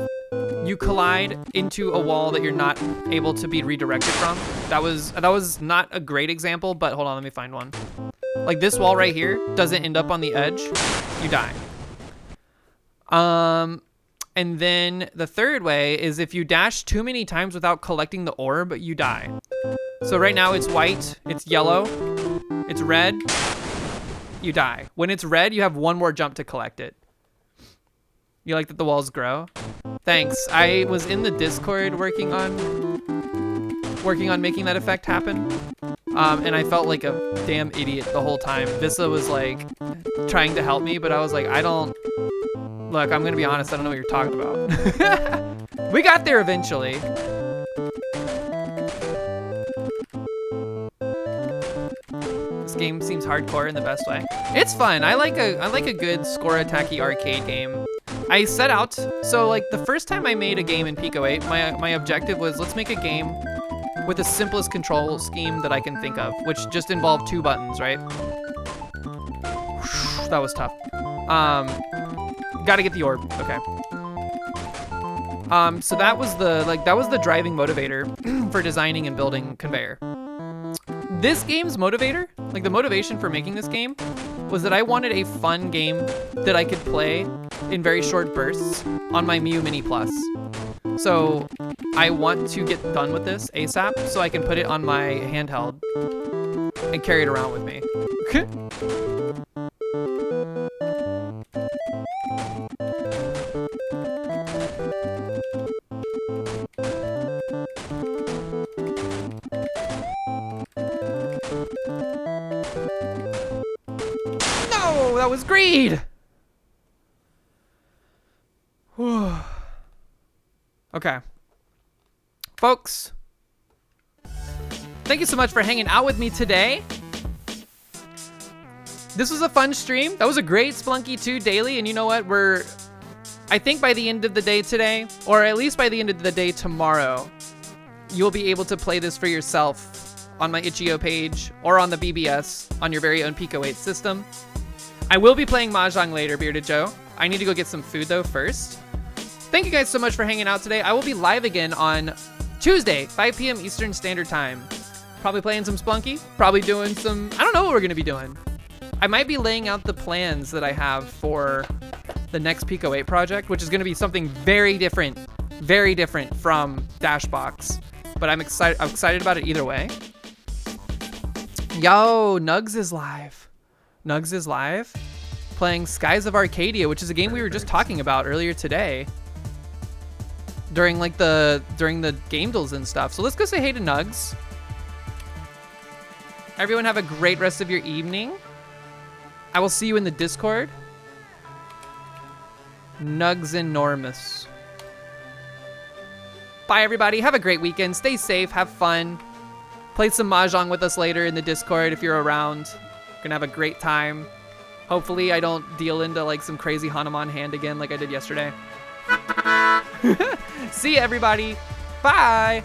you collide into a wall that you're not able to be redirected from. That was not a great example, but hold on, let me find one. Like this wall right here doesn't end up on the edge, you die. And then the third way is if you dash too many times without collecting the orb, you die. So right now it's white, it's yellow, it's red, you die. When it's red, you have one more jump to collect it. You like that the walls grow? Thanks. I was in the Discord working on making that effect happen. And I felt like a damn idiot the whole time. Vissa was like trying to help me, but I was like, look, I'm gonna be honest, I don't know what you're talking about. We got there eventually. This game seems hardcore in the best way. It's fun. I like a good score attacky arcade game. I set out, so like the first time I made a game in Pico 8, my objective was let's make a game with the simplest control scheme that I can think of, which just involved 2 buttons, right? That was tough. Gotta get the orb, okay. So that was the driving motivator for designing and building Conveyor. This game's motivator, like the motivation for making this game, was that I wanted a fun game that I could play in very short bursts on my Mew Mini Plus. So I want to get done with this ASAP so I can put it on my handheld and carry it around with me. No, that was greed. Whew. Okay. Folks, thank you so much for hanging out with me today. This was a fun stream. That was a great Splunky 2 daily, and you know what? I think by the end of the day today, or at least by the end of the day tomorrow, you'll be able to play this for yourself on my itch.io page or on the BBS on your very own Pico 8 system. I will be playing Mahjong later, Bearded Joe. I need to go get some food though first. Thank you guys so much for hanging out today. I will be live again on Tuesday, 5 p.m. Eastern Standard Time. Probably playing some Splunky, probably doing some, I don't know what we're gonna be doing. I might be laying out the plans that I have for the next Pico 8 project, which is gonna be something very different from Dashbox. But I'm excited about it either way. Yo, Nugs is live. Nugs is live, playing Skies of Arcadia, which is a game we were just talking about earlier today during the game duels and stuff. So let's go say hey to Nugs. Everyone have a great rest of your evening. I will see you in the Discord. Nugs enormous. Bye everybody, have a great weekend, stay safe, have fun. Play some Mahjong with us later in the Discord if you're around. Gonna have a great time. Hopefully I don't deal into like some crazy Hanuman hand again like I did yesterday. See ya everybody, bye.